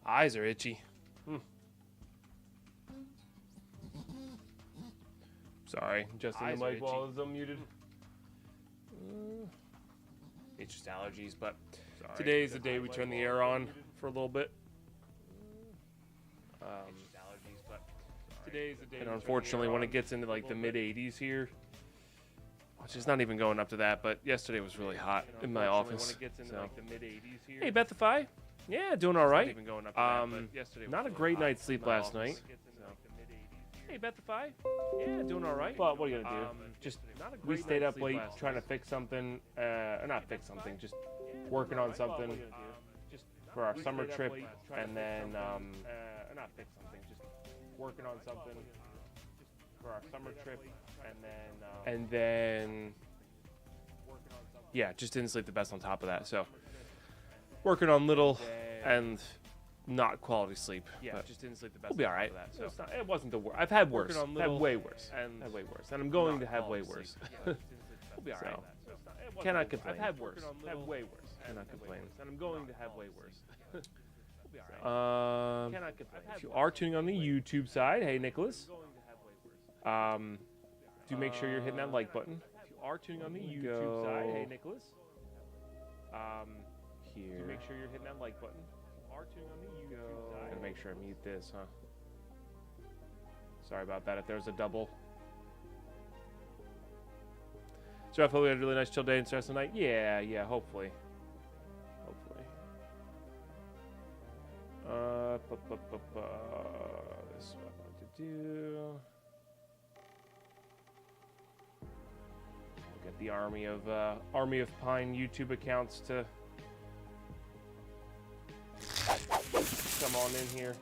Eyes are itchy. Sorry, adjusting the mic while it's unmuted. It's just allergies, but today's the day we turn the air on for a little bit. Today's the day. And unfortunately, when it gets into like the mid 80s here, which is not even going up to that, but yesterday was really hot in my office. So. Hey, Bethify. Yeah, doing all right. Not a great night's sleep last night. Hey, Bethify. Yeah, doing all right. But what are you gonna do? Just we stayed up late trying to fix something. Not fix something. Just working on something for our summer trip, and then not fix something. Just working on something for our summer trip, and then yeah, just didn't sleep the best on top of that. So working on little and not quality sleep. Yeah, just didn't sleep the best. We'll be all right. So it wasn't the worst. I've had worse. I've had way worse. And I'm going to have way worse. We'll be all right. So cannot complain. I've had worse. Have way worse. Cannot complain. And I'm going to have way worse. If you are tuning on the YouTube side, hey Nicholas. Do make sure you're hitting that like button. If you are tuning on the YouTube side, hey Nicholas. Here. Do make sure you're hitting that like button. Gotta make sure I mute this, huh? Sorry about that if there was a double. So I hope we had a really nice chill day and start the night. Yeah, hopefully. This is what I want to do. We'll get the Army of Pine YouTube accounts to come on in here.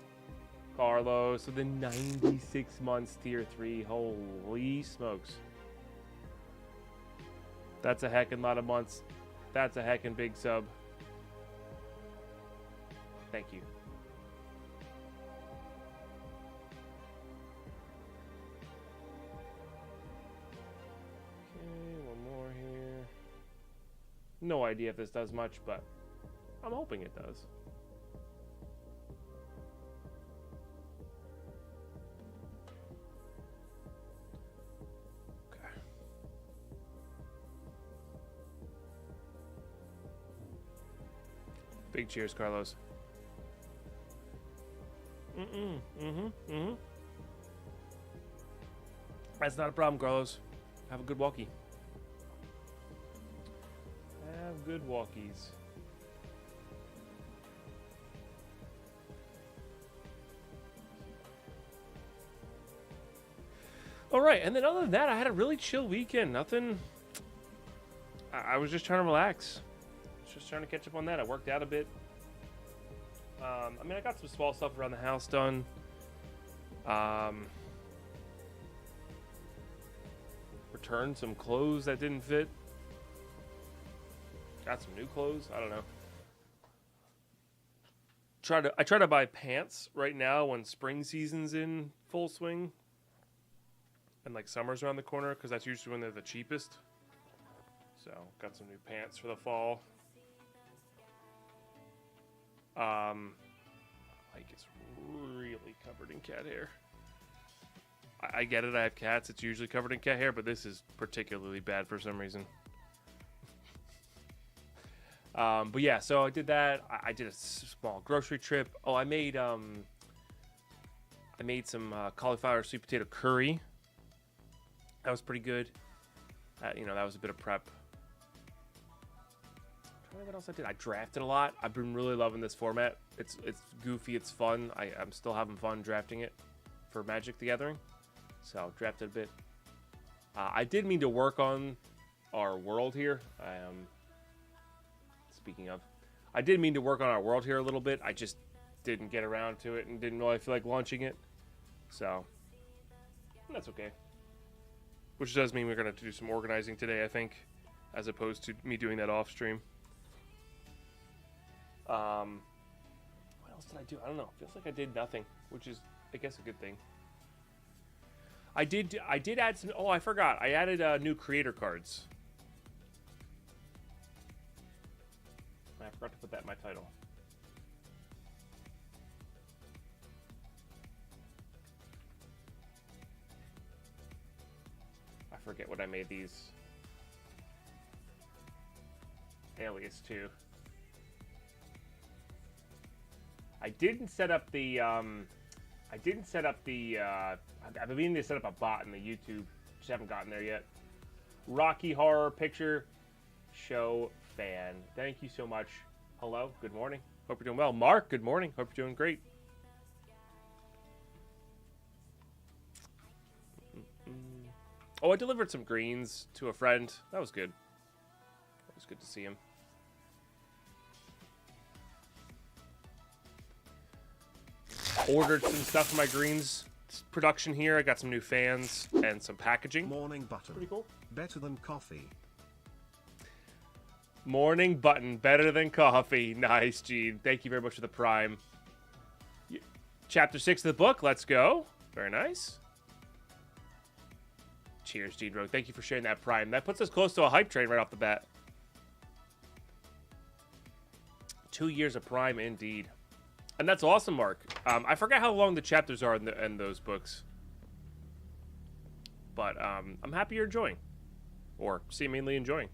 Carlos with the 96 months tier 3. Holy smokes. That's a heckin' lot of months. That's a heckin' big sub. Thank you. Okay, one more here. No idea if this does much, but I'm hoping it does. Big cheers, Carlos. That's not a problem, Carlos. Have a good walkie. Have good walkies. All right, and then other than that, I had a really chill weekend. Nothing. I was just trying to relax. Just trying to catch up on that. I worked out a bit. I mean, I got some small stuff around the house done. Returned some clothes that didn't fit. Got some new clothes. I don't know. I try to buy pants right now when spring season's in full swing. And like summer's around the corner, because that's usually when they're the cheapest. So, got some new pants for the fall. Like it's really covered in cat hair. I get it, I have cats, it's usually covered in cat hair, but this is particularly bad for some reason. But yeah, so I did that. I did a small grocery trip. Oh, I made some cauliflower sweet potato curry. That was pretty good. That was a bit of prep. What else I did? I drafted a lot. I've been really loving this format. It's goofy. It's fun. I'm still having fun drafting it for Magic the Gathering. So drafted a bit. I did mean to work on our world here. Speaking of, I did mean to work on our world here a little bit. I just didn't get around to it and didn't really feel like launching it. So that's okay. Which does mean we're going to do some organizing today, I think, as opposed to me doing that off stream. What else did I do? I don't know. Feels like I did nothing, which is, I guess, a good thing. I did add some. Oh, I forgot. I added new creator cards. I forgot to put that in my title. forget what I made these alias to. I didn't set up the, I've been meaning to set up a bot in the YouTube. Just haven't gotten there yet. Rocky Horror Picture Show fan. Thank you so much. Hello, good morning. Hope you're doing well. Mark, good morning. Hope you're doing great. Oh, I delivered some greens to a friend. That was good. It was good to see him. Ordered some stuff for my greens production here. I got some new fans and some packaging. Morning button. Pretty cool. Better than coffee. Morning button. Better than coffee. Nice, Gene. Thank you very much for the prime. Chapter 6 of the book. Let's go. Very nice. Cheers, Gene Rogue. Thank you for sharing that prime. That puts us close to a hype train right off the bat. 2 years of prime, indeed. And that's awesome, Mark. I forget how long the chapters are in those books. But I'm happy you're enjoying. Or seemingly enjoying.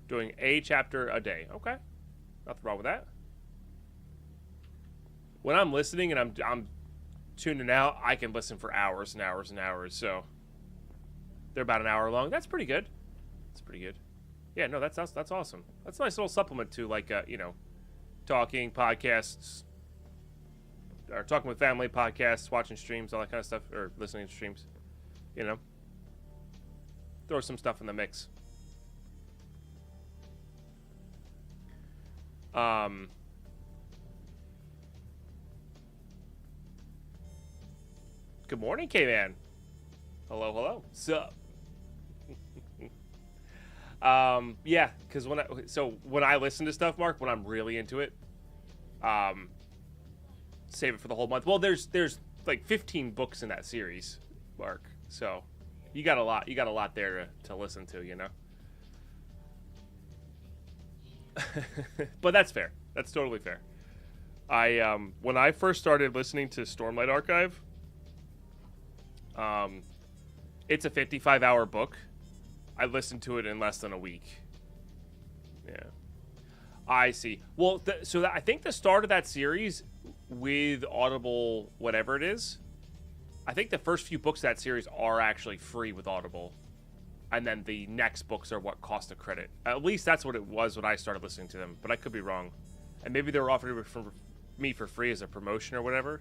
Doing a chapter a day. Okay. Nothing wrong with that. When I'm listening and I'm tuning out, I can listen for hours and hours and hours. So they're about an hour long. That's pretty good. That's pretty good. Yeah, no, that's awesome. That's a nice little supplement to, like, talking, podcasts, or talking with family, podcasts, watching streams, all that kind of stuff, or listening to streams. Throw some stuff in the mix. Good morning, K-Man. Hello, hello. Sup? Yeah, because when I listen to stuff, Mark, when I'm really into it, save it for the whole month. Well, there's like 15 books in that series, Mark. So you got a lot there to listen to, But that's fair. That's totally fair. When I first started listening to Stormlight Archive, it's a 55-hour book. I listened to it in less than a week. Yeah. I see. Well, I think the start of that series with Audible, whatever it is, I think the first few books of that series are actually free with Audible. And then the next books are what cost a credit. At least that's what it was when I started listening to them. But I could be wrong. And maybe they were offering it for me for free as a promotion or whatever.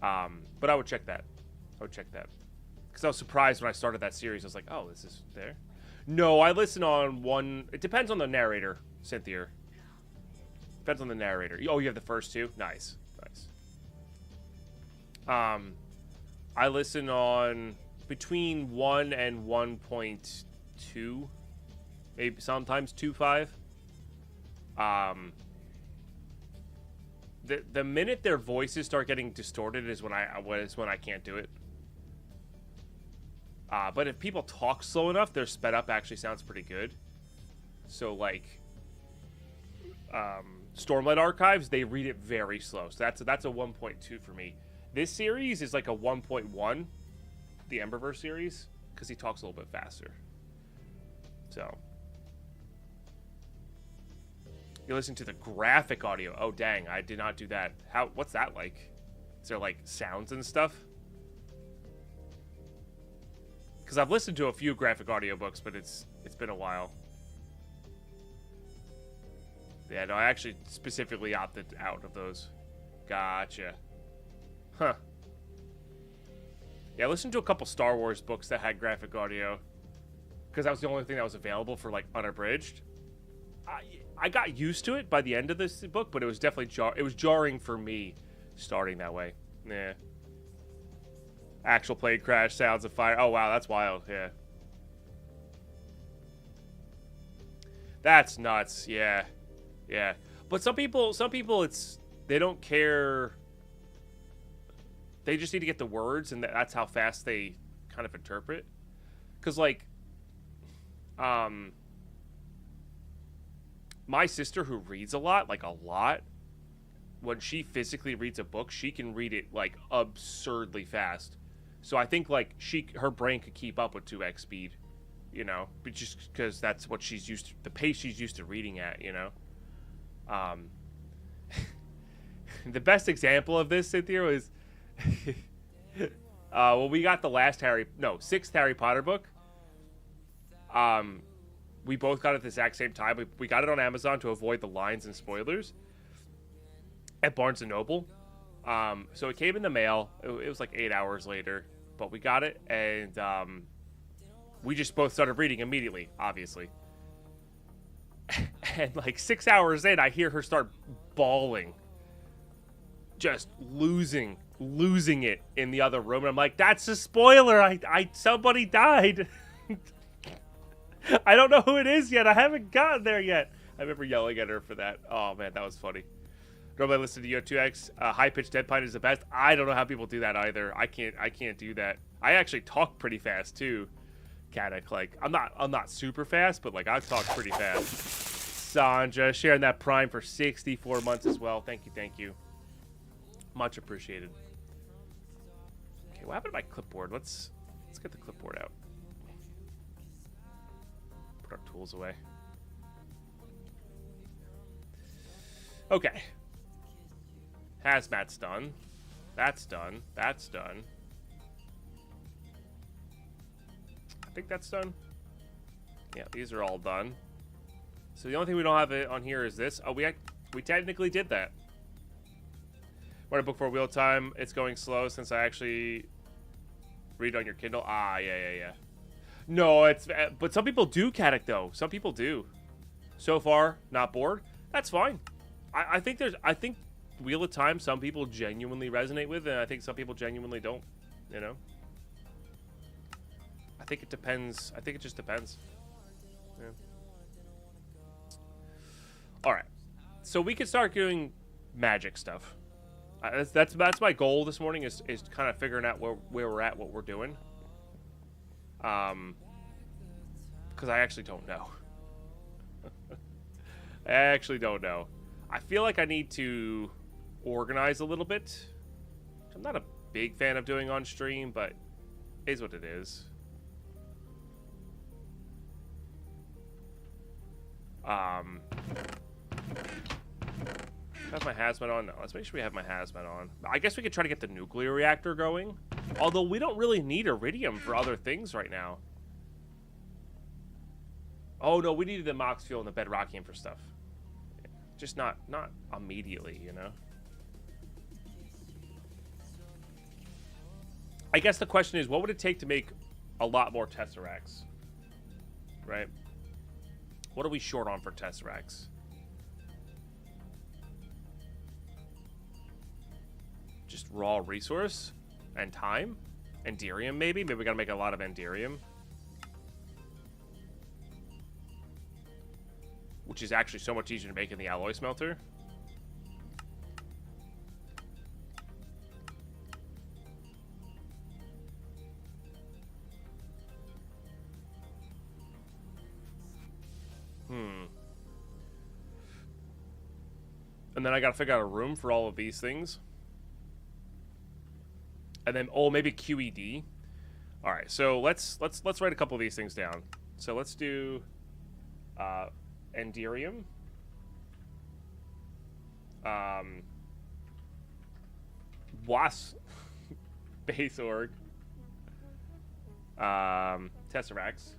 But I would check that. Because I was surprised when I started that series. I was like, oh, this is there? No, I listen on one. It depends on the narrator, Cynthia. Depends on the narrator. Oh, you have the first two? Nice. I listen on between 1 and 1.2. Maybe sometimes 2.5. The minute their voices start getting distorted is when I can't do it. But if people talk slow enough, their sped up actually sounds pretty good. So, like, Stormlight Archives, they read it very slow. So that's a 1.2 for me. This series is like a 1.1, the Emberverse series, because he talks a little bit faster. So, you're listening to the graphic audio. Oh, dang, I did not do that. What's that like? Is there, like, sounds and stuff? Because I've listened to a few graphic audiobooks, but it's been a while. Yeah, no, I actually specifically opted out of those. Gotcha. Huh. Yeah, I listened to a couple Star Wars books that had graphic audio. Because that was the only thing that was available for, like, unabridged. I got used to it by the end of this book, but it was definitely jarring for me starting that way. Yeah. Actual plane crash, sounds of fire. Oh, wow, that's wild. Yeah. That's nuts. Yeah. Yeah. But some people, they don't care. They just need to get the words, and that's how fast they kind of interpret. Because, like, my sister, who reads a lot, when she physically reads a book, she can read it, like, absurdly fast. So I think like her brain could keep up with 2x speed, you know, but just because that's what she's used to, the pace she's used to reading at, you know. The best example of this, Cynthia, was when we got the sixth Harry Potter book. We both got it at the exact same time. We got it on Amazon to avoid the lines and spoilers at Barnes & Noble. So it came in the mail. It was like 8 hours later, but we got it, and we just both started reading immediately, obviously. And like 6 hours in, I hear her start bawling, just losing it in the other room. And I'm like, that's a spoiler. Somebody died. I don't know who it is yet. I haven't gotten there yet. I remember yelling at her for that. Oh man, that was funny. Normally I listen to you at 2x. High-pitched Deadpine is the best. I don't know how people do that either. I can't do that. I actually talk pretty fast too, Caddick. Like I'm not super fast, but like I talk pretty fast. Sandra sharing that Prime for 64 months as well. Thank you. Much appreciated. Okay, what happened to my clipboard? Let's get the clipboard out. Put our tools away. Okay. Hazmat's done. That's done. That's done. I think that's done. Yeah, these are all done. So the only thing we don't have it on here is this. Oh, we technically did that. Write a book for wheel time. It's going slow since I actually read on your Kindle. Ah, yeah. No, but some people do, Caddick, though. Some people do. So far, not bored. That's fine. I think Wheel of Time, some people genuinely resonate with, and I think some people genuinely don't, you know? I think it depends. I think it just depends. Yeah. Alright. So we can start doing magic stuff. That's my goal this morning is kind of figuring out where we're at, what we're doing. Because I actually don't know. I actually don't know. I feel like I need to organize a little bit. I'm not a big fan of doing on stream, but it is what it is. Have my hazmat on? No, let's make sure we have my hazmat on. I guess we could try to get the nuclear reactor going. Although we don't really need iridium for other things right now. Oh no, we needed the mox fuel and the bedrockium for stuff. Just not immediately, you know. I guess the question is, what would it take to make a lot more tesseracts? Right? What are we short on for tesseracts? Just raw resource and time? Enderium, maybe? Maybe we gotta make a lot of Enderium. Which is actually so much easier to make in the alloy smelter. And then I gotta figure out a room for all of these things. And then, oh, maybe QED. All right, so let's write a couple of these things down. So let's do Enderium. WAS base org. Tesseracts.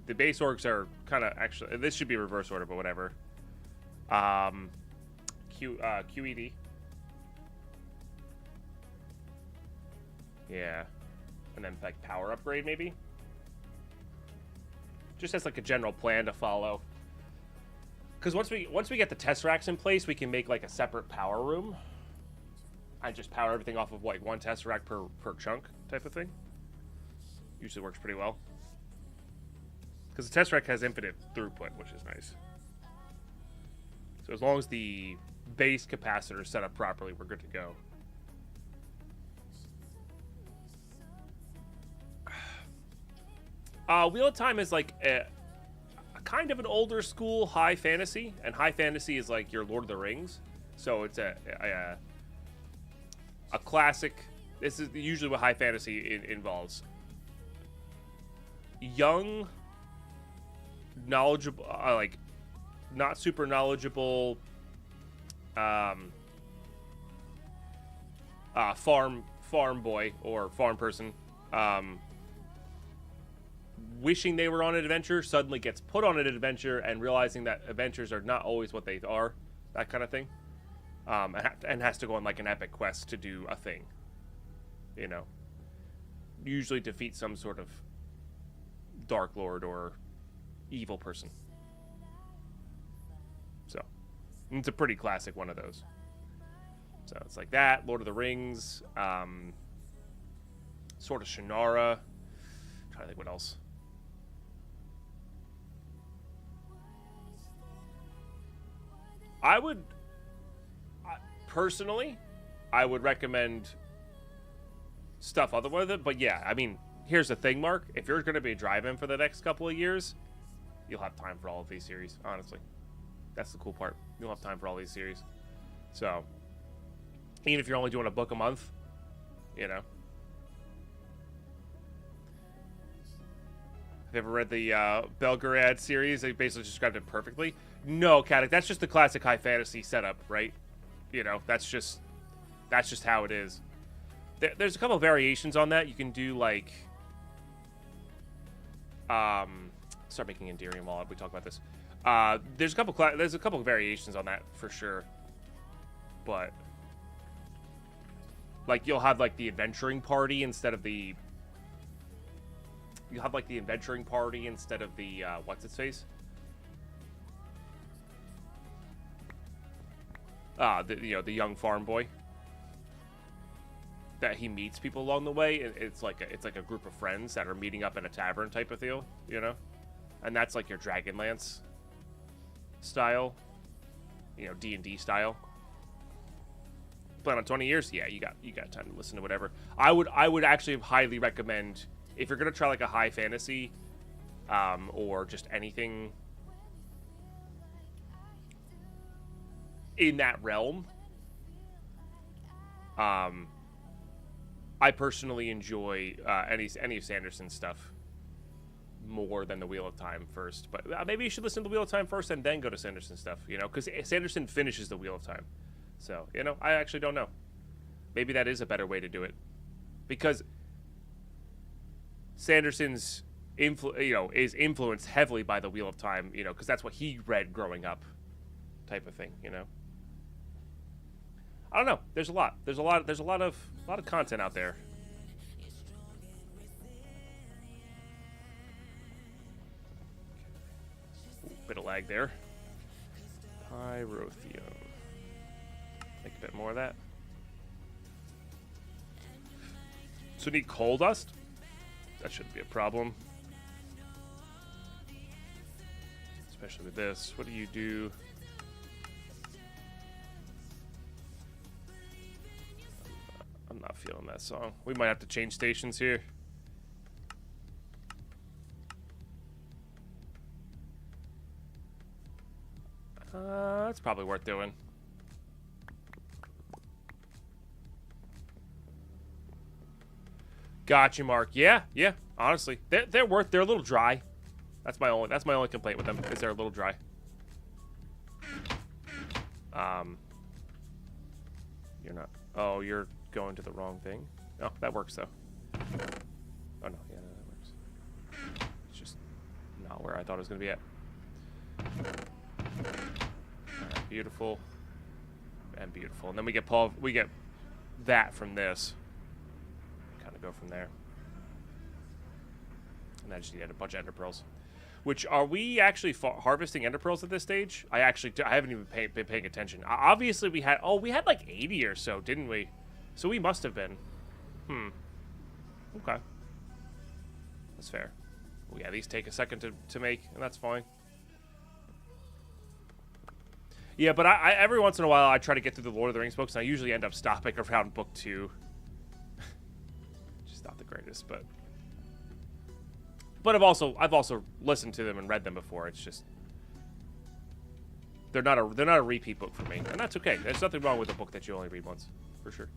The base orgs are kind of actually, this should be reverse order, but whatever. QED. Yeah. And then like power upgrade maybe. Just as like a general plan to follow. Because once we get the Tesseracts in place, we can make like a separate power room. I just power everything off of like one Tesseract per chunk type of thing. Usually works pretty well. Because the Tesseract has infinite throughput, which is nice. So as long as the base capacitor is set up properly, we're good to go. Wheel of Time is like a kind of an older school high fantasy, and high fantasy is like your Lord of the Rings. So it's a classic This is usually what high fantasy involves. Young, knowledgeable, like, not super knowledgeable, farm boy or farm person, wishing they were on an adventure, suddenly gets put on an adventure and realizing that adventures are not always what they are, that kind of thing, and has to go on like an epic quest to do a thing, you know, usually defeat some sort of Dark Lord or evil person. So it's a pretty classic one of those. So it's like that, Lord of the Rings, sort of Shannara. I'm trying to think what else. Personally, I would recommend stuff other than it. But yeah, I mean, here's the thing, Mark. If you're going to be driving for the next couple of years, you'll have time for all of these series, honestly. That's the cool part. You'll have time for all these series. So, even if you're only doing a book a month, you know. Have you ever read the Belgorod series? They basically described it perfectly. No, Katic, that's just the classic high fantasy setup, right? You know, that's just how it is. There's a couple of variations on that. You can do like, start making endearing while we talk about this. There's a couple of variations on that for sure, but like you'll have like the adventuring party instead of the. You'll have like the adventuring party instead of the what's its face. The young farm boy. That he meets people along the way. It's like a group of friends that are meeting up in a tavern type of deal, you know, and that's like your Dragonlance style, you know, D&D style. Plan on 20 years, yeah, you got time to listen to whatever. I would actually highly recommend if you're gonna try like a high fantasy, or just anything in that realm. I personally enjoy any of Sanderson's stuff more than the Wheel of Time first. But maybe you should listen to the Wheel of Time first and then go to Sanderson's stuff, you know, because Sanderson finishes the Wheel of Time. So, you know, I actually don't know. Maybe that is a better way to do it. Because Sanderson's is influenced heavily by the Wheel of Time, you know, because that's what he read growing up type of thing, you know. I don't know. There's a lot of content out there. Ooh, bit of lag there. Pyrotheum. Make a bit more of that. So need coal dust? That shouldn't be a problem. Especially with this. What do you do? I'm not feeling that song. We might have to change stations here. That's probably worth doing. Gotcha, Mark. Yeah. Honestly, they're a little dry. That's my only complaint with them is they're a little dry. You're not. Oh, you're going to the wrong thing. Oh, that works though. Oh no, yeah, that works. It's just not where I thought it was gonna be at. Alright, beautiful. And beautiful. And then we get that from this. Kind of go from there. And I just need a bunch of ender pearls. Which, are we actually harvesting ender pearls at this stage? I haven't even been paying attention. Obviously we had like 80 or so, didn't we? So we must have been. Okay. That's fair. Well, yeah, these take a second to make, and that's fine. Yeah, but I every once in a while I try to get through the Lord of the Rings books, and I usually end up stopping around book 2. Just not the greatest, but I've also listened to them and read them before. It's just they're not a repeat book for me, and that's okay. There's nothing wrong with a book that you only read once, for sure.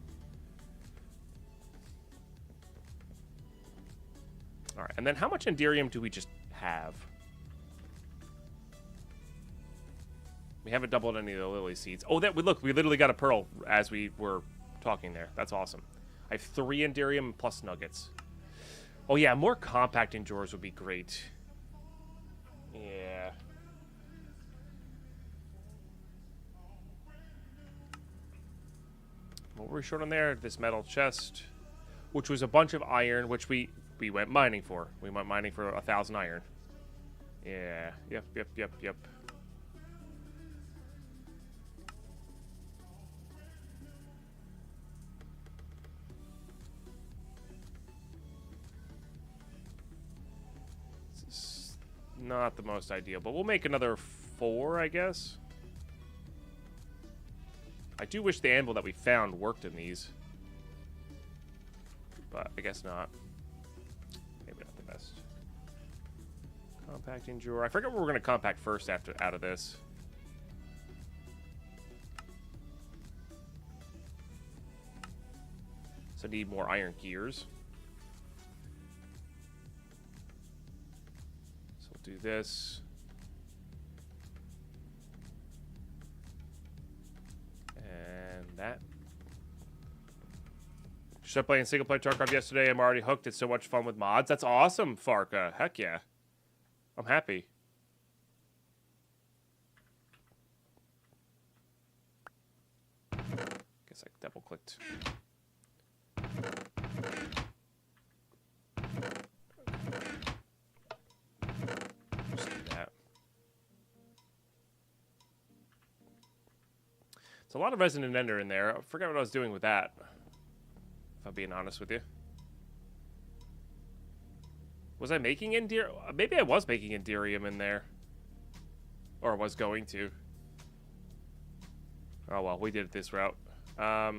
All right, and then how much Enderium do we just have? We haven't doubled any of the lily seeds. Oh, look, we literally got a pearl as we were talking there. That's awesome. I have 3 Enderium plus nuggets. Oh yeah, more compacting drawers would be great. Yeah. What were we short on there? This metal chest, which was a bunch of iron, which we went mining for. We went mining for 1,000 iron. Yeah. Yep. Not the most ideal, but we'll make another 4, I guess. I do wish the anvil that we found worked in these, but I guess not. Maybe not the best. Compacting drawer. I forget what we're going to compact first out of this. So I need more iron gears. Do this. And that. Started playing single player StarCraft yesterday. I'm already hooked. It's so much fun with mods. That's awesome, Farka. Heck yeah. I'm happy. Guess I double clicked. A lot of Resonant Ender in there. I forgot what I was doing with that, if I'm being honest with you. Was I making Enderium? Maybe I was making Enderium in there. Or was going to. Oh well, we did it this route. Oh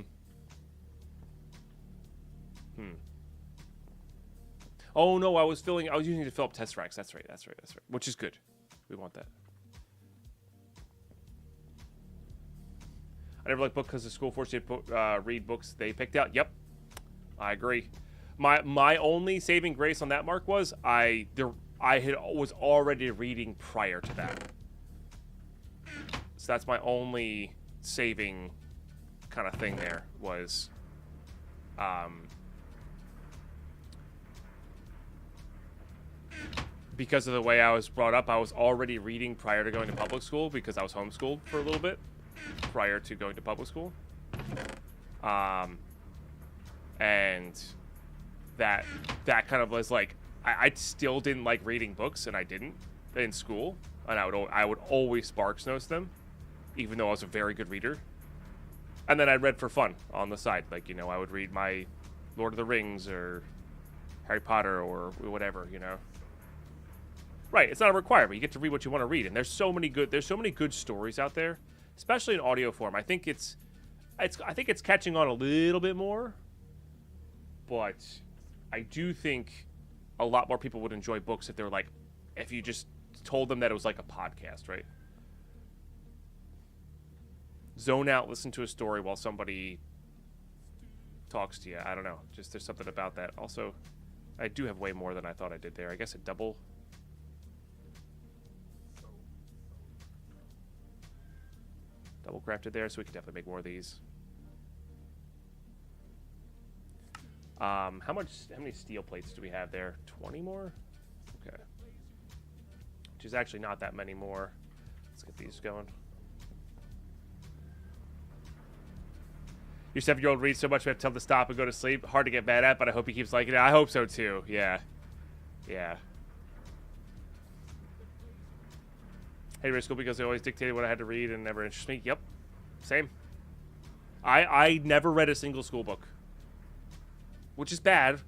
no, I was using it to fill up test racks. That's right. Which is good. We want that. I never liked books because the school forced you to read books they picked out. Yep, I agree. My only saving grace on that, Mark, was I was already reading prior to that. So that's my only saving kind of thing there was, because of the way I was brought up, I was already reading prior to going to public school because I was homeschooled for a little bit prior to going to public school. And that kind of was like, I still didn't like reading books, and I didn't in school, and I would always Sparks Notes them, even though I was a very good reader. And then I read for fun on the side, like, you know, I would read my Lord of the Rings or Harry Potter or whatever, you know. Right, it's not a requirement. You get to read what you want to read, and there's so many good stories out there, especially in audio form. I think it's catching on a little bit more, but I do think a lot more people would enjoy books if they were like, if you just told them that it was like a podcast, right? Zone out, listen to a story while somebody talks to you. I don't know. Just there's something about that. Also, I do have way more than I thought I did there. I guess a double crafted there, so we can definitely make more of these. How many steel plates do we have there? 20 more? Okay. Which is actually not that many more. Let's get these going. Your 7-year-old reads so much we have to tell him to stop and go to sleep. Hard to get mad at, but I hope he keeps liking it. I hope so too. Yeah. Yeah. Hey, read school because they always dictated what I had to read and never interested me. Yep. Same. I never read a single school book, which is bad.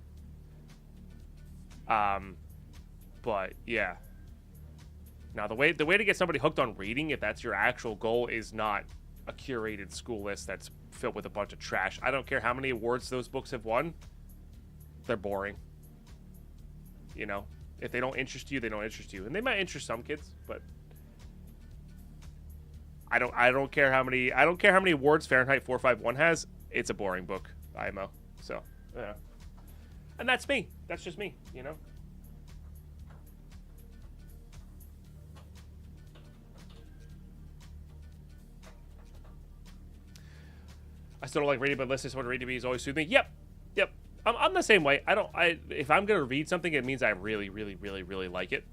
But yeah. Now the way to get somebody hooked on reading, if that's your actual goal, is not a curated school list that's filled with a bunch of trash. I don't care how many awards those books have won. They're boring. You know, if they don't interest you, they don't interest you, and they might interest some kids, but I don't care how many awards Fahrenheit 451 has. It's a boring book, IMO. So, yeah. And that's me. That's just me, you know. still don't like reading, but listening to someone read to me is always soothing. Yep. I'm the same way. If I'm gonna read something, it means I really, really, really, really like it.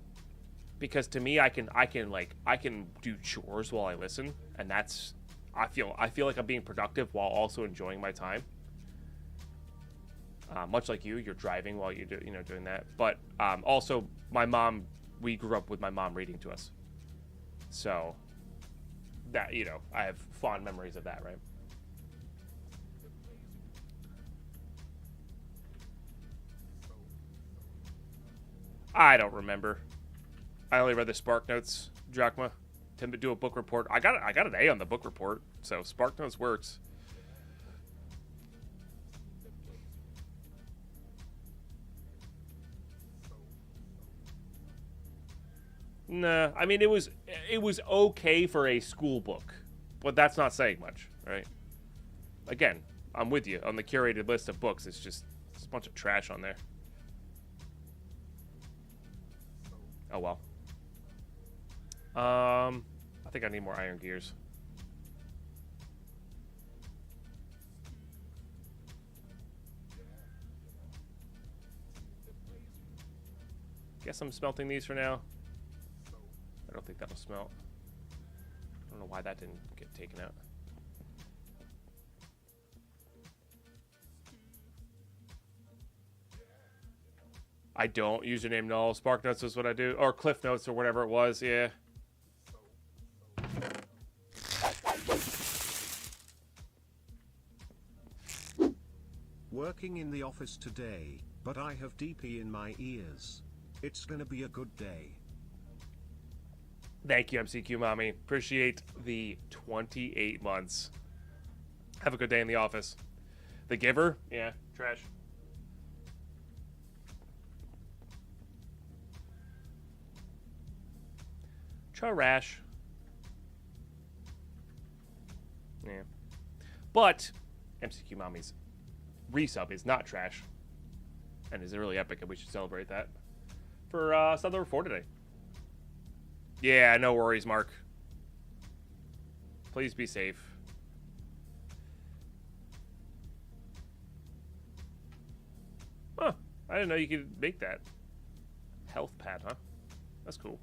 Because to me, I can do chores while I listen, and I feel like I'm being productive while also enjoying my time. Much like you're driving while you're doing that. But also, we grew up with my mom reading to us, so that I have fond memories of that, right? I don't remember. I only read the Spark Notes, Drachma. To do a book report. I got an A on the book report, so Spark Notes works. Nah, I mean it was okay for a school book, but that's not saying much, right? Again, I'm with you on the curated list of books. It's a bunch of trash on there. Oh well. I think I need more iron gears. Guess I'm smelting these for now. I don't think that'll smelt. I don't know why that didn't get taken out. I don't username null. Spark Notes is what I do. Or Cliff Notes or whatever it was, yeah. Working in the office today, but I have DP in my ears. It's gonna be a good day. Thank you, MCQ Mommy. Appreciate the 28 months. Have a good day in the office. The Giver? Yeah, trash. Trash. Yeah. But MCQ Mommy's resub is not trash. And is really epic, and we should celebrate that. For sub number 4 today. Yeah, no worries, Mark. Please be safe. Huh. I didn't know you could make that. Health pad, huh? That's cool.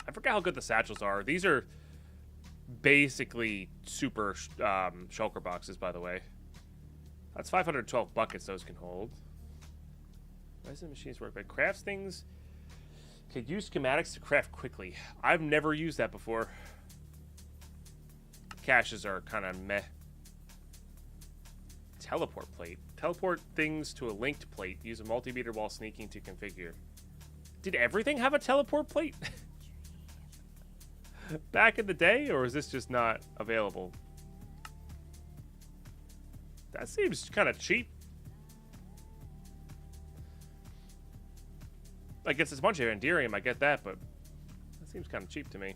I forgot how good the satchels are. These are basically super shulker boxes, by the way. That's 512 buckets those can hold. Why does the machines work? But crafts things. Could use schematics to craft quickly. I've never used that before. Caches are kind of meh. Teleport plate. Teleport things to a linked plate. Use a multimeter while sneaking to configure. Did everything have a teleport plate? Back in the day, or is this just not available? That seems kind of cheap. I guess it's a bunch of Enderium, I get that, but that seems kind of cheap to me.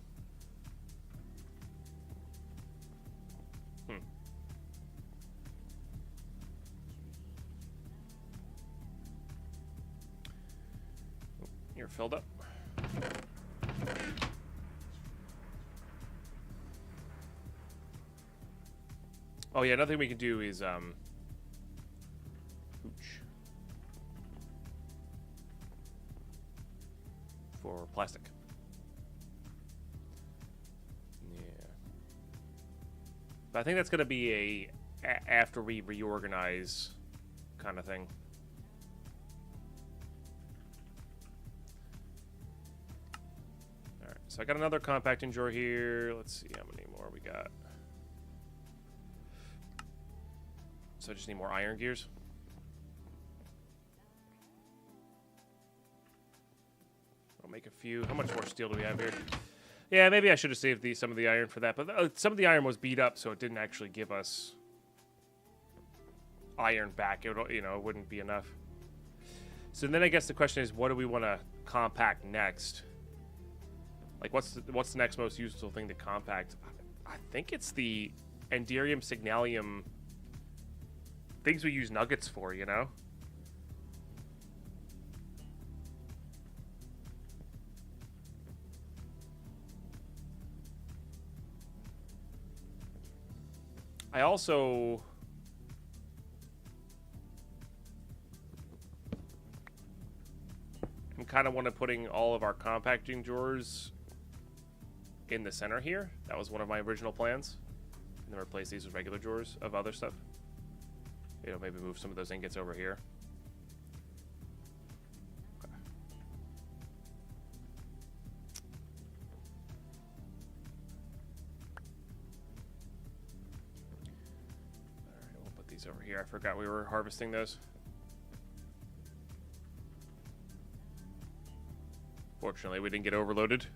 You're filled up. Oh yeah, another thing we can do is for plastic. Yeah. But I think that's gonna be after we reorganize kind of thing. Alright, so I got another compacting drawer here. Let's see how many more we got. So I just need more iron gears. I'll make a few. How much more steel do we have here? Yeah, maybe I should have saved some of the iron for that. But some of the iron was beat up, so it didn't actually give us iron back. It would, it wouldn't be enough. So then I guess the question is, what do we want to compact next? Like, what's the next most useful thing to compact? I think it's the Enderium Signalium. Things we use nuggets for, I also... I'm kind of want to putting all of our compacting drawers in the center here. That was one of my original plans. And then replace these with regular drawers of other stuff. You know, maybe move some of those ingots over here. Okay. Alright, we'll put these over here. I forgot we were harvesting those. Fortunately, we didn't get overloaded.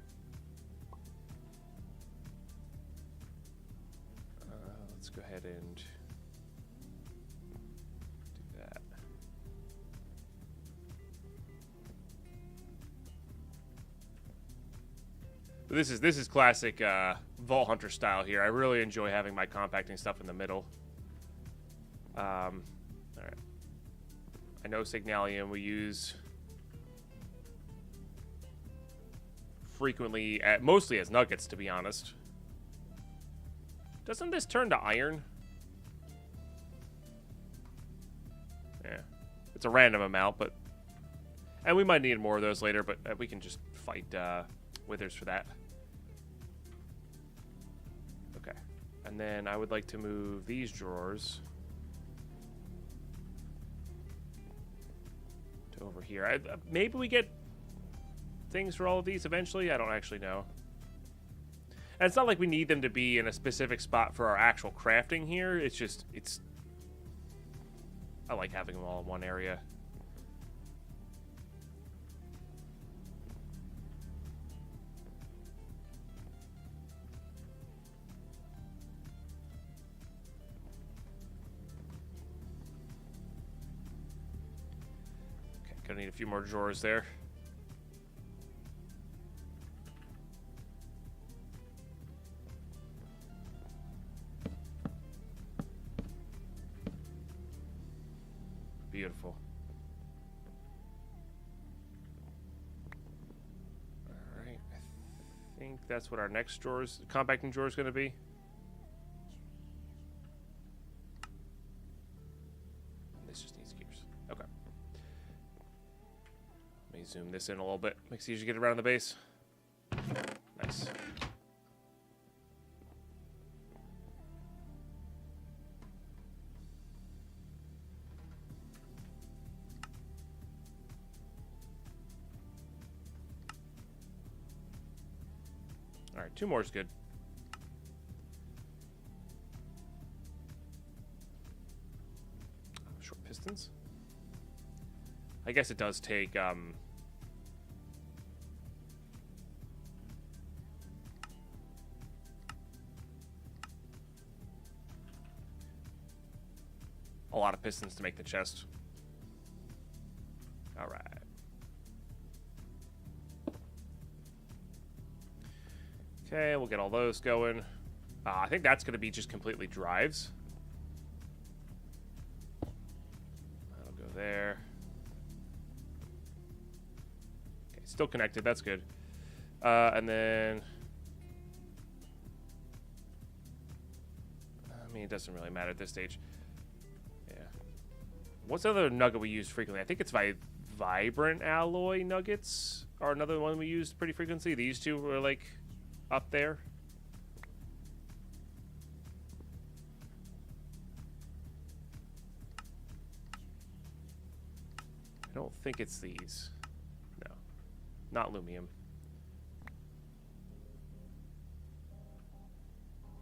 Let's go ahead and do that. But this is classic Vault Hunter style here. I really enjoy having my compacting stuff in the middle. All right. I know Signalium we use frequently, mostly as nuggets, to be honest. Doesn't this turn to iron? Yeah. It's a random amount, but... And we might need more of those later, but we can just fight withers for that. Okay. And then I would like to move these drawers to over here. Maybe we get things for all of these eventually? I don't actually know. And it's not like we need them to be in a specific spot for our actual crafting here. It's just, I like having them all in one area. Okay, gonna need a few more drawers there. Beautiful. Alright, I think that's what our next drawers, compacting drawer is going to be. This just needs gears. Okay. Let me zoom this in a little bit. Makes it easier to get around the base. Nice. Alright, 2 more is good. Short pistons. I guess it does take, a lot of pistons to make the chest. Alright. Okay, we'll get all those going. I think that's going to be just completely drives. That'll go there. Okay, still connected. That's good. And then... I mean, it doesn't really matter at this stage. Yeah. What's the other nugget we use frequently? I think it's Vibrant Alloy Nuggets are another one we use pretty frequently. These two were like... up there. I don't think it's these. No. Not Lumium.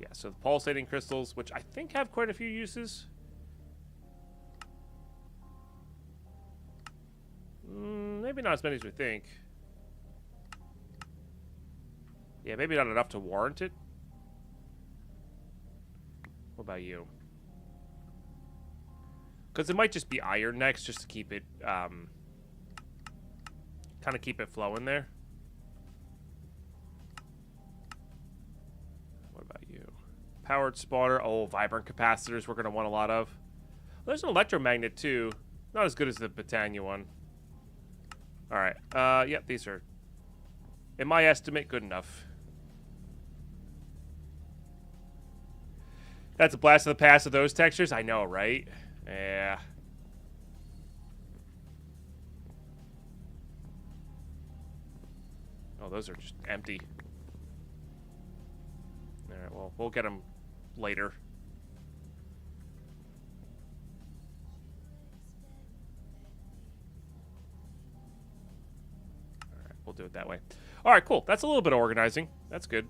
Yeah, so the pulsating crystals, which I think have quite a few uses. Maybe not as many as we think. Yeah, maybe not enough to warrant it. What about you? Because it might just be iron next, just to keep it, kind of keep it flowing there. What about you? Powered spotter. Oh, vibrant capacitors we're going to want a lot of. Well, there's an electromagnet, too. Not as good as the Britannia one. Alright. Yep, these are, in my estimate, good enough. That's a blast of the past of those textures. I know, right? Yeah. Oh, those are just empty. Alright, well, we'll get them later. Alright, we'll do it that way. Alright, cool. That's a little bit of organizing. That's good.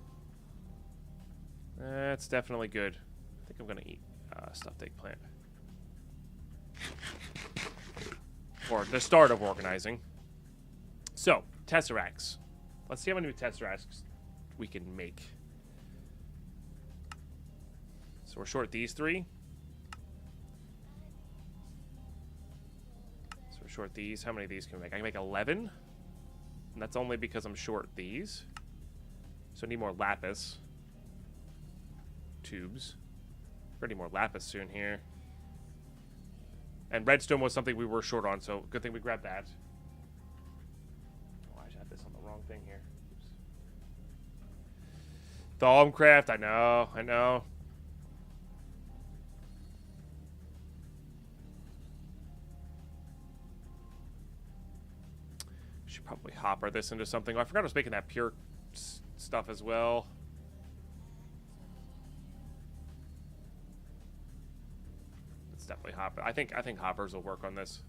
That's definitely good. I think I'm going to eat stuffed eggplant. For the start of organizing. So, tesseracts. Let's see how many tesseracts we can make. So we're short these 3. So we're short these. How many of these can we make? I can make 11. And that's only because I'm short these. So I need more lapis. Tubes. We're gonna need more lapis soon here. And redstone was something we were short on, so good thing we grabbed that. Oh, I just had this on the wrong thing here. Oops. Thaumcraft, I know. Should probably hopper this into something. Oh, I forgot I was making that pure stuff as well. Definitely hopper. I think hoppers will work on this.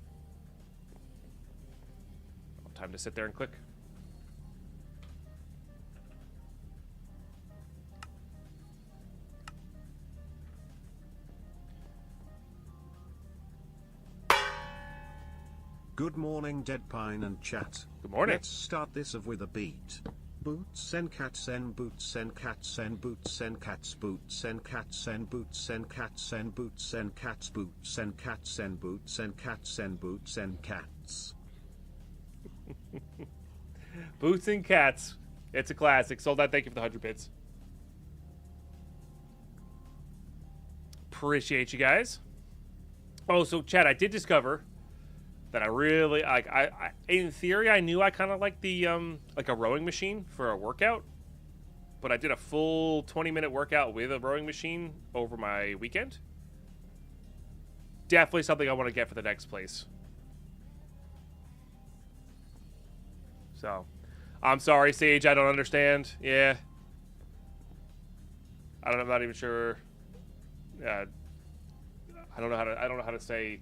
Time to sit there and click. Good morning, Deadpine and chat. Good morning. Let's start this off with a beat. Boots and cats and boots and cats and boots and cats, boots and cats and boots and cats and boots and cats, boots and cats and boots and cats and boots and cats. Boots and cats. It's a classic. Sold that. Thank you for the 100 bits. Appreciate you guys. Oh, so Chad, I did discover that I really like. I in theory, I knew I kind of like the like a rowing machine for a workout, but I did a full 20-minute workout with a rowing machine over my weekend. Definitely something I want to get for the next place. So, I'm sorry, Sage. I don't understand. Yeah, I'm not even sure. I don't know how to say.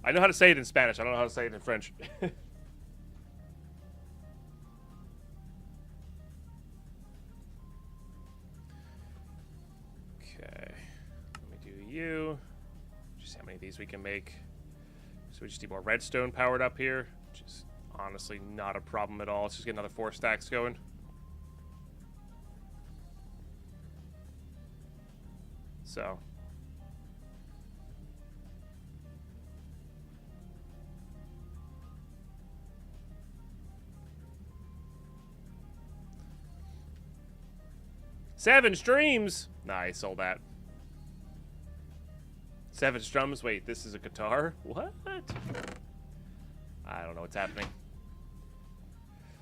I know how to say it in Spanish. I don't know how to say it in French. Okay. Let me do you. Just how many of these we can make. So we just need more redstone powered up here, which is honestly not a problem at all. Let's just get another 4 stacks going. So. Seven streams! Nice, sold that. 7 strums? Wait, this is a guitar? What? I don't know what's happening.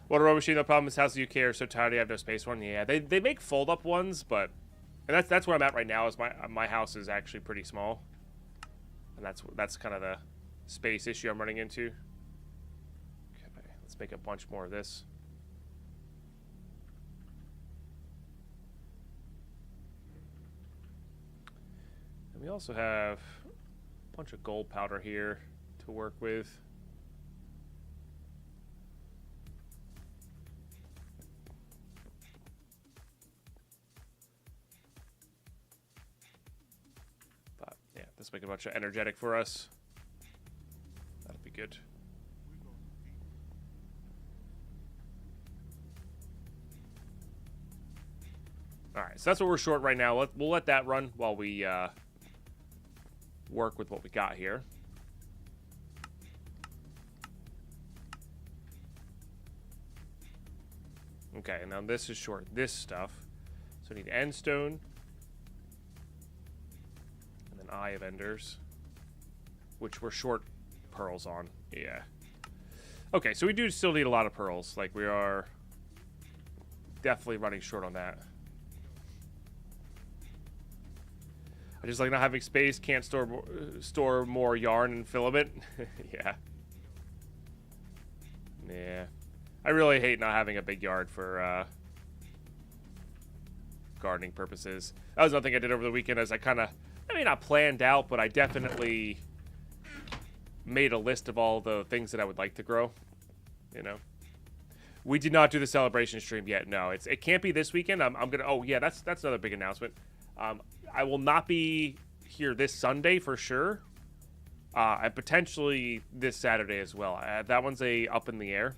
Water row machine, the problem is how's the UK are so tired I have no space for one. Yeah, they make fold-up ones, but... And that's where I'm at right now, is my house is actually pretty small. And that's kind of the space issue I'm running into. Okay, let's make a bunch more of this. And we also have a bunch of gold powder here to work with. But yeah, this will make a bunch of energetic for us. That'll be good. Alright, so that's what we're short right now. We'll let that run while we work with what we got here. Okay, now this is short this stuff. So we need end stone. And then Eye of Enders. Which we're short pearls on. Yeah. Okay, so we do still need a lot of pearls. Like, we are definitely running short on that. just like not having space. Can't store more yarn and filament. Yeah. Yeah. I really hate not having a big yard for gardening purposes. That was another thing I did over the weekend, as I kind of, I mean, not planned out, but I definitely made a list of all the things that I would like to grow. You know, we did not do the celebration stream yet. No, it can't be this weekend. I'm gonna. Oh yeah, that's another big announcement. I will not be here this Sunday for sure, and potentially this Saturday as well. That one's up in the air,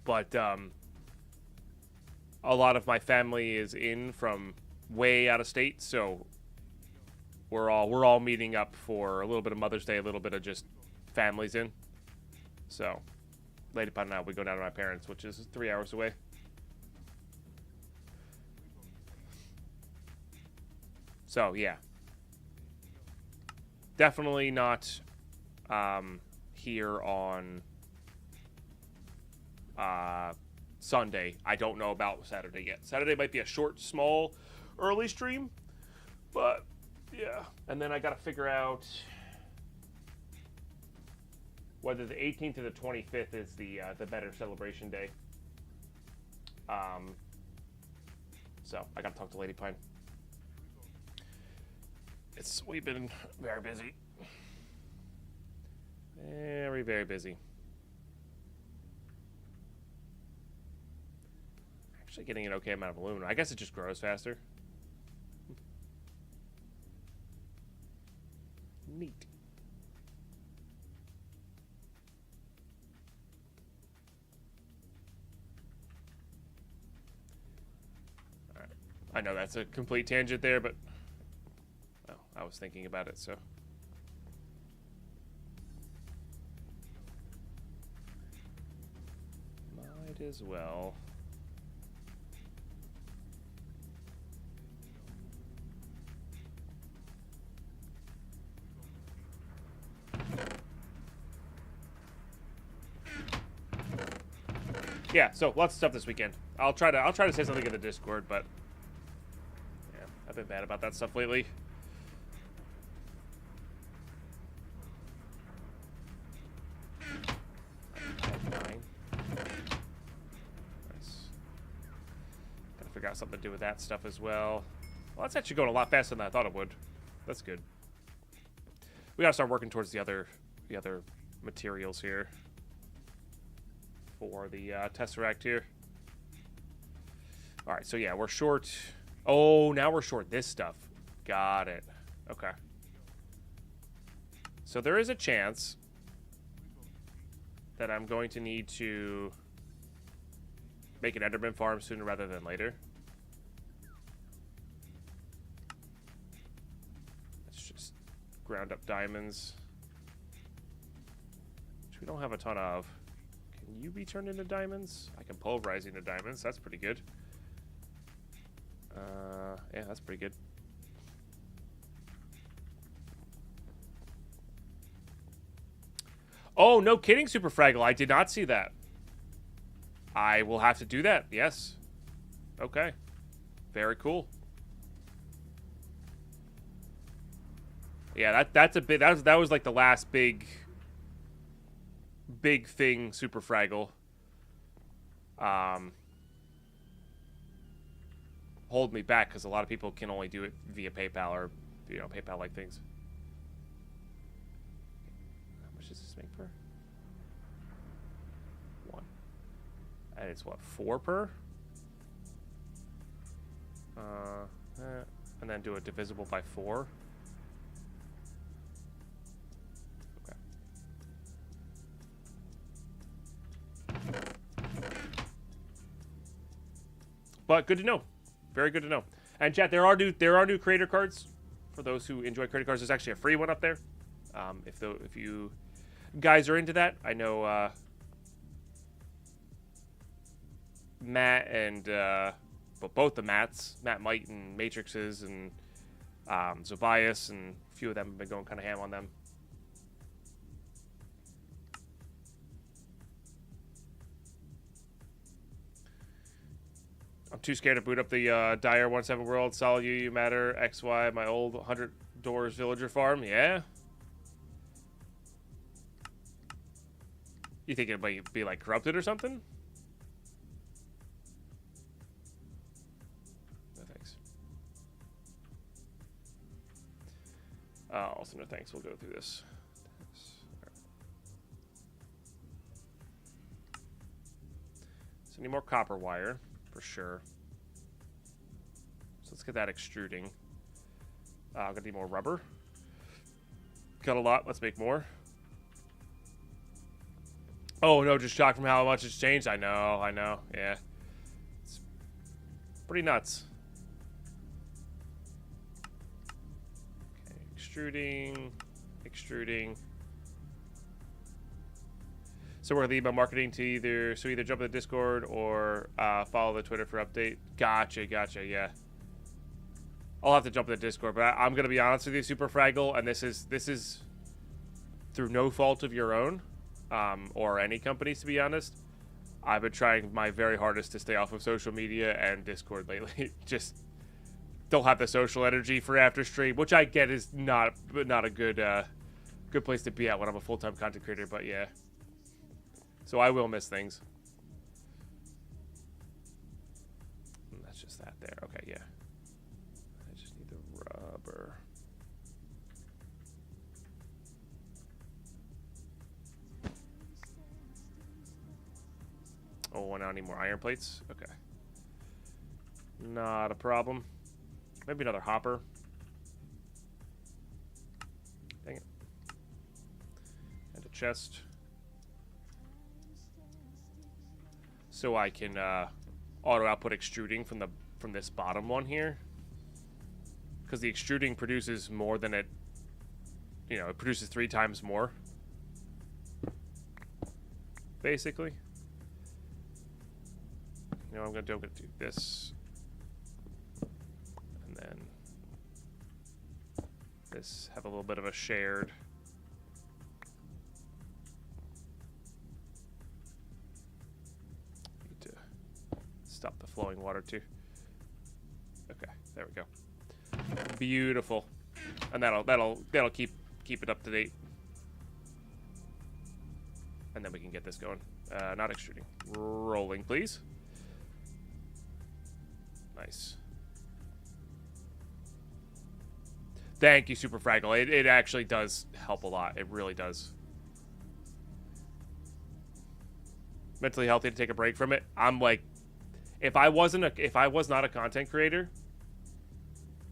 but a lot of my family is in from way out of state, so we're all meeting up for a little bit of Mother's Day, a little bit of just families in. So, Deadpine and I, we go down to my parents, which is 3 hours away. So, yeah. Definitely not here on Sunday. I don't know about Saturday yet. Saturday might be a short, small, early stream, but yeah. And then I got to figure out whether the 18th or the 25th is the better celebration day. So I got to talk to Lady Pine. We've been very busy. Very, very busy. Actually getting an okay amount of aluminum. I guess it just grows faster. Neat. All right. I know that's a complete tangent there, but oh, I was thinking about it, so. Might as well. Yeah, so lots of stuff this weekend. I'll try to say something in the Discord, but yeah, I've been bad about that stuff lately. Nice. Gotta figure out something to do with that stuff as well. Well, that's actually going a lot faster than I thought it would. That's good. We gotta start working towards the other materials here for the Tesseract here. All right, so yeah, we're short. Oh, now we're short this stuff. Got it. Okay. So there is a chance that I'm going to need to make an Enderman farm sooner rather than later. Let's just ground up diamonds, which we don't have a ton of. Can you be turned into diamonds? I can pulverize into diamonds. That's pretty good. Yeah, that's pretty good. Oh, no kidding, Super Fraggle. I did not see that. I will have to do that. Yes. Okay. Very cool. Yeah, that's a bit. That was like the last big thing, Super Fraggle. Hold me back because a lot of people can only do it via PayPal or, you know, PayPal-like things. How much does this make per? 1. And it's what, 4 per? And then do it divisible by 4. But good to know. Very good to know. And chat, there are new creator cards for those who enjoy creator cards. There's actually a free one up there. If you guys are into that, I know Matt and but both the Matts, Matt Might and Matrixes and Zobias, and a few of them have been going kind of ham on them. I'm too scared to boot up the Dire 17 World, Solid UU Matter, XY, my old 100 Doors Villager farm. Yeah. You think it might be like corrupted or something? No thanks. Also no thanks. We'll go through this. So need more copper wire for sure. So let's get that extruding. I'm gonna need more rubber. Got a lot. Let's make more. Oh no, just shocked from how much it's changed. I know. Yeah. It's pretty nuts. Okay, extruding. So we're gonna leave my marketing to either jump in the Discord or follow the Twitter for update. Gotcha, yeah. I'll have to jump in the Discord, but I'm gonna be honest with you, Super Fraggle, and this is through no fault of your own. Or any companies, to be honest. I've been trying my very hardest to stay off of social media and Discord lately. Just don't have the social energy for after stream, which I get is not a good place to be at when I'm a full-time content creator. But yeah, so I will miss things. And that's just that there. Okay, yeah. I just need the rubber. Oh, and I need more iron plates? Okay. Not a problem. Maybe another hopper. Dang it. And a chest. So I can auto output extruding from this bottom one here. Because the extruding produces more than it produces 3 times more. Basically. You know what I'm gonna do? I'm gonna do this, and then this. Have a little bit of a shared. Need to stop the flowing water too. Okay, there we go. Beautiful, and that'll keep it up to date, and then we can get this going. Not extruding, rolling, please. Nice. Thank you, Super Fraggle. It actually does help a lot. It really does. Mentally healthy to take a break from it. I'm like, if I was not a content creator,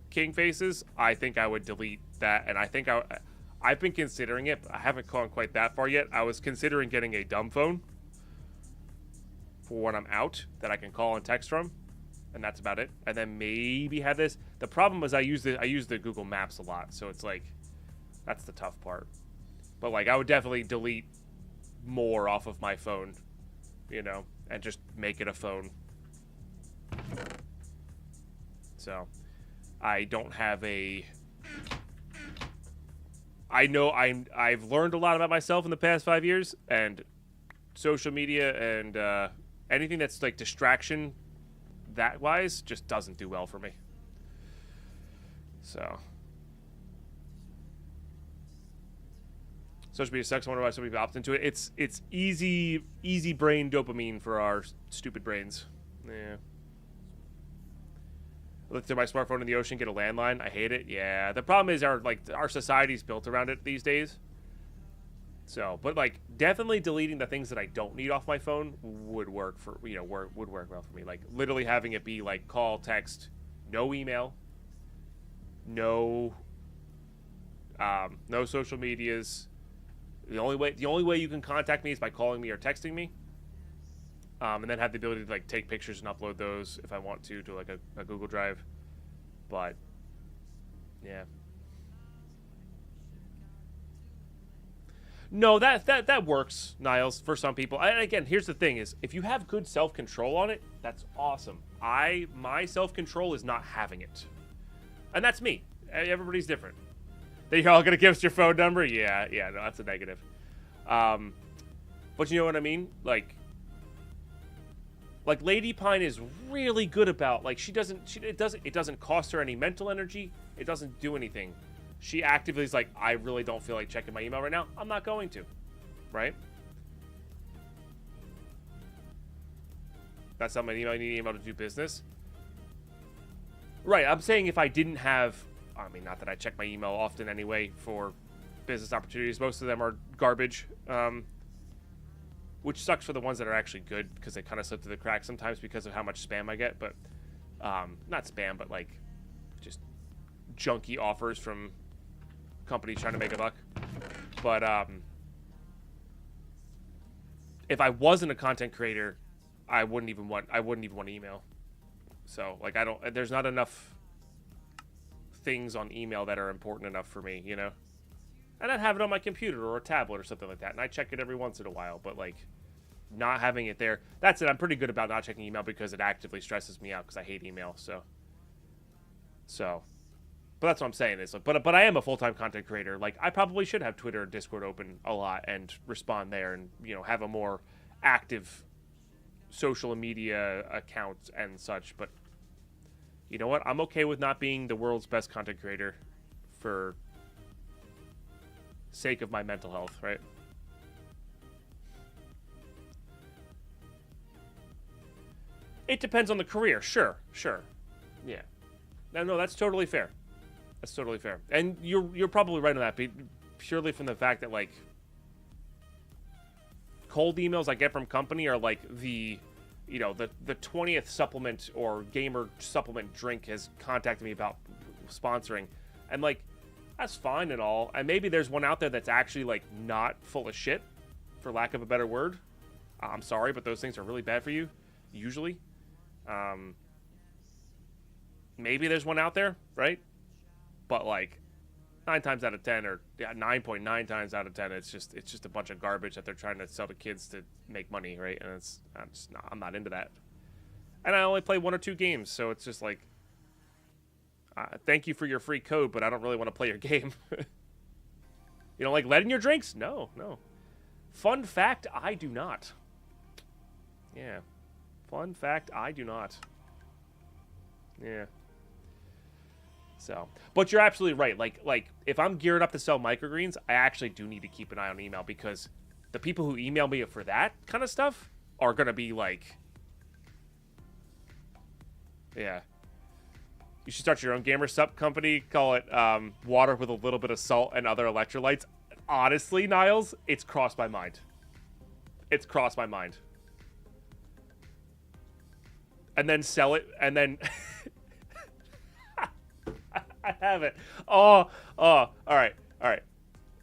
King Faces, I think I would delete that. And I think I've been considering it, but I haven't gone quite that far yet. I was considering getting a dumb phone for when I'm out that I can call and text from. And that's about it. And then maybe have this. The problem is I use the Google Maps a lot, so it's like that's the tough part. But like I would definitely delete more off of my phone, and just make it a phone. So I don't have a. I know I've learned a lot about myself in the past 5 years, and social media and anything that's like distraction. That wise just doesn't do well for me. So social media sucks. I wonder why so many people opt into it. It's easy brain dopamine for our stupid brains. Yeah. I looked at my smartphone in the ocean, get a landline. I hate it. Yeah. The problem is our society's built around it these days. So, but like definitely deleting the things that I don't need off my phone would work would work well for me. Like literally having it be like call, text, no email, no social medias. The only way you can contact me is by calling me or texting me. And then have the ability to like take pictures and upload those if I want to like a Google Drive. But yeah. No, that works, Niles, for some people. And again, here's the thing is, if you have good self-control on it, that's awesome. My self-control is not having it. And that's me. Everybody's different. They're all gonna give us your phone number? Yeah, no, that's a negative. But you know what I mean? Like Like Lady Pine is really good about, like, it doesn't cost her any mental energy. It doesn't do anything. She actively is like, I really don't feel like checking my email right now. I'm not going to, right? That's not my email. I need an email to do business. Right, I'm saying if I didn't have, I mean, not that I check my email often anyway for business opportunities. Most of them are garbage, which sucks for the ones that are actually good because they kind of slip through the cracks sometimes because of how much spam I get. But not spam, but like just junky offers from companies trying to make a buck. But if I wasn't a content creator, I wouldn't even want email. So, like, there's not enough things on email that are important enough for me, you know? And I'd have it on my computer or a tablet or something like that, and I check it every once in a while, but, like, not having it there, that's it. I'm pretty good about not checking email because it actively stresses me out because I hate email, so. But that's what I'm saying is, but I am a full-time content creator. Like, I probably should have Twitter and Discord open a lot and respond there and, you know, have a more active social media accounts and such, but you know what? I'm okay with not being the world's best content creator for sake of my mental health, right? It depends on the career. Sure. Yeah. No, that's totally fair. That's totally fair. And you're probably right on that, purely from the fact that, like, cold emails I get from company are like the 20th supplement or gamer supplement drink has contacted me about sponsoring, and like that's fine and all, and maybe there's one out there that's actually like not full of shit, for lack of a better word. I'm sorry, but those things are really bad for you usually. Maybe there's one out there, right? But like 9 times out of 10, or 9.9 times out of 10, it's just a bunch of garbage that they're trying to sell to kids to make money, right? And I'm not into that. And I only play 1 or 2 games, so it's just like, thank you for your free code, but I don't really want to play your game. You don't like lead in your drinks? No. Fun fact, I do not. Yeah. Fun fact, I do not. Yeah. So, but you're absolutely right. Like if I'm geared up to sell microgreens, I actually do need to keep an eye on email, because the people who email me for that kind of stuff are going to be like, yeah. You should start your own gamer sup company. Call it water with a little bit of salt and other electrolytes. Honestly, Niles, it's crossed my mind. It's crossed my mind. And then sell it, and then... I have it. Oh, all right.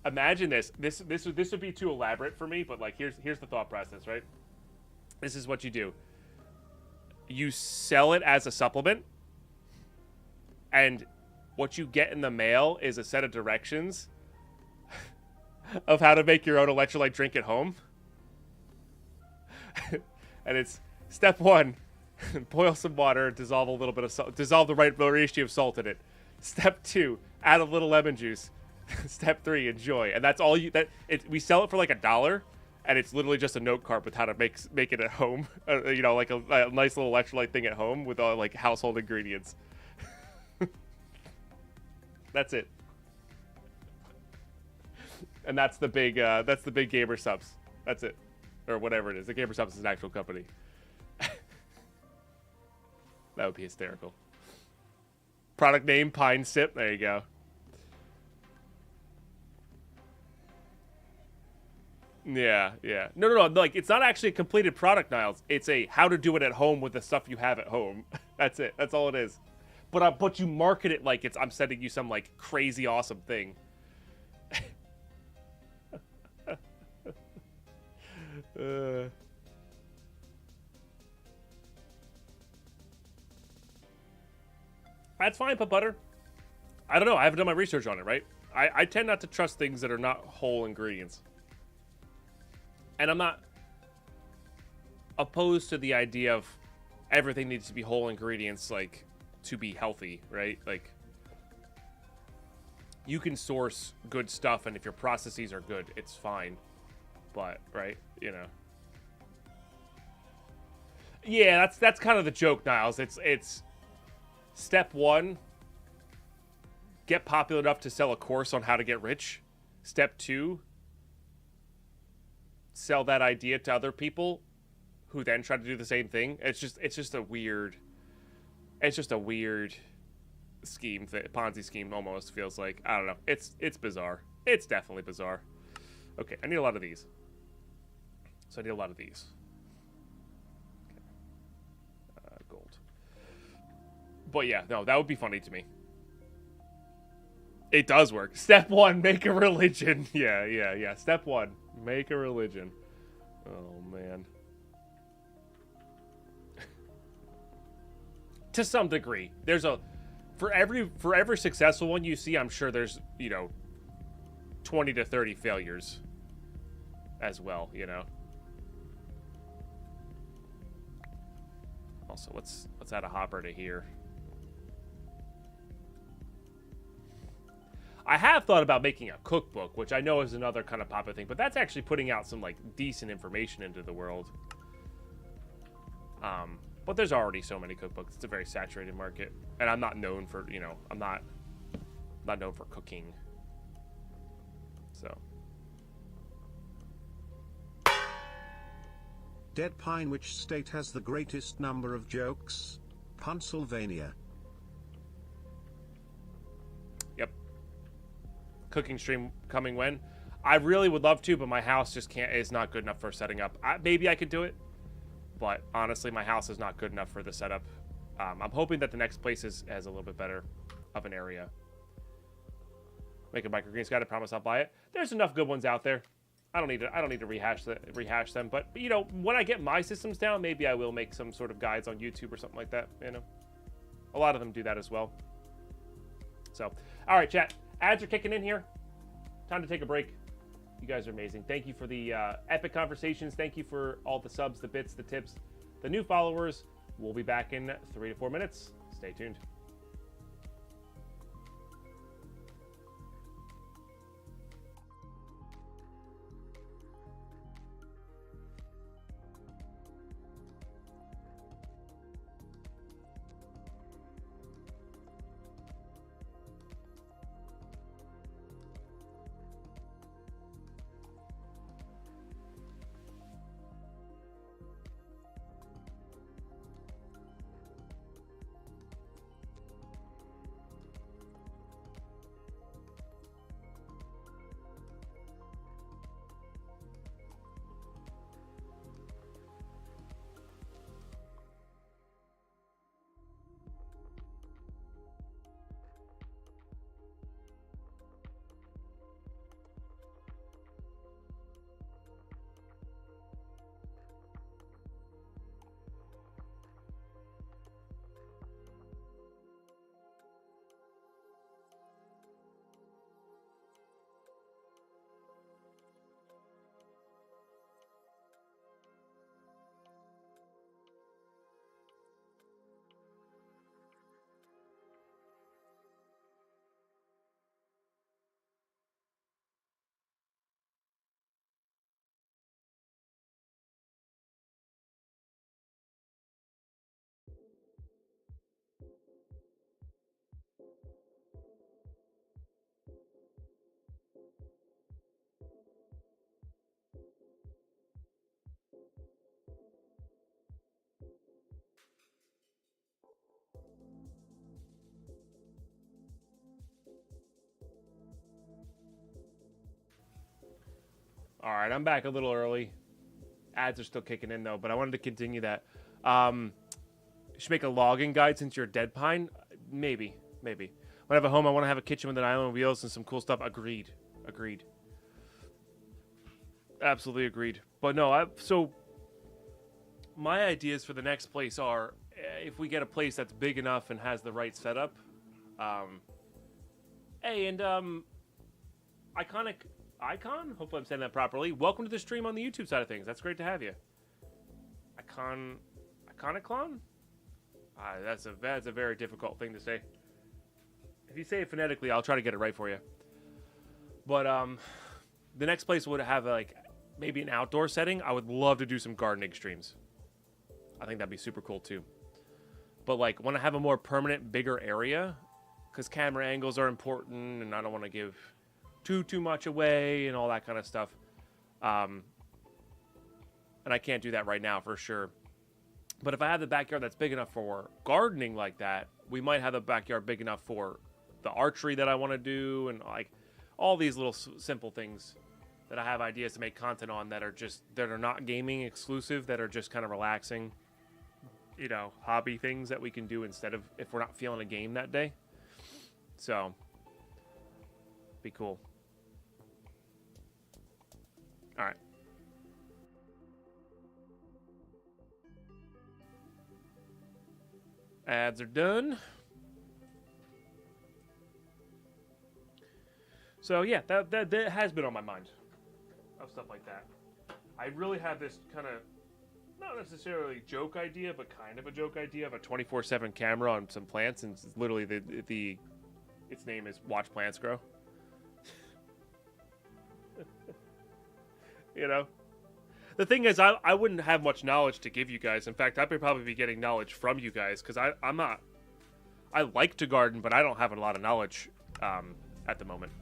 Imagine this. This would be too elaborate for me, but like here's the thought process, right? This is what you do. You sell it as a supplement, and what you get in the mail is a set of directions of how to make your own electrolyte drink at home. And it's step 1, boil some water, dissolve a little bit of salt, dissolve the right ratio of salt in it. Step 2, add a little lemon juice. Step 3, enjoy. And that's all we sell it for like $1, and it's literally just a note card with how to make it at home. Like a nice little electrolyte thing at home with all like household ingredients. That's it. And that's the big Gamer Subs. That's it. Or whatever it is. The Gamer Subs is an actual company. That would be hysterical. Product name, Pine Sip. There you go. Yeah. No. Like, it's not actually a completed product, Niles. It's a how to do it at home with the stuff you have at home. That's it. That's all it is. But you market it like I'm sending you some, like, crazy awesome thing. That's fine, Put Butter. I don't know. I haven't done my research on it, right? I tend not to trust things that are not whole ingredients. And I'm not opposed to the idea of everything needs to be whole ingredients, like, to be healthy, right? Like, you can source good stuff, and if your processes are good, it's fine. But, right, Yeah, that's kind of the joke, Niles. It's step one, get popular enough to sell a course on how to get rich. Step two, sell that idea to other people who then try to do the same thing. It's just a weird scheme, Ponzi scheme almost feels like. I don't know. It's bizarre. It's definitely bizarre. Okay, I need a lot of these. So I need a lot of these. Okay. Gold. But yeah, no, that would be funny to me. It does work. Step one, make a religion. Yeah. Step one, make a religion. Oh, man. To some degree. There's a... For every successful one you see, I'm sure there's, 20 to 30 failures as well, Also, let's add a hopper to here. I have thought about making a cookbook, which I know is another kind of popular thing, but that's actually putting out some, decent information into the world. But there's already so many cookbooks. It's a very saturated market. And I'm not known for, I'm not known for cooking. So. Deadpine, which state has the greatest number of jokes? Pennsylvania. Yep. Cooking stream coming when? I really would love to, but my house just is not good enough for setting up. Maybe I could do it. But honestly, my house is not good enough for the setup. I'm hoping that the next place has a little bit better of an area. Make a microgreens guide. I promise I'll buy it. There's enough good ones out there. I don't need to rehash them. But when I get my systems down, maybe I will make some sort of guides on YouTube or something like that. A lot of them do that as well. So, all right, chat. Ads are kicking in here. Time to take a break. You guys are amazing. Thank you for the epic conversations. Thank you for all the subs, the bits, the tips, the new followers. We'll be back in 3 to 4 minutes. Stay tuned. All right, I'm back a little early. Ads are still kicking in, though, but I wanted to continue that. Should make a logging guide since you're Deadpine? Maybe. When I have a home, I want to have a kitchen with an island of wheels and some cool stuff. Agreed. Absolutely agreed. But no, so my ideas for the next place are, if we get a place that's big enough and has the right setup. Hey, and Icon, hopefully I'm saying that properly. Welcome to the stream on the YouTube side of things. That's great to have you. Iconiclon? That's a very difficult thing to say. If you say it phonetically, I'll try to get it right for you. But the next place would have maybe an outdoor setting. I would love to do some gardening streams. I think that'd be super cool too. But like when I have a more permanent, bigger area, because camera angles are important, and I don't want to give too much away and all that kind of stuff. And I can't do that right now for sure. But if I have the backyard that's big enough for gardening like that, we might have the backyard big enough for the archery that I want to do, and like all these little simple things that I have ideas to make content on that are not gaming exclusive, that are just kind of relaxing, you know, hobby things that we can do instead of if we're not feeling a game that day. So, be cool. All right. Ads are done. So yeah, that has been on my mind of stuff like that. I really have this kind of not necessarily joke idea, but kind of a joke idea of a 24/7 camera on some plants, and it's literally its name is Watch Plants Grow. You know, the thing is, I wouldn't have much knowledge to give you guys. In fact, I could probably be getting knowledge from you guys because I'm not. I like to garden, but I don't have a lot of knowledge at the moment.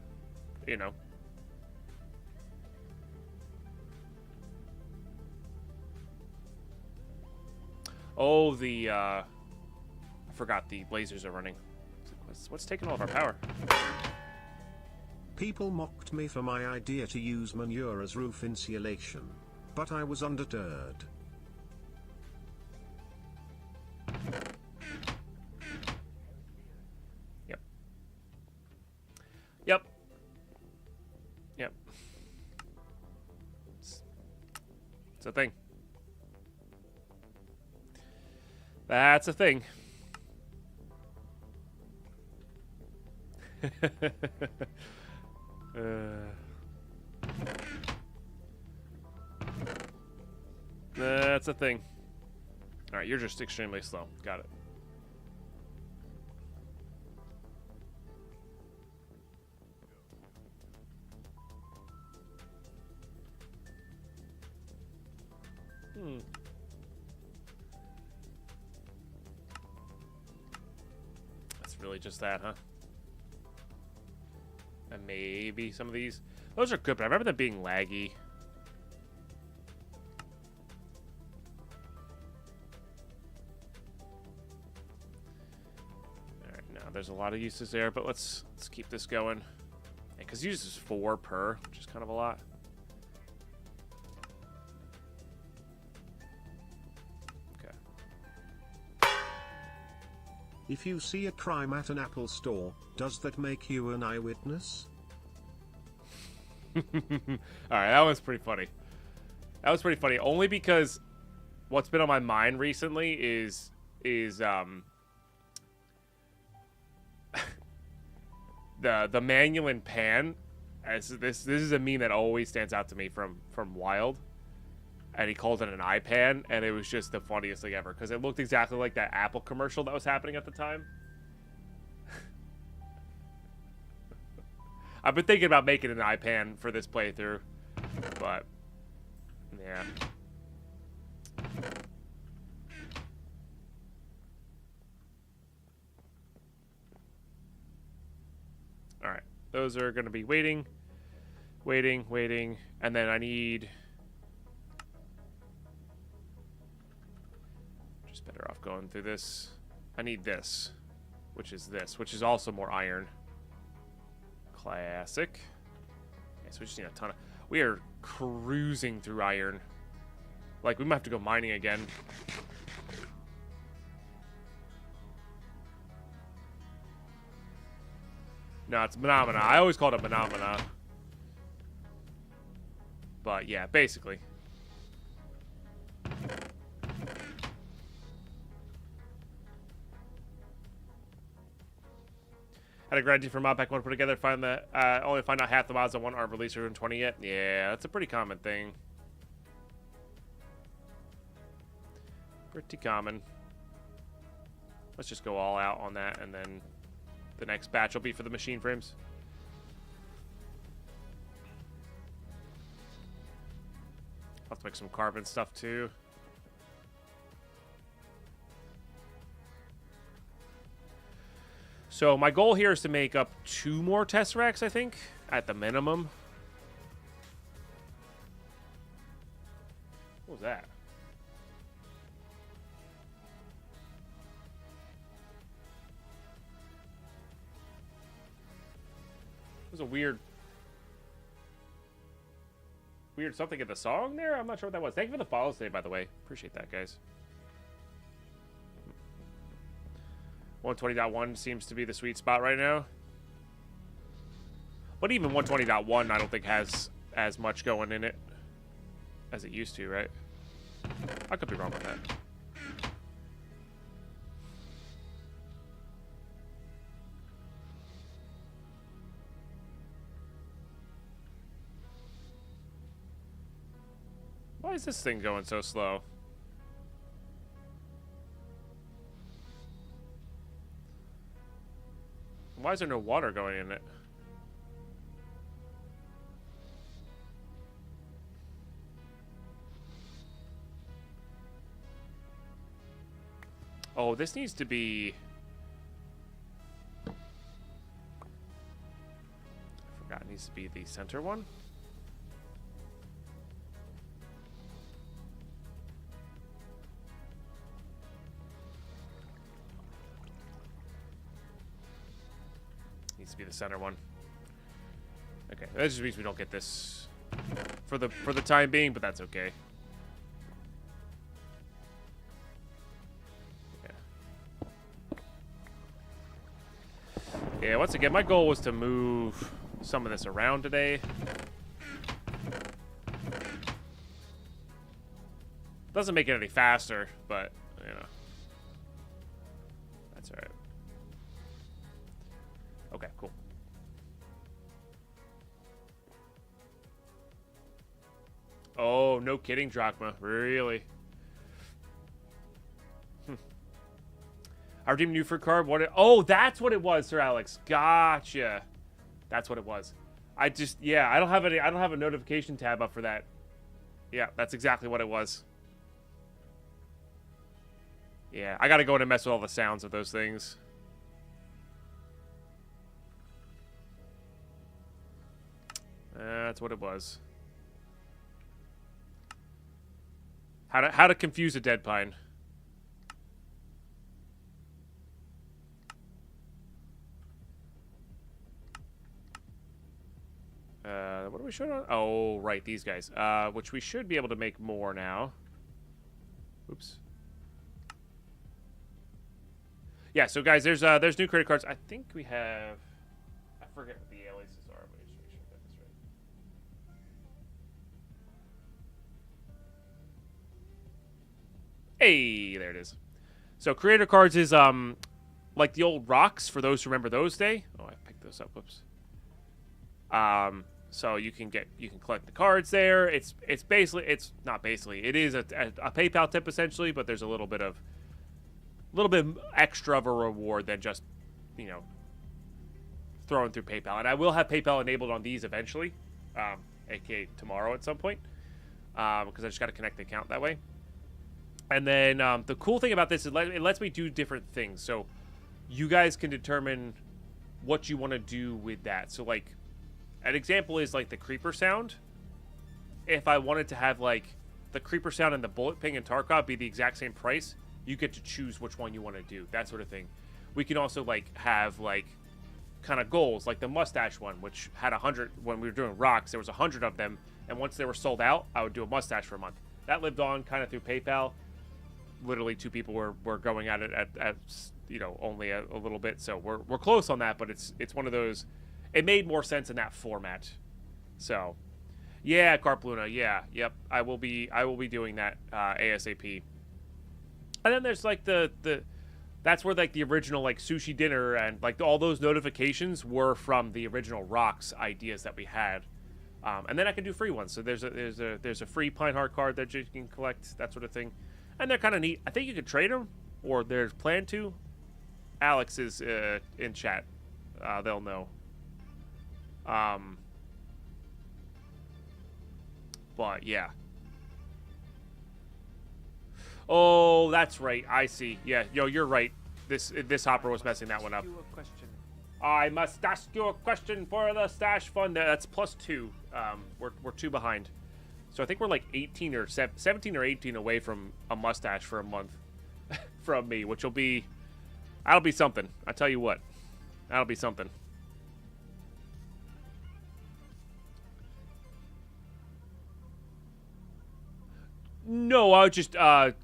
You know. Oh, I forgot the lasers are running. What's taking all of our power? People mocked me for my idea to use manure as roof insulation, but I was undeterred. Yep. Yep. Yep. It's a thing. That's a thing. That's a thing. Alright, you're just extremely slow. Got it. That's really just that, huh? And maybe some of these. Those are good, but I remember them being laggy. Alright, now there's a lot of uses there, but let's keep this going. Because uses 4 per, which is kind of a lot. If you see a crime at an Apple store, does that make you an eyewitness? Alright, that was pretty funny. That was pretty funny, only because what's been on my mind recently is the manual and pan. As this is a meme that always stands out to me from Wild. And he called it an iPan, and it was just the funniest thing ever, because it looked exactly like that Apple commercial that was happening at the time. I've been thinking about making an iPan for this playthrough, but yeah. Alright, those are going to be waiting, and then I need... Better off going through this. I need this, which is also more iron. Classic. Okay, so we just need a ton of... We are cruising through iron. Like, we might have to go mining again. No, it's Phenomena. I always called it Phenomena. But, yeah, basically. Had a grad for mod pack 1 put together. Only find out half the mods on one aren't released or in 20 yet. Yeah, that's a pretty common thing. Pretty common. Let's just go all out on that, and then the next batch will be for the machine frames. I'll have to make some carbon stuff too. So my goal here is to make up 2 more Tesseracts, I think, at the minimum. What was that? It was a weird something in the song there. I'm not sure what that was. Thank you for the follows today, by the way. Appreciate that, guys. 120.1 seems to be the sweet spot right now. But even 120.1 I don't think has as much going in it as it used to, right? I could be wrong with that. Why is this thing going so slow? Why is there no water going in it? Oh, this needs to be... I forgot, it needs to be the center one. Needs to be the center one. Okay, that just means we don't get this for the time being, but that's okay. Yeah, once again, my goal was to move some of this around today. Doesn't make it any faster, but, you know. That's alright. Okay, cool. Oh, no kidding, Drachma. Really? I redeemed new for card. Oh, that's what it was, Sir Alex. Gotcha. That's what it was. I don't have a notification tab up for that. Yeah, that's exactly what it was. Yeah, I gotta go in and mess with all the sounds of those things. That's what it was. How to confuse a Deadpine. What are we showing on? Oh, right, these guys. Which we should be able to make more now. Oops. Yeah, so guys, there's new credit cards. I think we have... I forget what the aliases are. Let me just make sure I got this right. Hey, there it is. So creator cards is like the old rocks for those who remember those day. Oh, I picked those up. Whoops. So you can collect the cards there. It's basically, it's not basically, it is a PayPal tip essentially, but there's a little bit extra of a reward than just, you know, throwing through PayPal. And I will have PayPal enabled on these eventually, aka tomorrow at some point, because I just got to connect the account that way. And then the cool thing about this is it lets me do different things. So you guys can determine what you want to do with that. So like, an example is like the creeper sound. If I wanted to have like the creeper sound and the bullet ping and Tarkov be the exact same price, you get to choose which one you want to do, that sort of thing. We can also like have like kind of goals, like the mustache one, which had 100 when we were doing rocks. There was 100 of them, and once they were sold out, I would do a mustache for a month. That lived on kind of through PayPal. Literally 2 people were going at it at you know, only a little bit, so we're close on that. But it's one of those. It made more sense in that format. So, yeah, Carp Luna, yeah, yep. I will be doing that ASAP. And then there's like that's where like the original like sushi dinner and like all those notifications were from the original rocks ideas that we had. And then I can do free ones. So there's a free Pine Heart card that you can collect, that sort of thing. And they're kind of neat. I think you can trade them, or there's plan to. Alex is in chat. They'll know. But yeah. Oh, that's right. I see. Yeah, yo, you're right. This hopper was messing that one up. I must ask you a question for the stash fund. That's +2. We're 2 behind. So I think we're like 18 or 17 or 18 away from a mustache for a month from me, which will be... That'll be something. I tell you what. That'll be something. No, I would just,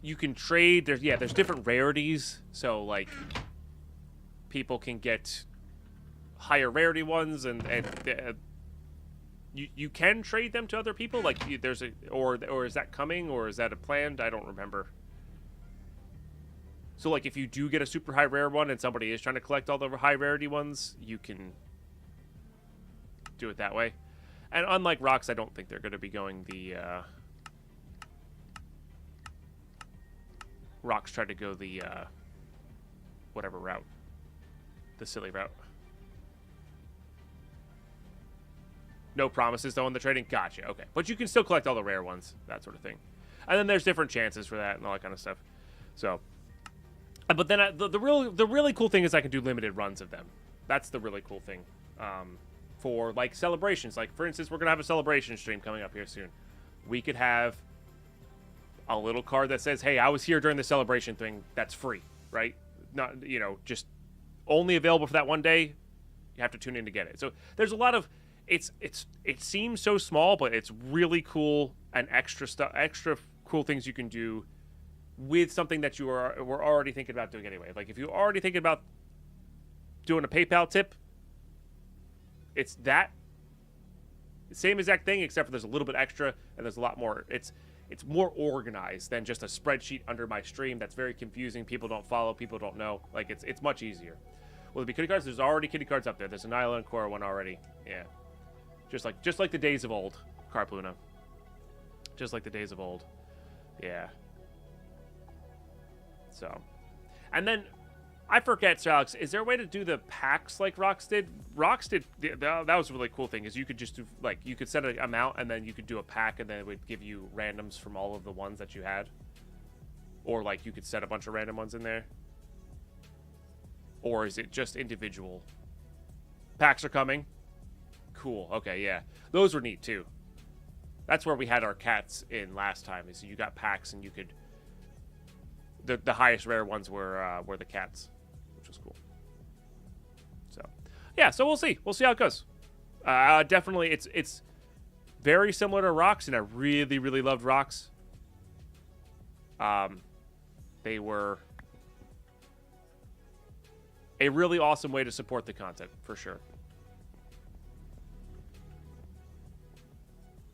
you can trade. There's different rarities. So, like, people can get higher rarity ones, and you can trade them to other people. Like, there's a, or is that coming, or is that a planned? I don't remember. So, like, if you do get a super high rare one and somebody is trying to collect all the high rarity ones, you can do it that way. And unlike rocks, I don't think they're going to be going the, rocks try to go the, whatever route. The silly route. No promises, though, on the trading? Gotcha, okay. But you can still collect all the rare ones, that sort of thing. And then there's different chances for that and all that kind of stuff. So... But then the really cool thing is I can do limited runs of them. That's the really cool thing. For, like, celebrations. Like, for instance, we're going to have a celebration stream coming up here soon. We could have a little card that says, hey, I was here during the celebration thing. That's free, right? Not, you know, just only available for that one day. You have to tune in to get it. So there's a lot of... It seems so small, but it's really cool and extra cool things you can do with something that were already thinking about doing anyway. Like, if you're already thinking about doing a PayPal tip, it's that same exact thing, except for there's a little bit extra, and there's a lot more. It's more organized than just a spreadsheet under my stream that's very confusing. People don't follow, people don't know. Like, it's much easier. Will there be kitty cards? There's already kitty cards up there. There's an Nyla and Korra one already. Yeah. Just like the days of old, Carpluna. Just like the days of old. Yeah. So, and then I forget, Sir Alex, is there a way to do the packs like Rocks did? Rocks did, that was a really cool thing, is you could just do, like, you could set an amount and then you could do a pack and then it would give you randoms from all of the ones that you had. Or, like, you could set a bunch of random ones in there. Or is it just individual? Packs are coming. Cool, okay, yeah. Those were neat, too. That's where we had our cats in last time, is you got packs and you could... The highest rare ones were the cats, which was cool. So, yeah. So we'll see. We'll see how it goes. Definitely, it's very similar to Rocks, and I really loved Rocks. They were a really awesome way to support the content for sure.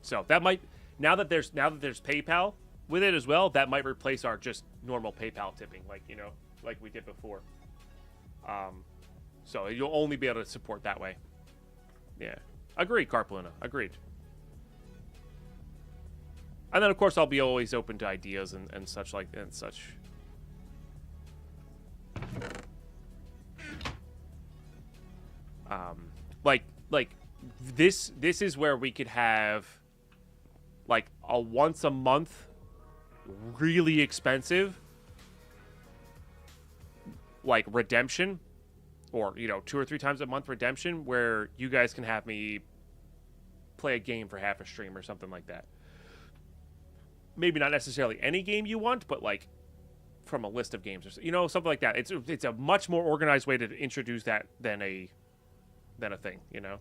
So that might now that there's PayPal with it as well, that might replace our just normal PayPal tipping, like, you know, like we did before. So you'll only be able to support that way. Yeah. Agreed, Carpluna. Agreed. And then, of course, I'll be always open to ideas and such like and such. Like this is where we could have like a once a month really expensive like redemption, or, you know, 2 or 3 times a month redemption, where you guys can have me play a game for half a stream or something like that. Maybe not necessarily any game you want, but like from a list of games, or, you know, something like that. It's a much more organized way to introduce that than a thing, you know.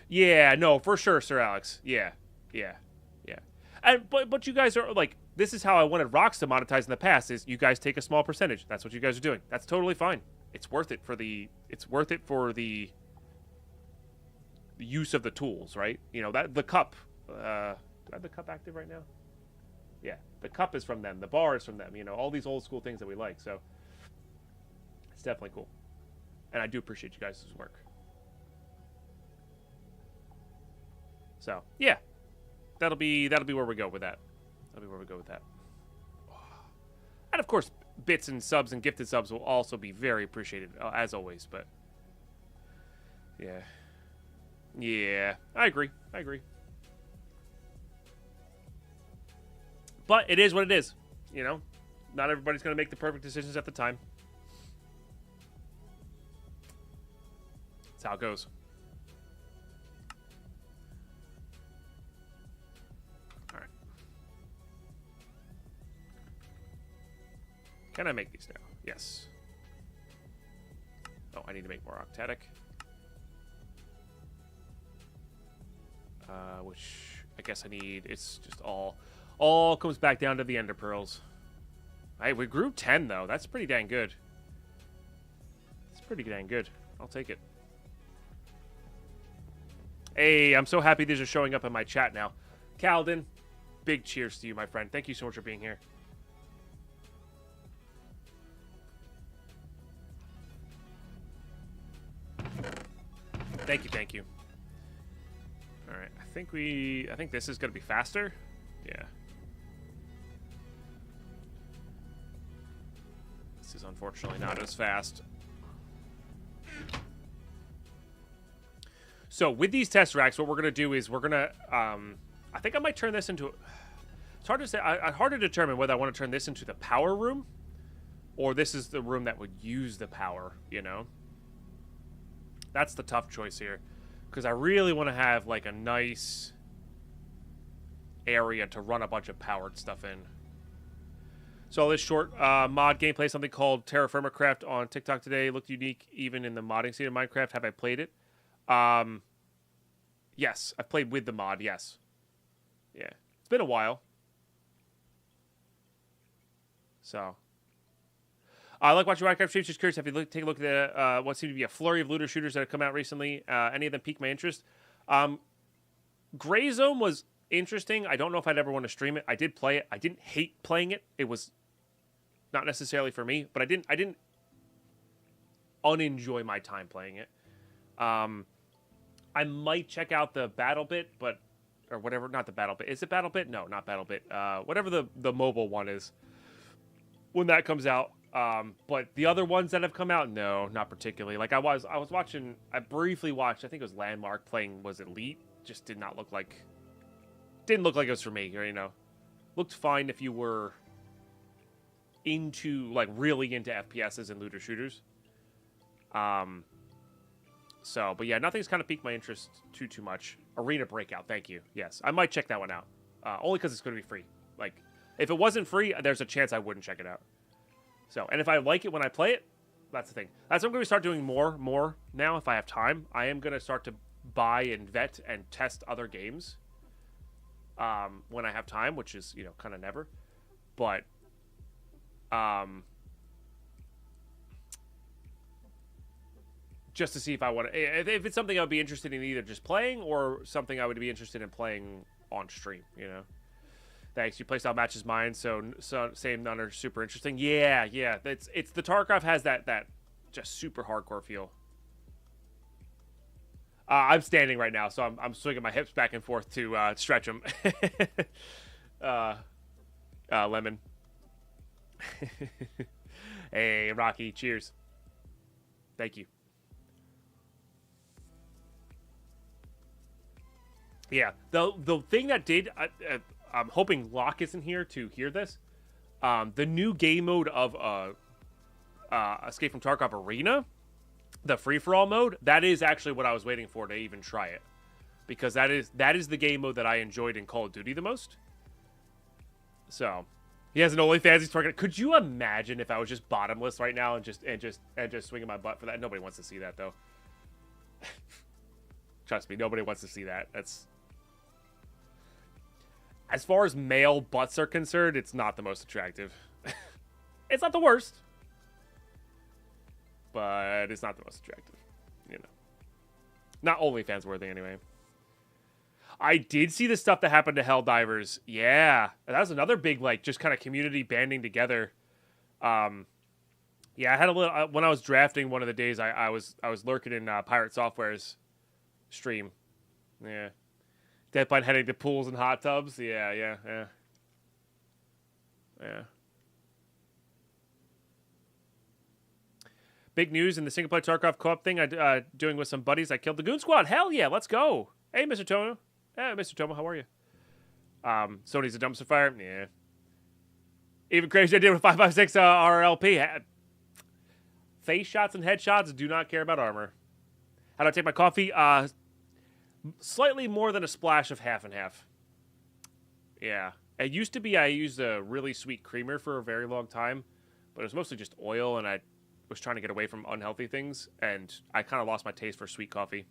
Yeah, no, for sure, Sir Alex. Yeah. And but you guys are like, this is how I wanted Rocks to monetize in the past, is you guys take a small percentage. That's what you guys are doing. That's totally fine. It's worth it for the use of the tools, right? You know, that the cup, do I have the cup active right now? Yeah, the cup is from them. The bar is from them. You know, all these old school things that we like. So it's definitely cool. And I do appreciate you guys' work. So, yeah. That'll be where we go with that. That'll be where we go with that. And of course, bits and subs and gifted subs will also be very appreciated, as always, but yeah, I agree. But it is what it is, you know. Not everybody's going to make the perfect decisions at the time. That's how it goes. All right. Can I make these now? Yes. Oh, I need to make more octatic. Which I guess I need. It's just all comes back down to the ender pearls. Hey, we grew 10 though. That's pretty dang good. It's pretty dang good. I'll take it. Hey, I'm so happy these are showing up in my chat now. Calden, big cheers to you, my friend. Thank you so much for being here. Thank you, thank you. All right, I think this is gonna be faster. Yeah. This is unfortunately not as fast. So with these test racks, what we're gonna do is we're gonna, I think I might turn this into. It's hard to say. Hard to determine whether I want to turn this into the power room, or this is the room that would use the power. You know. That's the tough choice here, because I really want to have like a nice area to run a bunch of powered stuff in. So this short mod gameplay, something called Terra Firma Craft on TikTok today, looked unique even in the modding scene of Minecraft. Have I played it? Yes, I've played with the mod. Yes, yeah, it's been a while. So. I like watching Minecraft streams. Just curious if you take a look at what seemed to be a flurry of looter shooters that have come out recently. Any of them piqued my interest. Gray Zone was interesting. I don't know if I'd ever want to stream it. I did play it. I didn't hate playing it. It was not necessarily for me, but I didn't unenjoy my time playing it. I might check out the Battle Bit, or whatever. Not the Battle Bit. Is it Battle Bit? No, not Battle Bit. Whatever the mobile one is when that comes out. But the other ones that have come out, no, not particularly. Like I was watching, I briefly watched, I think it was Landmark playing, was Elite. Just didn't look like it was for me, or, you know. Looked fine if you were really into FPSs and looter shooters. So, but yeah, nothing's kind of piqued my interest too much. Arena Breakout, thank you. Yes, I might check that one out. Only because it's going to be free. Like, if it wasn't free, there's a chance I wouldn't check it out. So, and if I like it when I play it, that's the thing. That's what I'm going to start doing more now if I have time. I am going to start to buy and vet and test other games when I have time, which is, you know, kind of never. But, just to see if I want to, if it's something I would be interested in either just playing or something I would be interested in playing on stream, you know. Thanks. Your playstyle matches mine, so same. None are super interesting. Yeah. It's the Tarkov has that just super hardcore feel. I'm standing right now, so I'm swinging my hips back and forth to stretch them. Lemon. Hey, Rocky. Cheers. Thank you. Yeah. The thing that did. I'm hoping Locke isn't here to hear this. The new game mode of Escape from Tarkov Arena, the free-for-all mode, that is actually what I was waiting for to even try it. Because that is the game mode that I enjoyed in Call of Duty the most. So, he has an OnlyFans he's targeting. Could you imagine if I was just bottomless right now and just swinging my butt for that? Nobody wants to see that, though. Trust me, nobody wants to see that. That's... As far as male butts are concerned, it's not the most attractive. It's not the worst. But it's not the most attractive. You know. Not OnlyFans worthy anyway. I did see the stuff that happened to Helldivers. Yeah. That was another big, like, just kind of community banding together. Yeah, I had a little... when I was drafting one of the days, I was lurking in Pirate Software's stream. Yeah. Deadpine heading to pools and hot tubs. Yeah. Big news in the single player Tarkov co-op thing I doing with some buddies. I killed the Goon Squad. Hell yeah, let's go. Hey, Mr. Tomo. Hey, Mr. Tomo, how are you? Sony's a dumpster fire. Yeah. Even crazy I did with 556 RLP. Face shots and headshots, do not care about armor. How do I take my coffee? Slightly more than a splash of half and half. Yeah. It used to be I used a really sweet creamer for a very long time, but it was mostly just oil, and I was trying to get away from unhealthy things, and I kind of lost my taste for sweet coffee.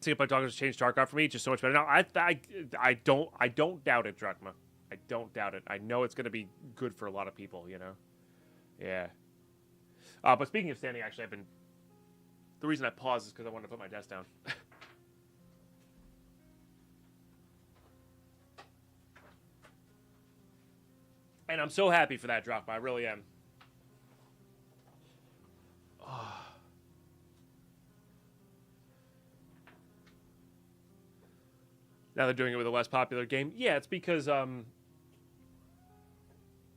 Single player Tarkov has changed Tarkov for me, just so much better. Now, I don't doubt it, Drachma. I don't doubt it. I know it's going to be good for a lot of people, you know? Yeah. But speaking of standing, actually, the reason I paused is because I wanted to put my desk down. And I'm so happy for that drop. I really am. Oh. Now they're doing it with a less popular game. Yeah, it's because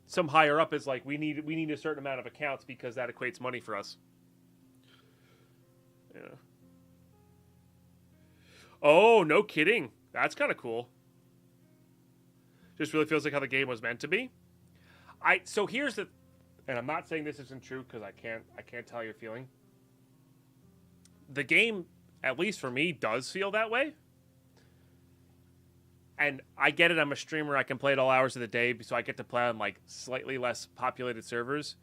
some higher up is like, we need a certain amount of accounts because that equates money for us. Yeah. Oh, no kidding. That's kind of cool. Just really feels like how the game was meant to be. So here's the, and I'm not saying this isn't true because I can't tell your feeling. The game, at least for me, does feel that way. And I get it, I'm a streamer, I can play it all hours of the day, so I get to play on like slightly less populated servers.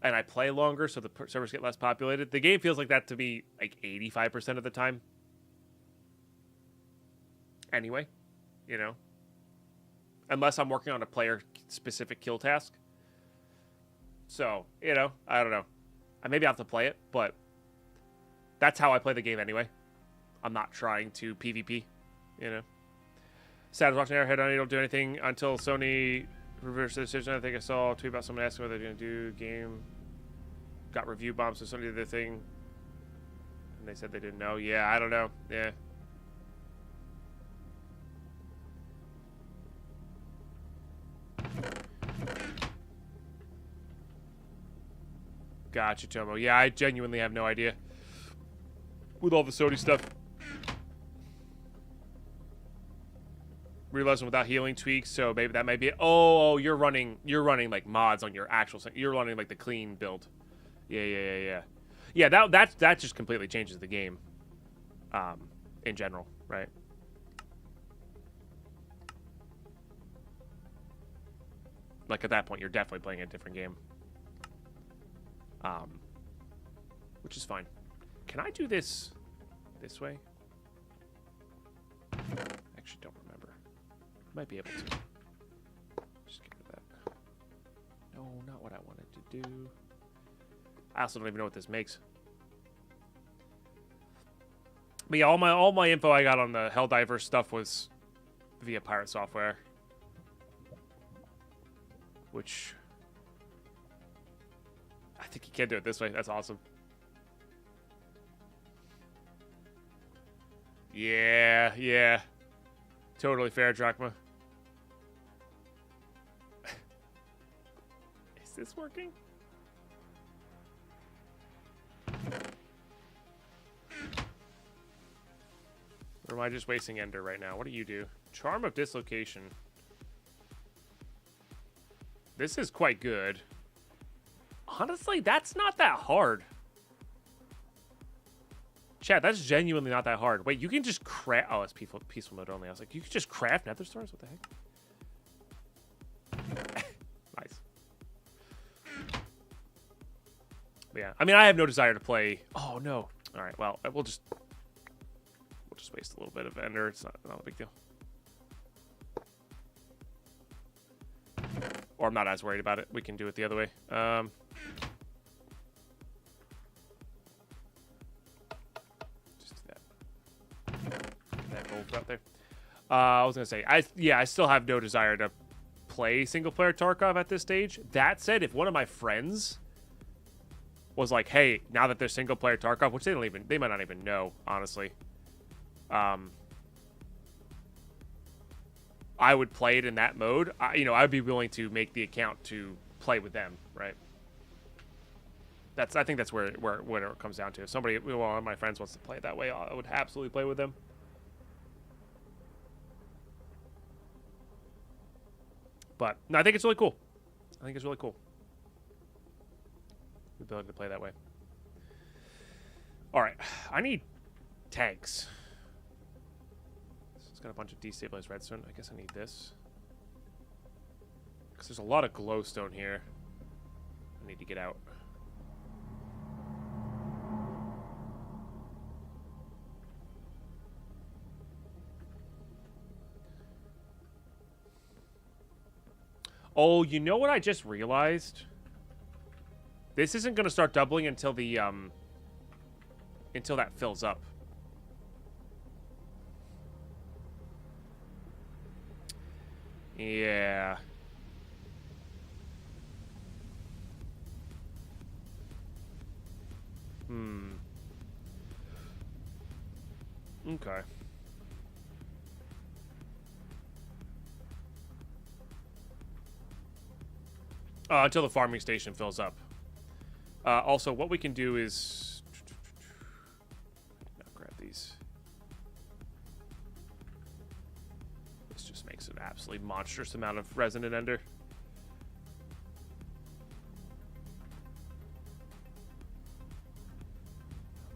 And I play longer, so the servers get less populated. The game feels like that to be like 85% of the time. Anyway, you know. Unless I'm working on a player-specific kill task. So, you know, I don't know. Maybe I'll have to play it, but that's how I play the game anyway. I'm not trying to PvP, you know. Sad as watching Airhead, I don't do anything until Sony reversed the decision. I think I saw a tweet about someone asking whether they're going to do game. Got review bombs, so Sony did their thing. And they said they didn't know. Yeah, I don't know. Yeah. Gotcha, Tomo. Yeah, I genuinely have no idea. With all the Sony stuff. Realizing without healing tweaks, so maybe that might be it. Oh, you're running like mods on your actual. You're running like the clean build. Yeah. That just completely changes the game. In general, right? Like at that point, you're definitely playing a different game. Which is fine. Can I do this way? Actually, don't remember. Might be able to. Just get rid of that. No, not what I wanted to do. I also don't even know what this makes. But yeah, all my info I got on the Helldivers stuff was via pirate software. Which I think you can do it this way. That's awesome. Yeah. Totally fair, Drachma. Is this working? Or am I just wasting Ender right now? What do you do? Charm of Dislocation. This is quite good. Honestly, that's not that hard. Chat, that's genuinely not that hard. Wait, you can just craft... Oh, it's peaceful mode only. I was like, you can just craft nether stars? What the heck? Nice. But yeah, I mean, I have no desire to play... Oh, no. All right, well, we'll just waste a little bit of Ender. It's not a big deal. Or I'm not as worried about it. We can do it the other way. Just do that. Get that gold out there. I was gonna say, I still have no desire to play single player Tarkov at this stage. That said, if one of my friends was like, "Hey, now that there's single player Tarkov," which they might not even know, honestly. I would play it in that mode. I'd be willing to make the account to play with them, right? I think that's where it comes down to. If one of my friends wants to play it that way, I would absolutely play with them. But no, I think it's really cool. I think it's really cool. The ability to play that way. All right, I need tanks. It's got a bunch of destabilized redstone. I guess I need this. Because there's a lot of glowstone here. I need to get out. Oh, you know what I just realized? This isn't going to start doubling until the, until that fills up. Yeah. Okay. Until the farming station fills up. Also, what we can do is... Now grab these. This just makes an absolutely monstrous amount of resonant ender.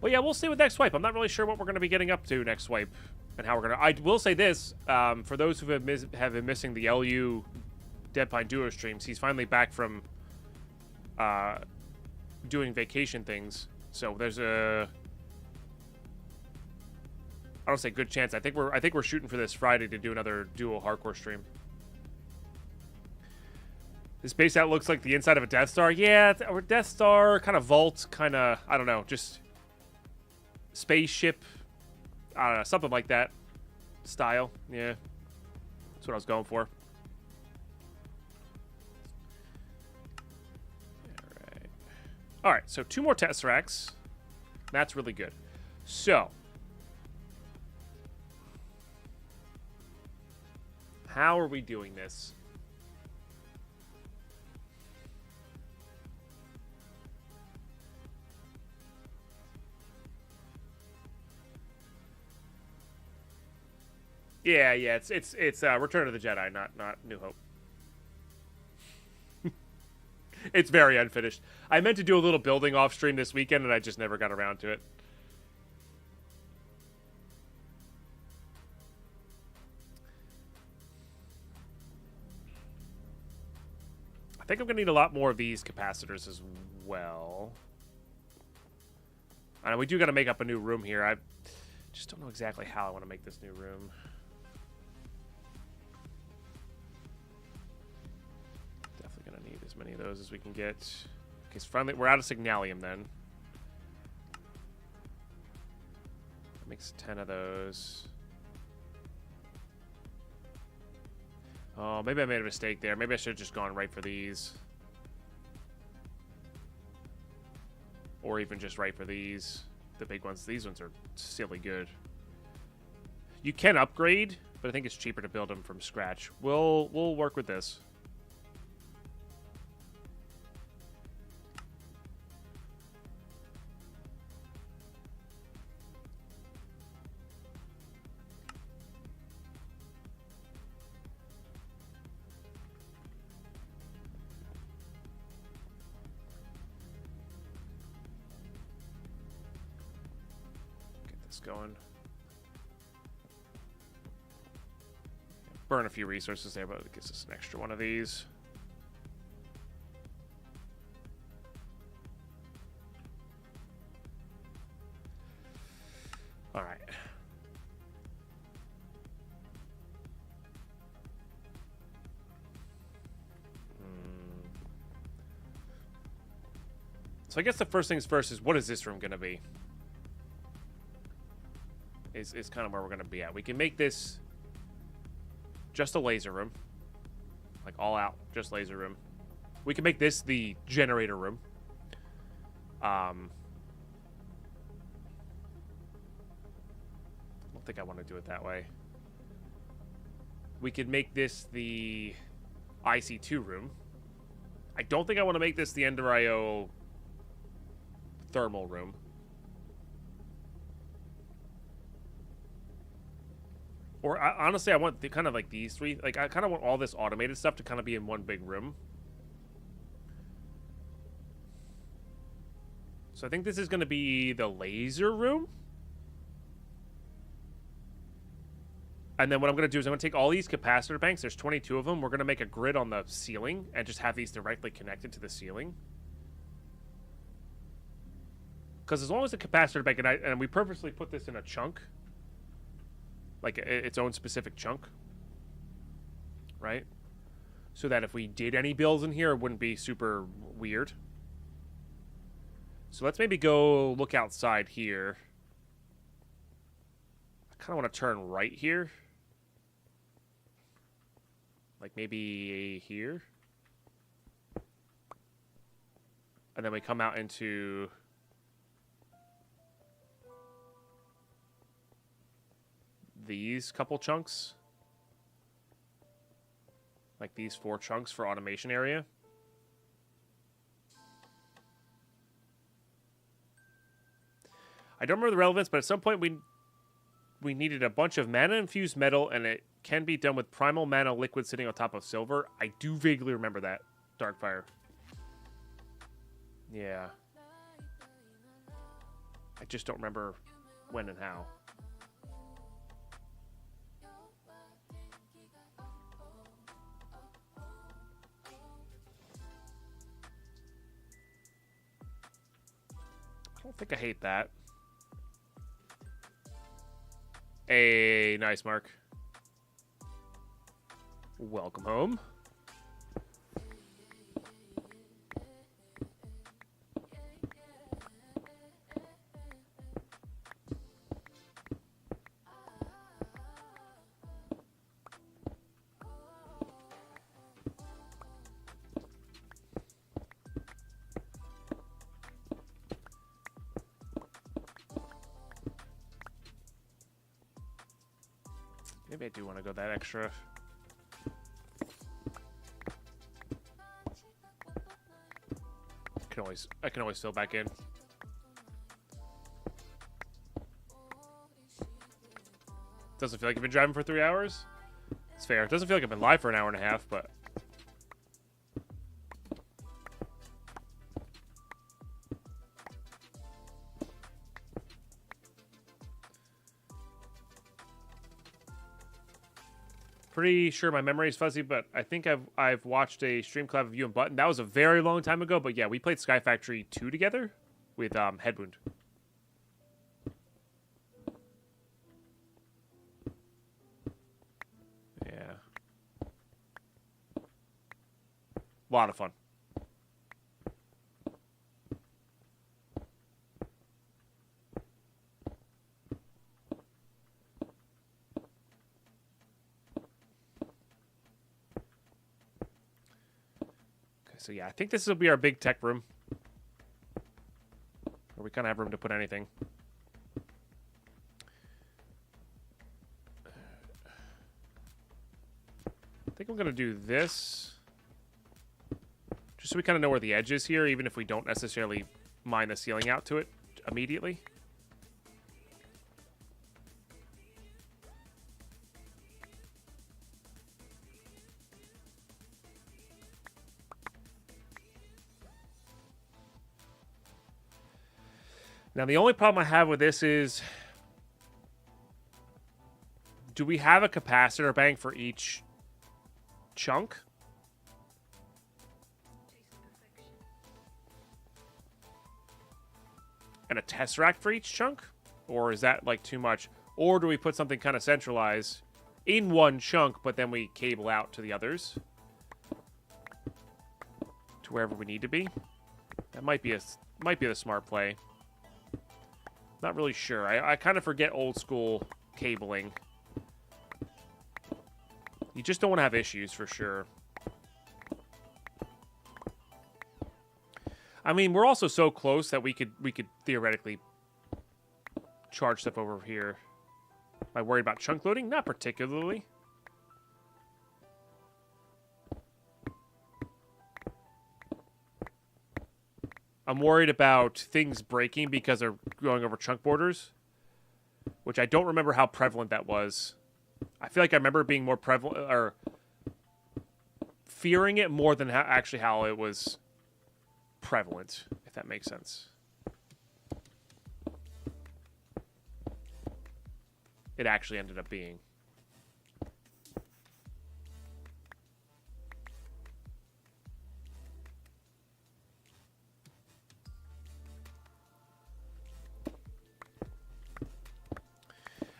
Well, yeah, we'll see with next swipe. I'm not really sure what we're going to be getting up to next swipe and how we're going to... I will say this, for those who have been missing the LU Deadpine Duo streams, he's finally back from doing vacation things. So there's a... I don't say good chance. I think we're shooting for this Friday to do another duo hardcore stream. This base out looks like the inside of a Death Star. Yeah, or Death Star, kind of vault, kind of, I don't know, just... spaceship, I don't know, something like that style. Yeah, that's what I was going for. All right, so 2 more Tesseracts. That's really good. So, how are we doing this? Yeah, it's Return of the Jedi, not New Hope. It's very unfinished. I meant to do a little building off stream this weekend, and I just never got around to it. I think I'm gonna need a lot more of these capacitors as well. And we do got to make up a new room here. I just don't know exactly how I want to make this new room. As many of those as we can get. Okay, so finally we're out of Signalium then. That makes 10 of those. Oh, maybe I made a mistake there. Maybe I should have just gone right for these. Or even just right for these. The big ones. These ones are silly good. You can upgrade, but I think it's cheaper to build them from scratch. We'll work with this. Going. Burn a few resources there, but it gives us an extra one of these. All right. So I guess the first things first is, what is this room going to be? Is kind of where we're going to be at. We can make this just a laser room. Like all out, just laser room. We can make this the generator room. I don't think I want to do it that way. We could make this the IC2 room. I don't think I want to make this the Ender IO thermal room. Or honestly, I want kind of like these three. Like, I kind of want all this automated stuff to kind of be in one big room. So I think this is going to be the laser room. And then what I'm going to do is I'm going to take all these capacitor banks. There's 22 of them. We're going to make a grid on the ceiling and just have these directly connected to the ceiling. Because as long as the capacitor bank, and we purposely put this in a chunk, like its own specific chunk, right? So that if we did any builds in here, it wouldn't be super weird. So let's maybe go look outside here. I kind of want to turn right here. Like maybe here. And then we come out into these couple chunks. Like these 4 chunks for automation area. I don't remember the relevance, but at some point we needed a bunch of mana-infused metal, and it can be done with primal mana liquid sitting on top of silver. I do vaguely remember that, Darkfire. Yeah. I just don't remember when and how. I don't think I hate that. Hey, nice, Mark. Welcome home. Maybe I do want to go that extra. I can always fill back in. Doesn't feel like you've been driving for 3 hours? It's fair. It doesn't feel like I've been live for an hour and a half, but pretty sure my memory is fuzzy, but I think I've watched a stream collab of you and Button. That was a very long time ago, but yeah, we played Sky Factory 2 together with Headwound. Yeah. A lot of fun. So yeah, I think this will be our big tech room. Where we kind of have room to put anything. I think I'm going to do this. Just so we kind of know where the edge is here, even if we don't necessarily mine the ceiling out to it immediately. Now, the only problem I have with this is, do we have a capacitor bank for each chunk? And a tesseract for each chunk? Or is that, like, too much? Or do we put something kind of centralized in one chunk, but then we cable out to the others? To wherever we need to be? That might be the smart play. Not really sure. I kind of forget old school cabling. You just don't want to have issues for sure. I mean, we're also so close that we could theoretically charge stuff over here. Am I worried about chunk loading? Not particularly. I'm worried about things breaking because they're going over chunk borders, which I don't remember how prevalent that was I feel like I remember it being more prevalent, or fearing it more than actually how it was prevalent, if that makes sense. It actually ended up being.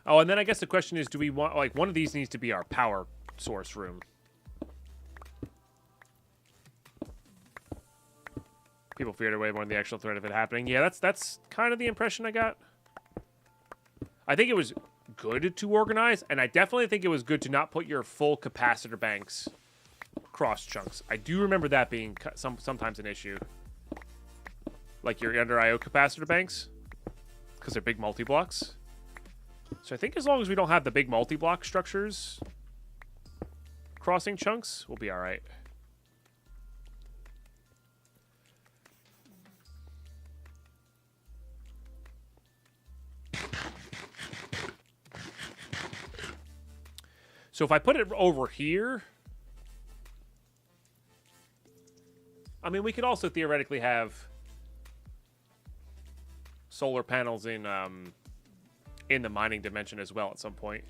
Oh, and then I guess the question is, do we want, like, one of these needs to be our power source room. People feared it way more than the actual threat of it happening. Yeah, that's kind of the impression I got. I think it was good to organize, and I definitely think it was good to not put your full capacitor banks cross chunks. I do remember that being sometimes an issue. Like your under IO capacitor banks, because they're big multi-blocks. So I think as long as we don't have the big multi-block structures crossing chunks, we'll be all right. So if I put it over here, I mean, we could also theoretically have solar panels in the mining dimension as well at some point.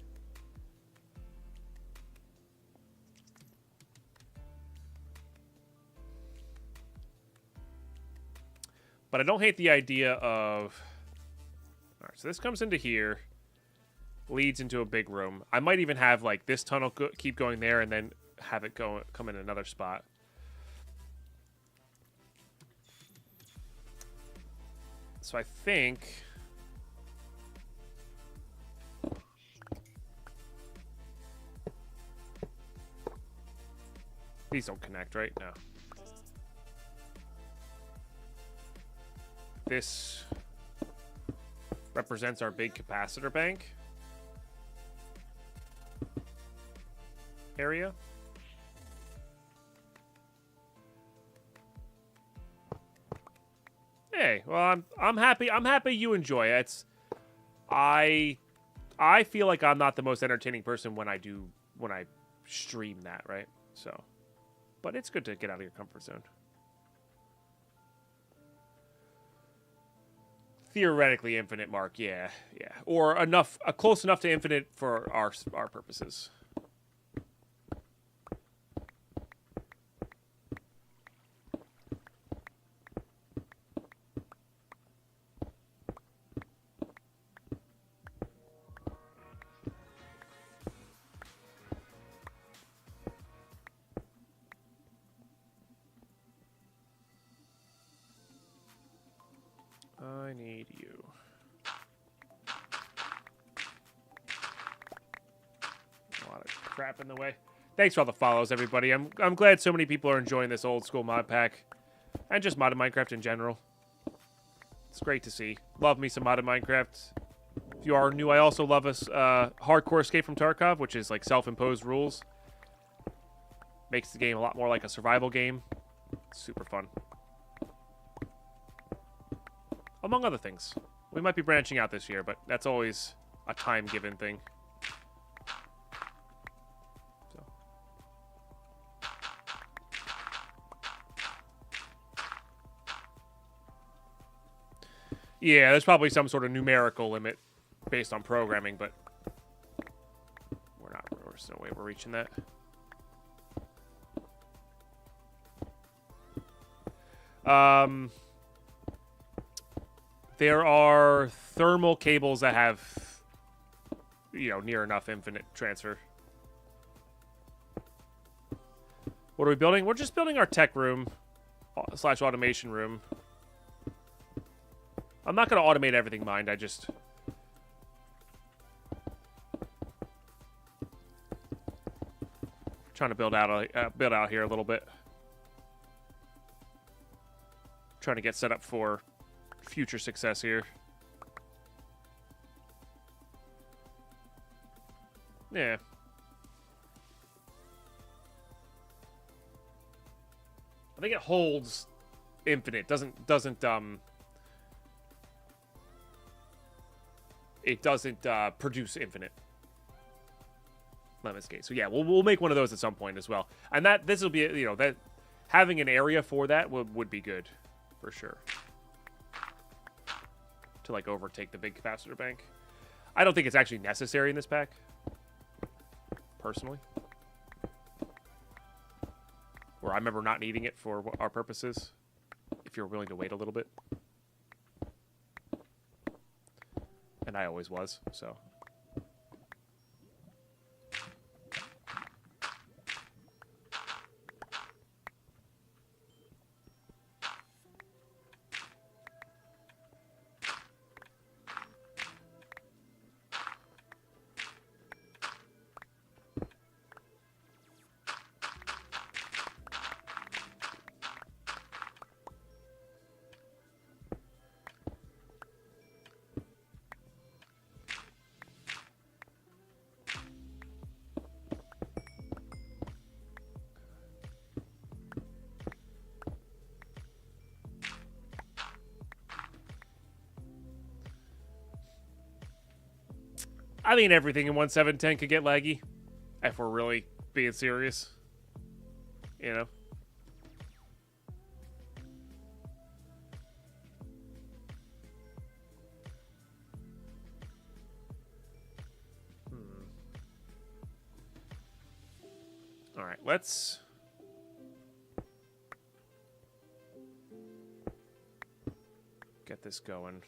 But I don't hate the idea of... All right, so this comes into here, leads into a big room. I might even have, like, this tunnel keep going there and then have it come in another spot. So I think... These don't connect, right? No. This represents our big capacitor bank area. Hey, well, I'm happy. I'm happy you enjoy it. It's I feel like I'm not the most entertaining person when I stream that, right? So, but it's good to get out of your comfort zone. Theoretically infinite, Mark. Yeah. Or close enough to infinite for our purposes. I need you. A lot of crap in the way. Thanks for all the follows, everybody. I'm glad so many people are enjoying this old school mod pack. And just modded Minecraft in general. It's great to see. Love me some modded Minecraft. If you are new, I also love Hardcore Escape from Tarkov, which is like self-imposed rules. Makes the game a lot more like a survival game. It's super fun. Among other things. We might be branching out this year, but that's always a time-given thing. So. Yeah, there's probably some sort of numerical limit based on programming, but there's no way we're reaching that. There are thermal cables that have, near enough infinite transfer. What are we building? We're just building our tech room / automation room. I'm not going to automate everything, mind. I just... trying to build out here a little bit. Trying to get set up for future success here. Yeah. I think it holds infinite. It doesn't produce infinite. Lemon skate. So yeah, we'll make one of those at some point as well. And this will be, you know, that having an area for that would be good for sure. To like overtake the big capacitor bank. I don't think it's actually necessary in this pack, personally. Or I remember not needing it for our purposes, if you're willing to wait a little bit. And I always was, so. I mean, everything in 1.7.10 could get laggy, if we're really being serious. You know? Alright, let's... get this going.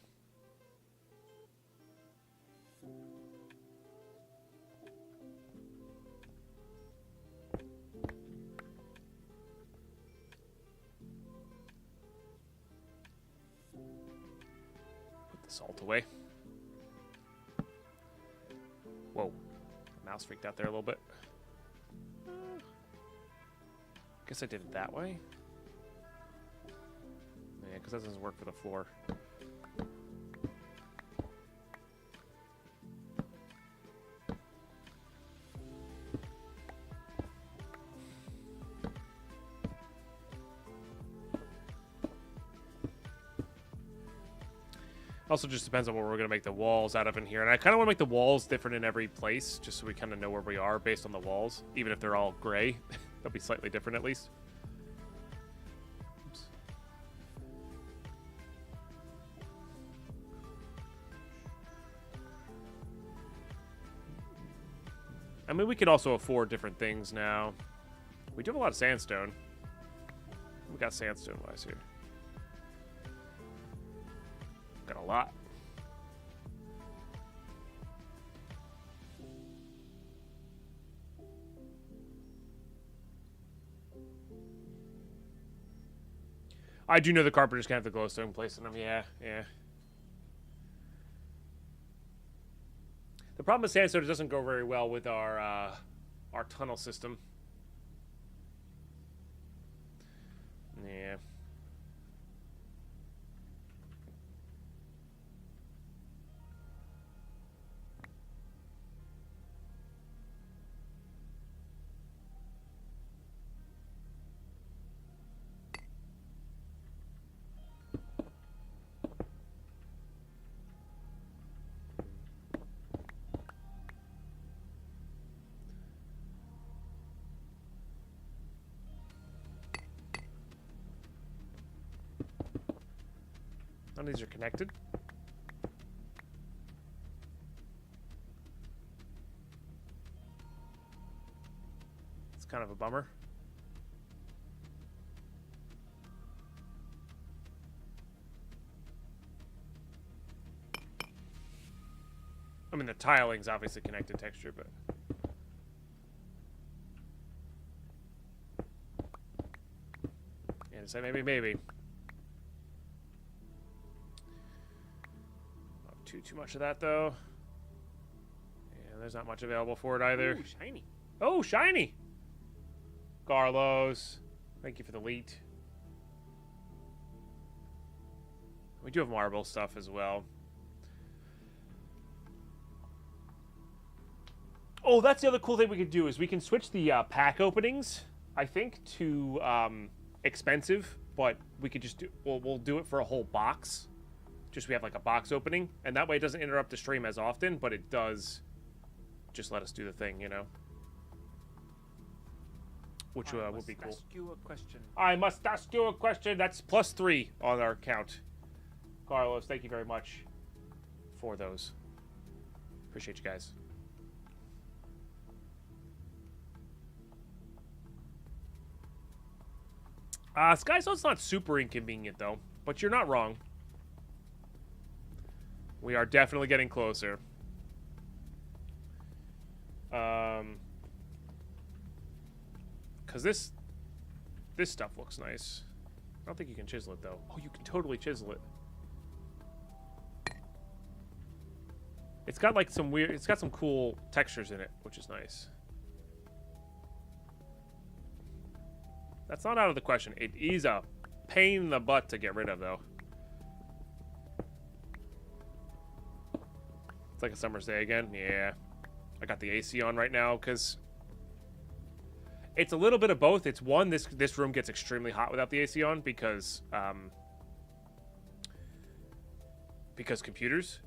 Salt away. Whoa. Mouse freaked out there a little bit. Guess I did it that way. Yeah, because that doesn't work for the floor. Also just depends on what we're going to make the walls out of in here. And I kind of want to make the walls different in every place, just so we kind of know where we are based on the walls. Even if they're all gray, they'll be slightly different at least. Oops. I mean, we could also afford different things now. We do have a lot of sandstone. We got sandstone-wise here. Got a lot. I do know the carpenters can have the glowstone placed in them. Yeah, yeah. The problem with sandstone is it doesn't go very well with our tunnel system. Yeah. None of these are connected. It's kind of a bummer. I mean, the tiling's obviously connected texture, but... yeah, so maybe. Too much of that, though. Yeah, there's not much available for it either. Ooh, shiny. Oh, shiny! Carlos. Thank you for the lead. We do have marble stuff as well. Oh, that's the other cool thing we could do is we can switch the pack openings, I think, to expensive, but we could just do... we'll do it for a whole box. Just we have like a box opening, and that way it doesn't interrupt the stream as often, but it does just let us do the thing, you know? which would be cool. Ask you a question. I must ask you a question. That's +3 on our count. Carlos, thank you very much for those. Appreciate you guys. Skyzone's not super inconvenient, though. But you're not wrong. We are definitely getting closer. Because this stuff looks nice. I don't think you can chisel it, though. Oh, you can totally chisel it. It's got, like, some weird... It's got some cool textures in it, which is nice. That's not out of the question. It is a pain in the butt to get rid of, though. It's like a summer's day again. Yeah. I got the AC on right now, because... It's a little bit of both. It's one, this room gets extremely hot without the AC on, because computers.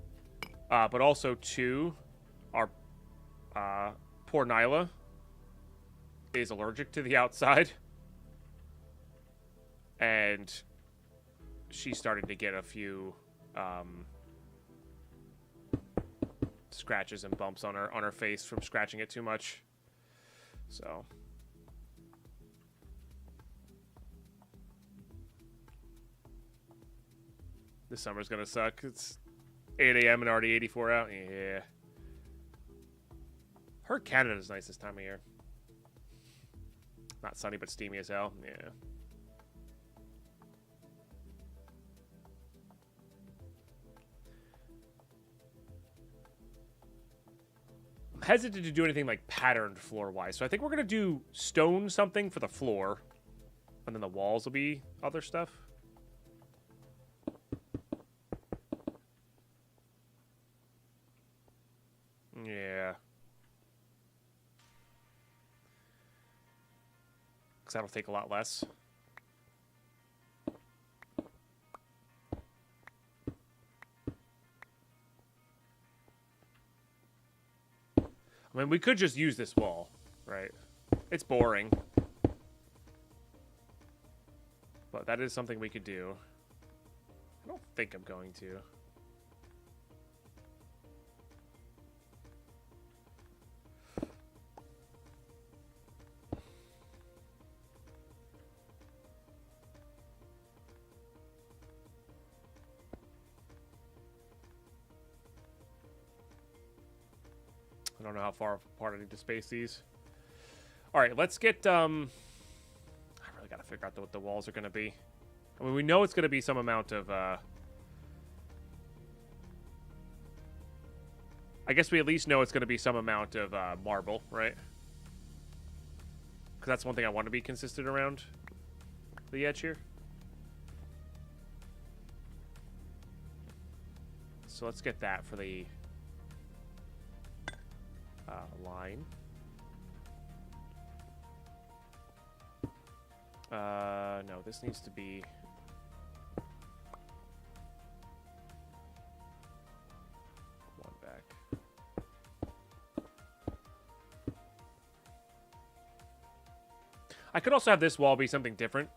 But also, two, our poor Nyla is allergic to the outside. And she's starting to get a few scratches and bumps on her face from scratching it too much. So this summer's gonna suck. It's 8 a.m. and already 84 out. Yeah. Heard Canada's nice this time of year. Not sunny, but steamy as hell. Yeah. I'm hesitant to do anything like patterned floor-wise, so I think we're gonna do stone something for the floor, and then the walls will be other stuff. Yeah. Because that'll take a lot less. I mean, we could just use this wall, right? It's boring. But that is something we could do. I don't think I'm going to. I don't know how far apart I need to space these. All right, let's get... I really got to figure out what the walls are going to be. I mean, we know it's going to be some amount of... I guess we at least know it's going to be some amount of marble, right? Because that's one thing I want to be consistent around the edge here. So let's get that for the... line. No, this needs to be... one back. I could also have this wall be something different.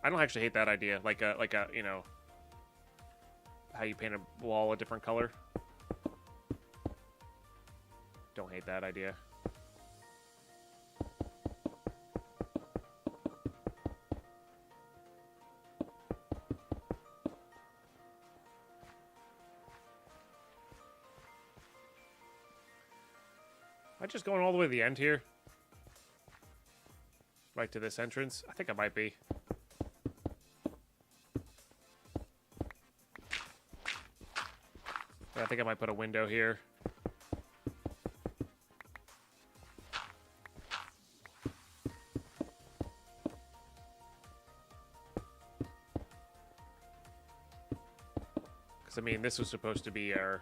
I don't actually hate that idea. Like a, you know, how you paint a wall a different color. Don't hate that idea. Am I just going all the way to the end here? Right to this entrance? I think I might be. Yeah, I think I might put a window here. I mean, this was supposed to be our...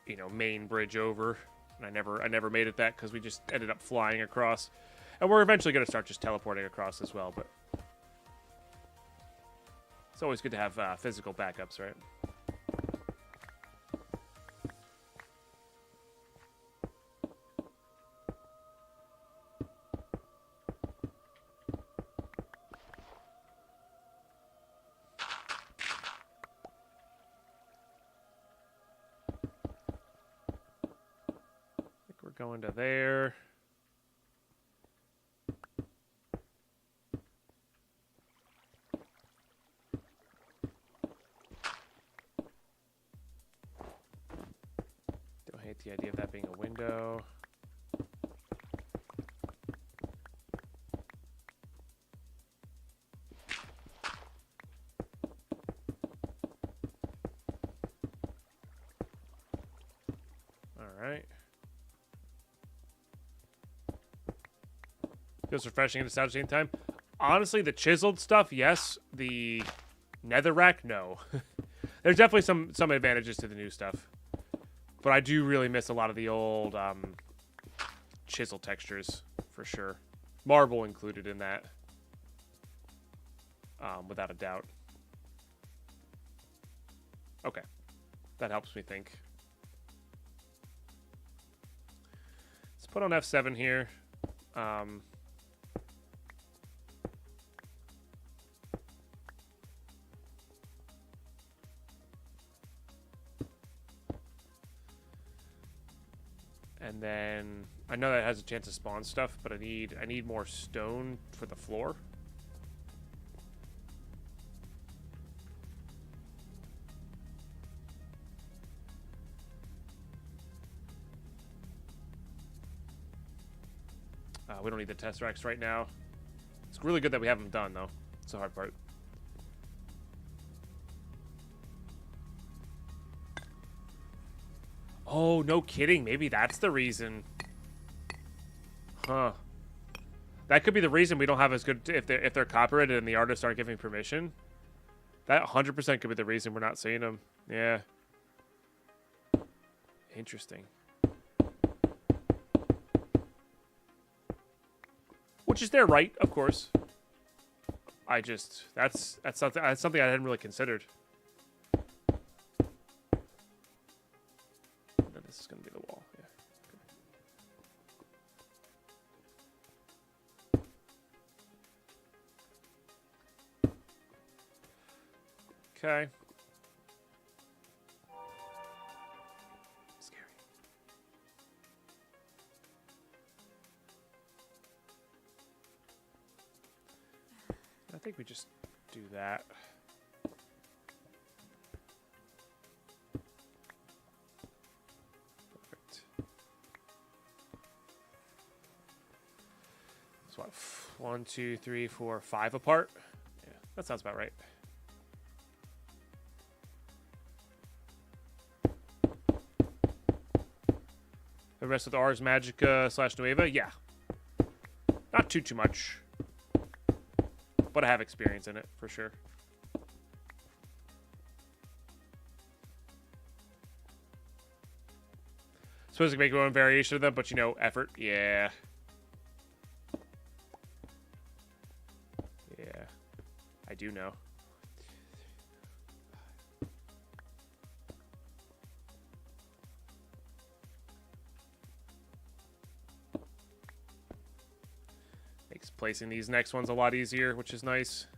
you know, main bridge over. And I never made it that because we just ended up flying across. And we're eventually going to start just teleporting across as well, but... it's always good to have physical backups, right? going to there. Don't hate the idea of that being a window. Alright. Feels refreshing at the same time. Honestly, the chiseled stuff, yes. The netherrack, no. There's definitely some advantages to the new stuff. But I do really miss a lot of the old chisel textures, for sure. Marble included in that. Without a doubt. Okay. That helps me think. Let's put on F7 here. And then I know that has a chance to spawn stuff, but I need more stone for the floor. We don't need the Tesseracts right now. It's really good that we have them done, though. It's the hard part. Oh, no kidding. Maybe that's the reason. Huh. That could be the reason we don't have as good... If they're copyrighted and the artists aren't giving permission. That 100% could be the reason we're not seeing them. Yeah. Interesting. Which is their right, of course. I just... That's something I hadn't really considered. This is going to be the wall. Yeah. Okay. Scary. I think we just do that. What, 1, 2, 3, 4, 5 apart? Yeah, that sounds about right. The rest of the Ars Magica / Nueva? Yeah. Not too much. But I have experience in it, for sure. Suppose you can make your own variation of them, but you know, effort. Yeah. I do know. Makes placing these next ones a lot easier, which is nice.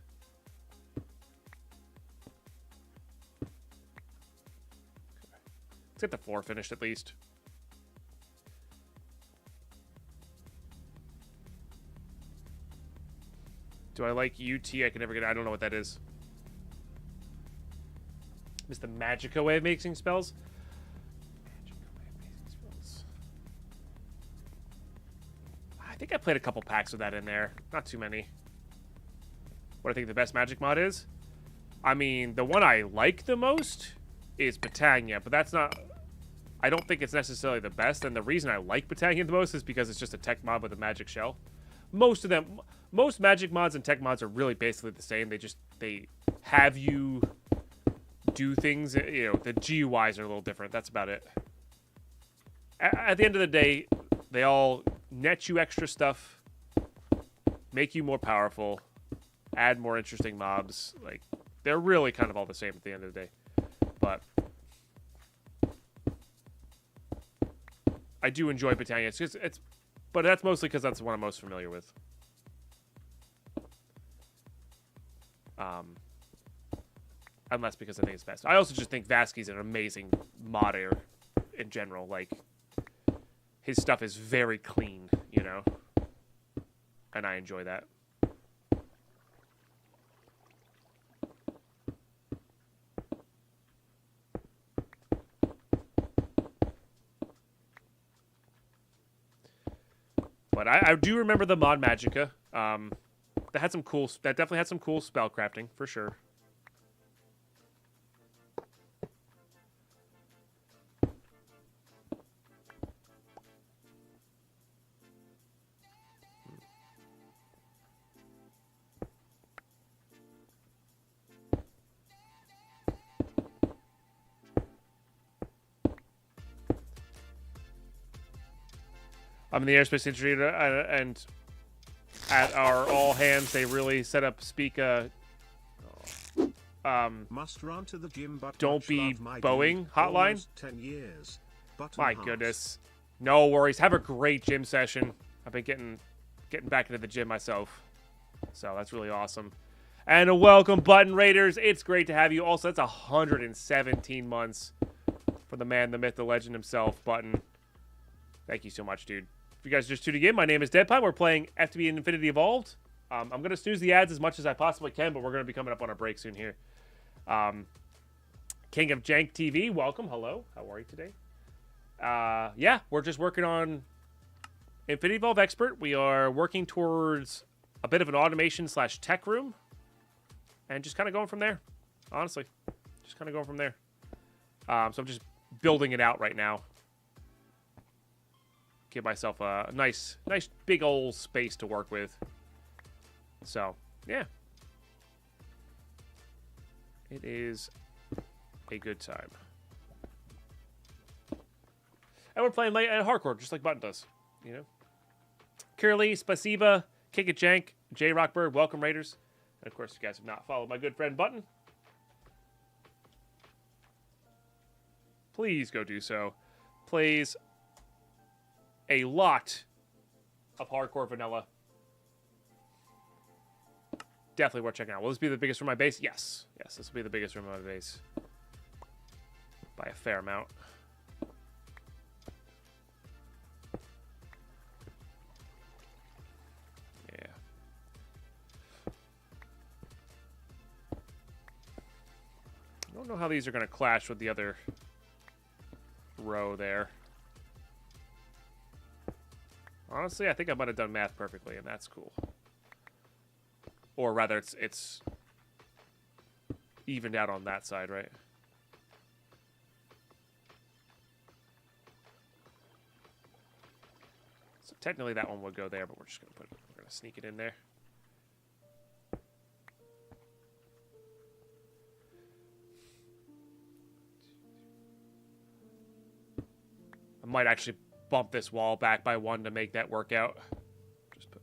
Let's get the floor finished at least. Do I like UT? I can never get... I don't know what that is. Is the Magica way of making spells? Magica way of making spells. I think I played a couple packs with that in there. Not too many. What I think the best magic mod is? I mean, the one I like the most is Britannia, but that's not... I don't think it's necessarily the best, and the reason I like Britannia the most is because it's just a tech mod with a magic shell. Most of them... Most magic mods and tech mods are really basically the same. They have you do things. You know, the GUIs are a little different. That's about it. At the end of the day, they all net you extra stuff, make you more powerful, add more interesting mobs. Like, they're really kind of all the same at the end of the day. But I do enjoy Britannia. But that's mostly because that's the one I'm most familiar with. Unless because I think it's best. I also just think Vasky's an amazing modder in general. Like, his stuff is very clean, you know, and I enjoy that. But I do remember the Mod Magica. That had some cool. That definitely had some cool spell crafting for sure. I'm in the aerospace industry, and at our all hands, they really set up must run to the gym, but don't be Boeing hotline. 10 years. My goodness, no worries. Have a great gym session. I've been getting back into the gym myself, so that's really awesome. And a welcome, Button Raiders. It's great to have you. Also, that's 117 months for the man, the myth, the legend himself, Button. Thank you so much, dude. If you guys are just tuning in, my name is Deadpine. We're playing FTB and Infinity Evolved. I'm going to snooze the ads as much as I possibly can, but we're going to be coming up on a break soon here. King of Jank TV, welcome. Hello. How are you today? Yeah, we're just working on Infinity Evolve Expert. We are working towards a bit of an automation / tech room. And just kind of going from there. Honestly. Just kind of going from there. So I'm just building it out right now. Give myself a nice big old space to work with. So, yeah. It is a good time. And we're playing late at hardcore, just like Button does. You know? Curly, Spasiba, Kick It Jank, J Rockbird, welcome Raiders. And of course, you guys have not followed my good friend Button. Please go do so. Plays a lot of hardcore vanilla. Definitely worth checking out. Will this be the biggest room on my base? Yes. Yes, this will be the biggest room on my base. By a fair amount. Yeah. I don't know how these are going to clash with the other row there. Honestly, I think I might have done math perfectly, and that's cool. Or rather, it's evened out on that side, right? So technically that one would go there, but we're just gonna we're gonna sneak it in there. I might actually bump this wall back by 1 to make that work out. Just put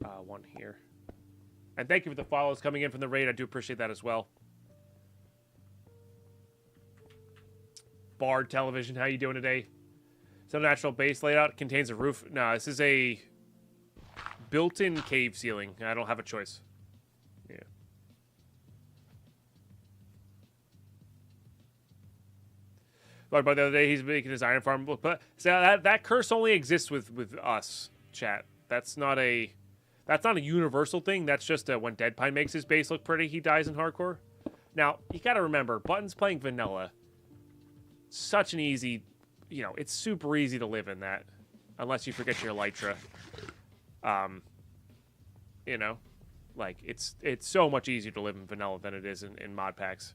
1 here. And thank you for the follows coming in from the raid. I do appreciate that as well. Bard Television, how you doing today? So natural base layout contains a roof. No, this is a built-in cave ceiling. I don't have a choice. Yeah. But the other day, he's making his iron farm. But so that curse only exists with us, chat. That's not a universal thing. That's just when Deadpine makes his base look pretty, he dies in hardcore. Now, you got to remember, Button's playing vanilla. Such an easy, you know, it's super easy to live in that, unless you forget your Elytra. You know, like it's so much easier to live in vanilla than it is in mod packs.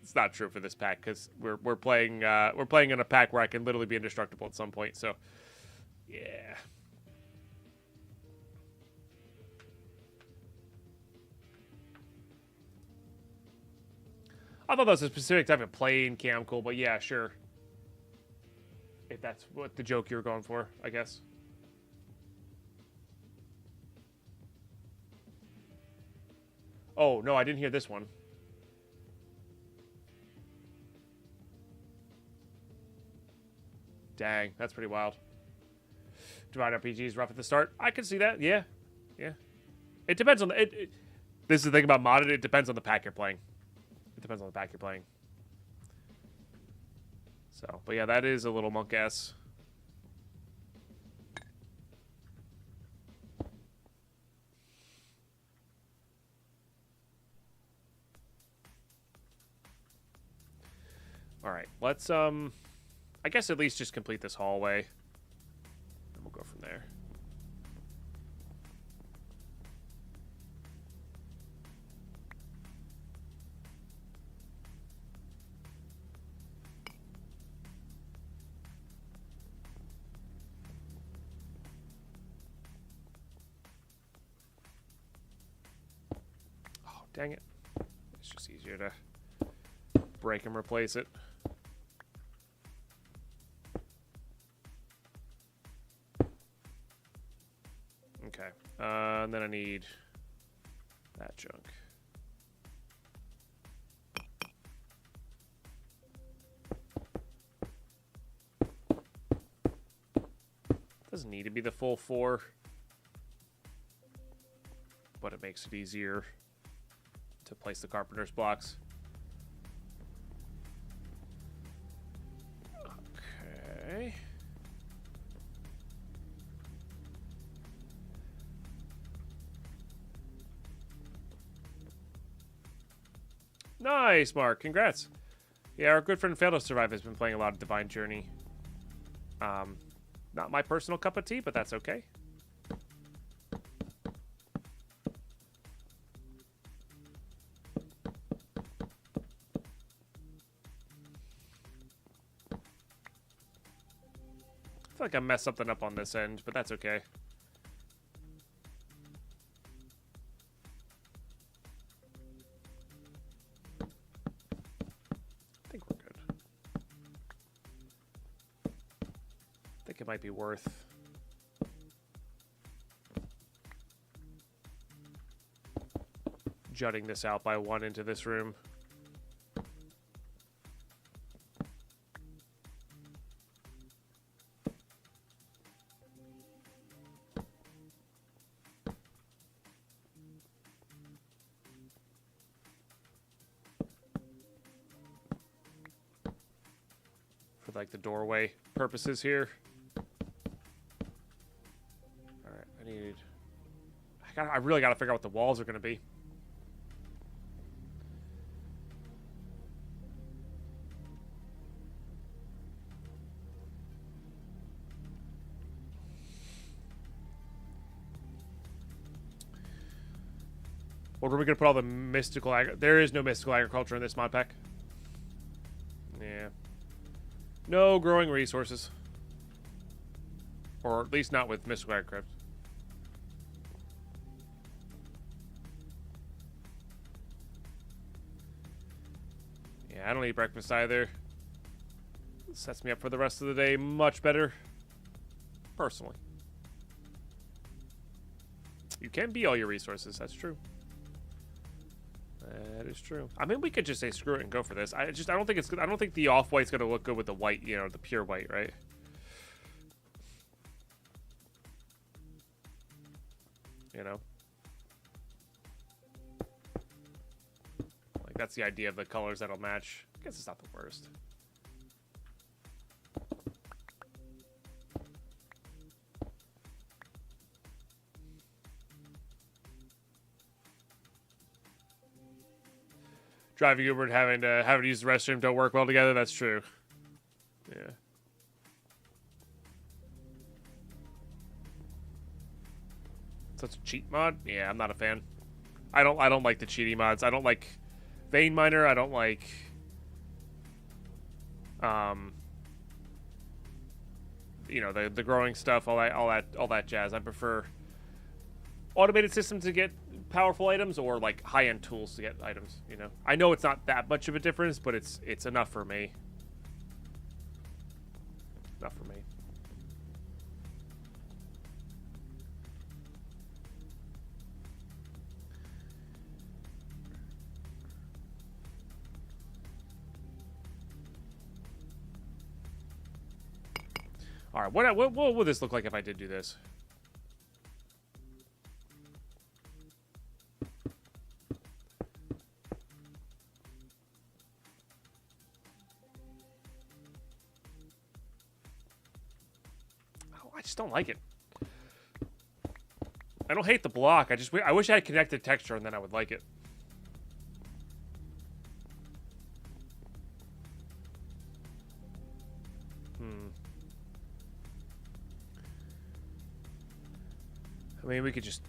It's not true for this pack because we're playing in a pack where I can literally be indestructible at some point. So, yeah. I thought that was a specific type of playing cam cool, but yeah, sure. If that's what the joke you were going for, I guess. Oh, no, I didn't hear this one. Dang, that's pretty wild. Divide RPG is rough at the start. I can see that, yeah. Yeah. It depends on the... this is the thing about modded, it depends on the pack you're playing. It depends on the pack you're playing. So, but yeah, that is a little monk ass. All right, let's I guess at least just complete this hallway, and we'll go from there. Oh, dang it. It's just easier to break and replace it. Okay, and then I need that junk. Doesn't need to be the full 4, but it makes it easier to place the carpenter's blocks. Okay. Nice, Mark. Congrats. Yeah, our good friend Fail to Survive has been playing a lot of Divine Journey. Not my personal cup of tea, but that's okay. I feel like I messed something up on this end, but that's okay. I think we're good. I think it might be worth jutting this out by 1 into this room. For like the doorway purposes here. All right, I really got to figure out what the walls are going to be. What are we going to put all the mystical... There is no mystical agriculture in this mod pack. Yeah. No growing resources. Or at least not with mystical agriculture. Yeah, I don't eat breakfast either. It sets me up for the rest of the day much better. Personally. You can be all your resources, that's true. That is true. I mean, we could just say screw it and go for this. I don't think it's good. I don't think the off-white's gonna look good with the white, you know, the pure white, right? You know? Like, that's the idea of the colors that'll match. I guess it's not the worst. Driving Uber and having to use the restroom don't work well together. That's true. Yeah. Such a cheat mod? Yeah, I'm not a fan. I don't like the cheaty mods. I don't like Vein Miner. I don't like you know, the growing stuff, all that jazz. I prefer automated systems to get powerful items or like high-end tools to get items, you know. I know it's not that much of a difference, but it's enough for me. Enough for me. All right, what would this look like if I did do this? don't like it. I don't hate the block. I wish I had connected texture and then I would like it. I mean, we could just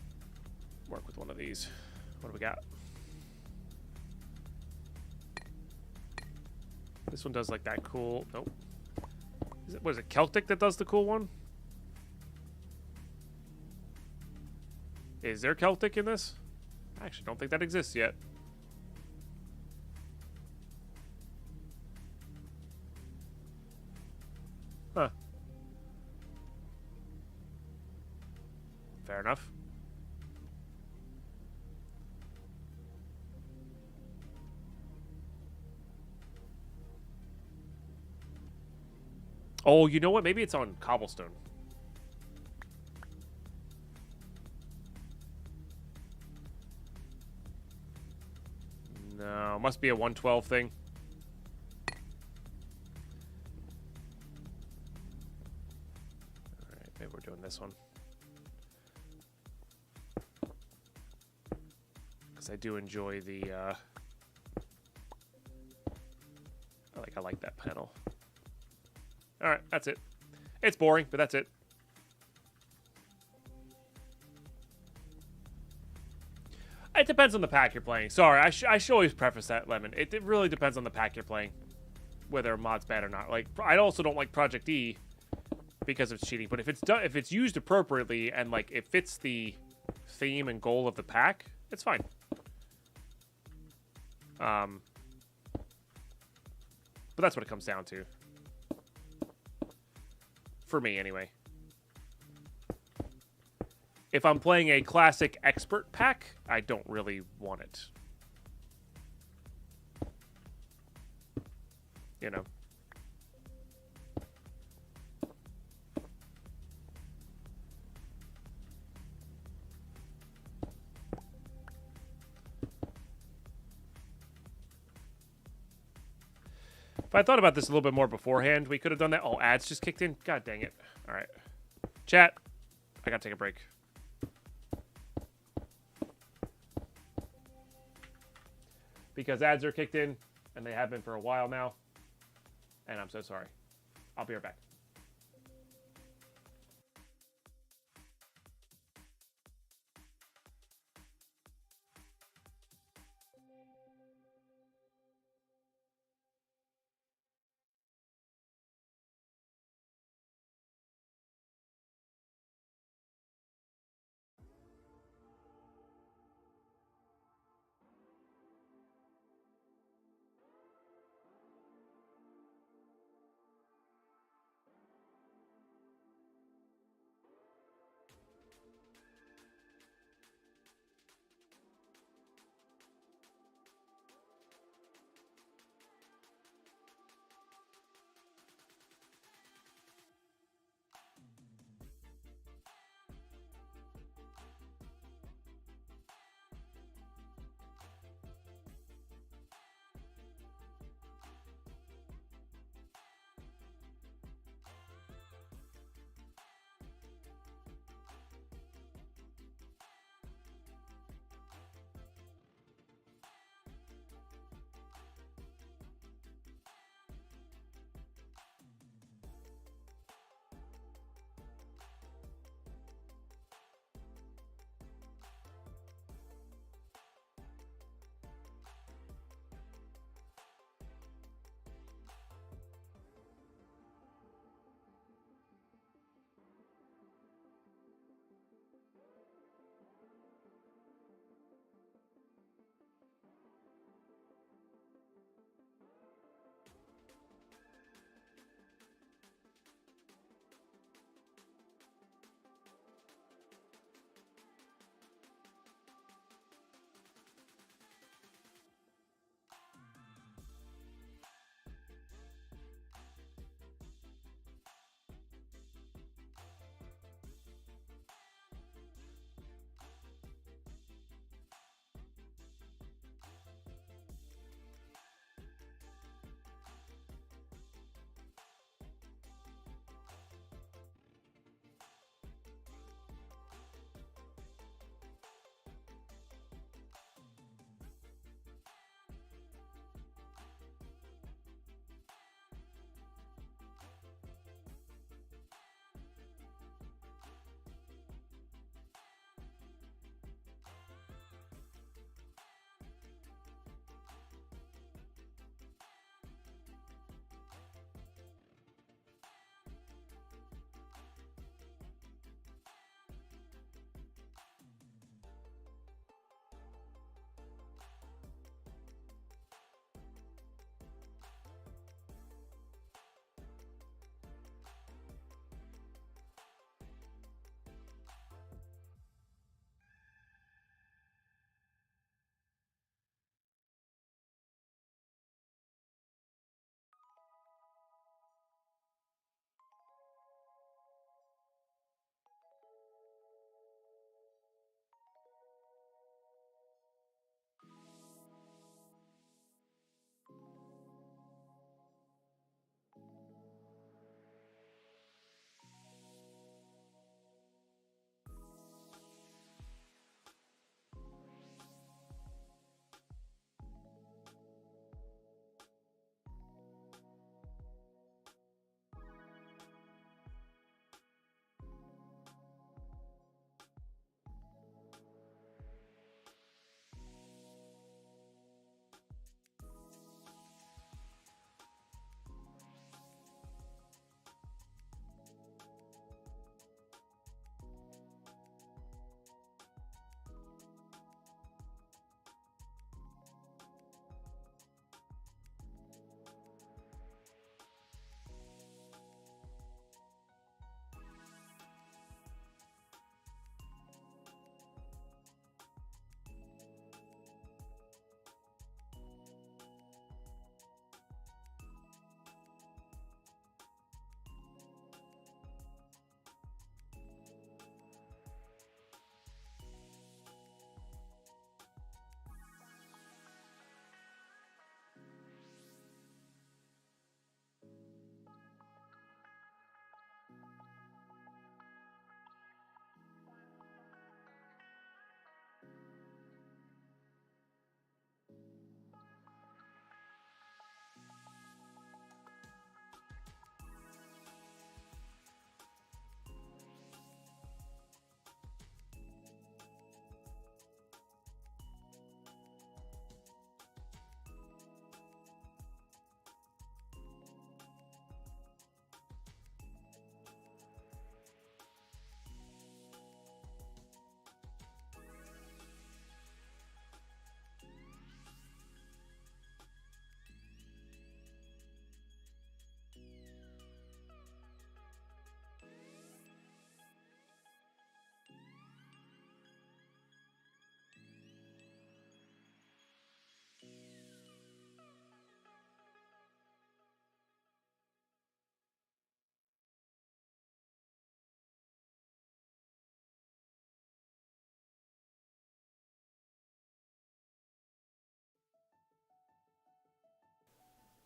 work with one of these. What do we got? This one does like that cool... Nope. What is it, Celtic that does the cool one? Is there Celtic in this? I actually don't think that exists yet. Huh. Fair enough. Oh, you know what? Maybe it's on cobblestone. No, must be a 112 thing. Alright, maybe we're doing this one. Because I do enjoy the, I like that panel. Alright, that's it. It's boring, but that's it. It depends on the pack you're playing. Sorry, I should always preface that, Lemon. It really depends on the pack you're playing, whether a mod's bad or not. Like, I also don't like Project E because it's cheating. But if it's used appropriately and like it fits the theme and goal of the pack, it's fine. But that's what it comes down to. For me, anyway. If I'm playing a classic expert pack, I don't really want it. You know. If I thought about this a little bit more beforehand, we could have done that. Oh, ads just kicked in. God dang it. All right. Chat. I gotta take a break. Because ads are kicked in, and they have been for a while now. And I'm so sorry. I'll be right back.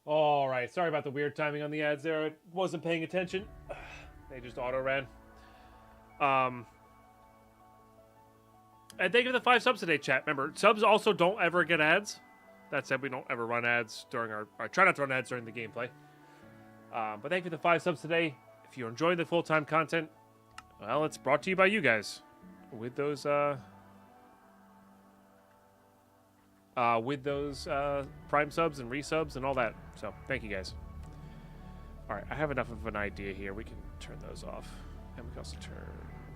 All right, sorry about the weird timing on the ads there. I wasn't paying attention. They just auto ran. And thank you for the 5 subs today, chat. Remember, subs also don't ever get ads. That said, we don't ever run ads during I try not to run ads during the gameplay. But thank you for the 5 subs today. If you're enjoying the full-time content, well, it's brought to you by you guys. With those Prime subs and resubs and all that. So, thank you guys. All right, I have enough of an idea here. We can turn those off. And we can also turn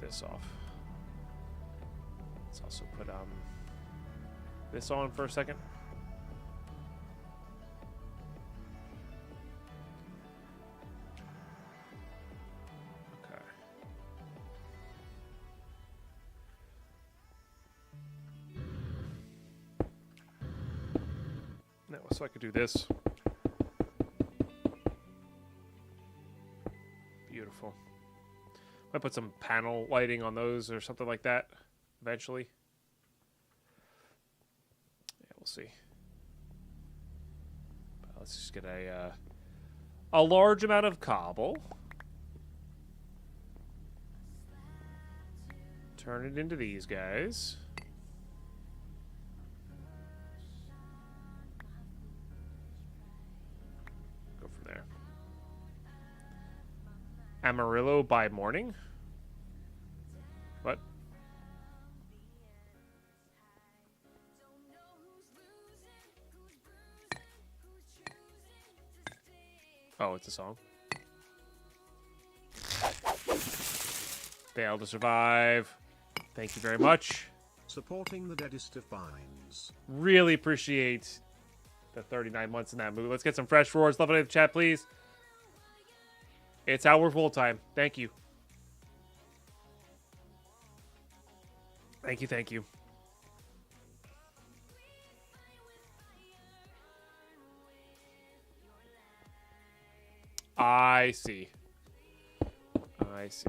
this off. Let's also put this on for a second. Okay. Now, so I could do this. Beautiful. Might put some panel lighting on those or something like that eventually. Yeah, we'll see. But let's just get a large amount of cobble. Turn it into these guys. Go from there. Amarillo by morning? What? Oh, it's a song. Fail to survive. Thank you very much. Supporting the deadest of finds. Really appreciate the 39 months in that movie. Let's get some fresh roars. Love it in the chat, please. It's our full time. Thank you. Thank you, thank you. I see. I see.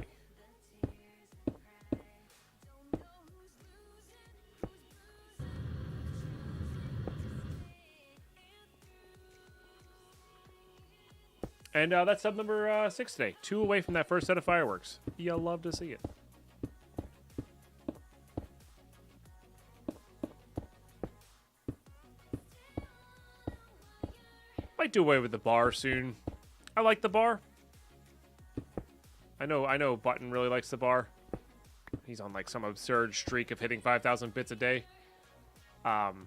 And that's sub number 6 today. 2 away from that first set of fireworks. You'll love to see it. Might do away with the bar soon. I like the bar. I know Button really likes the bar. He's on like some absurd streak of hitting 5,000 bits a day. But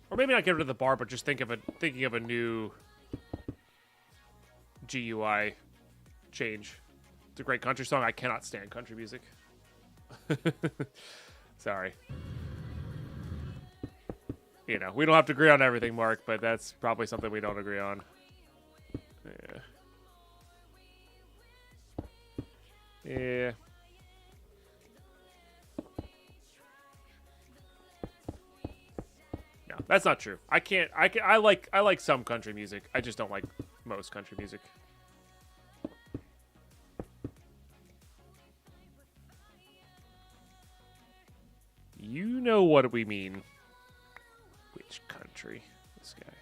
or maybe not get rid of the bar, but just thinking of a new GUI change. It's a great country song. I cannot stand country music. Sorry. You know, we don't have to agree on everything, Mark, but that's probably something we don't agree on. Yeah. Yeah. No, that's not true. I like some country music. I just don't like most country music. You know what we mean. Which country? This guy.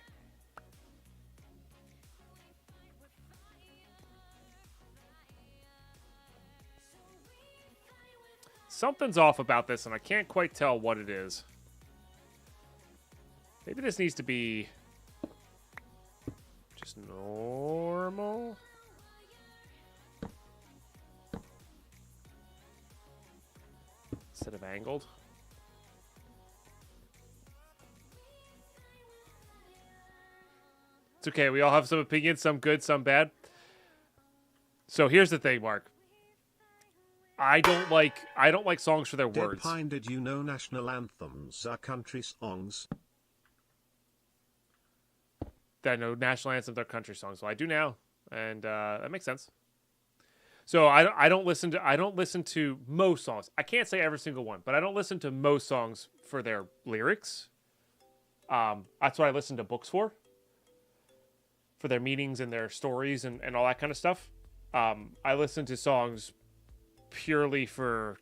Something's off about this, and I can't quite tell what it is. Maybe this needs to be just normal. Instead of angled. It's okay. We all have some opinions, some good, some bad. So here's the thing, Mark. I don't like songs for their words. Deadpine, did you know national anthems are country songs? I know national anthems are country songs. Well, I do now, and that makes sense. So I don't listen to most songs. I can't say every single one, but I don't listen to most songs for their lyrics. That's what I listen to books for their meanings and their stories and all that kind of stuff. I listen to songs purely for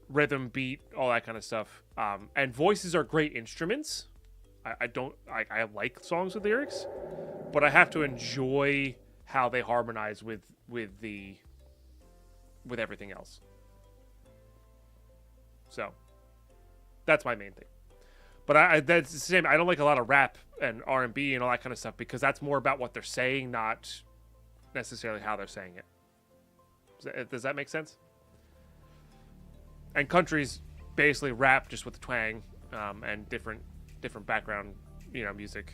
rhythm, beat, all that kind of stuff. And voices are great instruments. I like songs with lyrics, but I have to enjoy how they harmonize with everything else. So that's my main thing. But that's the same. I don't like a lot of rap and R&B and all that kind of stuff because that's more about what they're saying, not necessarily how they're saying it. Does that make sense? And country's basically rap just with the twang and different background, music.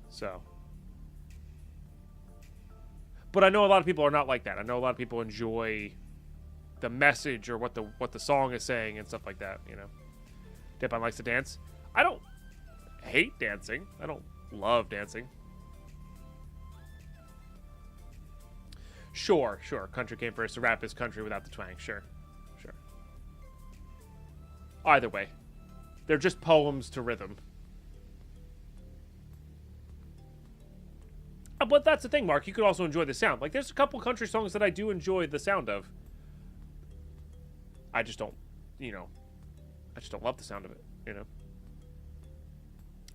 So, but I know a lot of people are not like that. I know a lot of people enjoy the message or what the song is saying and stuff like that. Deadpine likes to dance. I don't hate dancing. I don't love dancing. Sure. Country came first. The rap is country without the twang. Sure. Either way, they're just poems to rhythm. But that's the thing, Mark. You could also enjoy the sound. Like, there's a couple country songs that I do enjoy the sound of. I just don't, I just don't love the sound of it,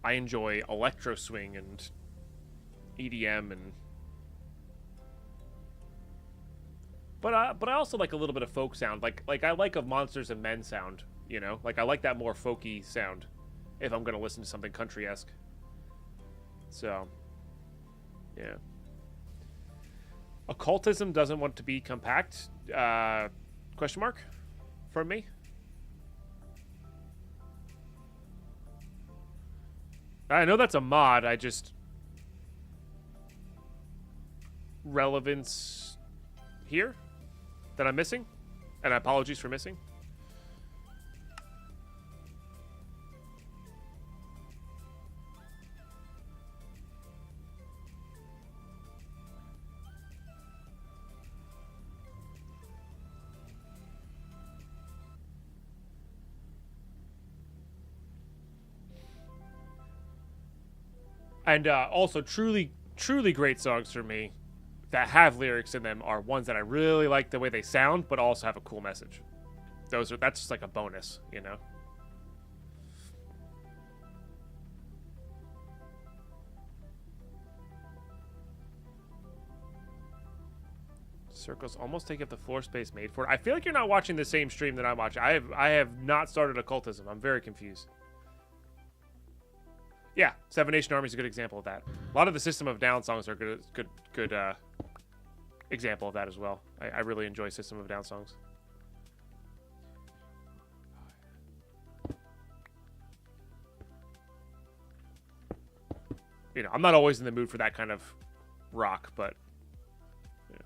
I enjoy electro swing and EDM and... But I also like a little bit of folk sound. Like I like a Monsters and Men sound, Like, I like that more folky sound if I'm going to listen to something country-esque. So... yeah. Occultism doesn't want to be compact? Question mark? From me? I know that's a mod. I just... relevance here that I'm missing? And apologies for missing. And also, truly great songs for me that have lyrics in them are ones that I really like the way they sound, but also have a cool message. That's just like a bonus, Circles almost take up the floor space made for it. I feel like you're not watching the same stream that I'm watching. I have not started occultism. I'm very confused. Yeah, Seven Nation Army is a good example of that. A lot of the System of a Down songs are good example of that as well. I really enjoy System of a Down songs. I'm not always in the mood for that kind of rock, but yeah.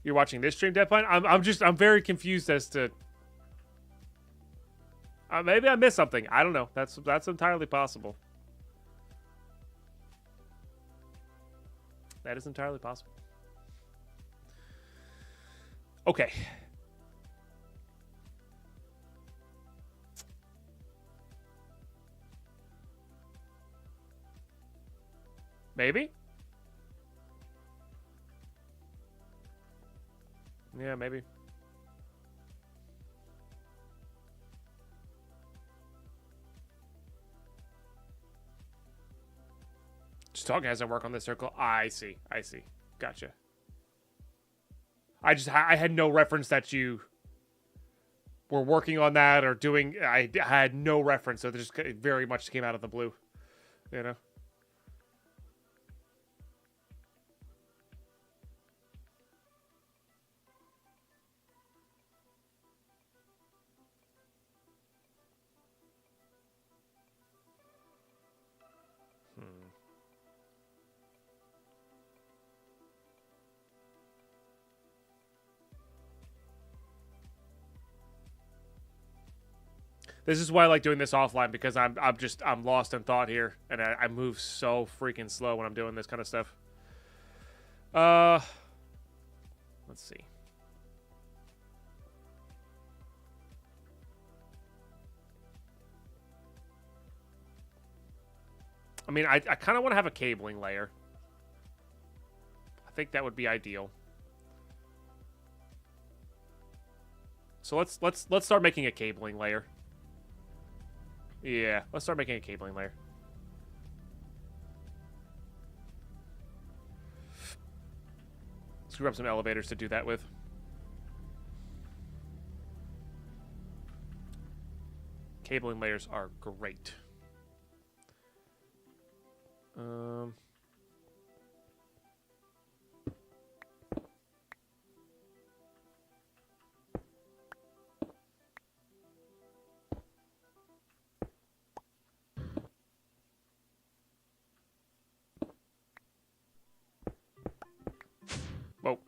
You're watching this stream, Deadpine? I'm very confused as to... maybe I missed something. I don't know. That's entirely possible. That is entirely possible. Okay. Maybe? Yeah, maybe. Just talking hasn't worked on this circle. I see. Gotcha. I had no reference that you were working on that or doing. I had no reference, so it just very much came out of the blue. This is why I like doing this offline, because I'm lost in thought here, and I move so freaking slow when I'm doing this kind of stuff. Let's see. I mean, I kind of want to have a cabling layer. I think that would be ideal. So let's start making a cabling layer. Yeah, let's start making a cabling layer. Let's grab some elevators to do that with. Cabling layers are great. Whoa.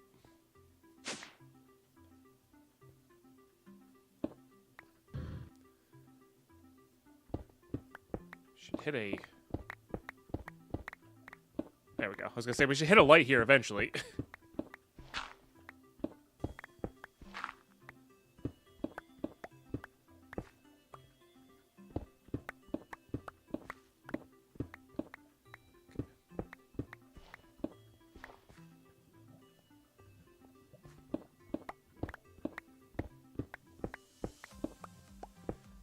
Should hit a... There we go. I was going to say, we should hit a light here eventually.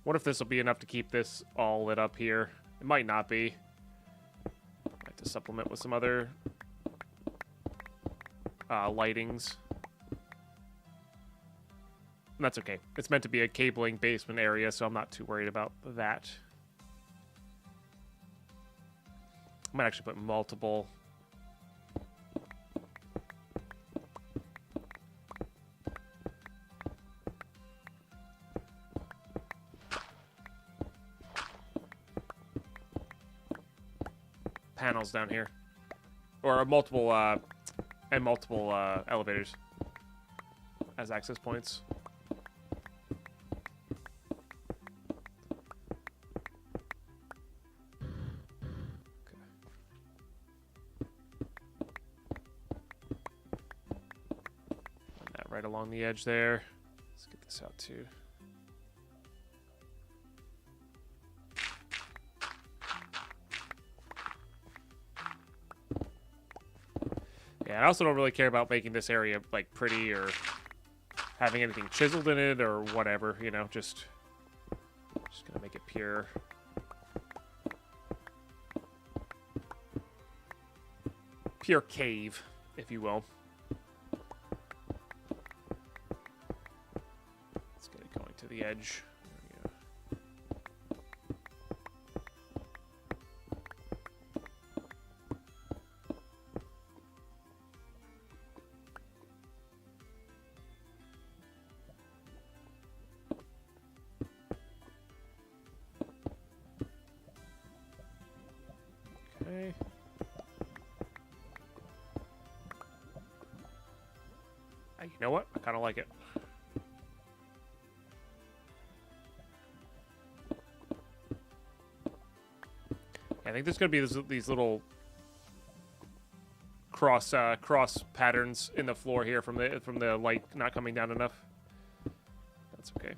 What if this will be enough to keep this all lit up here? It might not be. Might have to supplement with some other lightings. And that's okay. It's meant to be a cabling basement area, so I'm not too worried about that. I might actually put multiple... panels down here, or multiple elevators as access points. Okay. Run that right along the edge there. Let's get this out too. Yeah, I also don't really care about making this area, like, pretty or having anything chiseled in it or whatever, you know, just gonna make it pure. Pure cave, if you will. Let's get it going to the edge. Okay. Hey, you know what? I kind of like it. I think there's going to be these little cross patterns in the floor here from the light not coming down enough. That's okay.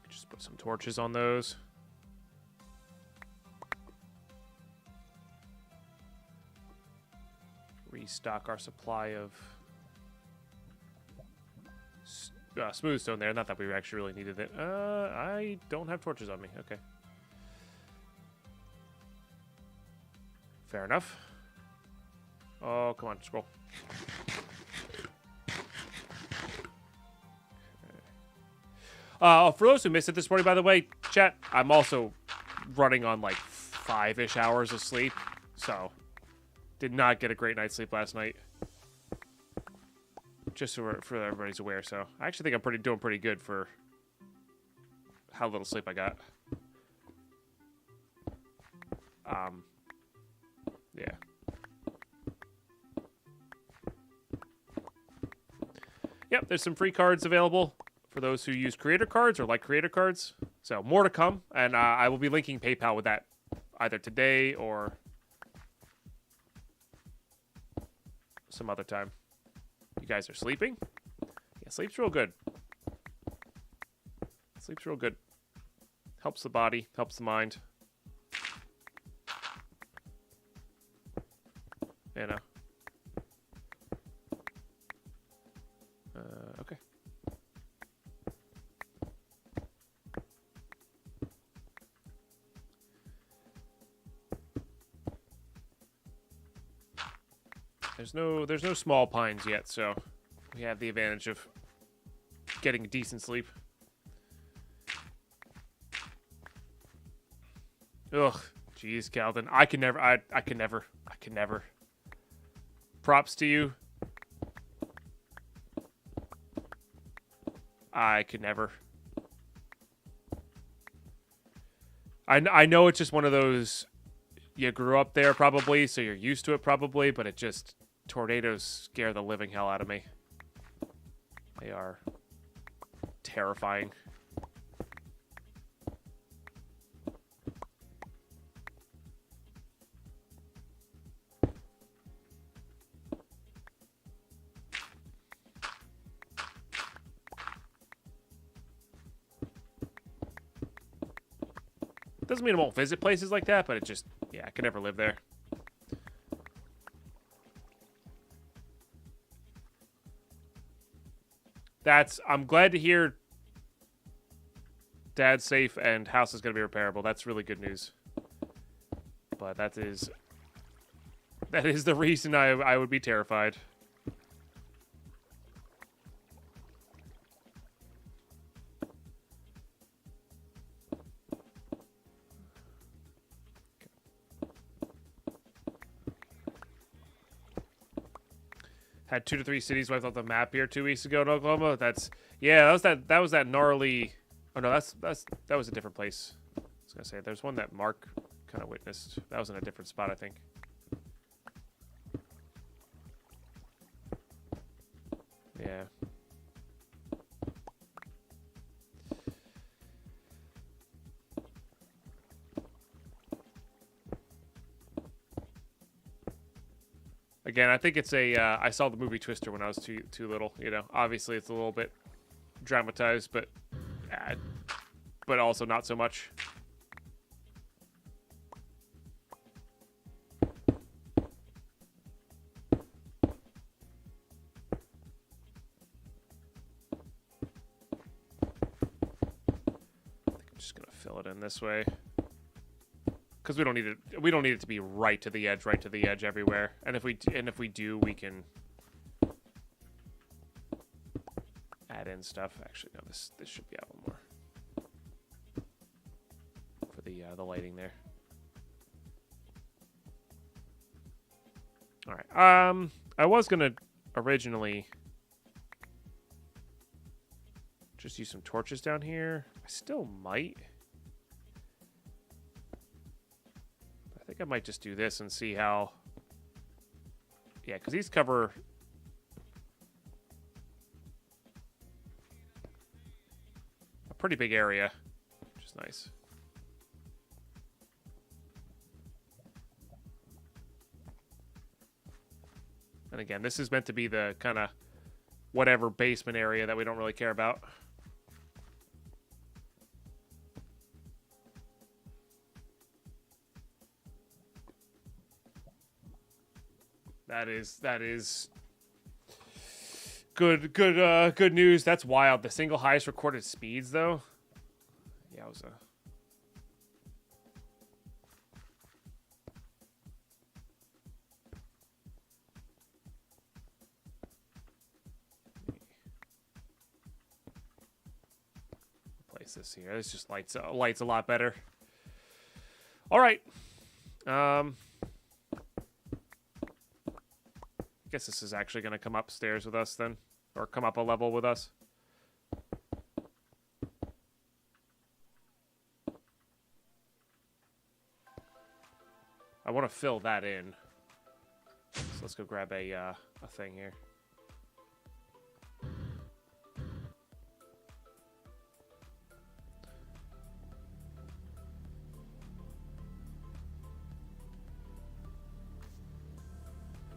Just put some torches on those. Restock our supply of smooth stone there. Not that we actually really needed it. I don't have torches on me. Okay. Fair enough. Oh, come on, scroll. For those who missed it this morning, by the way, chat, I'm also running on like 5-ish hours of sleep, so did not get a great night's sleep last night. Just so for everybody's aware, so I actually think I'm doing pretty good for how little sleep I got. Yeah. Yep, there's some free cards available for those who use creator cards or like creator cards. So more to come, and I will be linking PayPal with that either today or some other time. You guys are sleeping? Yeah, sleep's real good. Sleep's real good. Helps the body, helps the mind. there's no small pines yet, so we have the advantage of getting a decent sleep. Ugh, jeez, Calvin. I can never. Props to you. I could never. I know it's just one of those, you grew up there probably, so you're used to it probably, but it just, tornadoes scare the living hell out of me. They are terrifying. Doesn't mean I won't visit places like that, but it just, yeah, I could never live there. I'm glad to hear Dad's safe and house is going to be repairable. That's really good news. But that is the reason I would be terrified. Had 2 to 3 cities wiped off the map here 2 weeks ago in Oklahoma. That was that gnarly. Oh no, that was a different place. I was gonna say there's one that Mark kind of witnessed. That was in a different spot, I think. Yeah. Again, I think it's a. I saw the movie Twister when I was too little. You know, obviously it's a little bit dramatized, but also not so much. I think I'm just gonna fill it in this way. Because we don't need it. We don't need it to be right to the edge everywhere. And if we do, we can add in stuff. Actually, no. This should be out one more for the lighting there. All right. I was gonna originally just use some torches down here. I still might. I think I might just do this and see how... Yeah, because these cover... a pretty big area, which is nice. And again, this is meant to be the kind of whatever basement area that we don't really care about. That is good news. That's wild. The single highest recorded speeds, though. Yowza. Place this here. This just lights a lot better. All right. I guess this is actually going to come upstairs with us then, or come up a level with us. I want to fill that in. So let's go grab a thing here.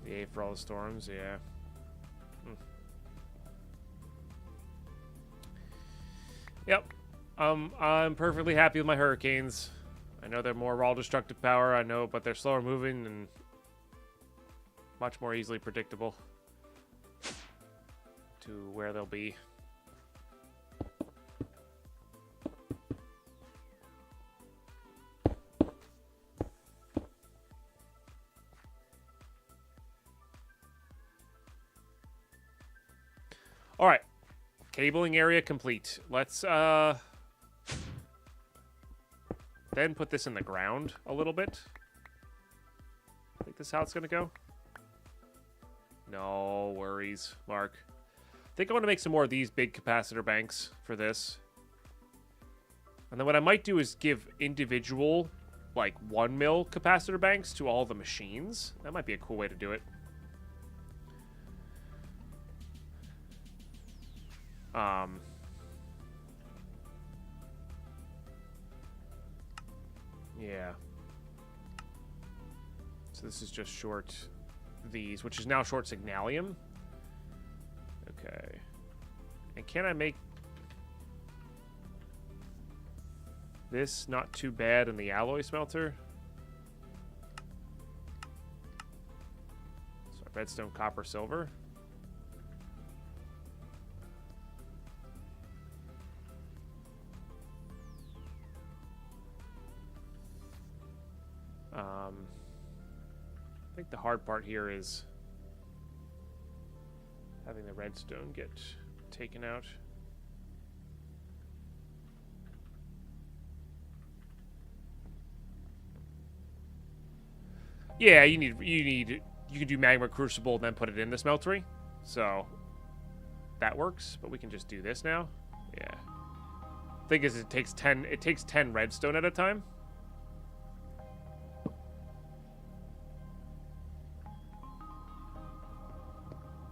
The A for all the storms, yeah. Yep. I'm perfectly happy with my hurricanes. I know they're more raw destructive power, I know, but they're slower moving and much more easily predictable to where they'll be. All right. Cabling area complete. Let's then put this in the ground a little bit. I think this is how it's going to go. No worries, Mark. I think I want to make some more of these big capacitor banks for this. And then what I might do is give individual, like, 1 mil capacitor banks to all the machines. That might be a cool way to do it. Yeah. So this is just short these, which is now short signalium. Okay. And can I make this not too bad in the alloy smelter? So redstone, copper, silver. I think the hard part here is having the redstone get taken out. Yeah, you can do magma crucible and then put it in the smeltery. So that works, but we can just do this now. Yeah. Thing is it takes 10 redstone at a time.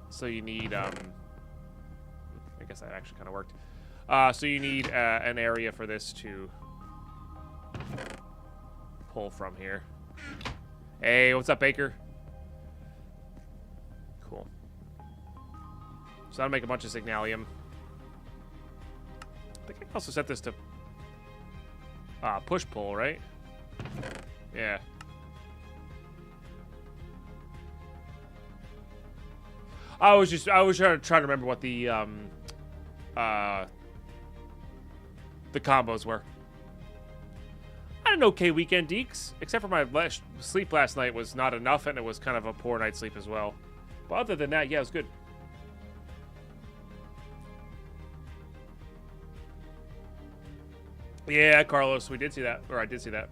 So you need, I guess that actually kind of worked. So you need an area for this to pull from here. Hey, what's up, Baker? Cool. So that'll make a bunch of signalium. I think I can also set this to push-pull, right? Yeah. I was trying to remember what the combos were. I had an okay weekend, Deeks, except for my sleep last night was not enough, and it was kind of a poor night's sleep as well. But other than that, yeah, it was good. Yeah, Carlos, we did see that, or I did see that.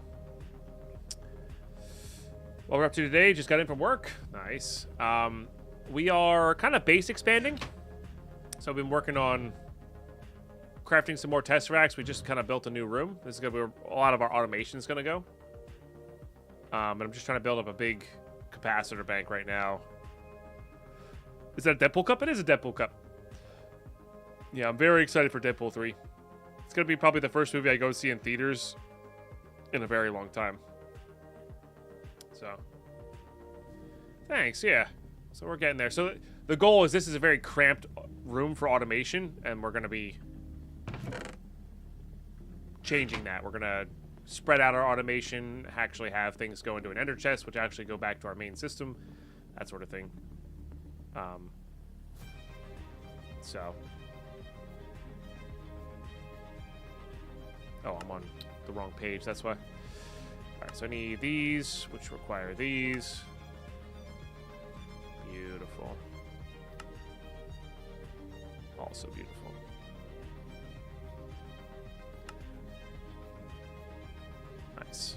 What we're up to today, just got in from work. Nice. We are kind of base expanding. So I've been working on crafting some more test racks. We just kind of built a new room. This is going to be where a lot of our automation is going to go. And I'm just trying to build up a big capacitor bank right now. Is that a Deadpool cup? It is a Deadpool cup. Yeah, I'm very excited for Deadpool 3. It's going to be probably the first movie I go see in theaters in a very long time. So, thanks, yeah. So we're getting there. So the goal is this is a very cramped room for automation, and we're going to be changing that. We're going to spread out our automation, actually have things go into an ender chest, which actually go back to our main system, that sort of thing. So. Oh, I'm on the wrong page, that's why. All right, so I need these, which require these. Beautiful. Also beautiful. Nice.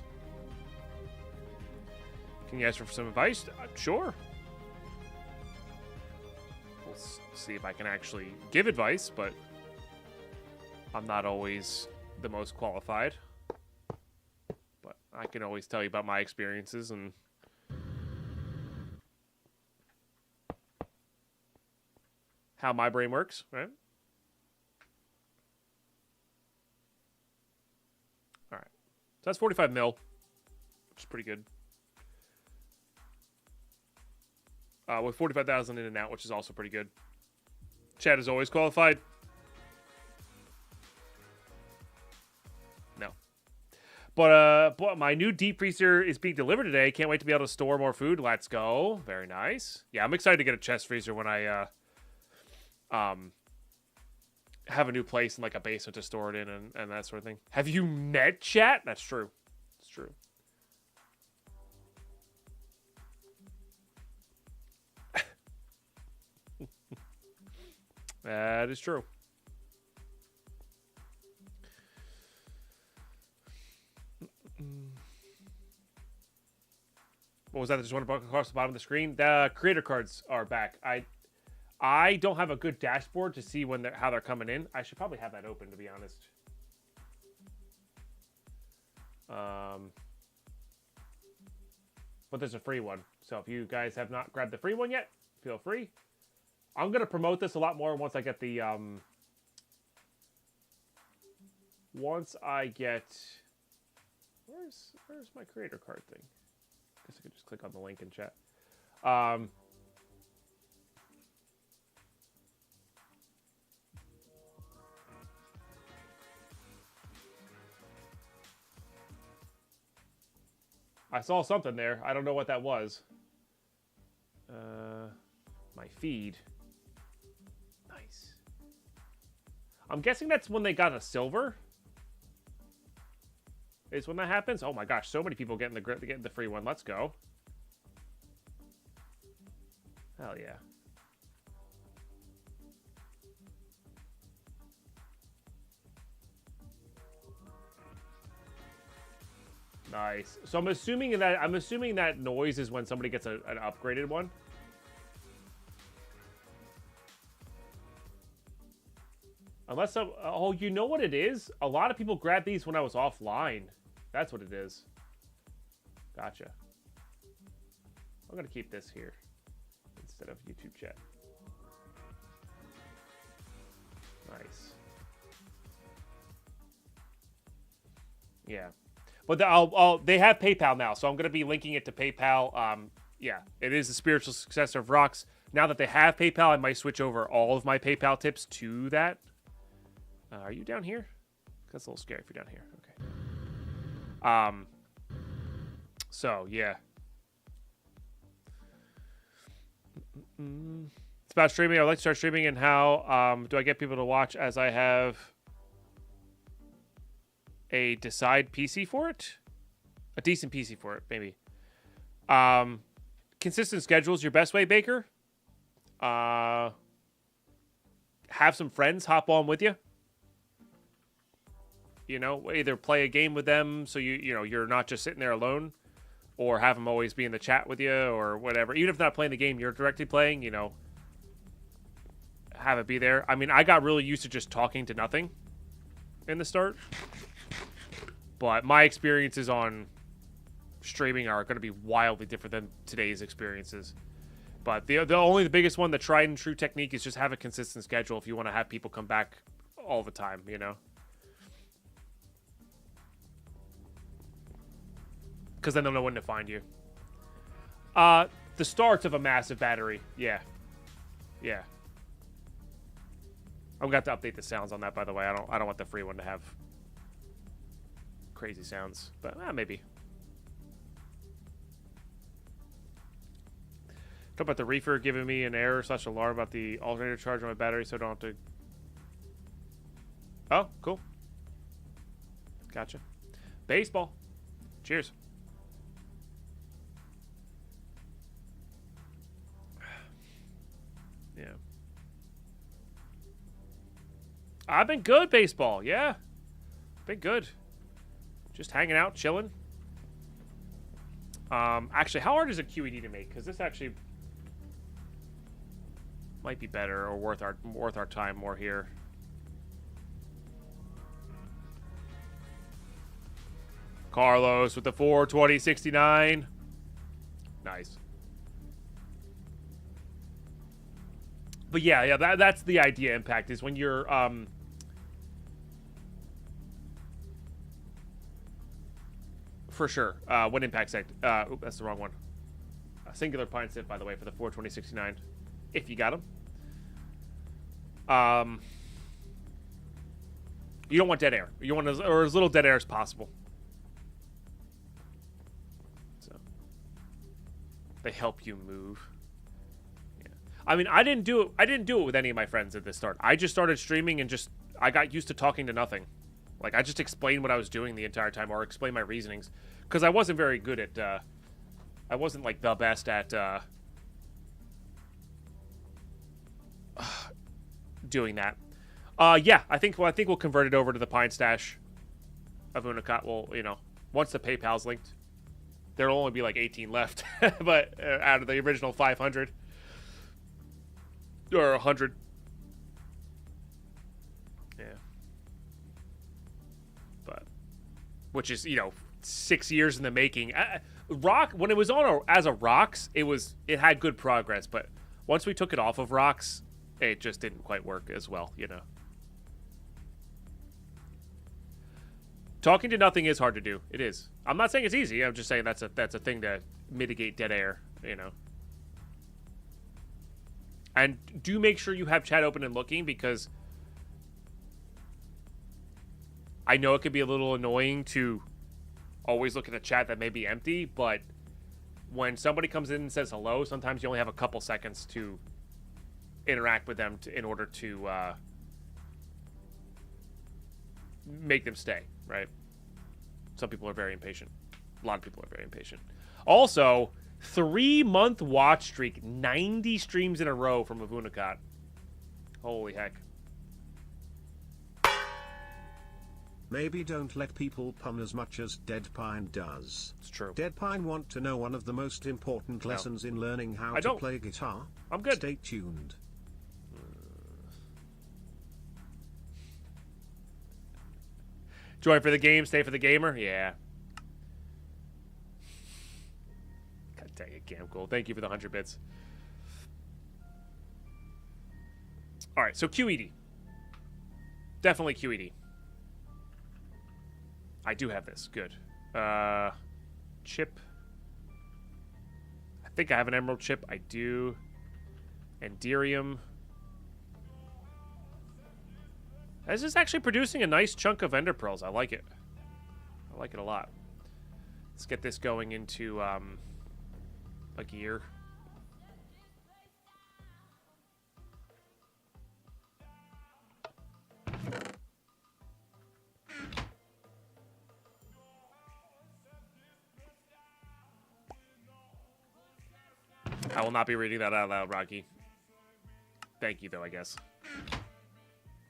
Can you ask for some advice? Sure. We'll see if I can actually give advice, but I'm not always the most qualified. But I can always tell you about my experiences and how my brain works, right? All right. So that's 45 mil, which is pretty good. With 45,000 in and out, which is also pretty good. Chad is always qualified. No. But my new deep freezer is being delivered today. Can't wait to be able to store more food. Let's go. Very nice. Yeah, I'm excited to get a chest freezer when I have a new place in like a basement to store it in and that sort of thing. Have you met chat? That's true. It's true. That is true. What was that? Just went across the bottom of the screen. The creator cards are back. I don't have a good dashboard to see when how they're coming in. I should probably have that open, to be honest. But there's a free one. So if you guys have not grabbed the free one yet, feel free. I'm going to promote this a lot more once I get the... Once I get... Where's my creator card thing? I guess I could just click on the link in chat. I saw something there. I don't know what that was. My feed. Nice. I'm guessing that's when they got a silver. Is when that happens. Oh my gosh, so many people getting the free one. Let's go. Hell yeah. Nice. So I'm assuming that noise is when somebody gets an upgraded one. Unless oh, you know what it is? A lot of people grabbed these when I was offline. That's what it is. Gotcha. I'm gonna keep this here instead of YouTube chat. Nice. Yeah. But they have PayPal now, so I'm going to be linking it to PayPal. Yeah, it is the spiritual successor of Rocks. Now that they have PayPal, I might switch over all of my PayPal tips to that. Are you down here? That's a little scary if you're down here. Okay. So, yeah. It's about streaming. I would like to start streaming, and how do I get people to watch as I have... a decide PC for it, a decent PC for it, maybe. Consistent schedules your best way, Baker. Have some friends hop on with you. You know, either play a game with them so you're not just sitting there alone, or have them always be in the chat with you or whatever. Even if not playing the game you're directly playing, you know, have it be there. I mean, I got really used to just talking to nothing in the start. But my experiences on streaming are going to be wildly different than today's experiences. But the biggest one, the tried and true technique, is just have a consistent schedule if you want to have people come back all the time, you know? Because then they'll know when to find you. The starts of a massive battery. Yeah. Yeah. I'm going to have to update the sounds on that, by the way. I don't want the free one to have... crazy sounds, but maybe. Talk about the reefer giving me an error / alarm about the alternator charge on my battery, so I don't have to. Oh, cool. Gotcha. Baseball. Cheers. Yeah. I've been good, baseball. Yeah. Been good. Just hanging out, chilling. Actually, how hard is a QED to make? Because this actually might be better or worth our time more here. Carlos with the 42069. Nice. But yeah, that's the idea. Impact is when you're for sure. When impact sect. Oop, that's the wrong one. Singular pine sip, by the way, for the 42069. If you got them. You don't want dead air. You want as little dead air as possible. So they help you move. Yeah. I mean, I didn't do it with any of my friends at the start. I just started streaming and I got used to talking to nothing. Like, I just explained what I was doing the entire time, or explain my reasonings. Because I wasn't very good at, I wasn't, like, the best at, doing that. Yeah, I think we'll convert it over to the Pine Stash of Unicott. Well, once the PayPal's linked, there'll only be like 18 left, but out of the original 500 or 100. Yeah. But which is, 6 years in the making. Rock, when it was on as a Rocks, it had good progress, but once we took it off of Rocks, it just didn't quite work as well, Talking to nothing is hard to do. It is. I'm not saying it's easy. I'm just saying that's a thing to mitigate dead air, And do make sure you have chat open and looking, because I know it could be a little annoying to always look at the chat that may be empty, but when somebody comes in and says hello, sometimes you only have a couple seconds to interact with them in order to make them stay, right? Some people are very impatient. A lot of people are very impatient. Also, 3-month watch streak, 90 streams in a row from Avunicott. Holy heck. Maybe don't let people pun as much as Deadpine does. It's true. Deadpine want to know one of the most important lessons in learning how to play guitar. I'm good. Stay tuned. Join for the game, stay for the gamer? Yeah. God dang it, Gamcool. Thank you for the 100 bits. Alright, so QED. Definitely QED. I do have this. Good. Chip. I think I have an emerald chip. I do. Enderium. This is actually producing a nice chunk of ender pearls. I like it. I like it a lot. Let's get this going into a gear. I will not be reading that out loud, Rocky. Thank you, though, I guess.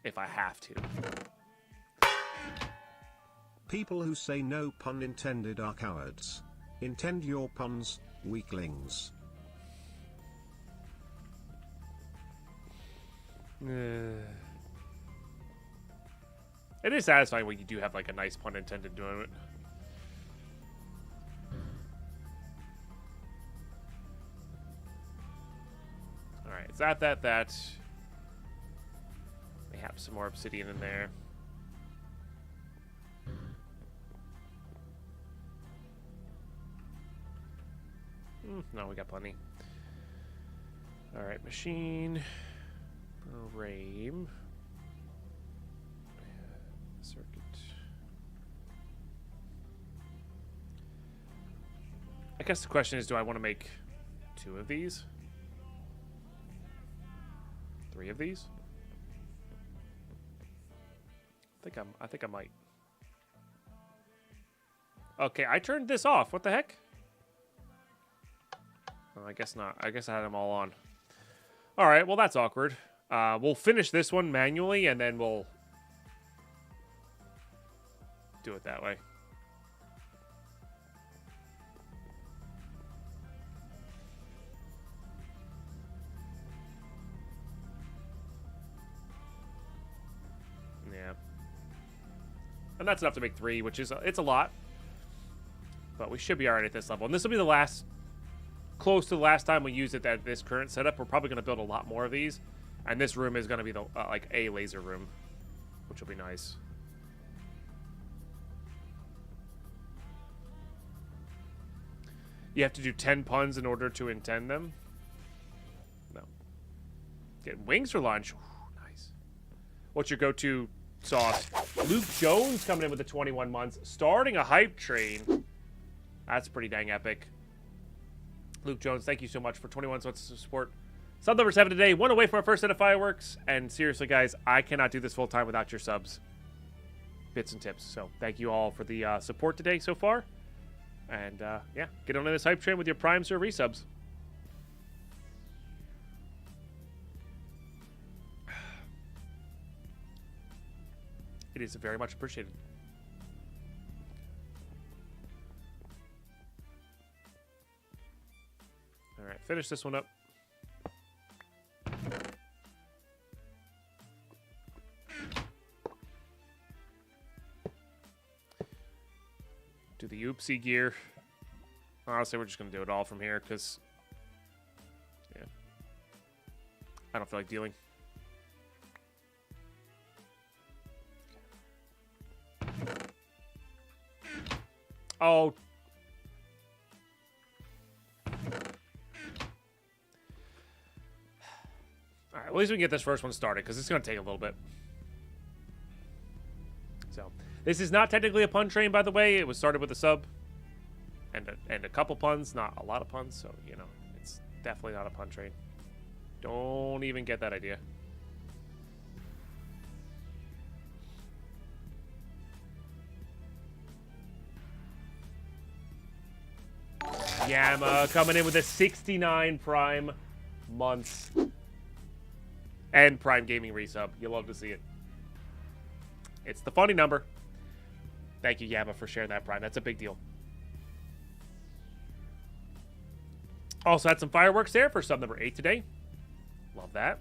If I have to. People who say no pun intended are cowards. Intend your puns, weaklings. It is satisfying when you do have like a nice pun intended doing it. Alright, it's that. May have some more obsidian in there. No, we got plenty. Alright, machine. Rame. Circuit. I guess the question is, do I want to make 2 of these? 3 of these? I think I might. Okay, I turned this off. What the heck? Oh, I guess not. I guess I had them all on. All right, well, that's awkward. We'll finish this one manually, and then we'll do it that way. Yeah. And that's enough to make 3, which is, it's a lot. But we should be all right at this level. And this will be the last, close to the last time we use it at this current setup. We're probably going to build a lot more of these. And this room is going to be the like a laser room, which will be nice. You have to do 10 puns in order to intend them. No. Get wings for lunch. Ooh, nice. What's your go-to sauce? Luke Jones coming in with the 21 months, starting a hype train. That's pretty dang epic. Luke Jones, thank you so much for 21 months of support. Sub number 7 today, 1 away from our first set of fireworks. And seriously, guys, I cannot do this full time without your subs, bits, and tips. So thank you all for the support today so far. And yeah, get on this hype train with your primes or resubs. It is very much appreciated. All right, finish this one up. Do the oopsie gear. Honestly, we're just going to do it all from here because, yeah, I don't feel like dealing. Oh. All right, at least we can get this first one started because it's going to take a little bit. So, this is not technically a pun train, by the way. It was started with a sub and a couple puns, not a lot of puns. So, you know, it's definitely not a pun train. Don't even get that idea. Yama coming in with a 69 Prime months. And Prime Gaming resub. You love to see it. It's the funny number. Thank you, Yama, for sharing that, Prime. That's a big deal. Also had some fireworks there for sub number 8 today. Love that.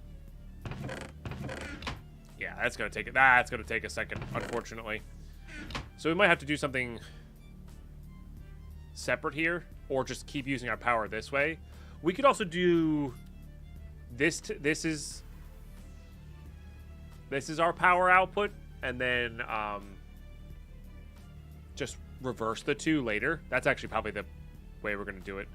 Yeah, that's gonna take it. That's gonna take a second, unfortunately. So we might have to do something separate here, or just keep using our power this way. We could also do this. This is our power output, and then just reverse the two later. That's actually probably the way we're gonna do it.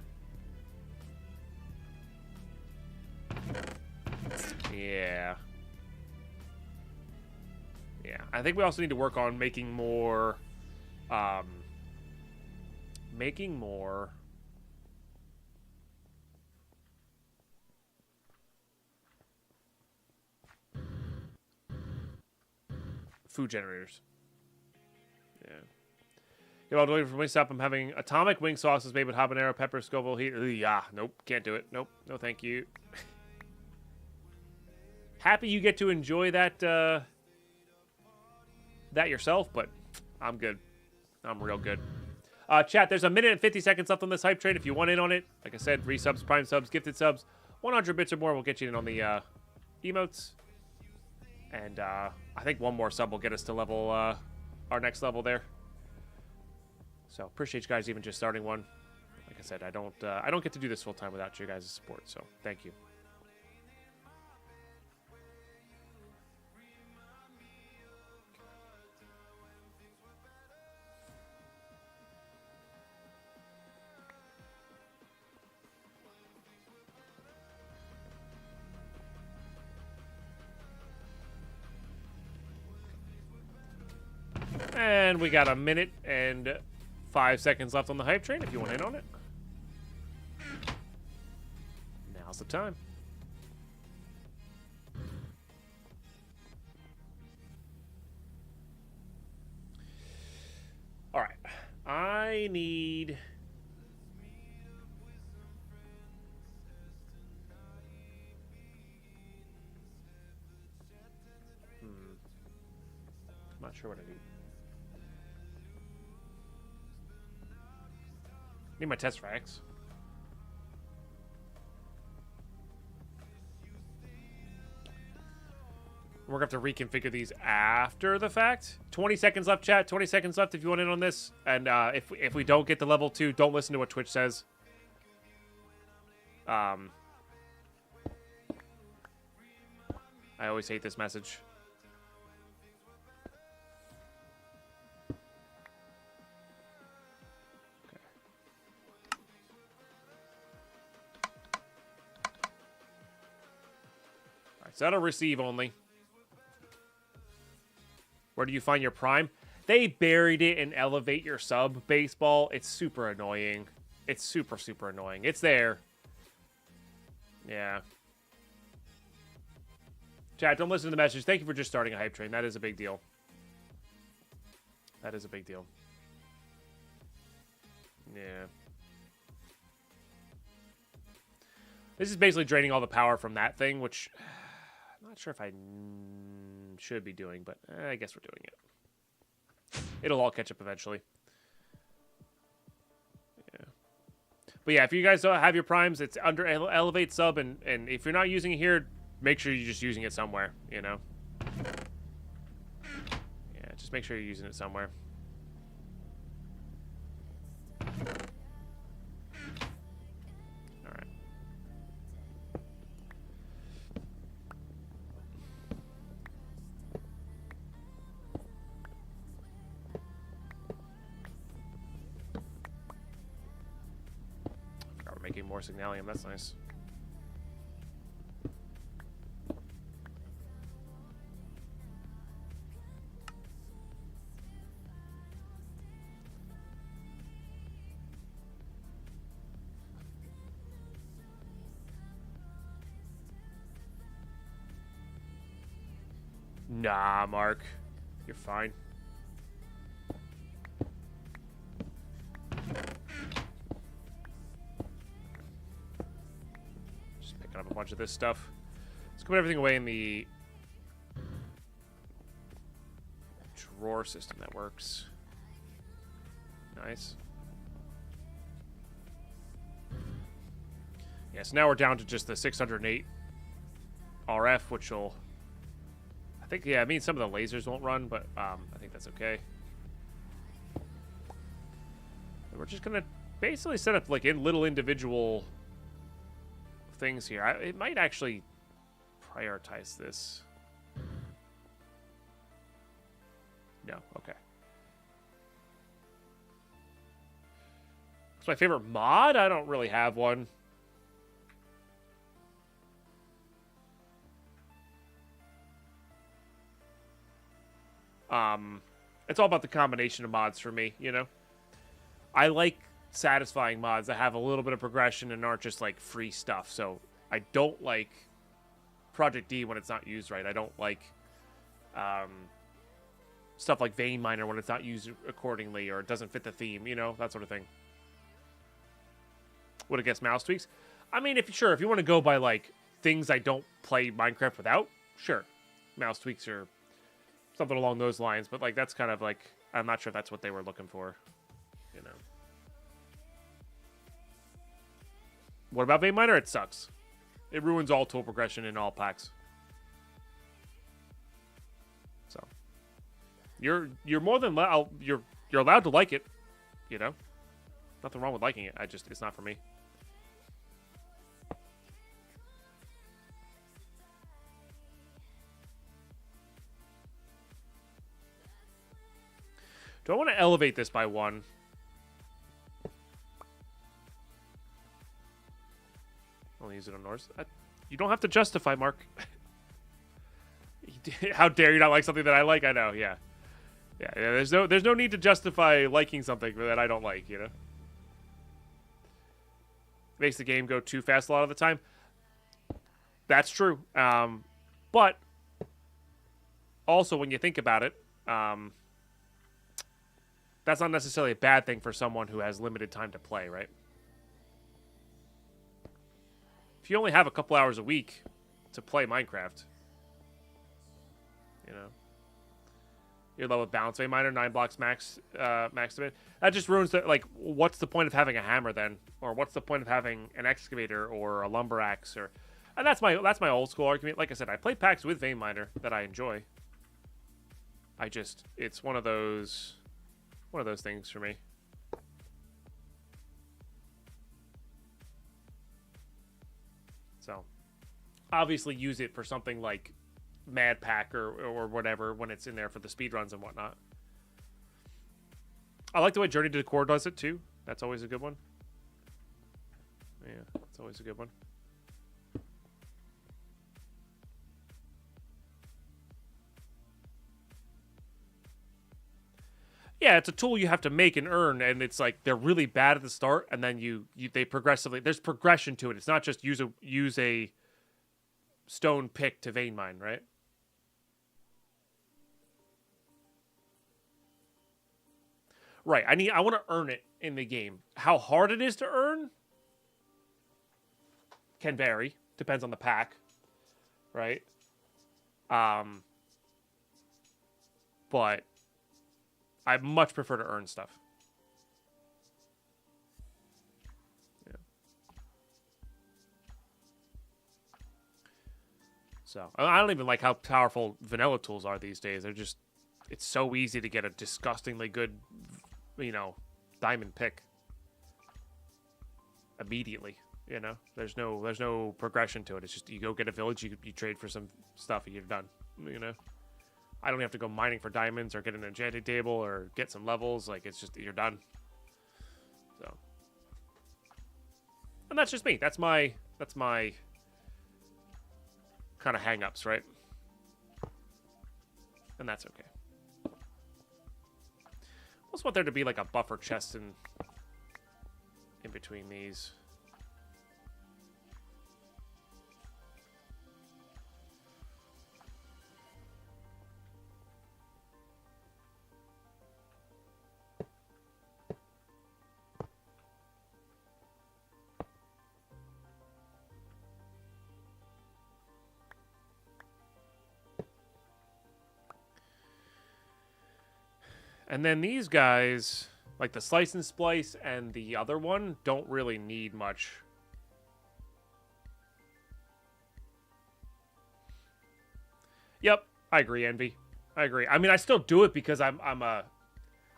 Yeah. Yeah. I think we also need to work on making more food generators. Yeah. Yo, I'll wait for Wingstop. I'm having atomic wing sauces made with habanero, pepper, Scoville heat. Yeah, nope, can't do it. Nope, no thank you. Happy you get to enjoy that that yourself, but I'm good. I'm real good. Chat, there's 1 minute and 50 seconds left on this hype train. If you want in on it, like I said, resubs, prime subs, gifted subs, 100 bits or more will get you in on the emotes. And I think one more sub will get us to level our next level there. So appreciate you guys even just starting one. Like I said, I don't get to do this full time without your guys' support. So thank you. And we got 1 minute and 5 seconds left on the hype train if you want in on it. Now's the time. All right. I need... I'm not sure what I need. Need my test racks. We're going to have to reconfigure these after the fact. 20 seconds left, chat. 20 seconds left if you want in on this. And if we don't get to level 2, don't listen to what Twitch says. I always hate this message. Set a receive only. Where do you find your prime? They buried it in elevate your sub baseball. It's super annoying. It's super, super annoying. It's there. Yeah. Chat, don't listen to the message. Thank you for just starting a hype train. That is a big deal. That is a big deal. Yeah. This is basically draining all the power from that thing, which... I'm not sure if I should be doing, but I guess we're doing it. It'll all catch up eventually. Yeah. But yeah, if you guys don't have your primes, it's under elevate sub, and if you're not using it here, make sure you're just using it somewhere, you know? Yeah, just make sure you're using it somewhere. Alright. We're making more signalium, that's nice. Nah, Mark. You're fine. Just picking up a bunch of this stuff. Let's put everything away in the drawer system that works. Nice. Yeah, so now we're down to just the 608 RF, which will... I think, yeah, I mean, some of the lasers won't run, but I think that's okay. And we're just going to basically set up, like, in little individual things here. It might actually prioritize this. No, okay. It's my favorite mod? I don't really have one. It's all about the combination of mods for me, you know? I like satisfying mods that have a little bit of progression and aren't just, like, free stuff. So, I don't like Project D when it's not used right. I don't like, stuff like Vein Miner when it's not used accordingly or it doesn't fit the theme, you know? That sort of thing. Would it guess mouse tweaks? I mean, if you want to go by, like, things I don't play Minecraft without, sure. Mouse tweaks are... something along those lines, but like that's kind of like I'm not sure that's what they were looking for, you know. What about Vein Miner? It sucks. It ruins all tool progression in all packs. So you're more than you're allowed to like it, you know. Nothing wrong with liking it. It's not for me. Do I want to elevate this by one? I'll use it on Norse. You don't have to justify, Mark. How dare you not like something that I like? I know, yeah. Yeah, there's no need to justify liking something that I don't like, you know? Makes the game go too fast a lot of the time. That's true. But also, when you think about it, that's not necessarily a bad thing for someone who has limited time to play, right? If you only have a couple hours a week to play Minecraft, you know, you're low with balance Vein Miner, 9 blocks max to it. That just ruins the, like, what's the point of having a hammer then? Or what's the point of having an excavator or a lumber axe? Or, and that's my old school argument. Like I said, I play packs with Vein Miner that I enjoy. It's one of those things for me. So, obviously use it for something like Mad Pack or whatever when it's in there for the speedruns and whatnot. I like the way Journey to the Core does it too. That's always a good one. Yeah, that's always a good one. Yeah, it's a tool you have to make and earn, and it's like they're really bad at the start, and then they progressively, there's progression to it. It's not just use a stone pick to vein mine, right? Right. I want to earn it in the game. How hard it is to earn can vary. Depends on the pack, right? But I much prefer to earn stuff. Yeah. So I don't even like how powerful vanilla tools are these days. They're just, it's so easy to get a disgustingly good, you know, diamond pick immediately. You know, there's no progression to it. It's just you go get a village, you trade for some stuff, and you're done. You know, I don't have to go mining for diamonds or get an enchanting table or get some levels. Like, it's just you're done. So, and that's just me. That's my kind of hang-ups, right? And that's okay. I also want there to be like a buffer chest in between these. And then these guys, like the Slice and Splice and the other one, don't really need much. Yep, I agree, Envy. I agree. I mean, I still do it because I'm not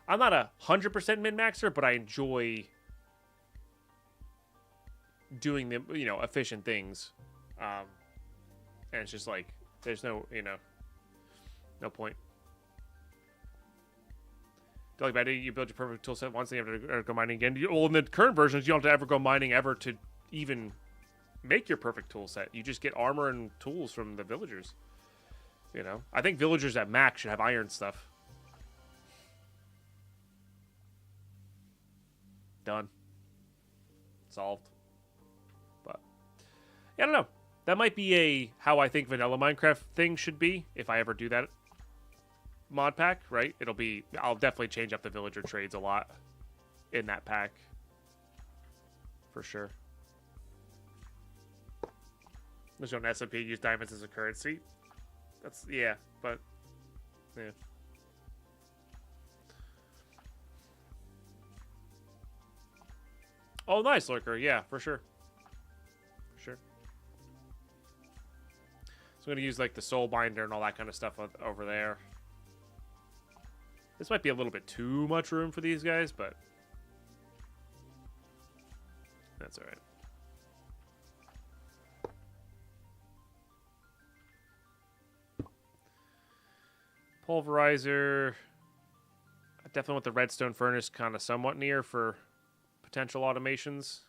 a 100% min-maxer, but I enjoy doing the, you know, efficient things. And it's just like, there's no, you know, no point. Like, better you build your perfect tool set once, and you have to go mining again. Well, in the current versions, you don't have to ever go mining ever to even make your perfect tool set. You just get armor and tools from the villagers. You know, I think villagers at max should have iron stuff. Done. Solved. But yeah, I don't know. That might be a how I think vanilla Minecraft thing should be if I ever do that mod pack, right? It'll be, I'll definitely change up the villager trades a lot in that pack for sure. There's no SMP, use diamonds as a currency. That's, yeah, but yeah. Oh, nice, Lurker. Yeah, for sure. For sure. So I'm going to use like the soul binder and all that kind of stuff over there. This might be a little bit too much room for these guys, but that's all right. Pulverizer. I definitely want the redstone furnace kind of somewhat near for potential automations.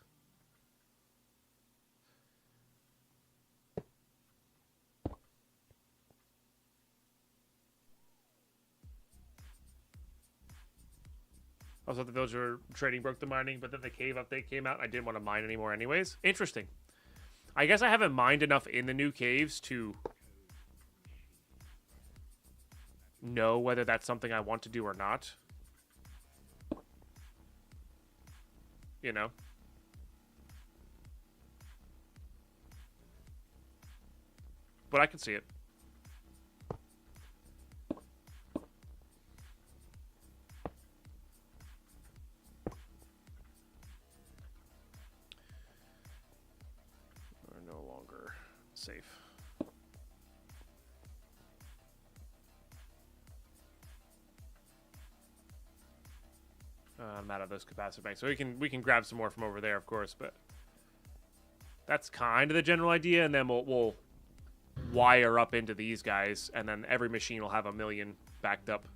Also, the villager trading broke the mining, but then the cave update came out, and I didn't want to mine anymore anyways. Interesting. I guess I haven't mined enough in the new caves to know whether that's something I want to do or not. You know? But I can see it. Safe. I'm out of those capacitor banks, so we can grab some more from over there, of course. But that's kind of the general idea, and then we'll wire up into these guys, and then every machine will have a million backed up.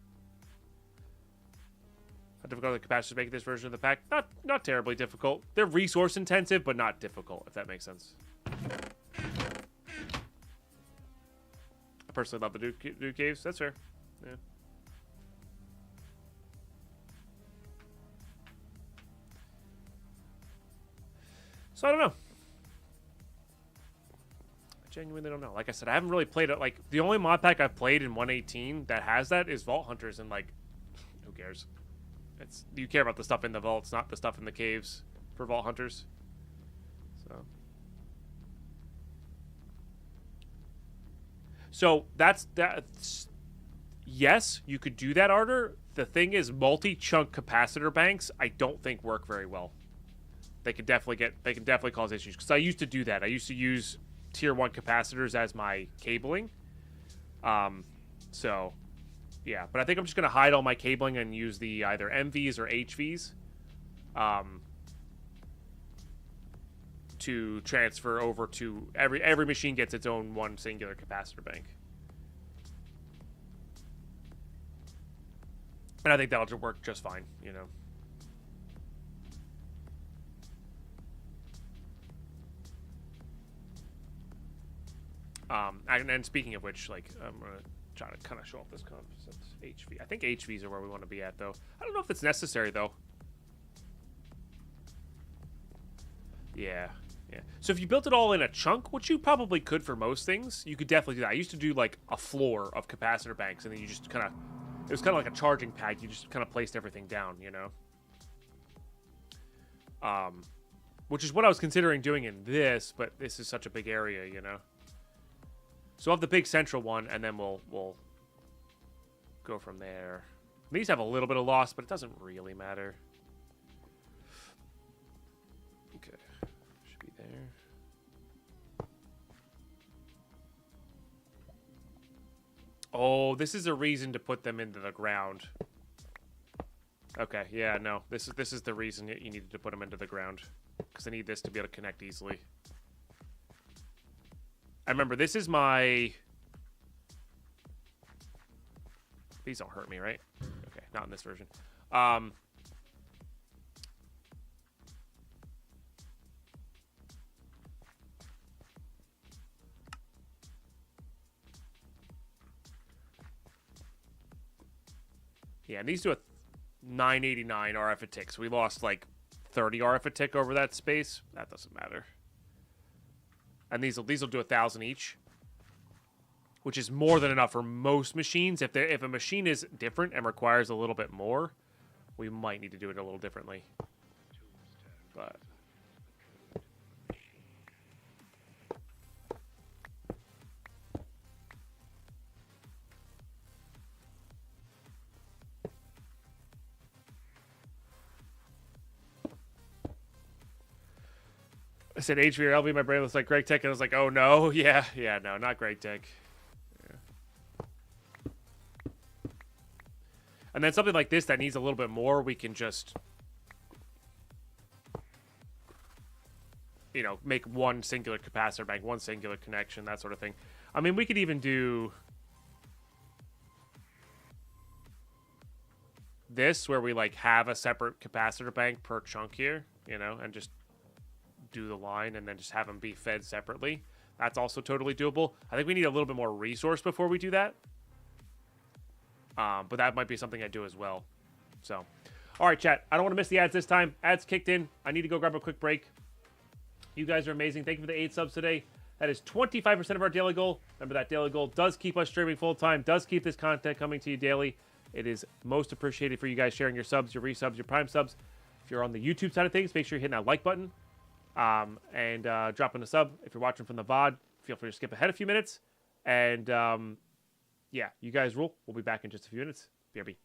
How difficult are the capacitors to make this version of the pack? Not terribly difficult. They're resource intensive, but not difficult, if that makes sense. I personally love the Duke Caves. That's fair. Yeah. So I don't know. I genuinely don't know. Like I said, I haven't really played it. Like, the only mod pack I've played in 1.18 that has that is Vault Hunters, and like, who cares? It's, you care about the stuff in the vaults, not the stuff in the caves for Vault Hunters. So that's yes, you could do that, Arter, The thing is, multi-chunk capacitor banks I don't think work very well. They can definitely cause issues, because I used to do that. I used to use tier 1 capacitors as my cabling. So yeah, but I think I'm just gonna hide all my cabling and use the either MVs or HVs to transfer over to every machine gets its own one singular capacitor bank. And I think that'll work just fine, you know. And speaking of which, like, I'm gonna try to kind of show off this concept HV. I think HVs are where we want to be at, though. I don't know if it's necessary, though. Yeah. So if you built it all in a chunk, which you probably could for most things, you could definitely do that. I used to do like a floor of capacitor banks, and then you just kind of, it was kind of like a charging pad. You just kind of placed everything down, you know. Which is what I was considering doing in this, but this is such a big area, you know. So I'll have the big central one, and then we'll go from there. These have a little bit of loss, but it doesn't really matter. Okay, should be there. Oh, this is a reason to put them into the ground. Okay, yeah, no, this is the reason that you needed to put them into the ground, because I need this to be able to connect easily. I remember this is my. These don't hurt me, right? Okay, not in this version. Yeah, and these do a 989 RF a tick, so we lost like 30 RF a tick over that space. That doesn't matter. And these will do 1,000 each, which is more than enough for most machines. If a machine is different and requires a little bit more, we might need to do it a little differently. But I said HV or LV, my brain was like Greg Tech, and I was like, oh no, yeah, no, not Greg Tech. Yeah. And then something like this that needs a little bit more, we can just, you know, make one singular capacitor bank, one singular connection, that sort of thing. I mean, we could even do this where we like have a separate capacitor bank per chunk here, you know, and just do the line and then just have them be fed separately. That's also totally doable. I think we need a little bit more resource before we do that. But that might be something I do as well. So, all right, chat. I don't want to miss the ads this time. Ads kicked in. I need to go grab a quick break. You guys are amazing. Thank you for the 8 subs today. That is 25% of our daily goal. Remember, that daily goal does keep us streaming full time, does keep this content coming to you daily. It is most appreciated for you guys sharing your subs, your resubs, your prime subs. If you're on the YouTube side of things, make sure you're hitting that like button. And dropping a sub. If you're watching from the VOD, feel free to skip ahead a few minutes. And yeah, you guys rule. We'll be back in just a few minutes. BRB.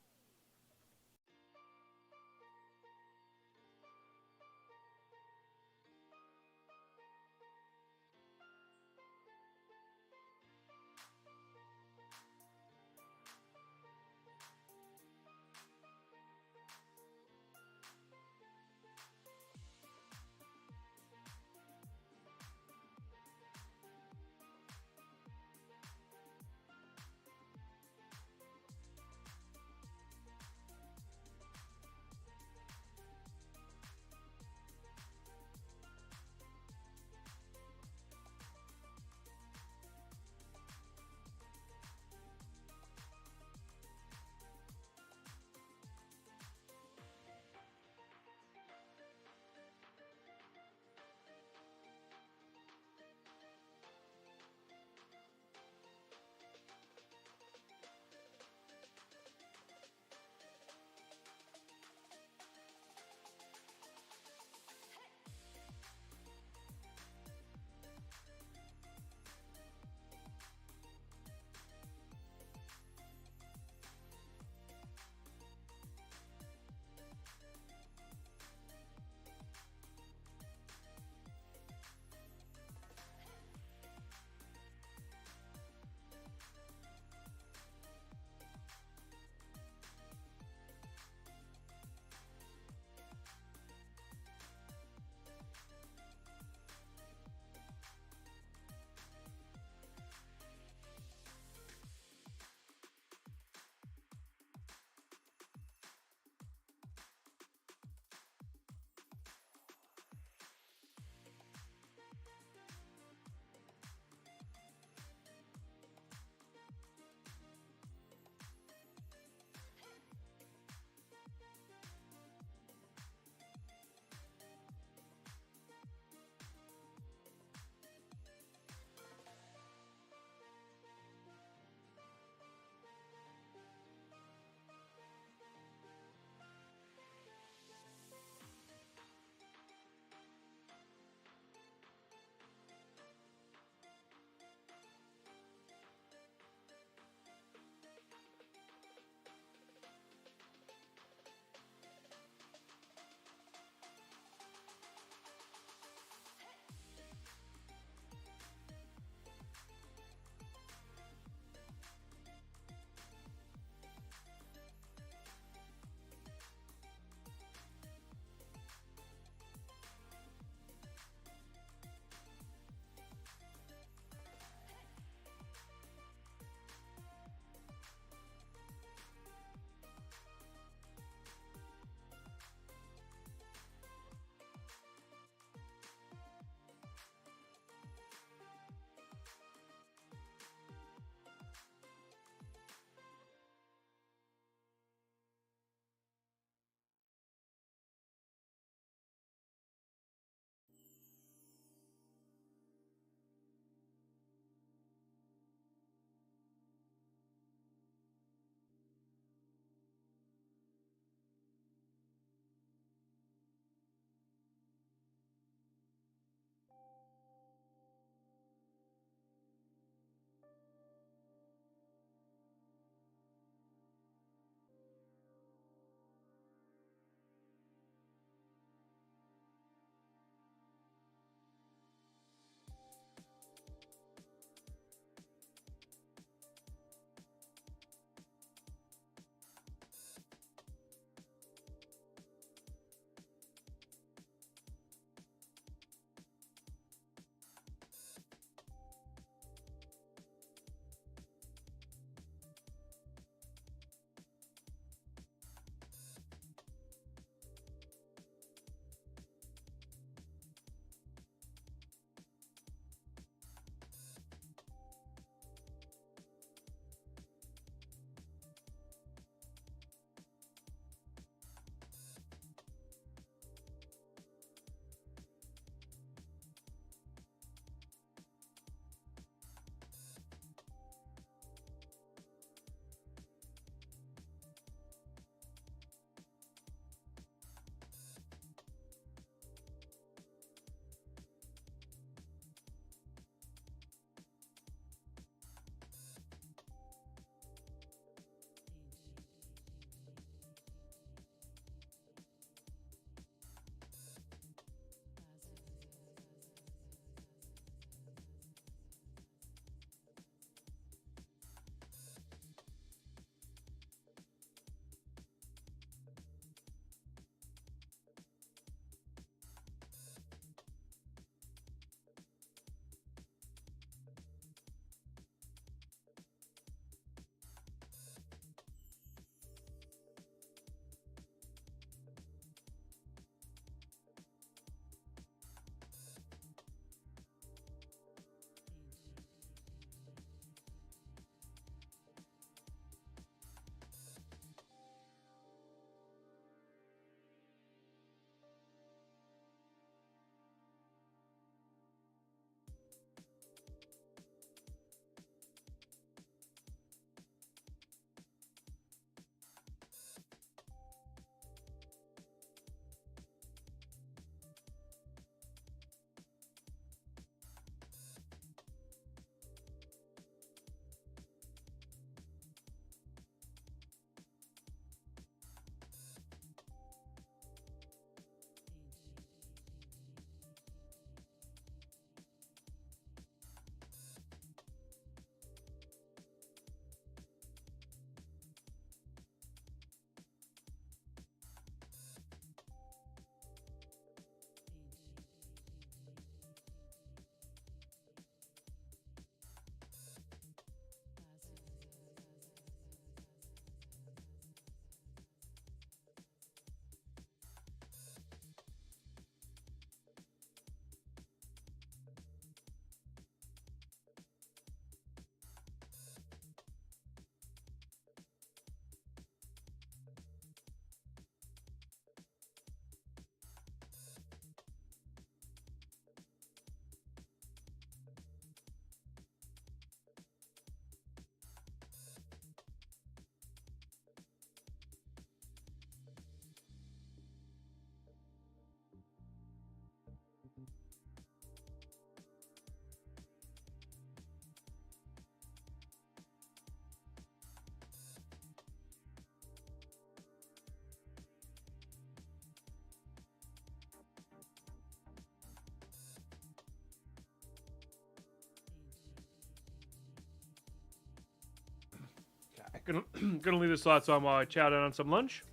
Gonna leave this slot on while I chow down on some lunch.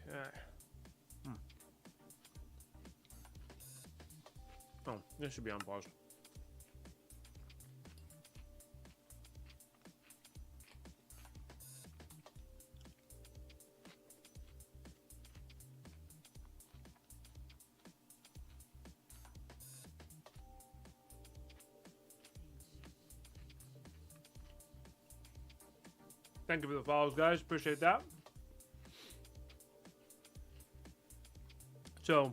Okay. Oh, this should be on pause. Thank you for the follows, guys. Appreciate that. So,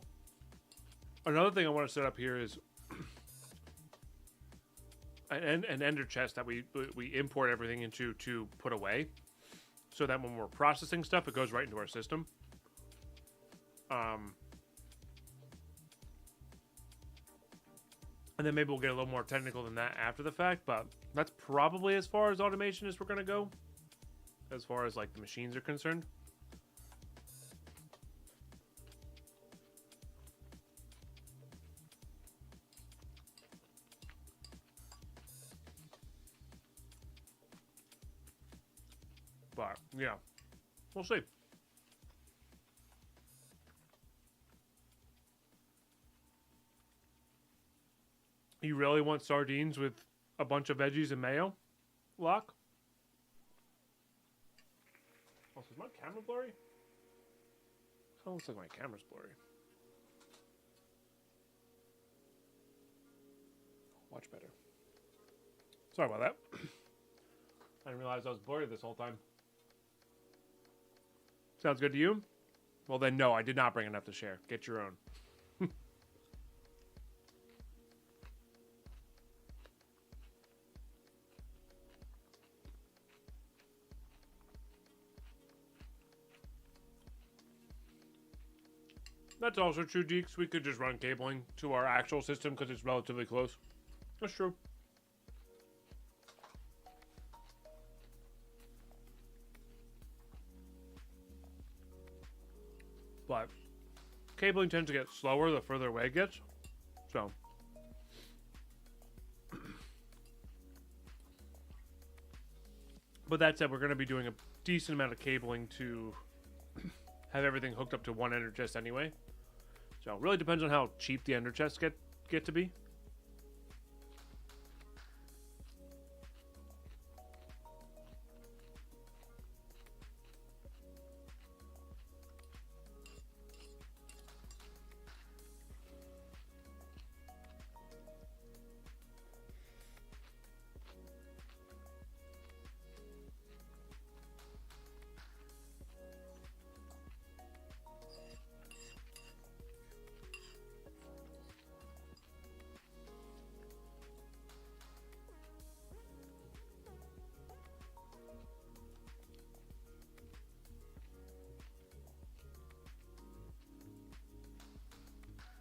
another thing I want to set up here is an ender chest that we import everything into to put away, so that when we're processing stuff, it goes right into our system. And then maybe we'll get a little more technical than that after the fact, but that's probably as far as automation as we're going to go, as far as like the machines are concerned. But yeah, we'll see. You really want sardines with a bunch of veggies and mayo? Lock? Oh, is my camera blurry? Oh, looks like my camera's blurry. Watch better. Sorry about that. I didn't realize I was blurry this whole time. Sounds good to you? Well then, no, I did not bring enough to share. Get your own. That's also true, Deeks. We could just run cabling to our actual system because it's relatively close. That's true. But cabling tends to get slower the further away it gets. So. But that said, we're going to be doing a decent amount of cabling to have everything hooked up to one ender chest anyway. So it really depends on how cheap the ender chests get to be.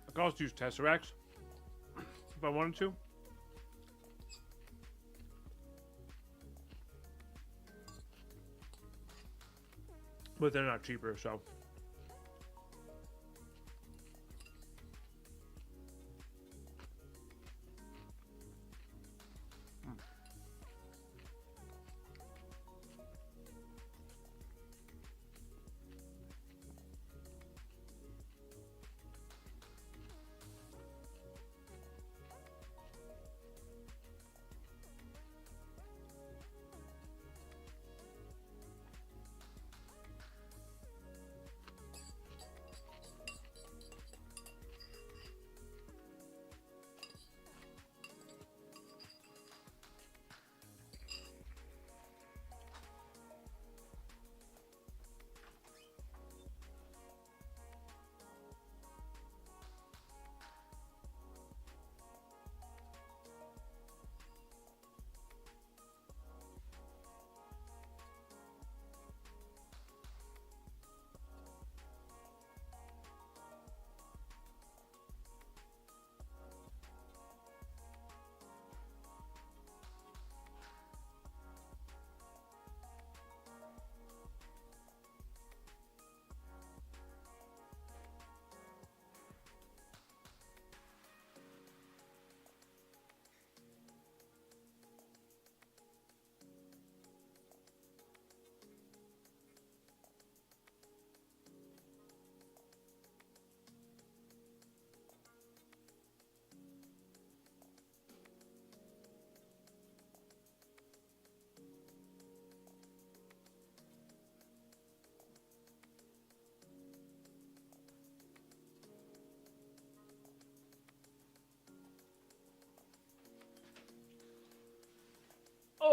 I could also use Tesseracts if I wanted to. But they're not cheaper, so.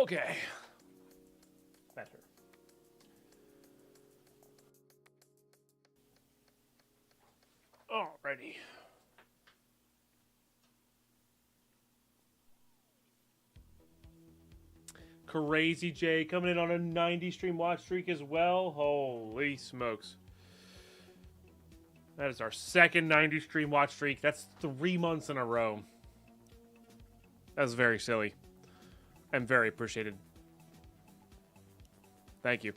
Okay. Better. Alrighty. Crazy J coming in on a 90 stream watch streak as well. Holy smokes. That is our second 90 stream watch streak. That's 3 months in a row. That was very silly. And very appreciated. Thank you.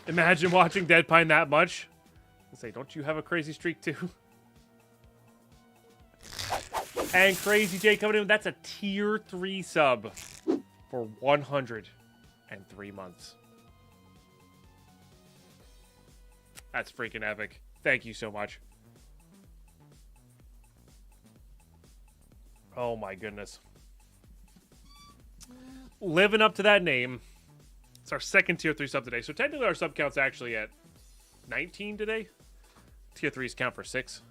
Imagine watching Deadpine that much. I'll say, don't you have a crazy streak too? And Crazy J coming in. That's a tier 3 sub for 103 months. That's freaking epic. Thank you so much. Oh my goodness. Living up to that name. It's our second tier 3 sub today. So technically our sub count's actually at 19 today. Tier 3s count for 6.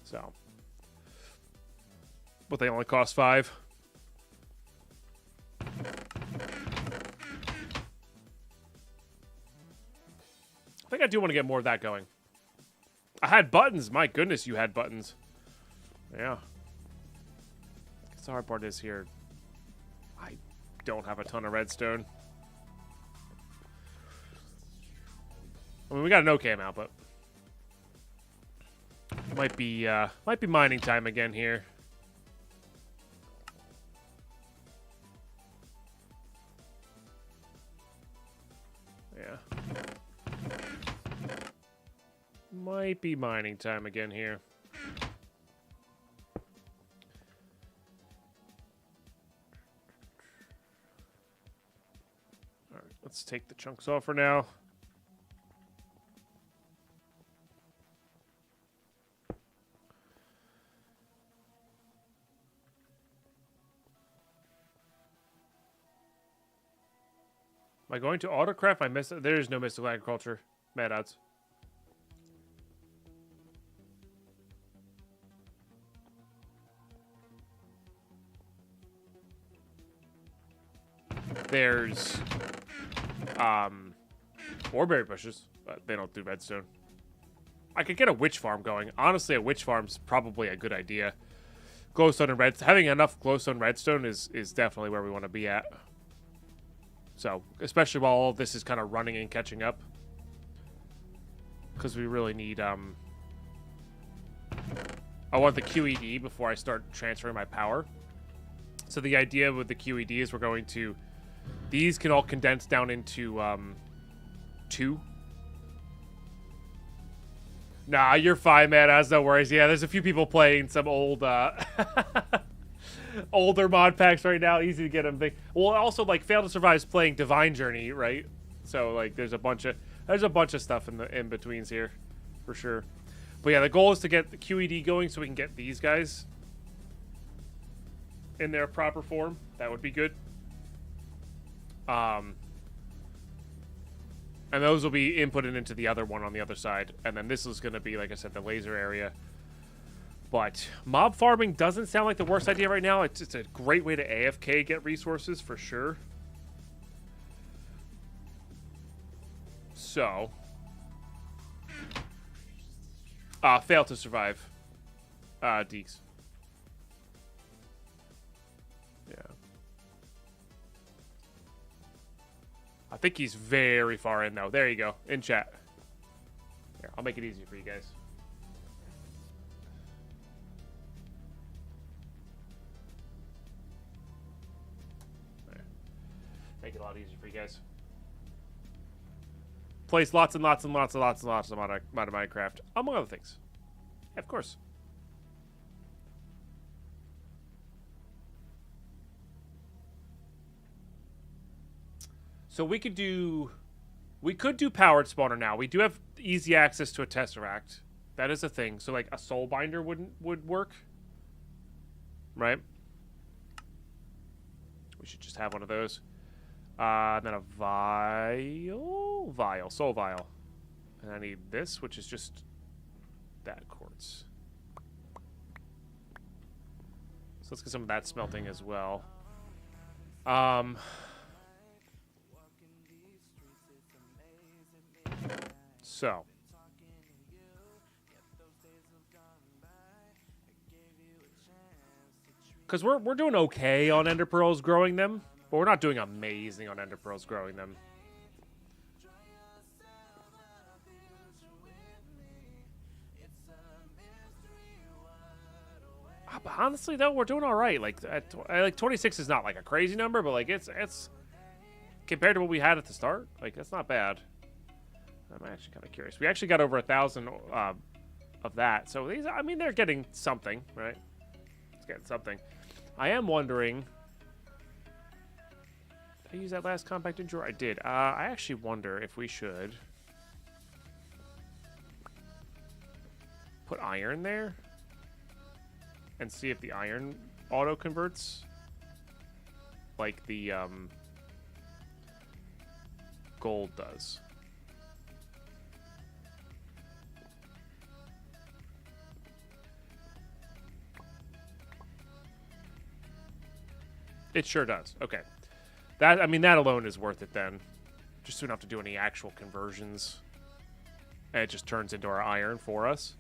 So. But they only cost 5. I think I do want to get more of that going. I had buttons. My goodness, you had buttons. Yeah. I guess the hard part is here. I don't have a ton of redstone. I mean, we got an okay amount, but might be mining time again here. Yeah. Might be mining time again here. Alright, let's take the chunks off for now. Am I going to autocraft? I missed it. There is no mystical agriculture. Mad odds. There's Warberry bushes, but they don't do redstone. I could get a witch farm going. Honestly, a witch farm's probably a good idea. Glowstone and redstone. Having enough glowstone redstone is definitely where we want to be at. So, especially while all of this is kind of running and catching up. Because we really need, I want the QED before I start transferring my power. So the idea with the QED is we're going to... These can all condense down into, 2. Nah, you're fine, man. As no worries. Yeah, there's a few people playing some old, older mod packs right now. Easy to get them. Well, also, like, Fail to Survive is playing Divine Journey, right? So, like, there's a bunch of stuff in the in-betweens here, for sure. But yeah, the goal is to get the QED going so we can get these guys in their proper form. That would be good. And those will be inputted into the other one on the other side. And then this is going to be, like I said, the laser area. But mob farming doesn't sound like the worst idea right now. It's a great way to AFK get resources, for sure. So. Fail to survive. Deeks. Yeah. I think he's very far in, though. There you go. In chat. Here, I'll make it easier for you guys. There. Make it a lot easier for you guys. Plays lots and lots and lots and lots and lots of Minecraft, among other things. Yeah, of course. So we could do powered spawner now. We do have easy access to a tesseract. That is a thing. So like a soul binder would work, right? We should just have one of those. Then a soul vial. And I need this, which is just that quartz. So let's get some of that smelting as well. So. Because we're doing okay on ender pearls growing them, but we're not doing amazing on ender pearls growing them. But honestly, though, we're doing all right. Like, like 26 is not like a crazy number, but like it's compared to what we had at the start. Like, that's not bad. I'm actually kind of curious. We actually got over 1,000 of that, so these, I mean, they're getting something, right? It's getting something. I am wondering. Did I use that last compact drawer? I did. I actually wonder if we should put iron there. And see if the iron auto converts like the gold does. It sure does. Okay. That, I mean, that alone is worth it then. Just so we don't have to do any actual conversions. And it just turns into our iron for us.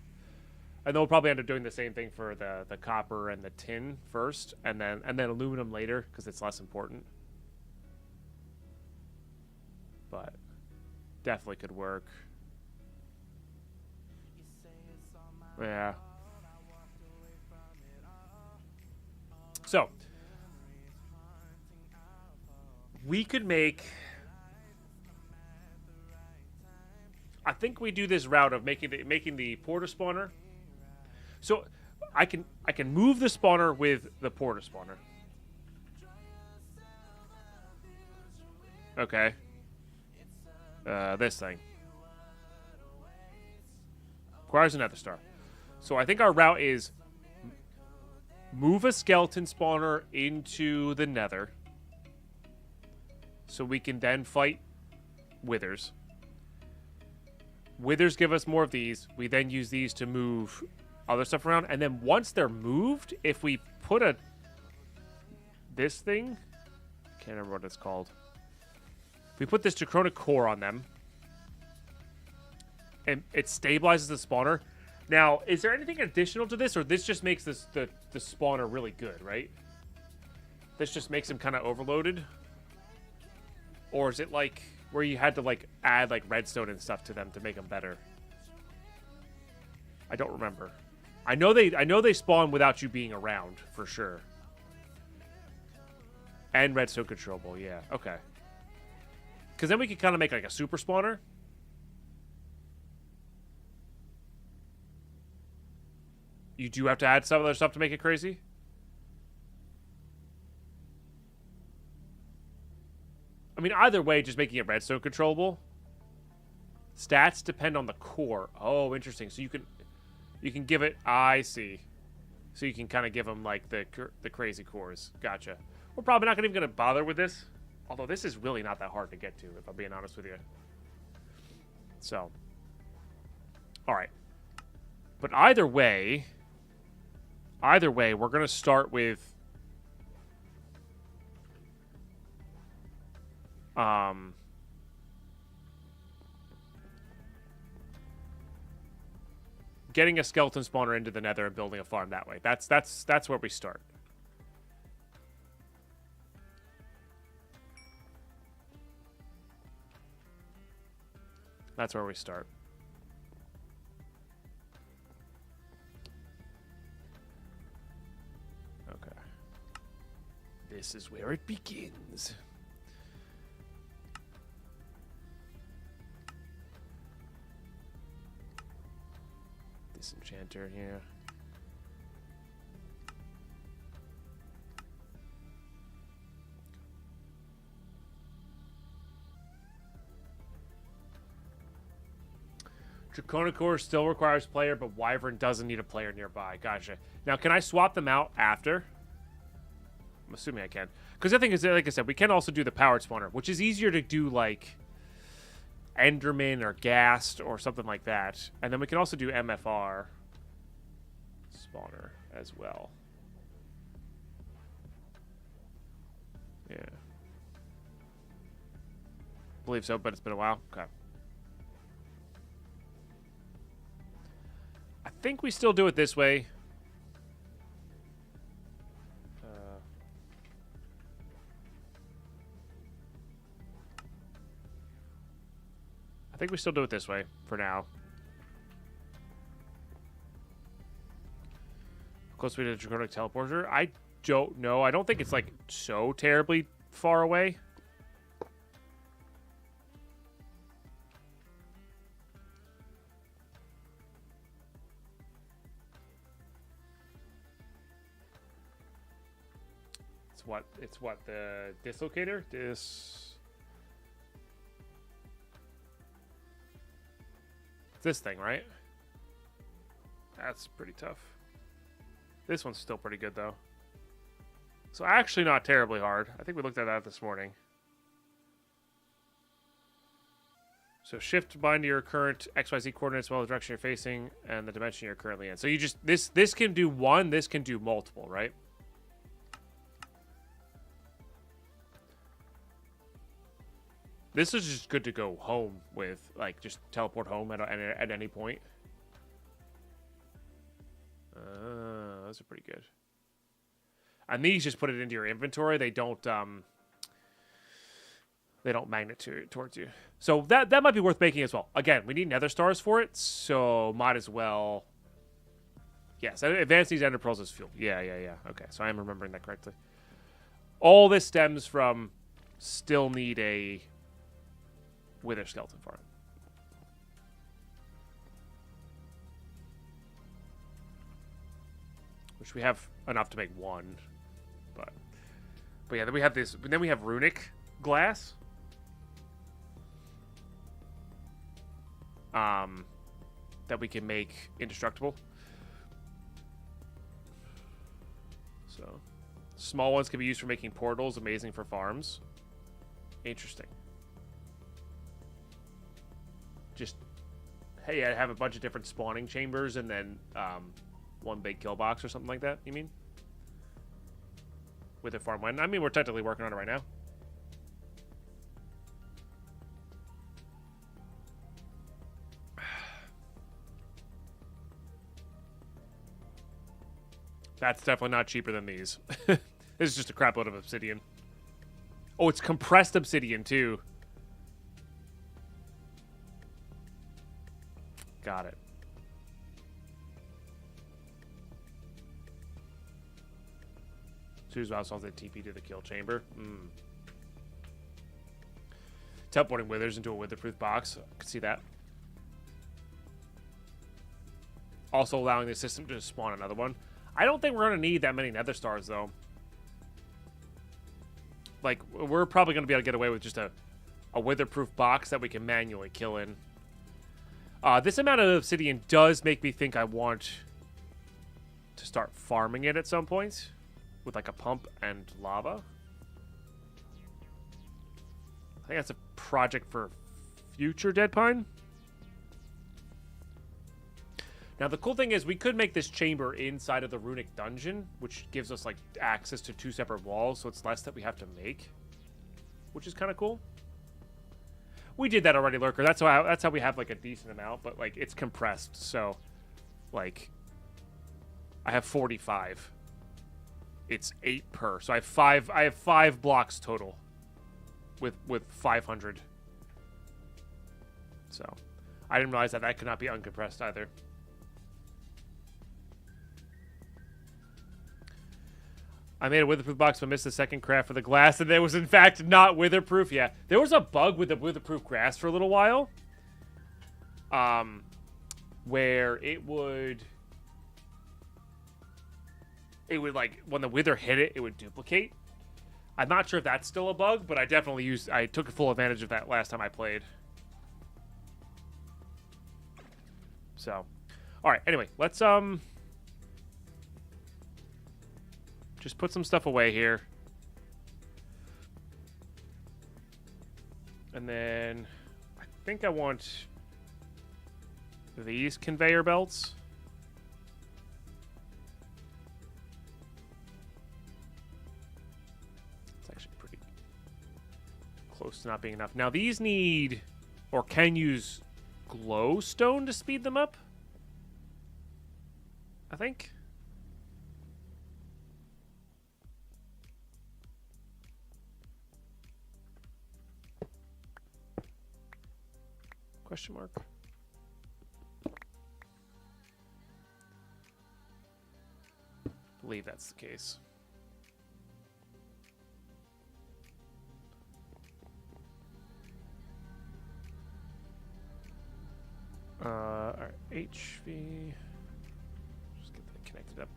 And then we'll probably end up doing the same thing for the copper and the tin first, and then aluminum later because it's less important. But definitely could work. Yeah. So we could make. I think we do this route of making the porta spawner. So I can move the spawner with the porta spawner. Okay. This thing requires another star. So I think our route is move a skeleton spawner into the nether so we can then fight withers. Withers give us more of these. We then use these to move other stuff around, and then once they're moved, if we put this thing, can't remember what it's called. If we put this Draconic core on them, and it stabilizes the spawner. Now, is there anything additional to this, or this just makes the spawner really good, right? This just makes them kind of overloaded, or is it like where you had to like add like redstone and stuff to them to make them better? I don't remember. I know they spawn without you being around for sure. And redstone controllable, yeah. Okay. Because then we could kind of make like a super spawner. You do have to add some other stuff to make it crazy. I mean, either way, just making it redstone controllable. Stats depend on the core. Oh, interesting. So you can give it. I see. So you can kind of give them like the crazy cores. Gotcha. We're probably not even going to bother with this. Although this is really not that hard to get to, if I'm being honest with you. So. All right. But either way, we're going to start with getting a skeleton spawner into the nether and building a farm that way. That's where we start. That's where we start. Okay. This is where it begins. Disenchanter here. Draconic core still requires player, but Wyvern doesn't need a player nearby. Gotcha. Now, can I swap them out after? I'm assuming I can. Because the thing is, like I said, we can also do the powered spawner, which is easier to do, like, Enderman or Ghast or something like that. And then we can also do MFR spawner as well. Yeah. Believe so, but it's been a while. Okay. I think we still do it this way. I think we still do it this way for now. Close to the Draconic Teleporter? I don't know. I don't think it's, like, so terribly far away. It's what the dislocator? It's this thing, right? That's pretty tough. This one's still pretty good, though. So actually not terribly hard. I think we looked at that this morning. So shift to bind to your current XYZ coordinates while the direction you're facing and the dimension you're currently in. So you just, this can do one, this can do multiple, right? This is just good to go home with, like, just teleport home at any point. Those are pretty good. And these just put it into your inventory. They don't magnet towards you. So that might be worth making as well. Again, we need nether stars for it, so might as well. Yes, advance these ender pearls as fuel. Yeah. Okay, so I am remembering that correctly. All this stems from still need a wither skeleton farm. Which we have enough to make one. But yeah, then we have this. Then we have runic glass. That we can make indestructible. So small ones can be used for making portals, amazing for farms. Interesting. Just, hey, I have a bunch of different spawning chambers and then one big kill box or something like that, you mean? With a farm one. I mean, we're technically working on it right now. That's definitely not cheaper than these. This is just a crap load of obsidian. Oh, it's compressed obsidian, too. Got it. Choose mouse on the TP to the kill chamber. Teleporting withers into a witherproof box. I can see that. Also allowing the system to spawn another one. I don't think we're going to need that many nether stars, though. Like, we're probably going to be able to get away with just a witherproof box that we can manually kill in. This amount of obsidian does make me think I want to start farming it at some point with like a pump and lava. I think that's a project for future Deadpine. Now the cool thing is we could make this chamber inside of the runic dungeon, which gives us like access to 2 separate walls, so it's less that we have to make, which is kind of cool. We did that already, Lurker. That's how we have like a decent amount, but like it's compressed. So, like, I have 45. It's 8 per. So I have 5 blocks total, with 500. So, I didn't realize that could not be uncompressed either. I made a witherproof box but missed the second craft for the glass, and it was in fact not witherproof. Yeah, there was a bug with the witherproof grass for a little while, where it would like when the wither hit it, it would duplicate. I'm not sure if that's still a bug, but I took full advantage of that last time I played. So, all right. Anyway, let's just put some stuff away here. And then I think I want these conveyor belts. It's actually pretty close to not being enough. Now these need, or can use, glowstone to speed them up, I think. Question mark. I believe that's the case. All right, HV. Just get that connected up.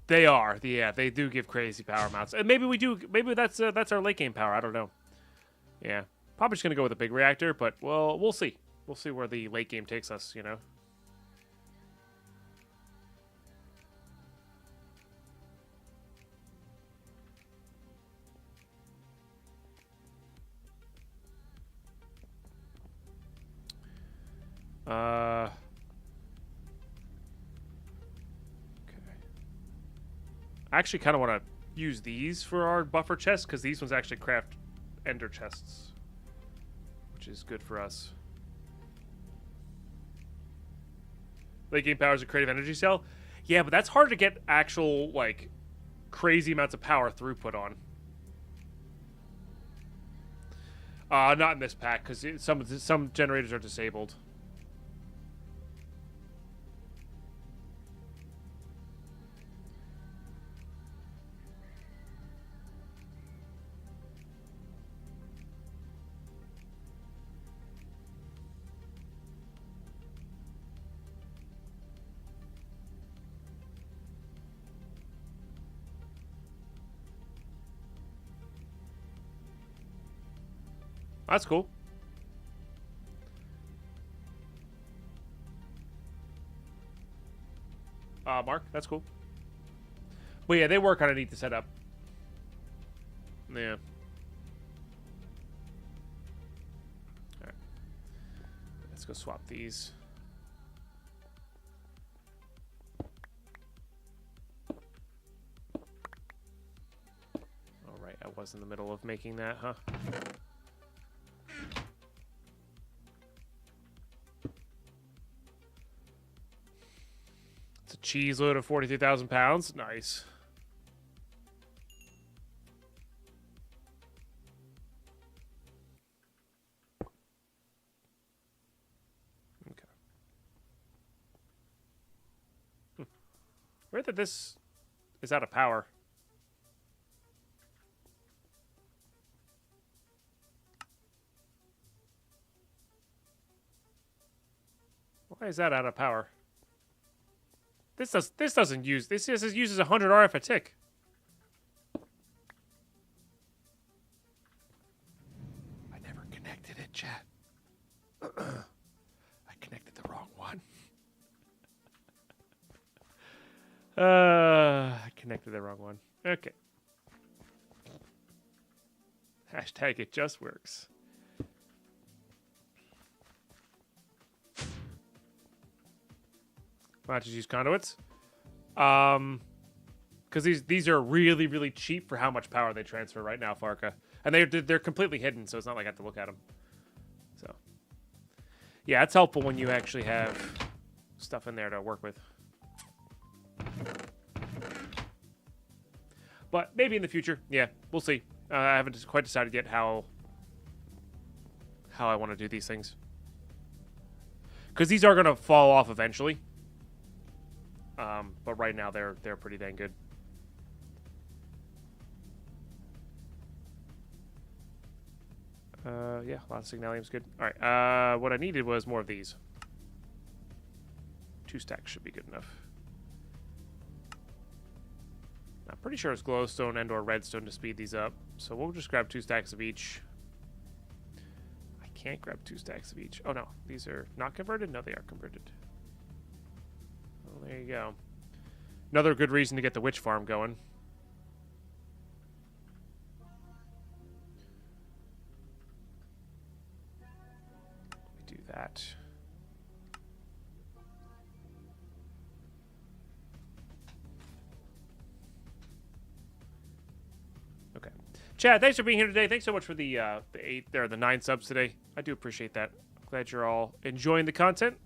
They are, yeah. They do give crazy power amounts, and maybe we do. Maybe that's our late game power. I don't know. Yeah, probably just gonna go with a big reactor, but well, we'll see. We'll see where the late game takes us. You know. I actually kind of want to use these for our buffer chests, because these ones actually craft ender chests, which is good for us. Late game power is a creative energy cell. Yeah, but that's hard to get actual, like, crazy amounts of power throughput on. Not in this pack, because some generators are disabled. That's cool. Mark, that's cool. But yeah, they were kind of neat to set up. Yeah. Alright. Let's go swap these. Alright, I was in the middle of making that, huh? Cheese load of 43,000 pounds. Nice. Okay. Weird that this is out of power. Why is that out of power? This doesn't use, this just uses 100 RF a tick. I never connected it, chat. I connected the wrong one. I connected the wrong one. Okay. Hashtag it just works. Why not just use conduits? Because these are really, really cheap for how much power they transfer right now, Farka. And they're completely hidden, so it's not like I have to look at them. So, yeah, it's helpful when you actually have stuff in there to work with. But maybe in the future, yeah, we'll see. I haven't quite decided yet how I want to do these things. Because these are going to fall off eventually. But right now they're pretty dang good. Yeah, a lot of signalium's good. All right. What I needed was more of these. 2 stacks should be good enough. I'm pretty sure it's glowstone and or redstone to speed these up. So we'll just grab 2 stacks of each. I can't grab 2 stacks of each. Oh no, these are not converted? No, they are converted. Well, there you go. Another good reason to get the witch farm going. Let me do that. Okay. Chad, thanks for being here today. Thanks so much for the 9 subs today. I do appreciate that. I'm glad you're all enjoying the content.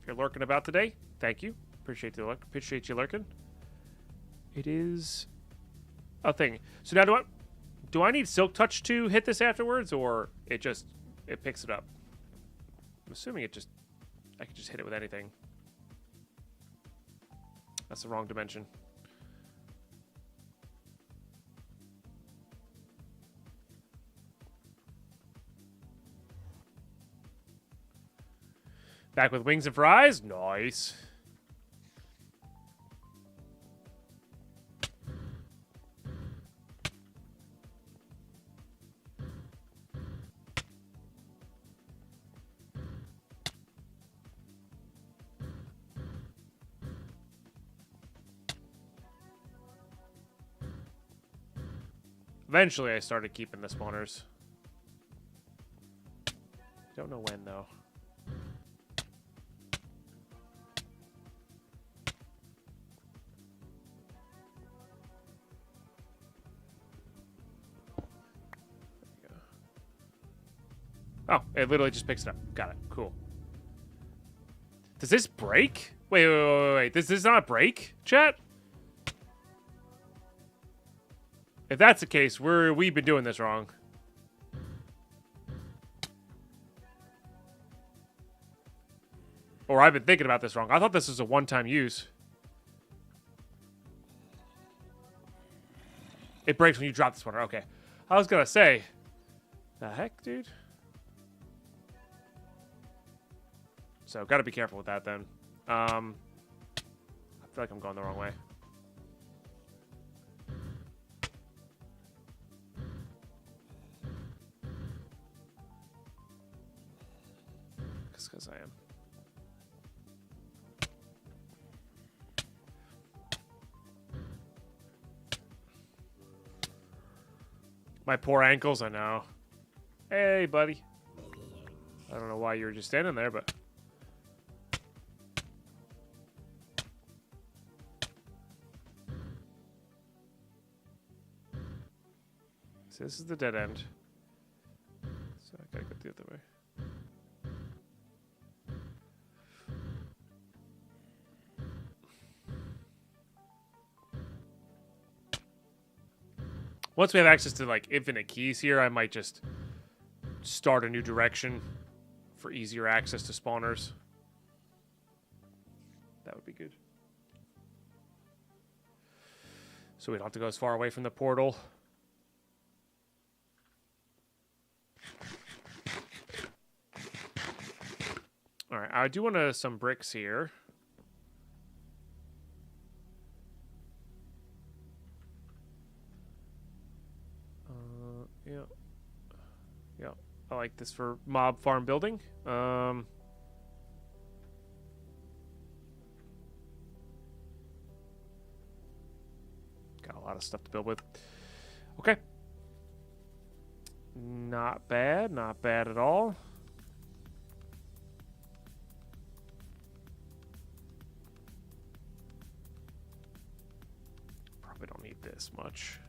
If you're lurking about today, thank you. Appreciate you lurking. It is a thing. So now do I need Silk Touch to hit this afterwards, or it picks it up? I'm assuming I can just hit it with anything. That's the wrong dimension. Back with wings and fries? Nice. Eventually, I started keeping the spawners. Don't know when, though. Oh, it literally just picks it up. Got it. Cool. Does this break? Wait. Does this not break, chat? If that's the case, we've been doing this wrong. Or I've been thinking about this wrong. I thought this was a one-time use. It breaks when you drop this one. Okay. I was gonna say, the heck, dude? So, gotta be careful with that then. I feel like I'm going the wrong way. Because I am. My poor ankles, I know. Hey, buddy. I don't know why you were just standing there, but... So this is the dead end. So I gotta go the other way. Once we have access to, like, infinite keys here, I might just start a new direction for easier access to spawners. That would be good. So we don't have to go as far away from the portal. Alright, I do want some bricks here. Yeah, I like this for mob farm building. Got a lot of stuff to build with. Okay. Not bad at all. Probably don't need this much.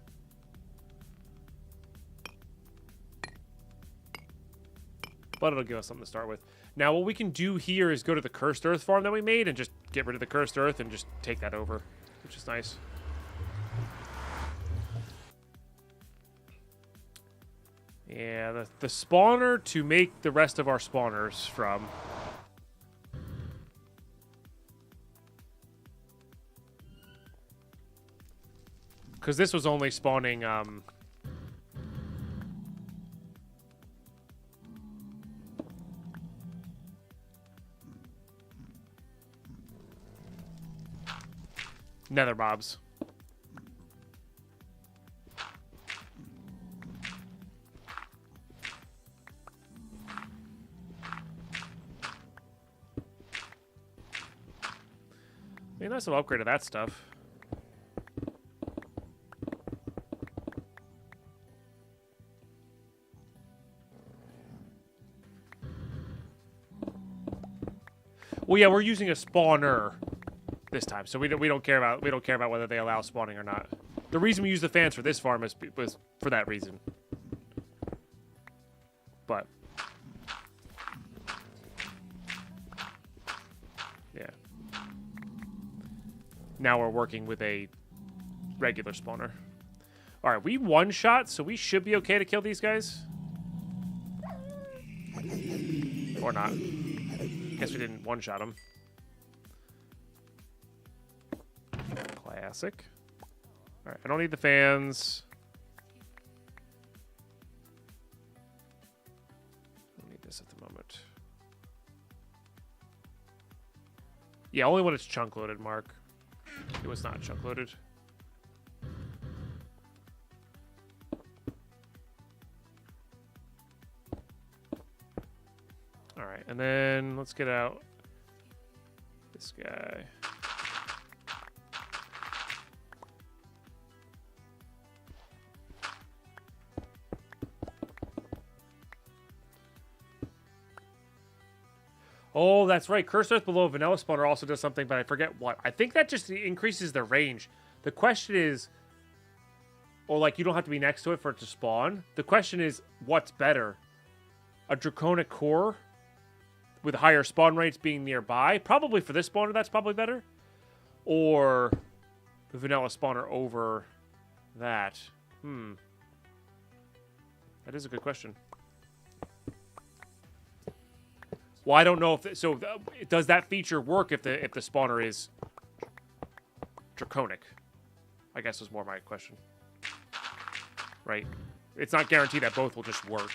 But it'll give us something to start with. Now, what we can do here is go to the Cursed Earth farm that we made and just get rid of the Cursed Earth and just take that over, which is nice. Yeah, the spawner to make the rest of our spawners from. Because this was only spawning, nether mobs. a nice little upgrade of that stuff. Well, yeah, we're using a spawner this time, so we don't care about whether they allow spawning or not. The reason we use the fans for this farm was for that reason. But yeah, now we're working with a regular spawner. All right, we one shot, so we should be okay to kill these guys, or not. Guess we didn't one shot them. Classic. All right, I don't need the fans. I don't need this at the moment. Yeah, only when it's chunk loaded, Mark. It was not chunk loaded. All right, and then let's get out this guy. Oh, that's right. Cursed Earth below Vanilla Spawner also does something, but I forget what. I think that just increases the range. The question is, or like you don't have to be next to it for it to spawn. The question is, what's better? A Draconic Core with higher spawn rates being nearby? Probably for this spawner, that's probably better. Or the Vanilla Spawner over that. That is a good question. Well, I don't know if does that feature work if the spawner is draconic? I guess was more my question. Right? It's not guaranteed that both will just work.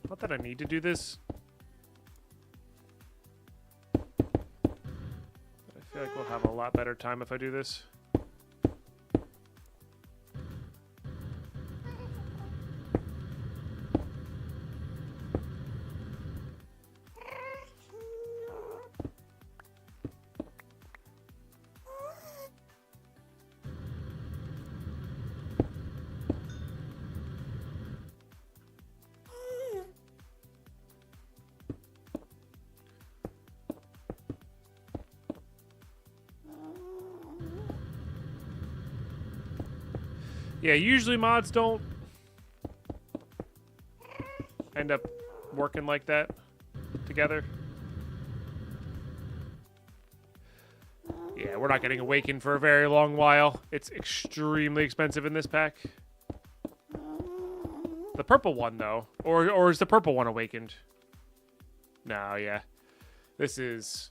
Not that I need to do this. But I feel like we'll have a lot better time if I do this. Yeah, usually mods don't end up working like that together. Yeah, we're not getting Awakened for a very long while. It's extremely expensive in this pack. The purple one, though. Or is the purple one Awakened? No, yeah. This is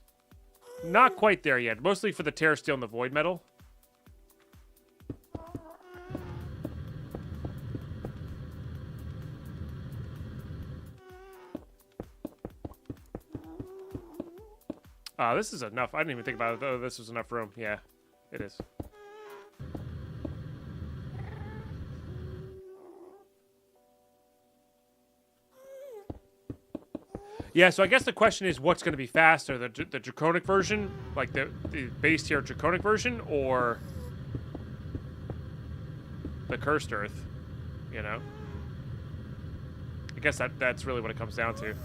not quite there yet. Mostly for the Terror Steel and the Void Metal. This is enough. I didn't even think about it. Oh, this was enough room. Yeah, it is. Yeah, so I guess the question is what's going to be faster, the Draconic version, like the base tier Draconic version, or the Cursed Earth, you know? I guess that's really what it comes down to.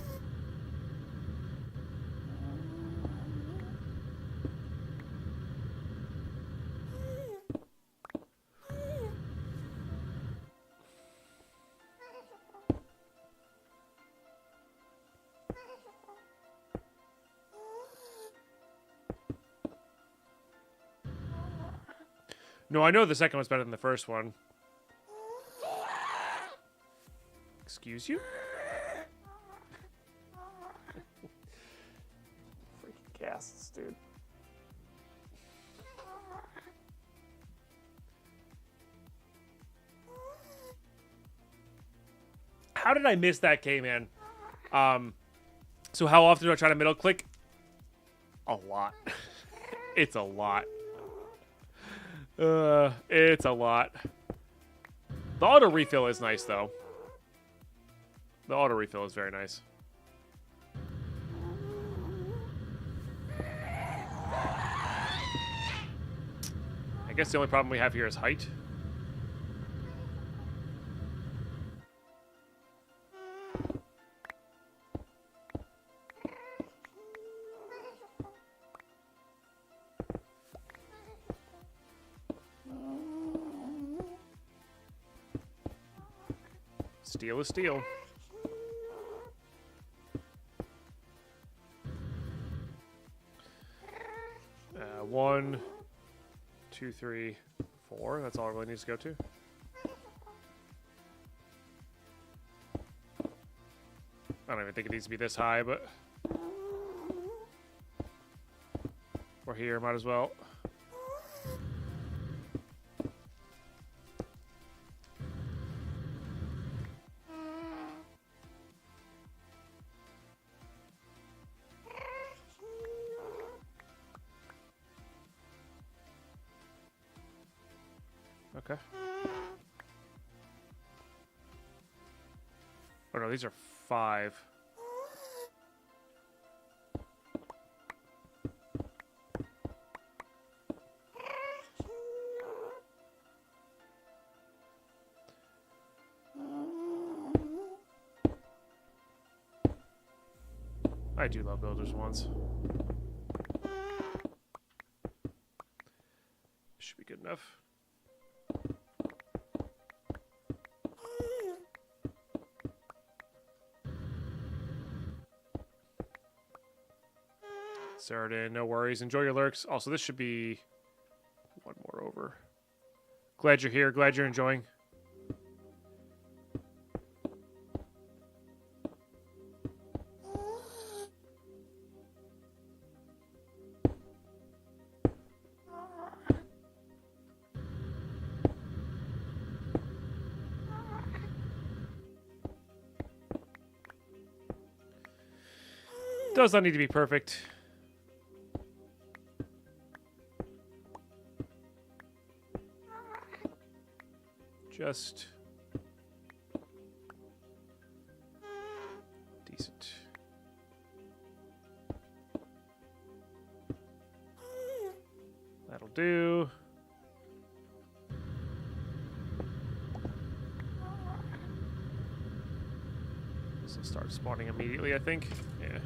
No, I know the second one's better than the first one. Excuse you? Freaking casts, dude. How did I miss that K-Man? So how often do I try to middle click? A lot. It's a lot. It's a lot. The auto refill is nice, though. The auto refill is very nice. I guess the only problem we have here is height. Steel is steel. 1, 2, 3, 4. That's all it really needs to go to. I don't even think it needs to be this high, but we're here, might as well. Okay. Oh no, these are 5. I do love builders ones. Should be good enough. Saradin, no worries. Enjoy your lurks. Also, this should be one more over. Glad you're here. Glad you're enjoying. Does not need to be perfect. Just decent. That'll do. This will start spawning immediately, I think. Yeah.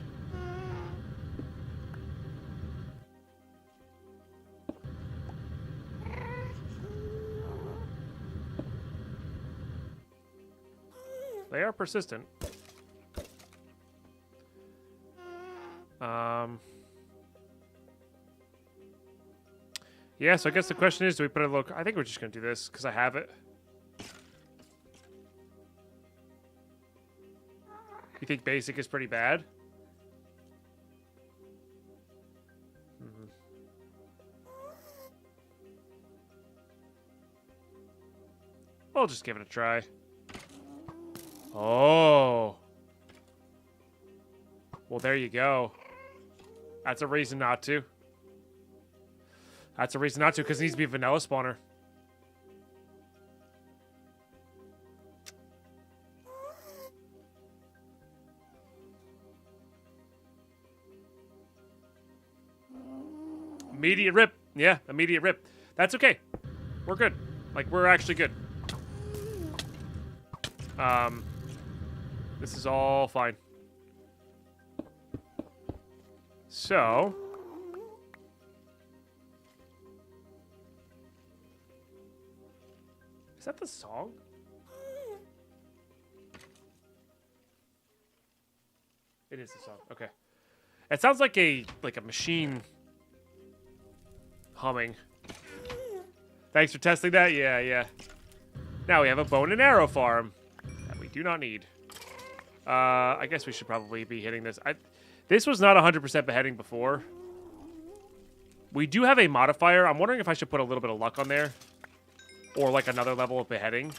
They are persistent. Yeah, so I guess the question is, do we put a look? I think we're just going to do this because I have it. You think basic is pretty bad? We'll just give it a try. Oh. Well, there you go. That's a reason not to. That's a reason not to, because it needs to be a vanilla spawner. Immediate rip. Yeah, immediate rip. That's okay. We're good. Like, we're actually good. This is all fine. So... Is that the song? It is the song. Okay. It sounds like a machine humming. Thanks for testing that. Yeah, yeah. Now we have a bone and arrow farm that we do not need. I guess we should probably be hitting this. This was not 100% beheading before. We do have a modifier. I'm wondering if I should put a little bit of luck on there. Or like another level of beheading.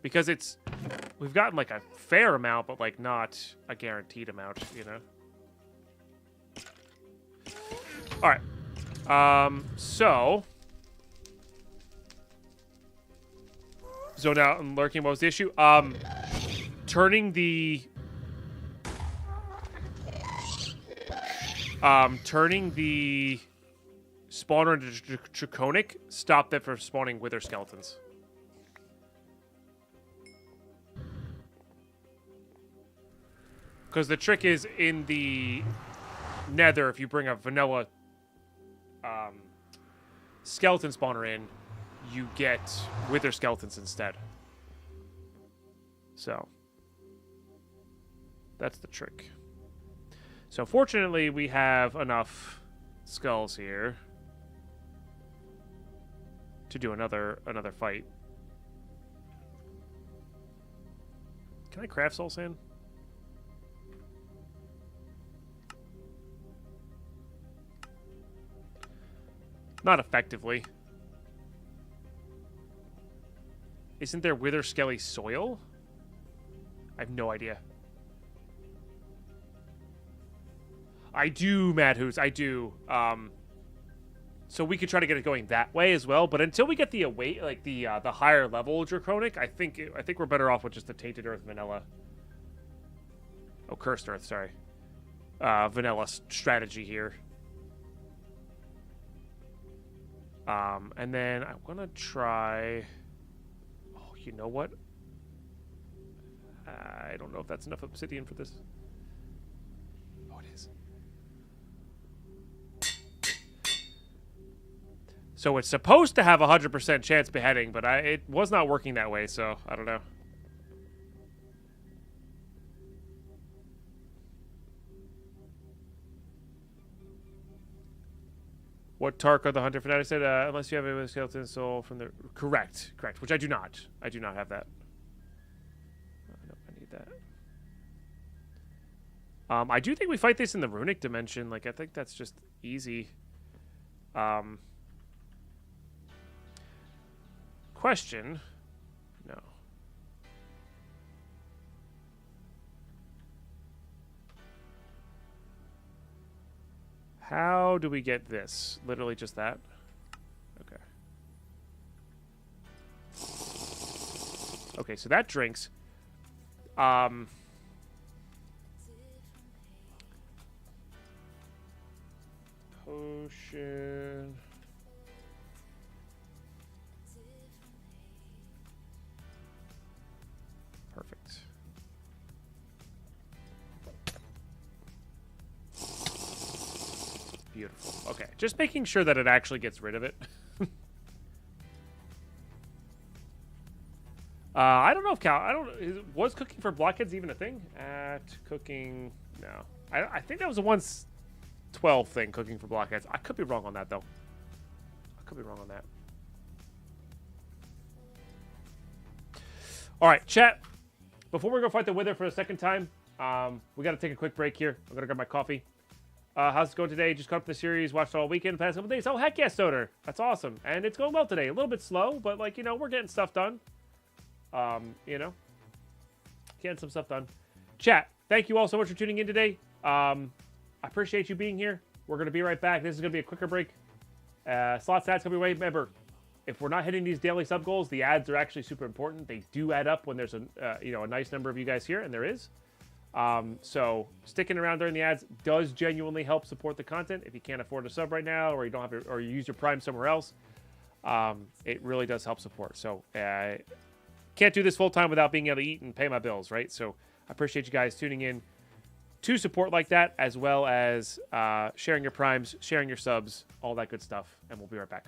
Because we've gotten like a fair amount, but like not a guaranteed amount, you know? All right. So zoned out and lurking. What was the issue? Turning the spawner into draconic stopped them from spawning wither skeletons. Because the trick is in the nether, if you bring a vanilla skeleton spawner in, you get wither skeletons instead. So that's the trick. So fortunately, we have enough skulls here to do another fight. Can I craft soul sand? Not effectively. Isn't there wither skelly soil? I have no idea. I do, Mad Hoots. I do. So we could try to get it going that way as well. But until we get the the higher level draconic, I think we're better off with just the tainted earth vanilla. Oh, cursed earth. Sorry. Vanilla strategy here. And then I'm gonna try. Oh, you know what? I don't know if that's enough obsidian for this. Oh, it is. So it's supposed to have a 100% chance beheading, but it was not working that way, so I don't know. What Tark or the Hunter Fanatic said, unless you have a skeleton soul from the... Correct, which I do not. I do not have that. No, I need that. I do think we fight this in the runic dimension. Like, I think that's just easy. Question. No. How do we get this? Literally just that? Okay. Okay, so that drinks. Potion. Perfect. Beautiful. Okay, just making sure that it actually gets rid of it. I don't know if was cooking for blockheads even a thing? At cooking, no. I think that was a 112 thing, cooking for blockheads. I could be wrong on that, though. I could be wrong on that. All right, chat. Before we go fight the Wither for a second time, we got to take a quick break here. I'm going to grab my coffee. How's it going today? Just caught up the series, watched it all weekend, past couple days. Oh, heck yes, Soder. That's awesome. And it's going well today. A little bit slow, but, like, you know, we're getting stuff done. You know, getting some stuff done. Chat, thank you all so much for tuning in today. I appreciate you being here. We're going to be right back. This is going to be a quicker break. Slot stats coming away. Remember, if we're not hitting these daily sub goals, the ads are actually super important. They do add up when there's a nice number of you guys here, and there is. So sticking around during the ads does genuinely help support the content. If you can't afford a sub right now, or you don't have, or you use your Prime somewhere else, it really does help support. So can't do this full time without being able to eat and pay my bills, right? So I appreciate you guys tuning in to support like that, as well as sharing your primes, sharing your subs, all that good stuff. And we'll be right back.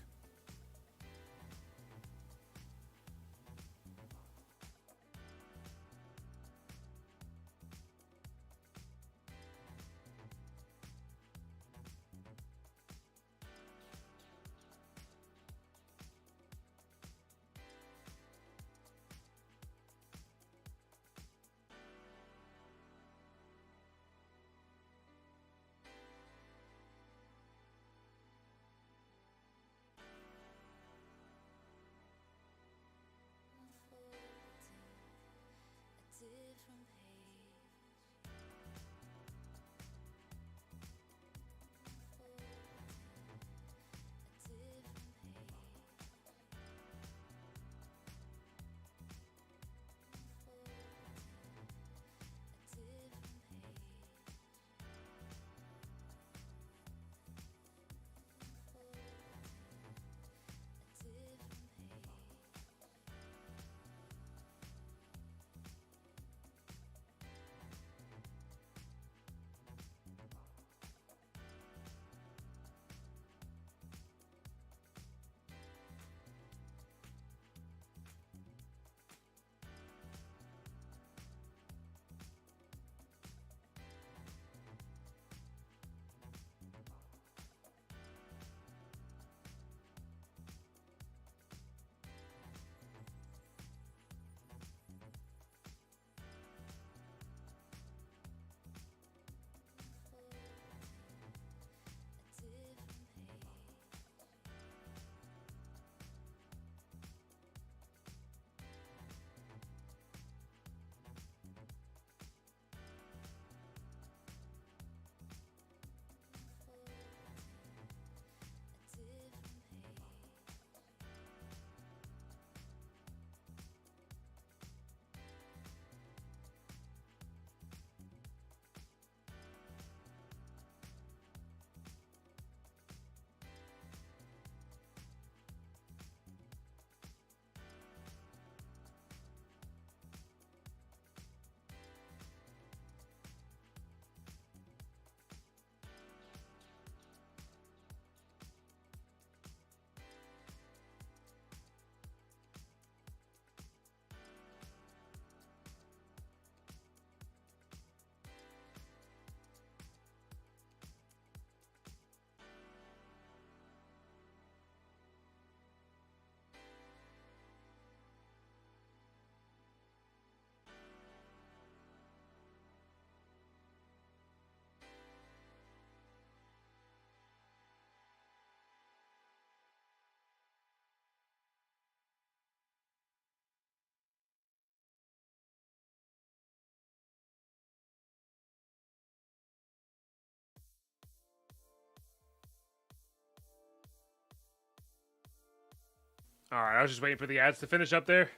All right, I was just waiting for the ads to finish up there.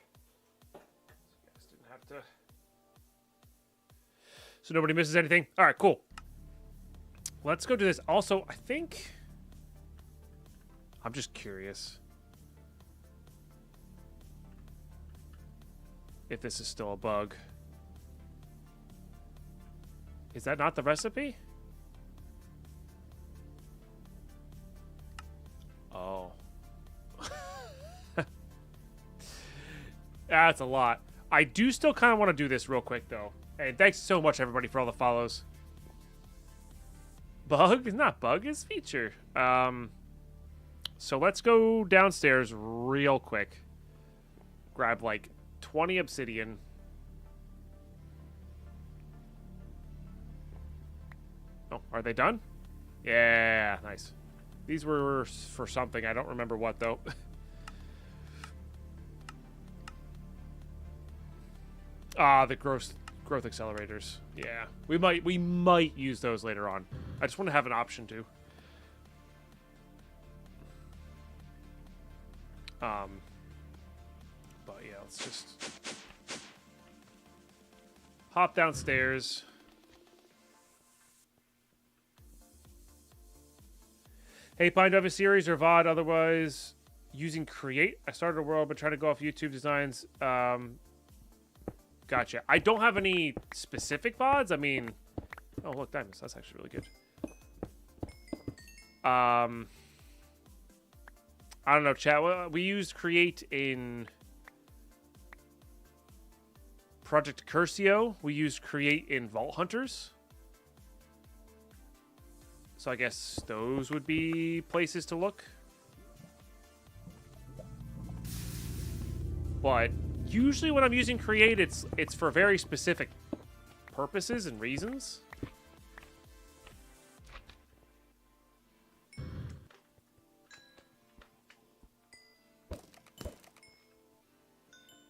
Guys didn't have to. So nobody misses anything. All right, cool. Let's go do this. Also, I think I'm just curious if this is still a bug. Is that not the recipe? Oh. That's a lot. I do still kind of want to do this real quick, though. And thanks so much, everybody, for all the follows. Bug? It's not bug, it's feature. So let's go downstairs real quick. Grab, like, 20 obsidian. Oh, are they done? Yeah, nice. These were for something. I don't remember what, though. The growth accelerators. Yeah, we might use those later on. I just want to have an option to. But yeah, let's just hop downstairs. Hey, Pine, do you have a series or VOD? Otherwise, using Create. I started a world, but trying to go off YouTube designs. Gotcha. I don't have any specific VODs. I mean, oh, look, diamonds. That's actually really good. I don't know, chat. Well, we used Create in Project Curcio. We used Create in Vault Hunters. So I guess those would be places to look. But usually when I'm using Create, it's for very specific purposes and reasons.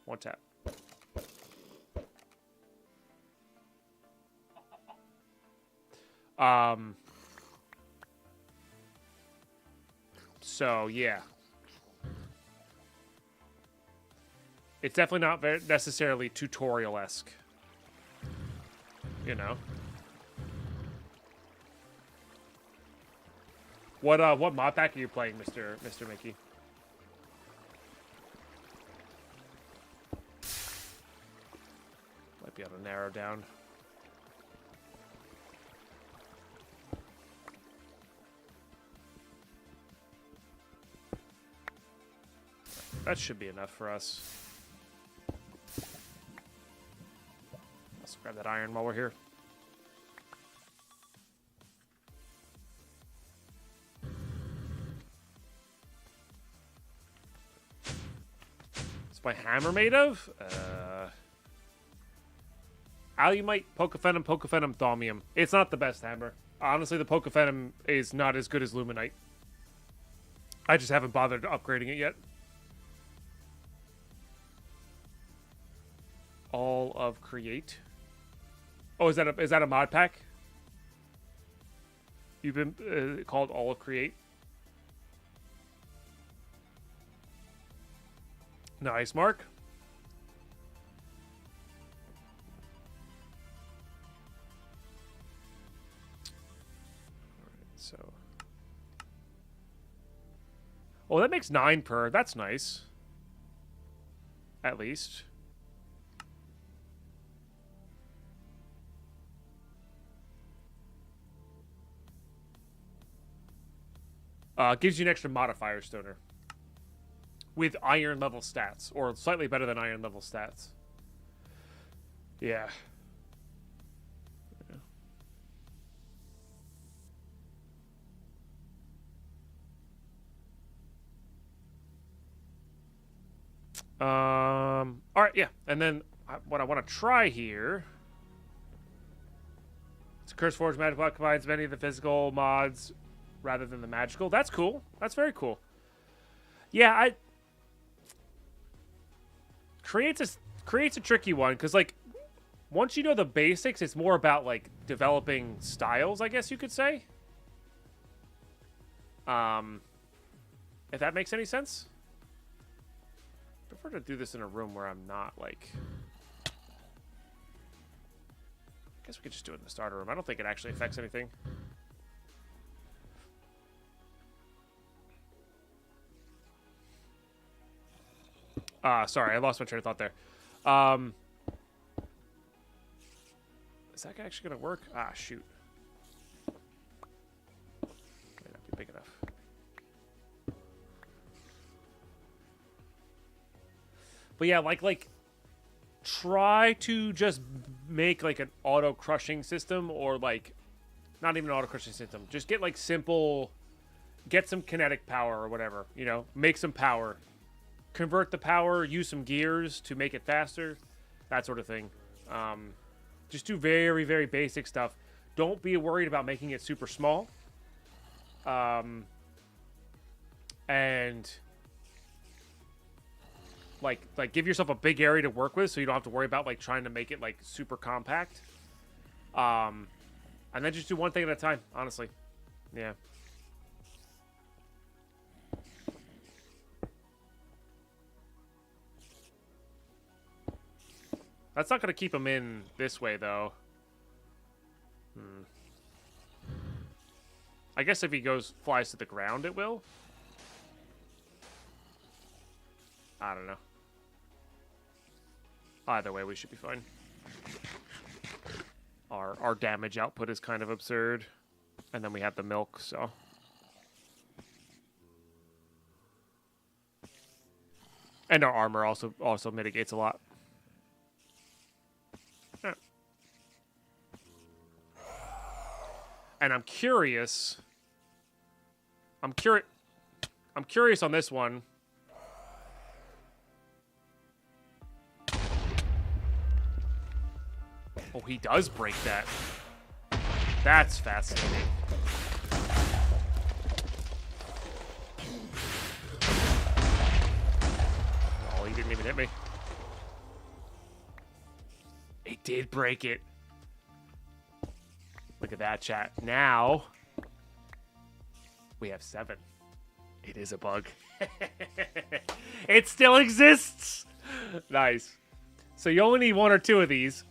One tap. So, yeah. It's definitely not very necessarily tutorial-esque. You know? What mod pack are you playing, Mr. Mickey? Might be able to narrow down. That should be enough for us. Let's grab that iron while we're here. What's my hammer made of? Alumite, Pocophenum, Thaumium. It's not the best hammer. Honestly, the Pocophenum is not as good as Luminite. I just haven't bothered upgrading it yet. All of Create. Oh, is that a mod pack? You've been called All of Create. Nice, Mark. All right, so. Oh, that makes 9 per. That's nice. At least. Gives you an extra modifier stoner. With iron level stats. Or slightly better than iron level stats. Yeah. Alright, yeah. And then what I want to try here. It's a Curse Forge magic block combines many of the physical mods rather than the magical. That's cool. That's very cool. Yeah, creates a tricky one because like once you know the basics, it's more about like developing styles, I guess you could say. If that makes any sense. prefer to do this in a room where I'm not, like... I guess we could just do it in the starter room. I don't think it actually affects anything. Sorry, I lost my train of thought there. Is that actually going to work? Ah, shoot. May not be big enough. But yeah, like, try to just make, like, an auto-crushing system, or, like, not even an auto-crushing system. Just get, like, simple, get some kinetic power or whatever, you know? Make some power. Convert the power, use some gears to make it faster, that sort of thing. Just do very, very basic stuff. Don't be worried about making it super small. And... Like give yourself a big area to work with, so you don't have to worry about like trying to make it like super compact. And then just do one thing at a time, honestly. Yeah. That's not going to keep him in this way, though. I guess if he flies to the ground, it will. I don't know. Either way, we should be fine. Our damage output is kind of absurd. And then we have the milk, so... And our armor also mitigates a lot. Yeah. And I'm curious... I'm curious on this one... Oh, he does break that. That's fascinating. Oh, he didn't even hit me. He did break it. Look at that, chat. Now, we have 7. It is a bug. It still exists! Nice. So you only need 1 or 2 of these.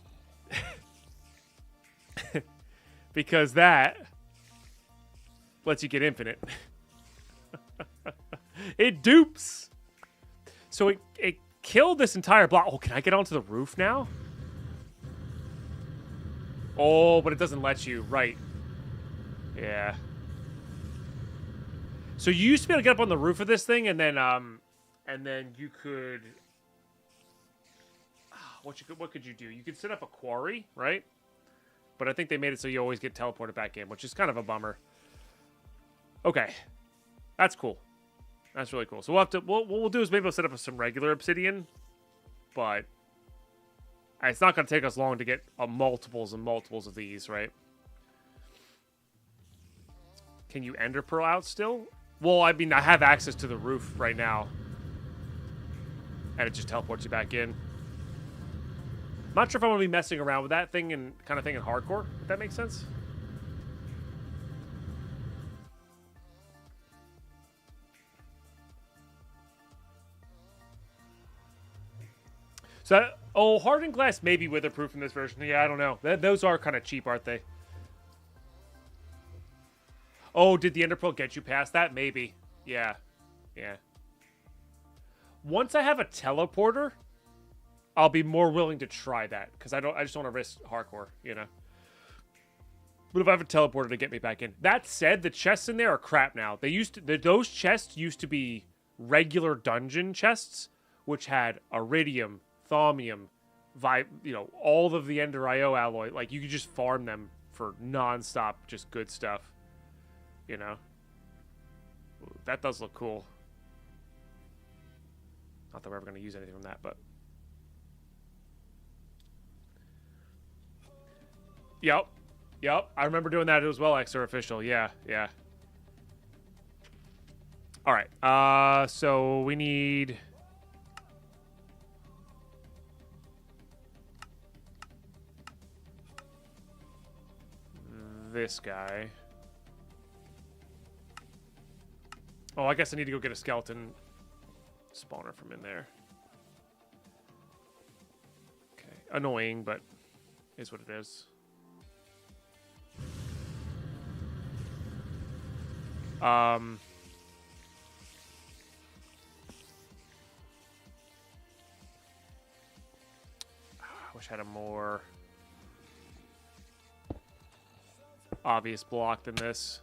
Because that lets you get infinite. It dupes. So it killed this entire block. Oh, can I get onto the roof now? Oh, but it doesn't let you. Right. Yeah. So you used to be able to get up on the roof of this thing, and then you could... What could you do? You could set up a quarry, right? But I think they made it so you always get teleported back in, which is kind of a bummer. Okay. That's cool. That's really cool. So we'll have to... What we'll do is maybe we'll set up some regular obsidian. But... It's not going to take us long to get multiples and multiples of these, right? Can you ender pearl out still? Well, I mean, I have access to the roof right now. And it just teleports you back in. I'm not sure if I want to be messing around with that thing and kind of thing in hardcore, if that makes sense. So, hardened glass may be witherproof in this version. Yeah, I don't know. Those are kind of cheap, aren't they? Oh, did the ender pearl get you past that? Maybe. Yeah. Yeah. Once I have a teleporter, I'll be more willing to try that, because I just don't want to risk hardcore, you know. But if I have a teleporter to get me back in. That said, the chests in there are crap now. Those chests used to be regular dungeon chests, which had iridium, thaumium, all of the Ender IO alloy. Like, you could just farm them for non-stop, just good stuff. You know? That does look cool. Not that we're ever going to use anything from that, but... Yep. I remember doing that as well, XR Official. Yeah. Alright, so we need... this guy. Oh, I guess I need to go get a skeleton spawner from in there. annoying, but is what it is. I wish I had a more obvious block than this.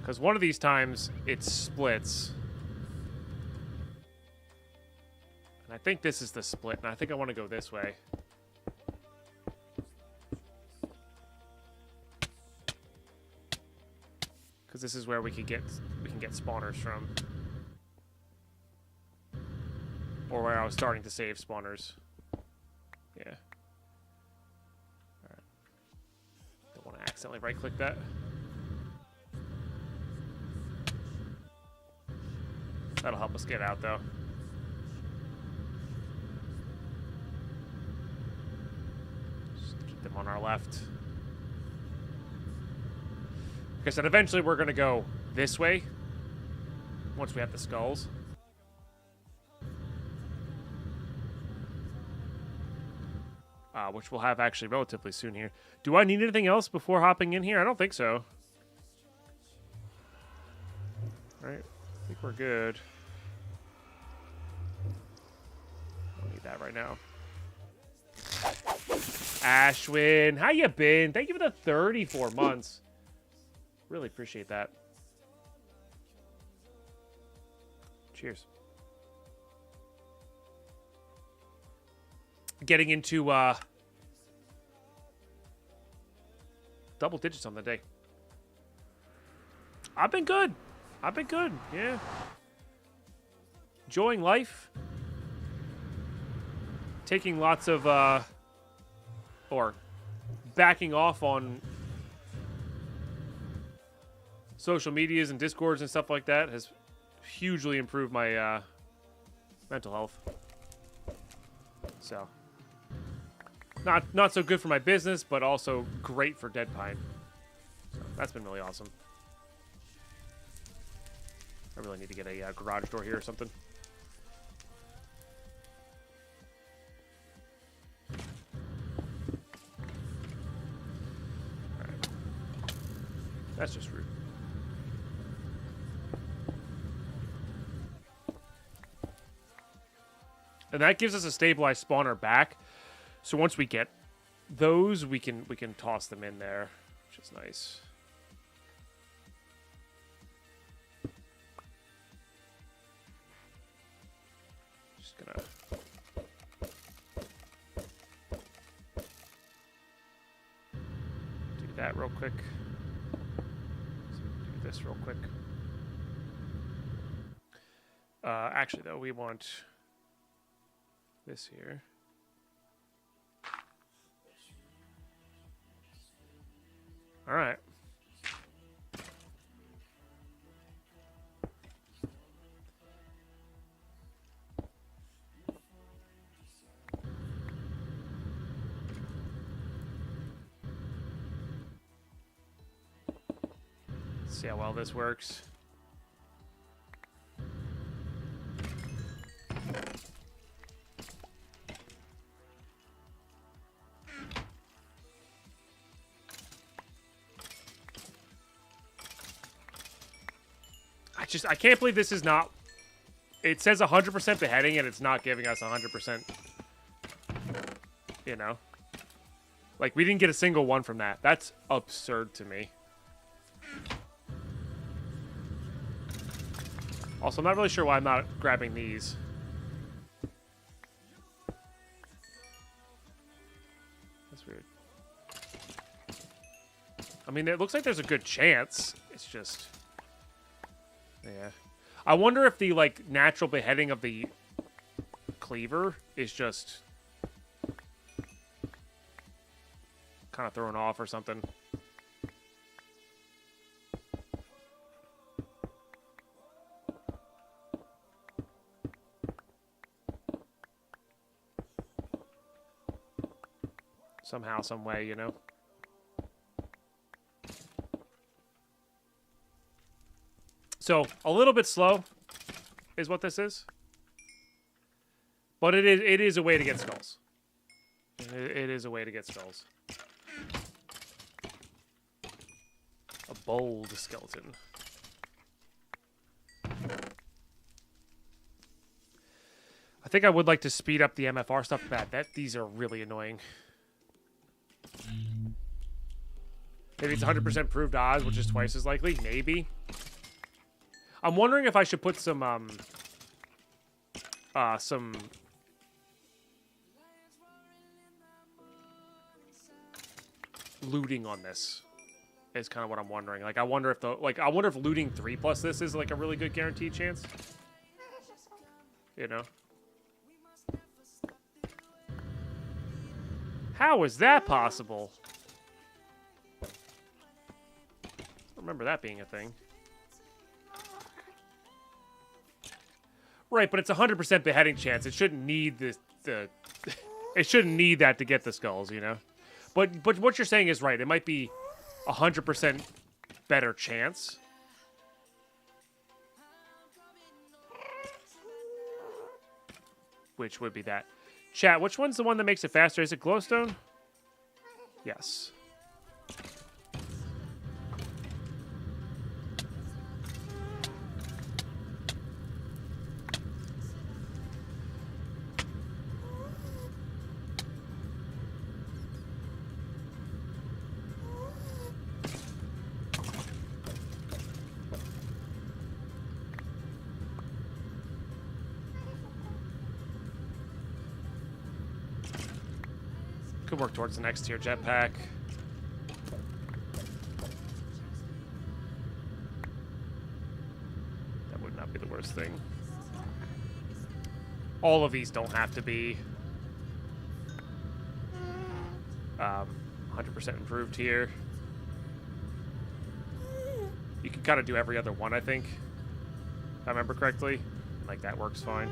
Because one of these times it splits. And I think this is the split, and I think I want to go this way. Because this is where we can get spawners from. Or where I was starting to save spawners. Yeah. Alright. Don't want to accidentally right click that. That'll help us get out, though. Just keep them on our left. Like I said, eventually we're going to go this way. Once we have the skulls. Which we'll have actually relatively soon here. Do I need anything else before hopping in here? I don't think so. Alright. I think we're good. Don't need that right now. Ashwin, how you been? Thank you for the 34 months. Really appreciate that. Cheers. Getting into double digits on the day. I've been good. Yeah. Enjoying life. Taking lots of, or backing off on social medias and discords and stuff like that has hugely improved my mental health. So, not so good for my business, but also great for Deadpine. So that's been really awesome. I really need to get a garage door here or something. Alright. That's just rude. And that gives us a stabilized spawner back. So once we get those, we can toss them in there, which is nice. Just gonna do that real quick. So do this real quick. Actually, though, we want this here. All right. Let's see how well this works. I can't believe this is not... It says 100% beheading, and it's not giving us 100%. You know? Like, we didn't get a single one from that. That's absurd to me. Also, I'm not really sure why I'm not grabbing these. That's weird. I mean, it looks like there's a good chance. It's just... Yeah. I wonder if the, like, natural beheading of the cleaver is just kind of thrown off or something. Somehow, some way, you know? So, a little bit slow is what this is. But it is a way to get skulls. It is a way to get skulls. A bold skeleton. I think I would like to speed up the MFR stuff. These are really annoying. Maybe it's 100% proved odds, which is twice as likely. Maybe. I'm wondering if I should put some looting on this. Is kind of what I'm wondering. Like, I wonder if looting 3 plus this is like a really good guaranteed chance. You know? How is that possible? I don't remember that being a thing. Right, but it's 100% beheading chance. It shouldn't need the it shouldn't need that to get the skulls, you know? But what you're saying is right. It might be 100% better chance. Which would be that. Chat, which one's the one that makes it faster? Is it glowstone? Yes. Could work towards the next tier jetpack. That would not be the worst thing. All of these don't have to be 100% improved here. You can kind of do every other one, I think. If I remember correctly. Like, that works fine.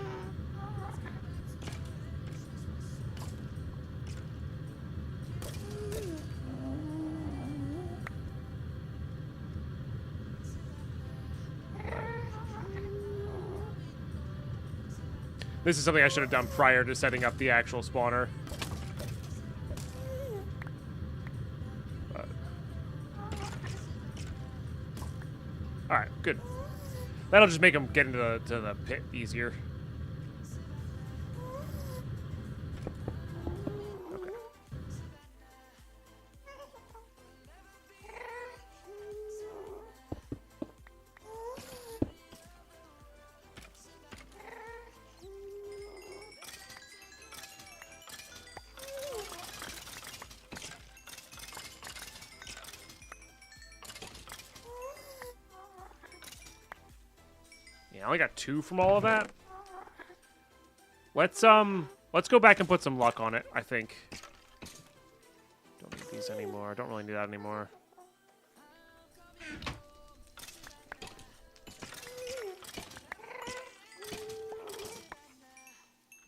This is something I should have done prior to setting up the actual spawner. Alright, good. That'll just make them get into the pit easier. Okay. I only got 2 from all of that. Let's go back and put some luck on it, I think. Don't need these anymore. Don't really need that anymore.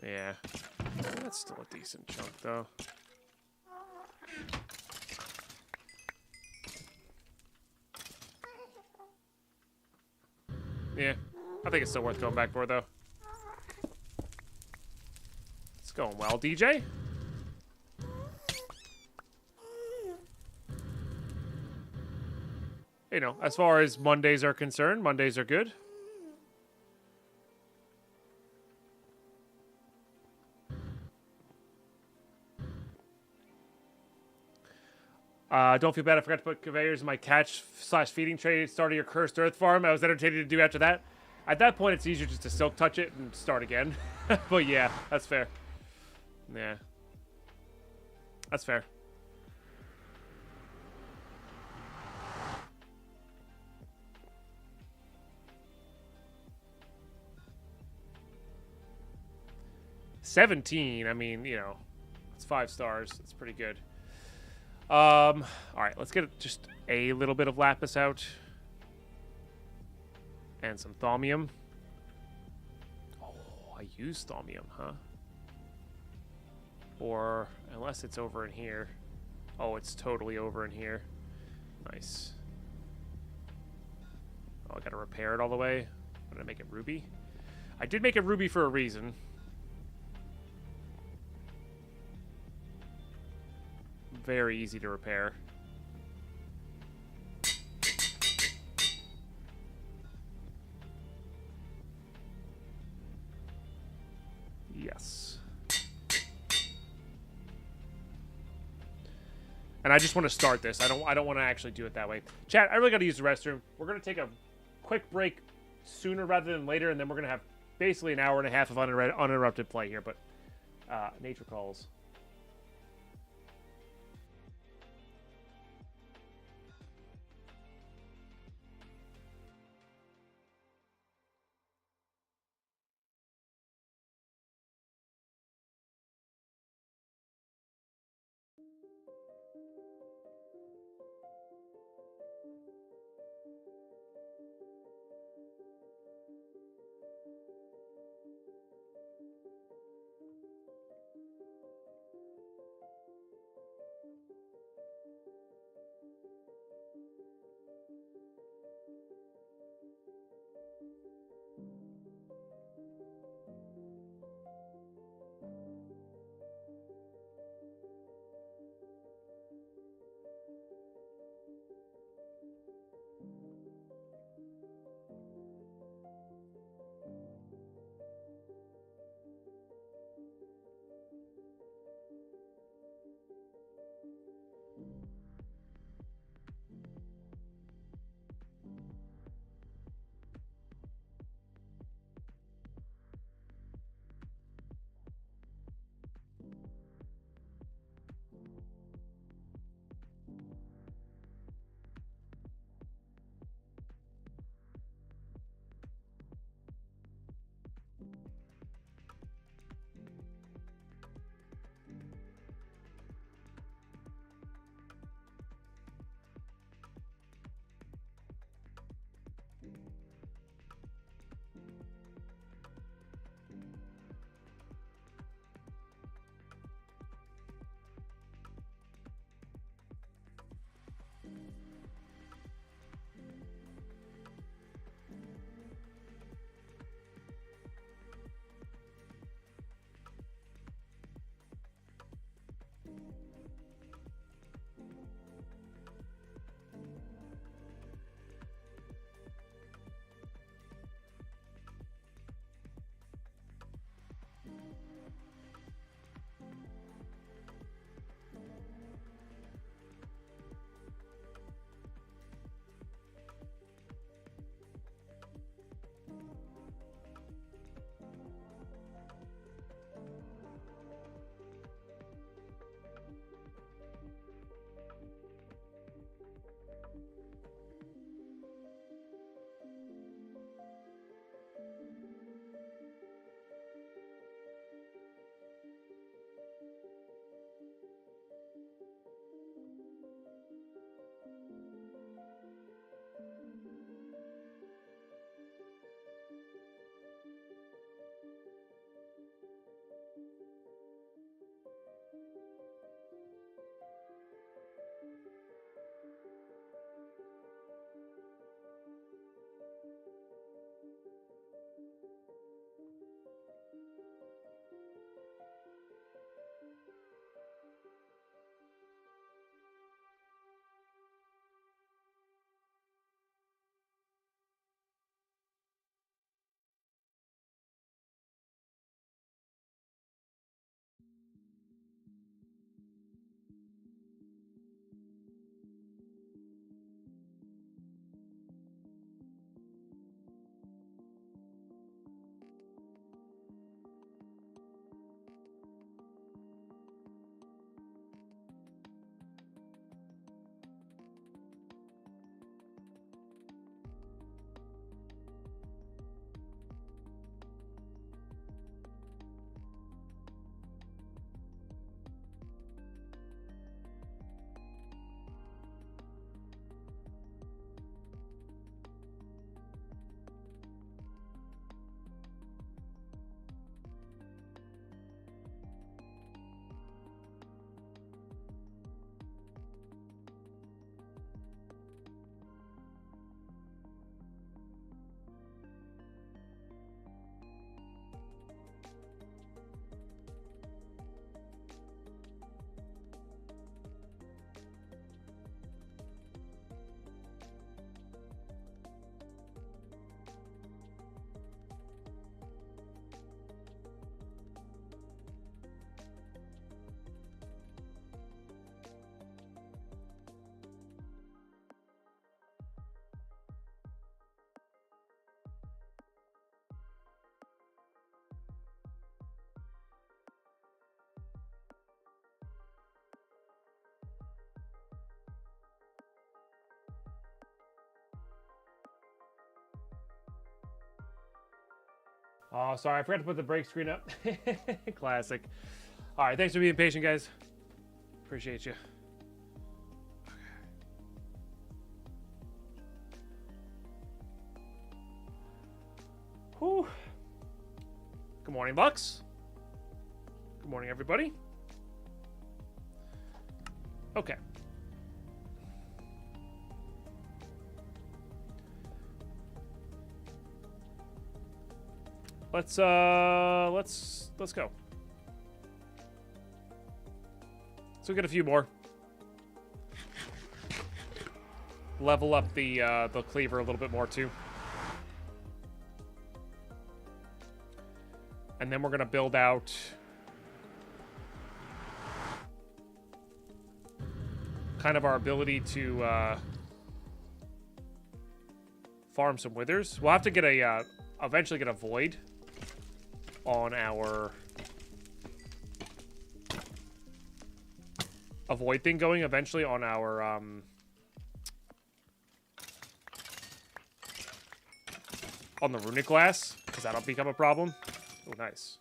Yeah. That's still a decent chunk though. Yeah. I think it's still worth going back for, though. It's going well, DJ. You know, as far as Mondays are concerned, Mondays are good. Don't feel bad. I forgot to put conveyors in my catch/feeding tray. Start of your cursed earth farm. I was entertaining to do after that. At that point, it's easier just to silk touch it and start again. But yeah, that's fair. Yeah. That's fair. $17, I mean, you know, it's 5 stars. It's pretty good. All right, let's get just a little bit of lapis out. And some thaumium. Oh, I used thaumium, huh? Or, unless it's over in here. Oh, it's totally over in here. Nice. Oh, I gotta repair it all the way. I'm gonna make it ruby. I did make it ruby for a reason. Very easy to repair. Yes. And I just want to start this. I don't want to actually do it that way. Chat, I really got to use the restroom. We're going to take a quick break sooner rather than later, and then we're going to have basically an hour and a half of uninterrupted play here, but nature calls. Oh, sorry. I forgot to put the break screen up. Classic. All right. Thanks for being patient, guys. Appreciate you. Whew. Good morning, Bucks. Good morning, everybody. Okay. Let's go. So we get a few more. Level up the cleaver a little bit more too. And then we're gonna build out kind of our ability to farm some withers. We'll have to get a eventually get a void on our void thing going eventually on our on the runic glass, because that'll become a problem. Oh, nice.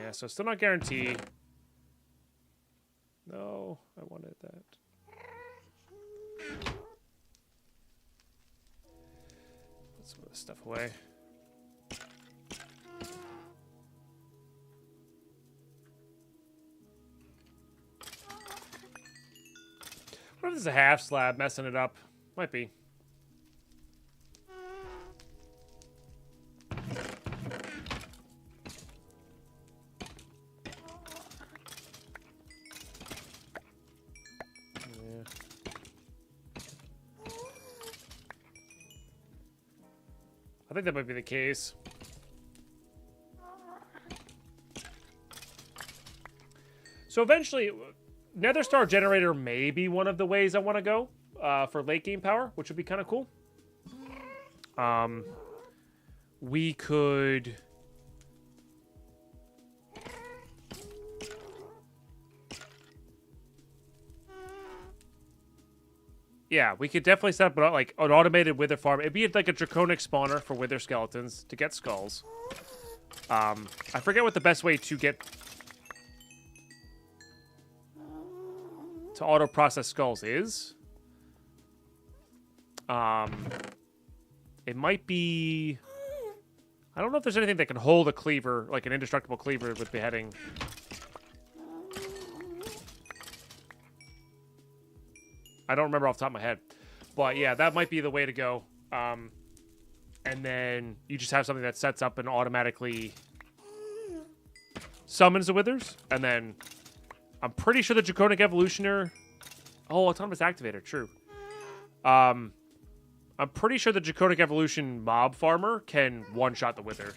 Yeah, so still not guaranteed. No, I wanted that. Put some of this stuff away. What if there's a half slab messing it up? Might be. I think that might be the case. So eventually, Nether Star Generator may be one of the ways I want to go for late game power, which would be kind of cool. We could... Yeah, we could definitely set up like an automated wither farm. It'd be like a draconic spawner for wither skeletons to get skulls. I forget what the best way to get to auto process skulls is. It might be. I don't know if there's anything that can hold a cleaver, like an indestructible cleaver with beheading. I don't remember off the top of my head. But yeah, that might be the way to go. And then you just have something that sets up and automatically summons the withers. And then I'm pretty sure the Draconic Evolutioner... Oh, Autonomous Activator, true. I'm pretty sure the Draconic Evolution mob farmer can one-shot the wither.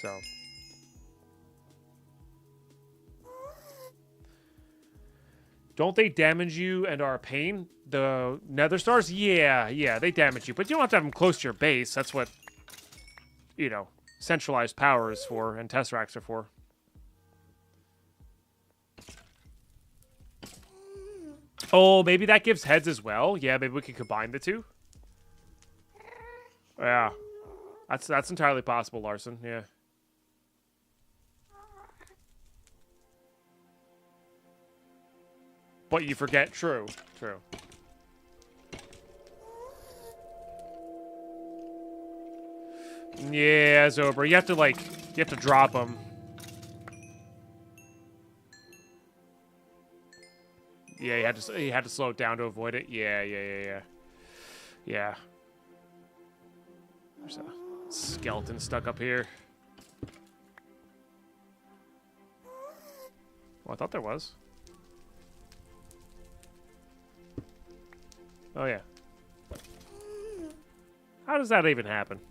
So... Don't they damage you and are a pain? The Nether Stars? Yeah, they damage you. But you don't have to have them close to your base. That's what, you know, centralized power is for and Tesseracts are for. Oh, maybe that gives heads as well? Yeah, maybe we can combine the two. Yeah. That's entirely possible, Larson. Yeah. But you forget. True. Yeah, Zober. You have to drop them. Yeah, you had to slow it down to avoid it. Yeah. There's a skeleton stuck up here. Well, I thought there was. Oh, yeah. How does that even happen?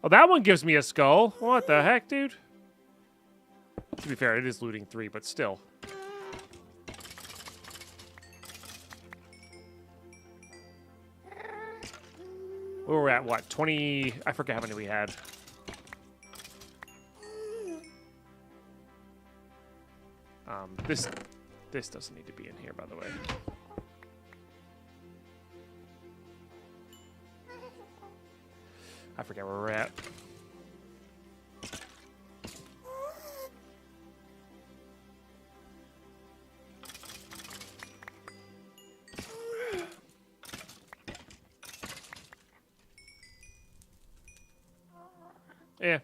Oh, that one gives me a skull. What the heck, dude? To be fair, it is looting 3, but still. We were at what? 20. I forget how many we had. This doesn't need to be in here, by the way. I forget where we're at. Yeah.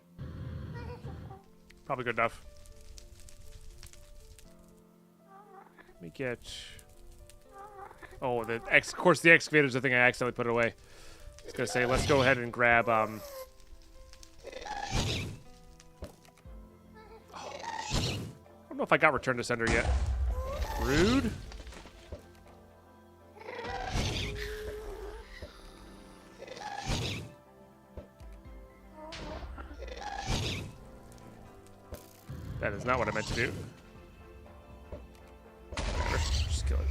Probably good enough. Let me get... Oh, of course, the excavator's the thing I accidentally put away. I was gonna say, let's go ahead and grab, I don't know if I got return to sender yet. Rude. That is not what I meant to do. Whatever. Just kill it.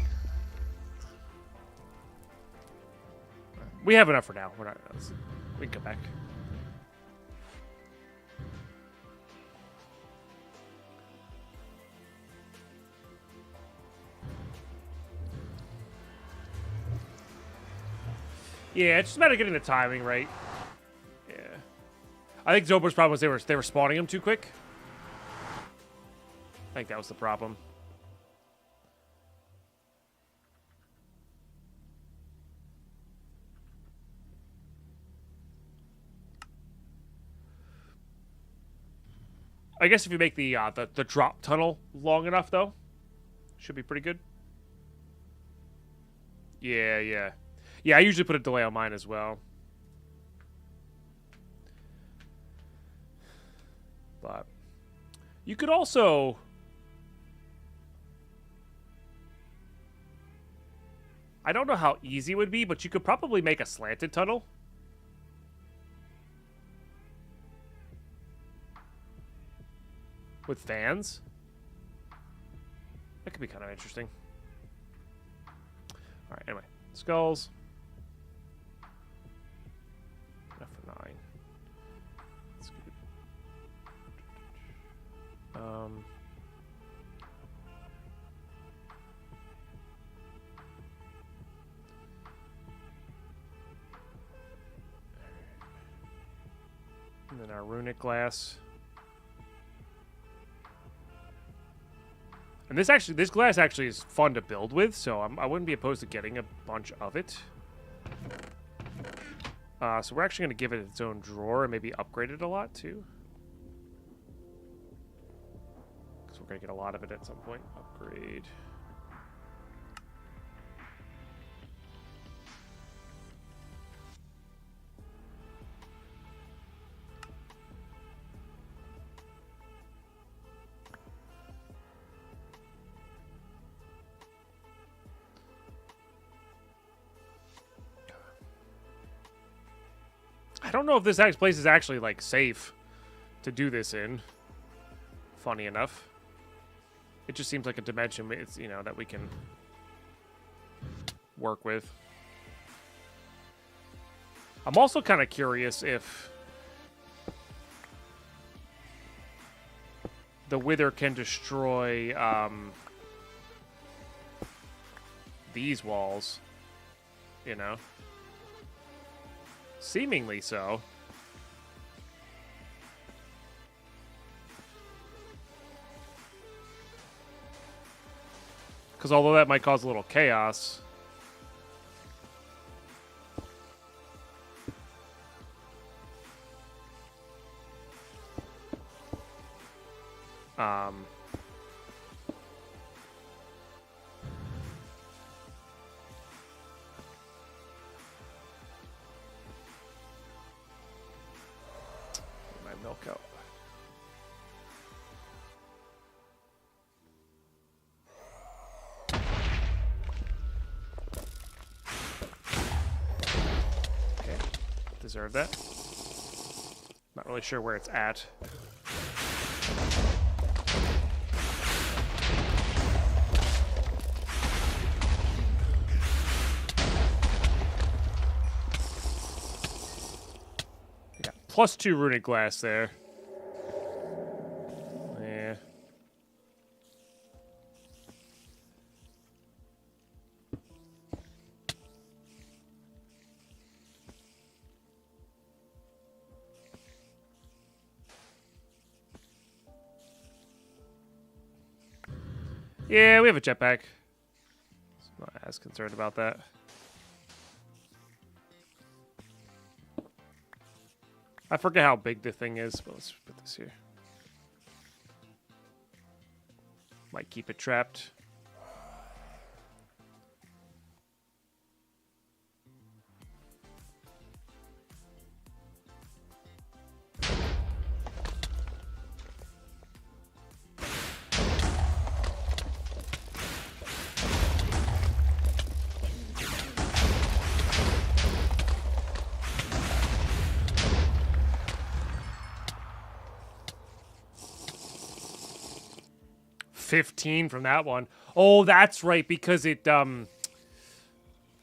We have enough for now. We're not. We can come back. Yeah, it's just a matter of getting the timing right. Yeah, I think Zobra's problem was they were spawning him too quick. I think that was the problem. I guess if you make the drop tunnel long enough, though, should be pretty good. Yeah, yeah. Yeah, I usually put a delay on mine as well. But you could also... I don't know how easy it would be, but you could probably make a slanted tunnel. With fans. That could be kind of interesting. Alright, anyway. Skulls. Enough for 9. That's good. And then our runic glass. And this glass actually is fun to build with, so I wouldn't be opposed to getting a bunch of it. So we're actually going to give it its own drawer and maybe upgrade it a lot too. Because we're going to get a lot of it at some point. Upgrade. I don't know if this place is actually, like, safe to do this in. Funny enough. It just seems like a dimension, it's, you know, that we can work with. I'm also kind of curious if the Wither can destroy these walls, you know? Seemingly so. Because although that might cause a little chaos, milk out. Okay, deserve that. Not really sure where it's at. +2 runic glass there. Yeah. Yeah, we have a jetpack. I'm not as concerned about that. I forget how big the thing is, but let's put this here. Might keep it trapped. $15 from that one. Oh, that's right, because it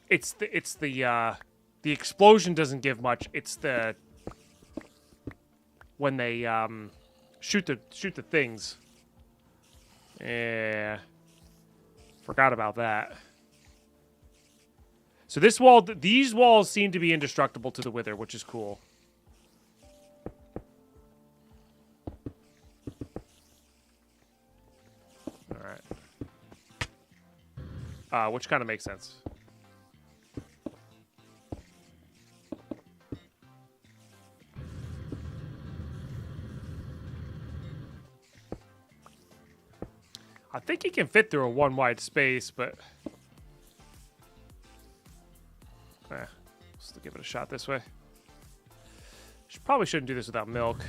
it's the explosion doesn't give much. It's the when they shoot the things. Yeah. Forgot about that. So these walls seem to be indestructible to the Wither, which is cool. Which kind of makes sense. I think he can fit through a one wide space, but still give it a shot this way. Probably shouldn't do this without milk.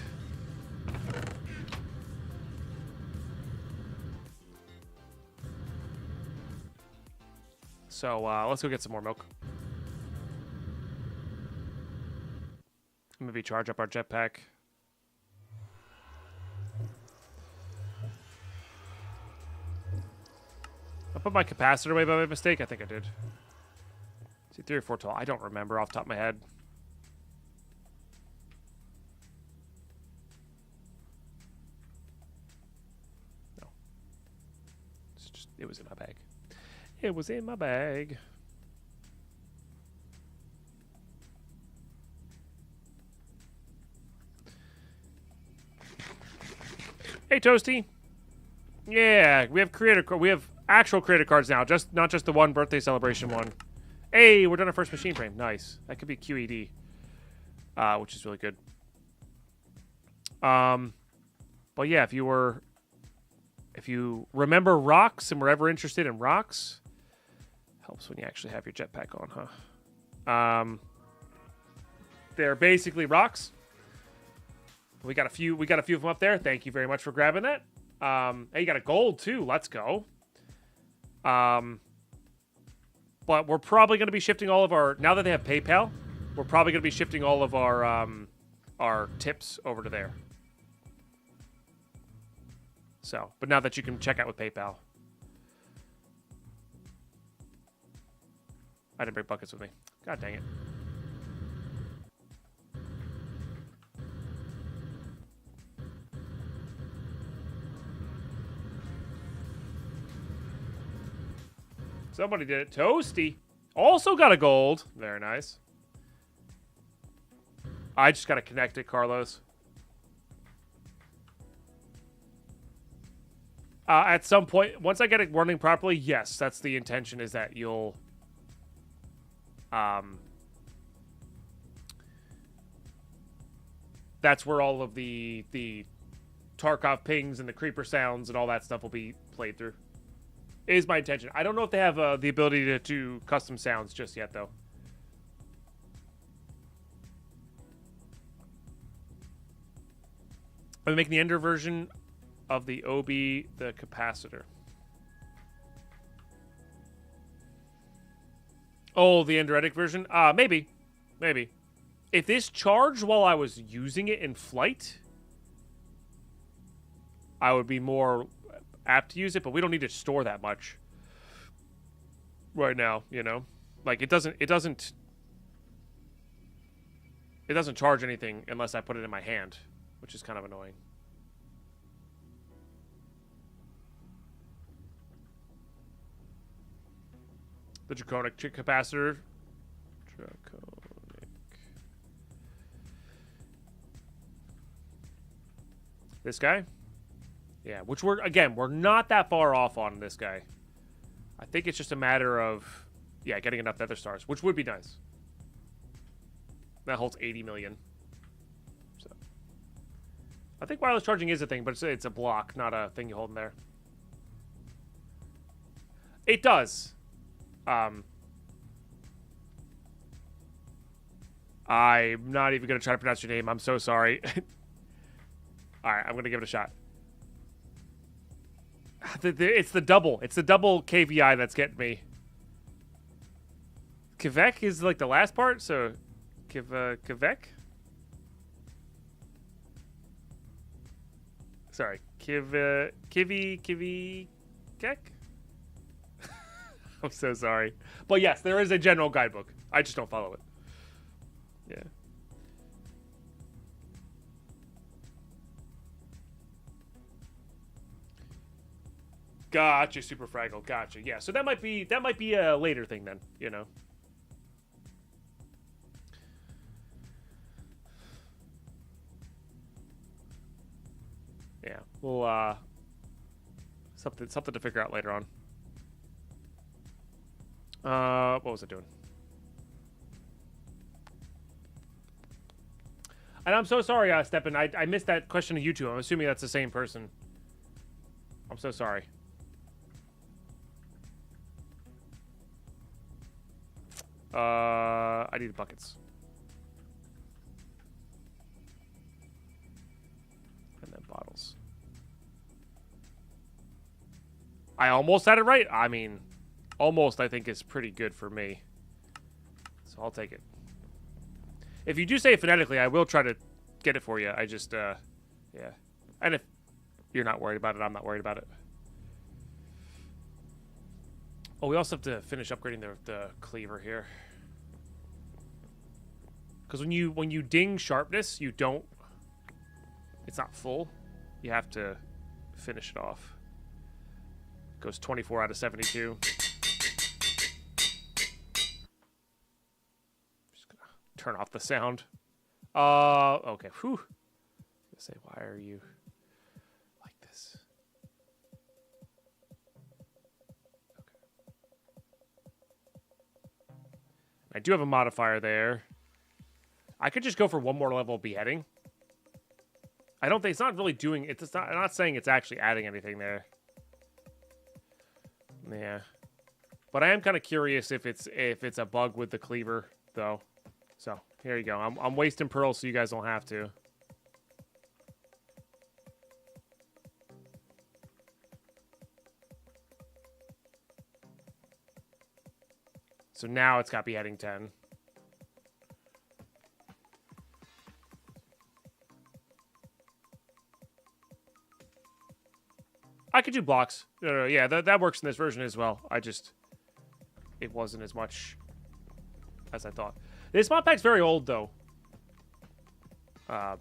So let's go get some more milk. Maybe charge up our jetpack. I put my capacitor away by mistake? I think I did. See, 3 or 4 tall. I don't remember off the top of my head. No. It was in my bag. It was in my bag. Hey, Toasty. Yeah, we have actual creator cards now, not just the one birthday celebration one. Hey, we're done our first machine frame. Nice. That could be QED, which is really good. But yeah, if you remember rocks and were ever interested in rocks, helps when you actually have your jetpack on, huh? They're basically rocks. We got a few of them up there. Thank you very much for grabbing that. Hey, you got a gold too. Let's go. But we're probably going to be shifting all of our, now that they have PayPal, we're probably going to be shifting all of our tips over to there. So, but now that you can check out with PayPal. I didn't bring buckets with me. God dang it. Somebody did it. Toasty. Also got a gold. Very nice. I just got to connect it, Carlos. At some point, once I get it running properly, yes, that's the intention, is that you'll... that's where all of the Tarkov pings and the creeper sounds and all that stuff will be played through. Is my intention. I don't know if they have the ability to do custom sounds just yet, though. I'm making the Ender version of the OB, the capacitor. Oh, the Enderetic version? Maybe. Maybe. If this charged while I was using it in flight, I would be more apt to use it, but we don't need to store that much right now, you know? Like, it doesn't it doesn't charge anything unless I put it in my hand, which is kind of annoying. The draconic capacitor. Draconic. This guy? Yeah, which we're not that far off on this guy. I think it's just a matter of, yeah, getting enough nether stars, which would be nice. That holds 80 million. So, I think wireless charging is a thing, but it's a block, not a thing you hold in there. It does. I'm not even going to try to pronounce your name. I'm so sorry. Alright, I'm going to give it a shot. It's the double. It's the double KVI that's getting me. Kvek is like the last part, so... Kvek? Sorry. Kivi... Kek? I'm so sorry. But yes, there is a general guidebook. I just don't follow it. Yeah. Gotcha, Super Fraggle. Gotcha. Yeah, so that might be a later thing then, you know. Yeah, we'll something to figure out later on. What was I doing? And I'm so sorry, Steppen. I missed that question on YouTube. I'm assuming that's the same person. I'm so sorry. I need buckets. And then bottles. I almost had it right. I mean, almost I think is pretty good for me. So I'll take it. If you do say it phonetically, I will try to get it for you. I just, yeah. And if you're not worried about it, I'm not worried about it. Oh, we also have to finish upgrading the cleaver here. Because when you ding sharpness, you don't... It's not full. You have to finish it off. Goes 24 out of 72. Just gonna turn off the sound. Okay. Whew. I say, why are you like this? Okay. I do have a modifier there. I could just go for one more level of beheading. I don't think it's not really doing it. I'm not saying it's actually adding anything there. Yeah, but I am kind of curious if it's a bug with the cleaver though. So here you go. I'm wasting pearls so you guys don't have to. So now it's got beheading 10. I could do blocks. Yeah, that works in this version as well. It wasn't as much as I thought. This mod pack's very old, though. I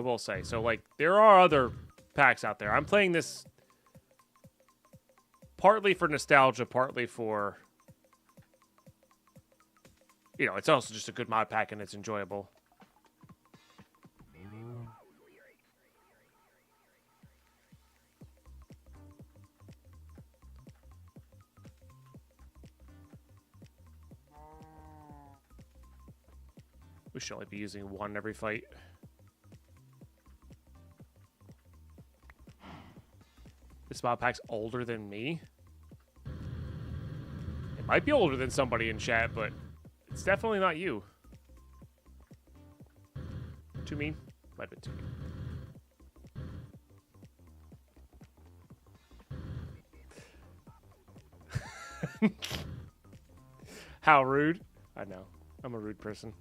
will say. So, like, there are other packs out there. I'm playing this partly for nostalgia, partly for... You know, it's also just a good mod pack and it's enjoyable. We should only be using one every fight. This mod pack's older than me. It might be older than somebody in chat, but it's definitely not you. Too mean? Might have been too mean. How rude. I know. I'm a rude person.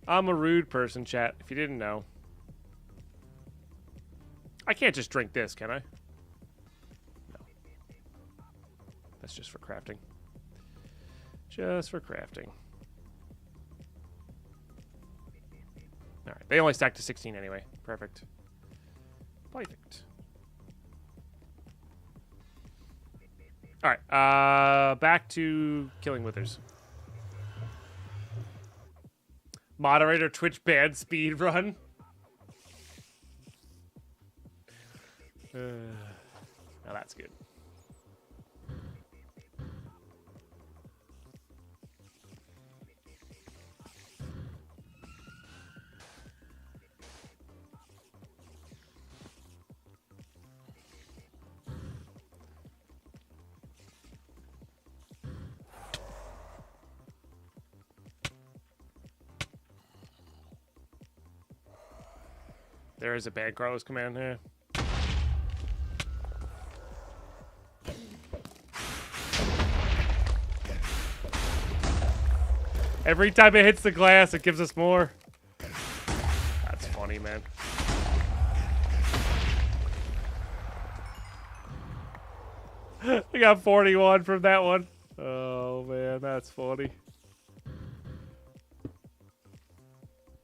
I'm a rude person, chat, if you didn't know. I can't just drink this, can I? No. That's just for crafting. Just for crafting. All right. They only stack to 16 anyway. Perfect. Perfect. All right. Back to Killing Withers. Moderator Twitch ban speed run. Now that's good. There is a bad Carlos command here. Every time it hits the glass, it gives us more. That's funny, man. We got 41 from that one. Oh, man, that's funny.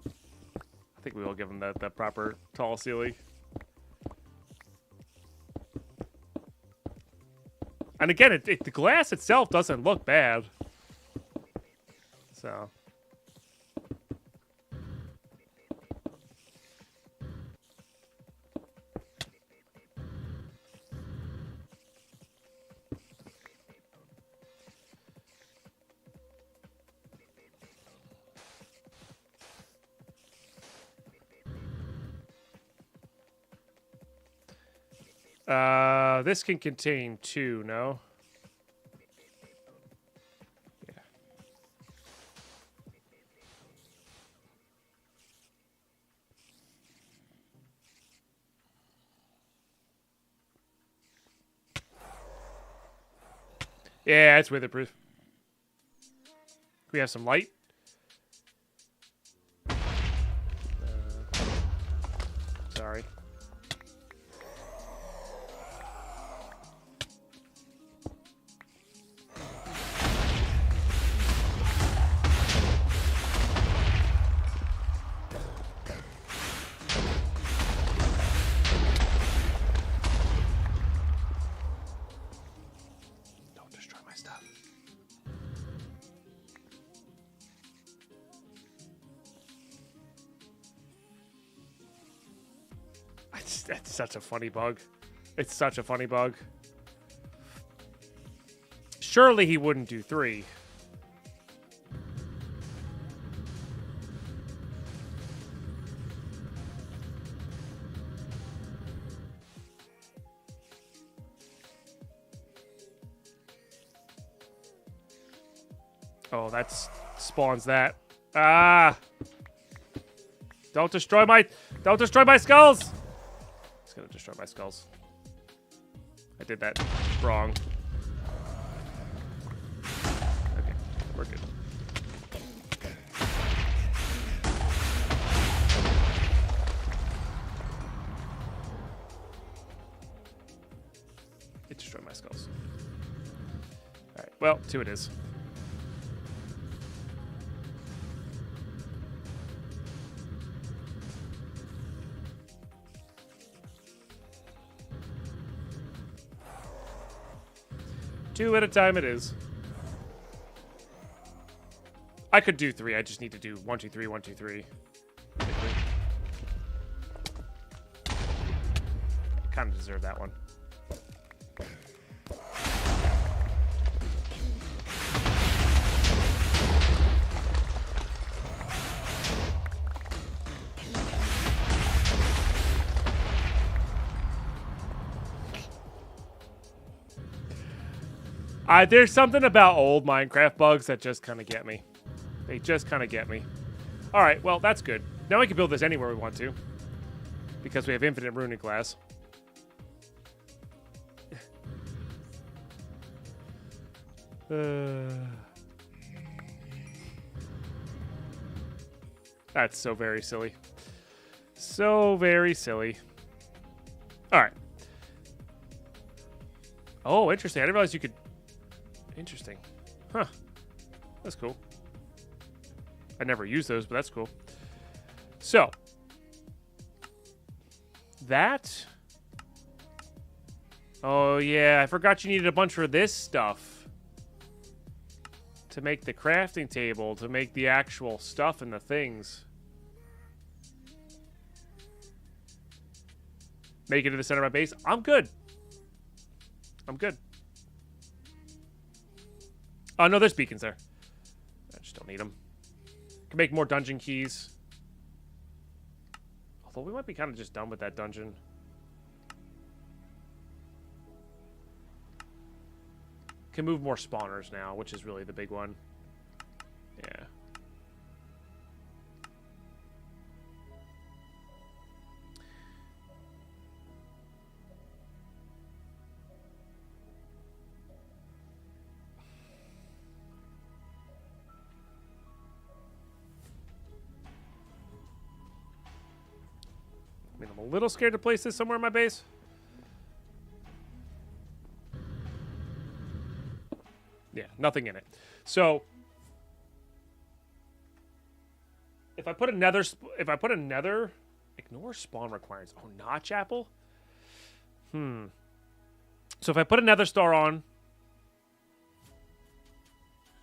I think we will give him that proper tall ceiling. And again, the glass itself doesn't look bad. So. This can contain 2, no? Yeah. Yeah, it's weatherproof. We have some light. Sorry. That's such a funny bug. It's such a funny bug. Surely he wouldn't do 3. Oh, that spawns that. Ah! Don't destroy my skulls! It's gonna destroy my skulls. I did that wrong. Okay, we're good. It destroyed my skulls. Alright, well, 2 it is. Two at a time it is. I could do 3. I just need to do 1, 2, 3, 1, 2, 3. Kind of deserve that one. There's something about old Minecraft bugs that just kind of get me. They just kind of get me. All right, well, that's good. Now we can build this anywhere we want to. Because we have infinite runic glass. That's so very silly. So very silly. All right. Oh, interesting. I didn't realize you could... Interesting. Huh. That's cool. I never use those, but that's cool. So, that. Oh, yeah. I forgot you needed a bunch for this stuff. To make the crafting table, to make the actual stuff and the things. Make it to the center of my base. I'm good. I'm good. Oh, no, there's beacons there. I just don't need them. Can make more dungeon keys. Although we might be kind of just done with that dungeon. Can move more spawners now, which is really the big one. Yeah. I mean, I'm a little scared to place this somewhere in my base. Yeah, nothing in it. So if I put a nether, ignore spawn requirements. Oh, notch apple. So if I put a nether star on,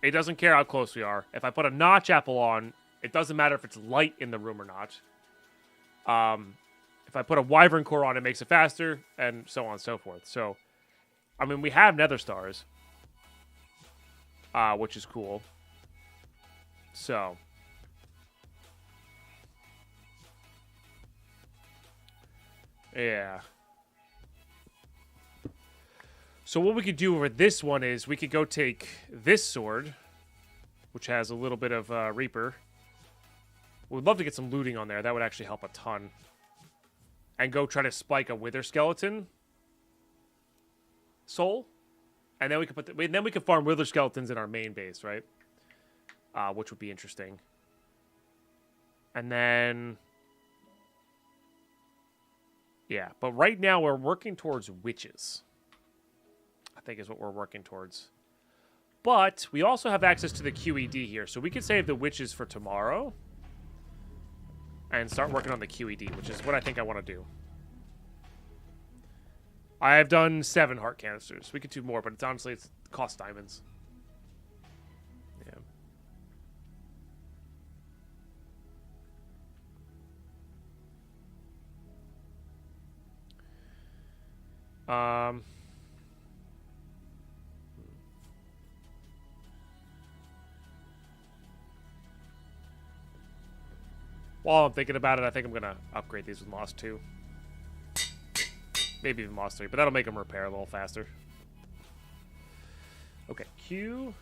it doesn't care how close we are. If I put a notch apple on, it doesn't matter if it's light in the room or not. If I put a wyvern core on, it makes it faster, and so on and so forth. So, I mean, we have nether stars. Which is cool. So. Yeah. So what we could do over this one is we could go take this sword, which has a little bit of Reaper. We'd love to get some looting on there. That would actually help a ton. And go try to spike a Wither Skeleton soul. And then we could then we could farm Wither Skeletons in our main base, right? Which would be interesting. And then, yeah. But right now we're working towards witches. I think is what we're working towards. But we also have access to the QED here, so we could save the witches for tomorrow and start working on the QED, which is what I think I want to do. I have done 7 heart canisters. We could do more, but it's honestly, it costs diamonds. Yeah. While I'm thinking about it, I think I'm going to upgrade these with Moss 2. Maybe even Moss 3, but that'll make them repair a little faster. Okay, Q.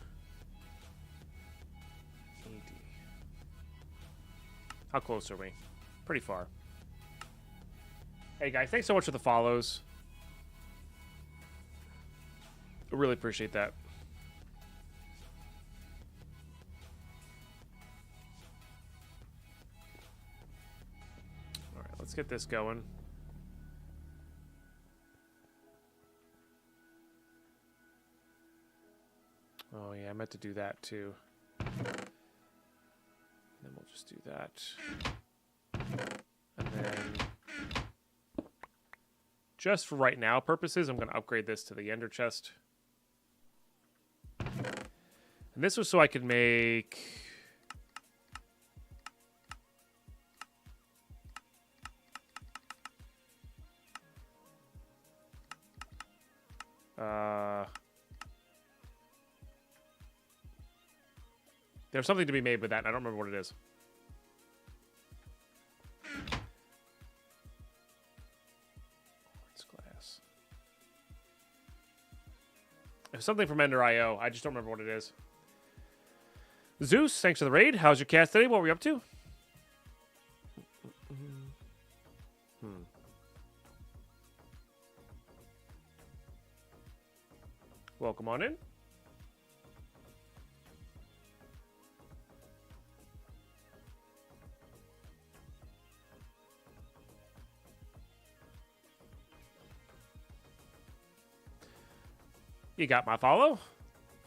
AD. How close are we? Pretty far. Hey guys, thanks so much for the follows. I really appreciate that. Alright, let's get this going. Oh yeah, I meant to do that too. And then we'll just do that. And then, just for right now purposes, I'm going to upgrade this to the Ender Chest. And this was so I could make... There's something to be made with that, and I don't remember what it is. Quartz glass. There's something from Ender IO. I just don't remember what it is. Zeus, thanks for the raid. How's your cast today? What were we up to? Welcome on in. You got my follow.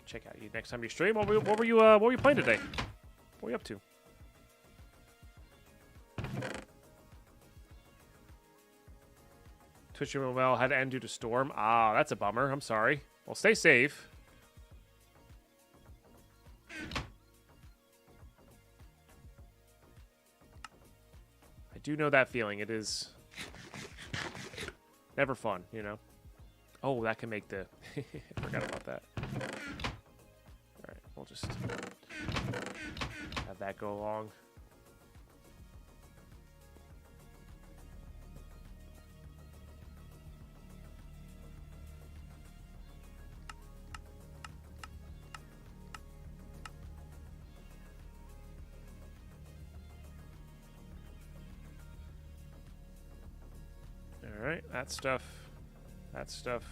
Check out you next time you stream. What were you playing today? What were you up to? Twitching went well. Had to end due to storm. Ah, that's a bummer. I'm sorry. Well, stay safe. I do know that feeling. It is never fun, you know. Oh, that can make the... I forgot about that. Alright, we'll just have that go along. Alright, that stuff. That stuff.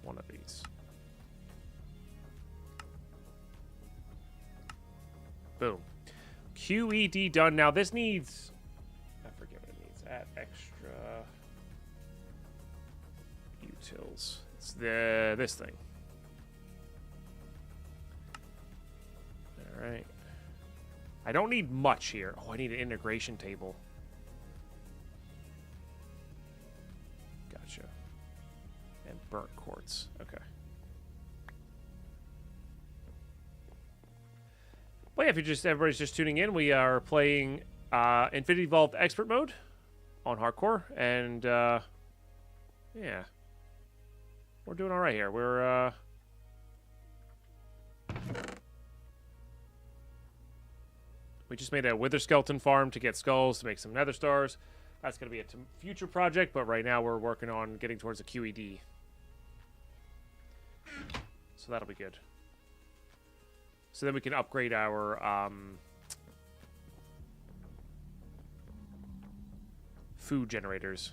One of these. Boom. QED done. Now this needs... I forget what it needs. Add extra... utils. It's this thing. Alright. I don't need much here. Oh, I need an integration table. Gotcha. And burnt quartz. Okay. Well, yeah, if everybody's just tuning in, we are playing Infinity Evolved Expert Mode on Hardcore, and yeah, we're doing all right here. We're we just made a Wither Skeleton farm to get skulls to make some Nether Stars. That's going to be a future project, but right now we're working on getting towards a QED. So that'll be good. So then we can upgrade our food generators.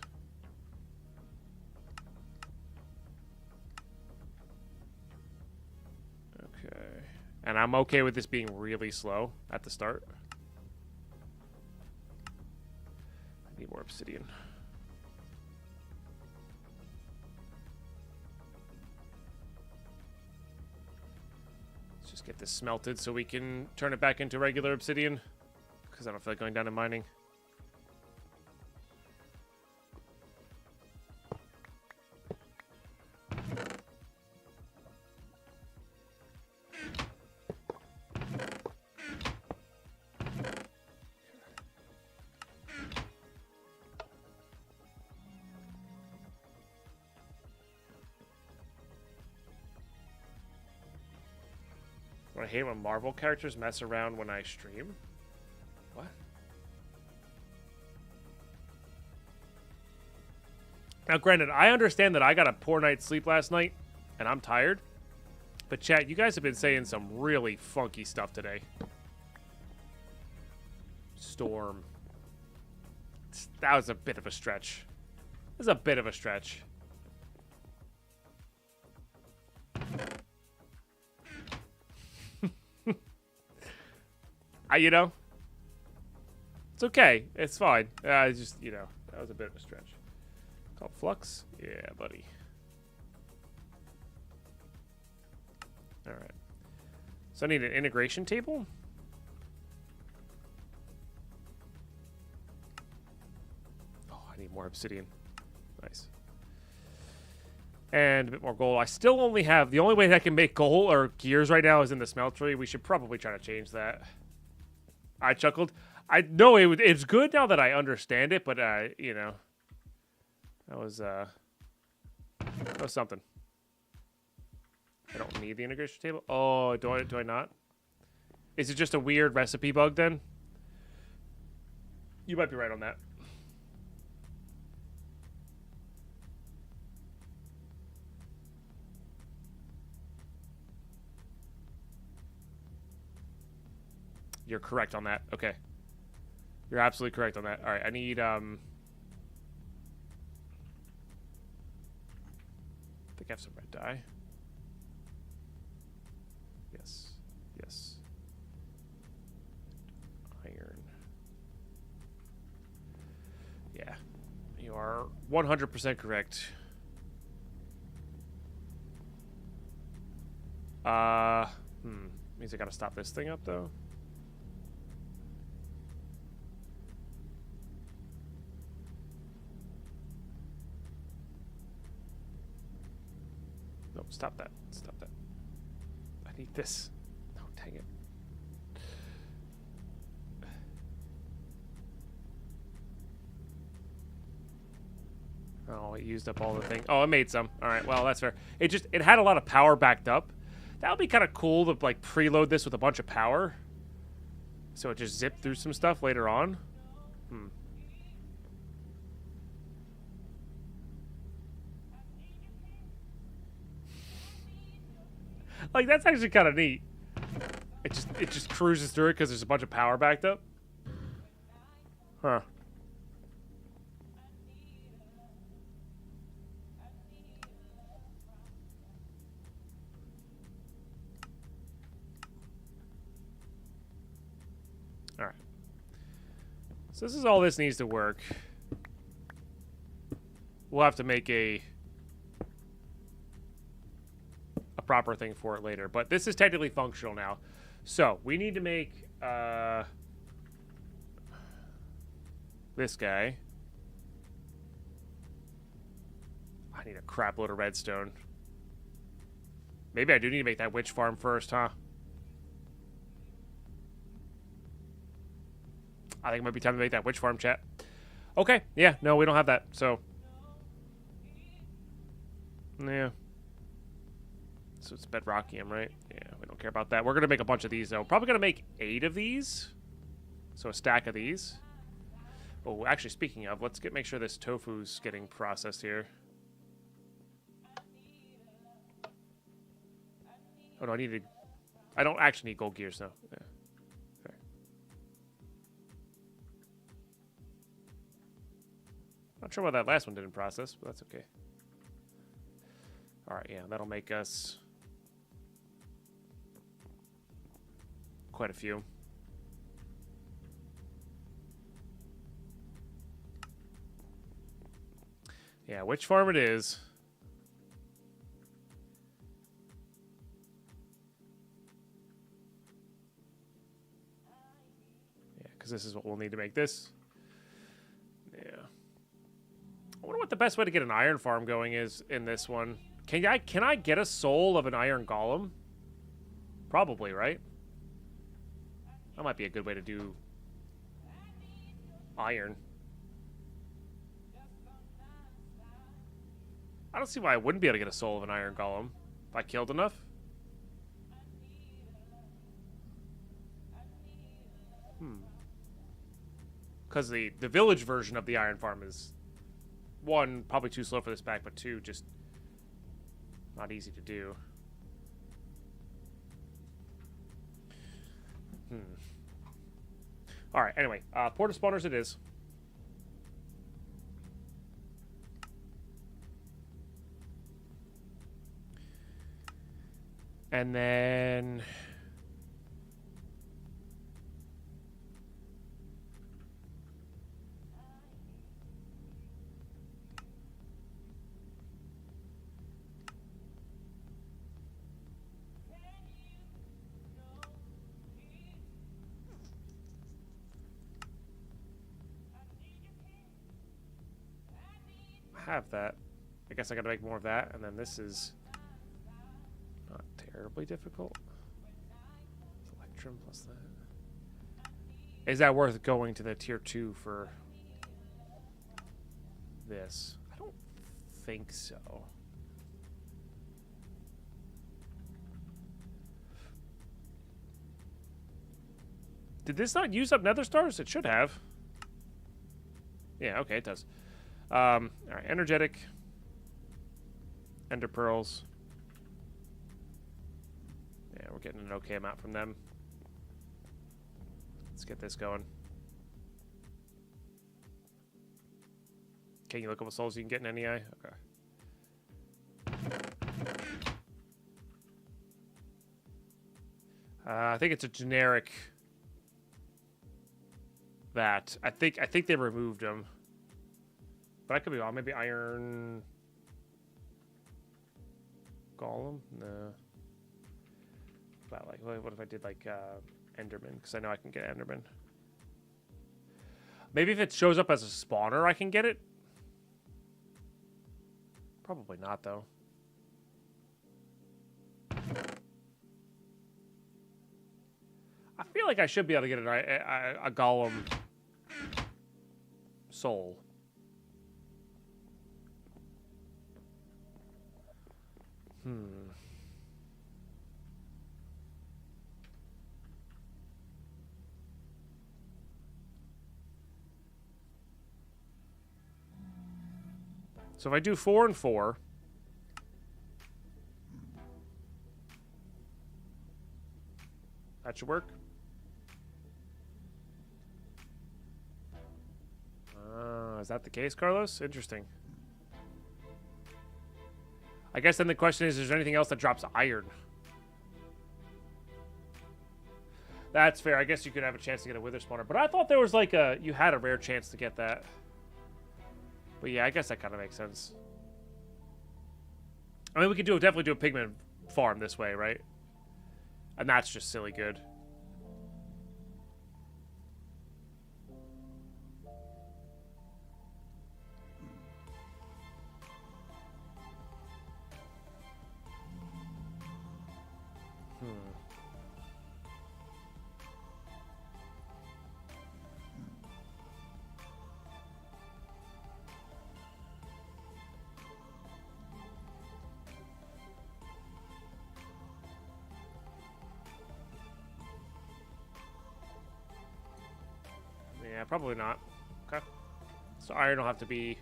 Okay. And I'm okay with this being really slow at the start. I need more obsidian. Let's just get this smelted so we can turn it back into regular obsidian, because I don't feel like going down and mining. I hate when Marvel characters mess around when I stream. What? Now, granted, I understand that I got a poor night's sleep last night, and I'm tired. But chat, you guys have been saying some really funky stuff today. Storm. That was a bit of a stretch. That was a bit of a stretch. You know, it's okay. It's fine. It's just, you know, that was a bit of a stretch. Called Flux? Yeah, buddy. All right. So I need an integration table. Oh, I need more obsidian. Nice. And a bit more gold. I still only have... The only way that I can make gold or gears right now is in the smeltery. We should probably try to change that. I chuckled. I know it's good now that I understand it, but you know, that was something. I don't need the integration table. Oh, do I not? Is it just a weird recipe bug then? You might be right on that. You're correct on that. Okay. You're absolutely correct on that. All right, I need I think I have some red dye. Yes. Yes. Iron. Yeah. You are 100% correct. Means I gotta stop this thing up though. Nope, stop that. Stop that. I need this. Oh, dang it. Oh, it used up all the thing. Oh, it made some. All right, well, that's fair. It had a lot of power backed up. That would be kind of cool to, like, preload this with a bunch of power. So it just zipped through some stuff later on. Like, that's actually kind of neat. It just cruises through it because there's a bunch of power backed up. Huh. All right. So this is all this needs to work. We'll have to make a proper thing for it later, but this is technically functional now. So we need to make this guy. I need a crap load of redstone. Maybe I do need to make that witch farm first, huh? I think it might be time to make that witch farm, chat. Okay, yeah, no, we don't have that, so yeah. So it's bedrockium, right? Yeah, we don't care about that. We're going to make a bunch of these, though. Probably going to make 8 of these. So a stack of these. Oh, actually, speaking of, let's make sure this tofu's getting processed here. Oh, no, I don't actually need gold gears, though. Yeah. Okay. Not sure why that last one didn't process, but that's okay. All right, yeah, that'll make us quite a few. Yeah, which farm it is? Yeah, because this is what we'll need to make this. Yeah. I wonder what the best way to get an iron farm going is in this one. Can I get a soul of an iron golem? Probably, right? That might be a good way to do iron. I don't see why I wouldn't be able to get a soul of an iron golem if I killed enough. Because the village version of the iron farm is, 1, probably too slow for this pack, but 2, just not easy to do. Alright, anyway, porta spawners it is. And then have that. I guess I gotta make more of that, and then this is not terribly difficult. Electrum plus that. Is that worth going to the tier 2 for this? I don't think so. Did this not use up nether stars? It should have. Yeah, okay, it does. Alright, energetic. Ender pearls. Yeah, we're getting an okay amount from them. Let's get this going. Can you look up what souls you can get in NEI? Okay. I think it's a generic that. I think they removed them. But I could be wrong. Maybe iron golem? No. But like, what if I did like Enderman? Because I know I can get Enderman. Maybe if it shows up as a spawner, I can get it. Probably not, though. I feel like I should be able to get a golem soul. So if I do 4 and 4, that should work. Is that the case, Carlos? Interesting. I guess then the question is there anything else that drops iron? That's fair. I guess you could have a chance to get a wither spawner. But I thought there was like you had a rare chance to get that. But yeah, I guess that kind of makes sense. I mean, we could definitely do a pigment farm this way, right? And that's just silly good. Yeah, probably not. Okay. So iron will have to be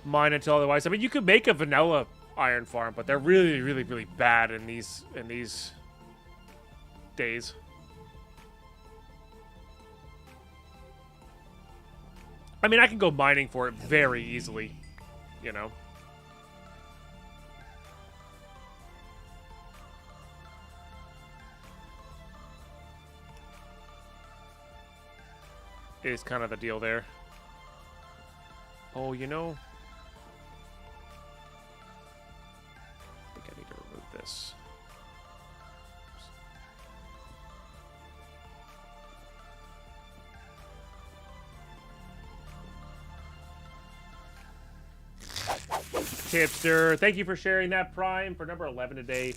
mined until otherwise. I mean, you could make a vanilla iron farm, but they're really, really, really bad in these days. I mean, I can go mining for it very easily, you know. Is kind of the deal there. Oh, you know, I think I need to remove this. Tipster, thank you for sharing that Prime for number 11 today.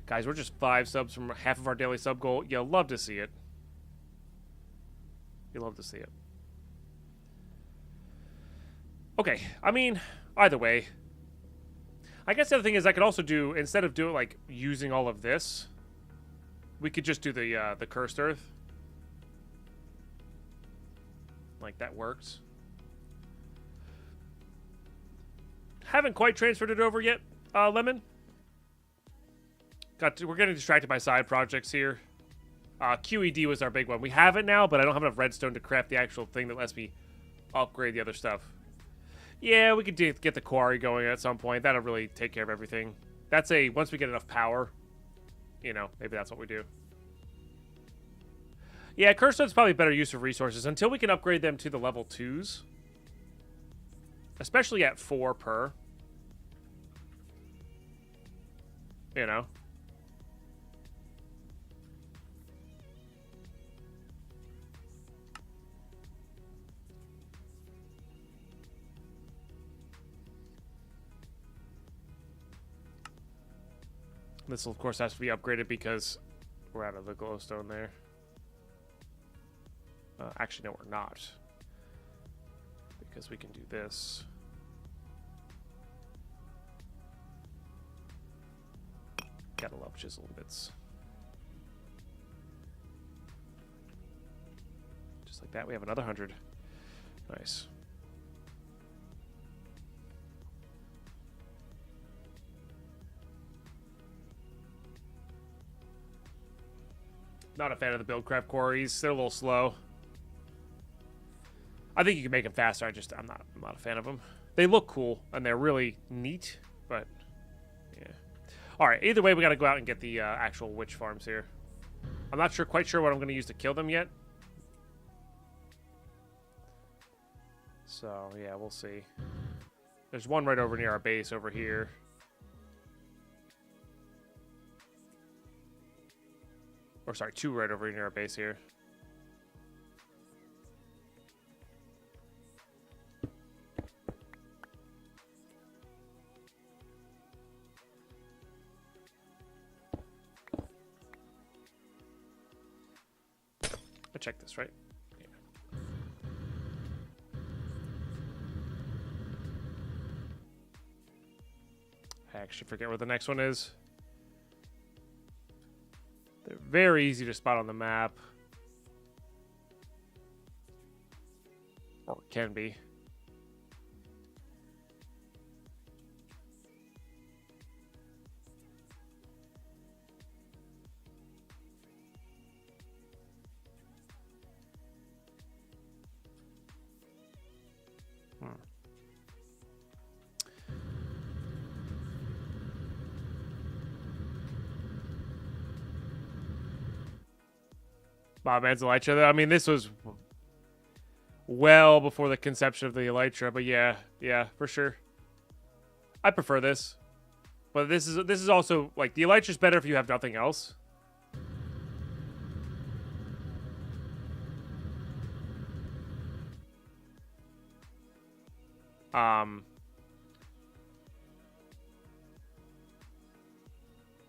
Guys, we're just 5 subs from half of our daily sub goal. You'll love to see it. You'll love to see it. Okay, I mean, either way. I guess the other thing is I could also do, instead of doing, like, using all of this, we could just do the cursed earth. Like, that works. Haven't quite transferred it over yet, Lemon. We're getting distracted by side projects here. QED was our big one. We have it now, but I don't have enough redstone to craft the actual thing that lets me upgrade the other stuff. Yeah, we could get the quarry going at some point. That'll really take care of everything. That's once we get enough power, you know, maybe that's what we do. Yeah, cursed stone's probably better use of resources until we can upgrade them to the level 2s. Especially at 4 per. You know. This will, of course, has to be upgraded because we're out of the glowstone there. Actually, no, we're not. Because we can do this. Gotta love chisel bits. Just like that, we have another 100. Nice. Not a fan of the Buildcraft quarries. They're a little slow. I think you can make them faster. I'm not a fan of them. They look cool and they're really neat, but yeah. All right. Either way, we got to go out and get the actual witch farms here. I'm not quite sure what I'm going to use to kill them yet. So yeah, we'll see. There's one right over near our base over here. Or sorry, 2 right over near our base here. check this, right? Yeah. I actually forget where the next one is. They're very easy to spot on the map. Or can be. Bob adds Elytra. I mean, this was well before the conception of the Elytra, but yeah, for sure. I prefer this, but this is also like the Elytra's better if you have nothing else.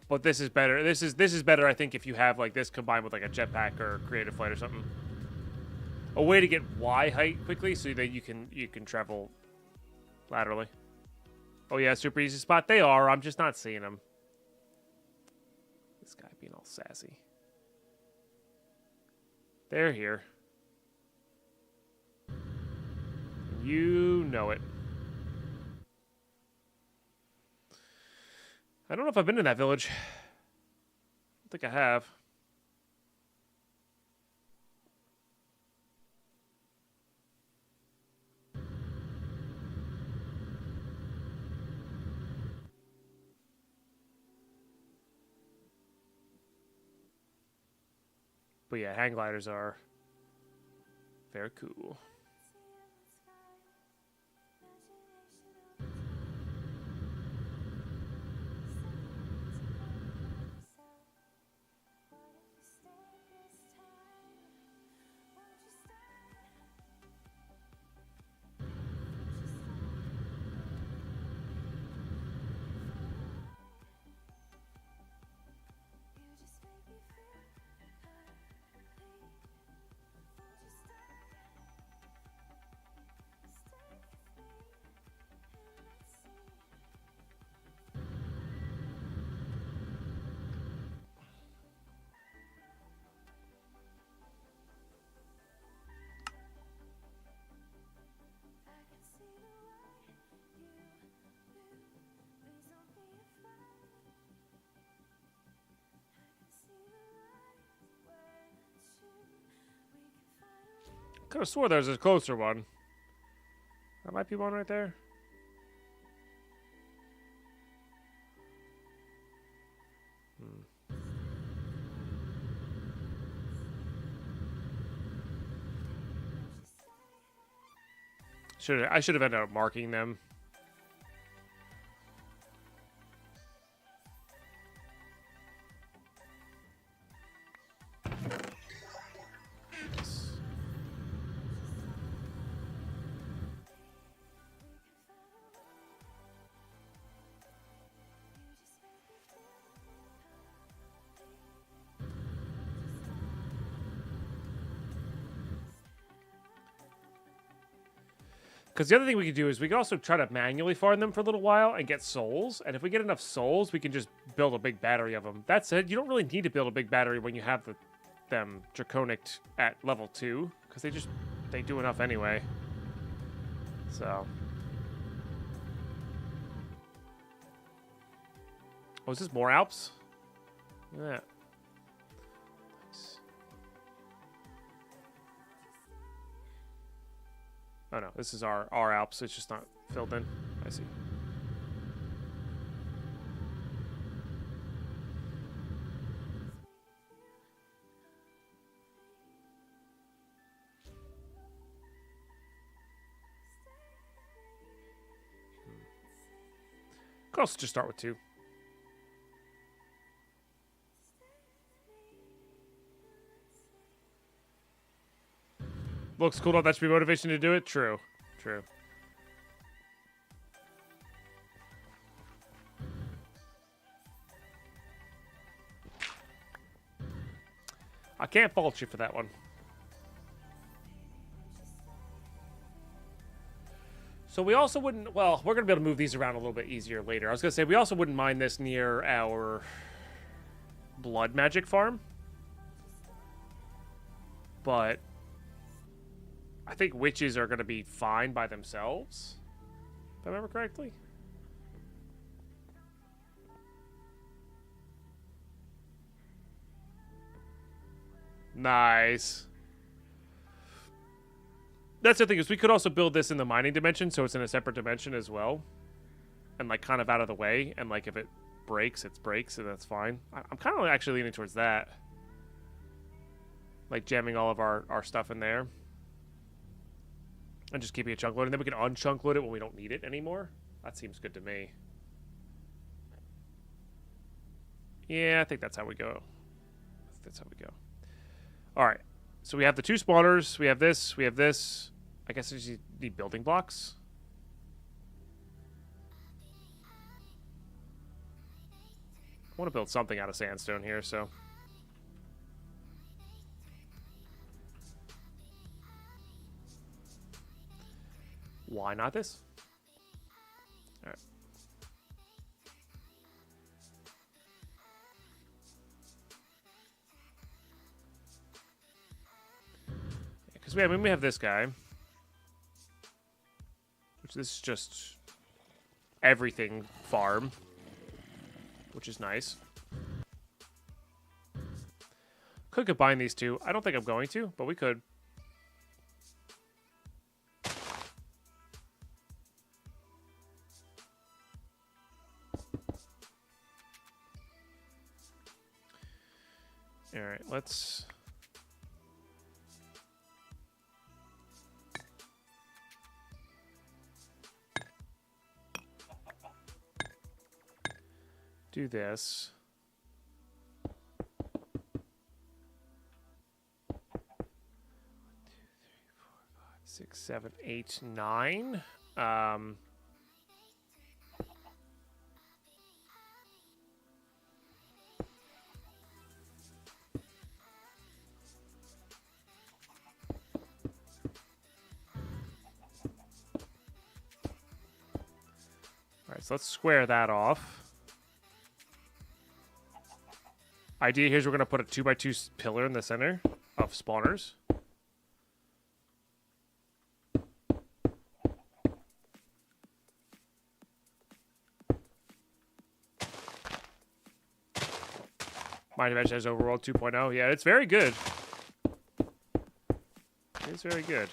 But this is better. This is better, I think, if you have like this combined with like a jetpack or creative flight or something. A way to get Y height quickly so that you can travel laterally. Oh yeah, super easy spot. They are. I'm just not seeing them. This guy being all sassy. They're here. You know it. I don't know if I've been in that village. I don't think I have. But yeah, hang gliders are very cool. Could have swore there's a closer one. That might be one right there. I should have ended up marking them. Because the other thing we could do is we could also try to manually farm them for a little while and get souls. And if we get enough souls, we can just build a big battery of them. That said, you don't really need to build a big battery when you have them draconic at level 2. Because they do enough anyway. So. Oh, is this more Alps? Yeah. Oh no, this is our Alps. It's just not filled in. I see. Could also just start with 2. Looks cool enough. That should be motivation to do it. True. True. I can't fault you for that one. So we also wouldn't... Well, we're going to be able to move these around a little bit easier later. I was going to say, we also wouldn't mind this near our blood magic farm. But I think witches are going to be fine by themselves, if I remember correctly. Nice. That's the thing, is we could also build this in the mining dimension, so it's in a separate dimension as well. And, like, kind of out of the way. And, like, if it breaks, it breaks, and that's fine. I'm kind of actually leaning towards that. Like, jamming all of our stuff in there. And just keeping a chunk load. And then we can unchunk load it when we don't need it anymore. That seems good to me. Yeah, I think that's how we go. That's how we go. Alright. So we have the 2 spawners. We have this. We have this. I guess we just need building blocks. I want to build something out of sandstone here, so... Why not this? Alright. Because we have this guy. Which this is just everything farm. Which is nice. Could combine these two. I don't think I'm going to, but we could. Alright, let's... do this. 6, 7, 8, 9. Alright, so let's square that off. Idea here is we're going to put a 2x2 pillar in the center of spawners. Mine Dimension has Overworld 2.0. Yeah, it's very good. It's very good.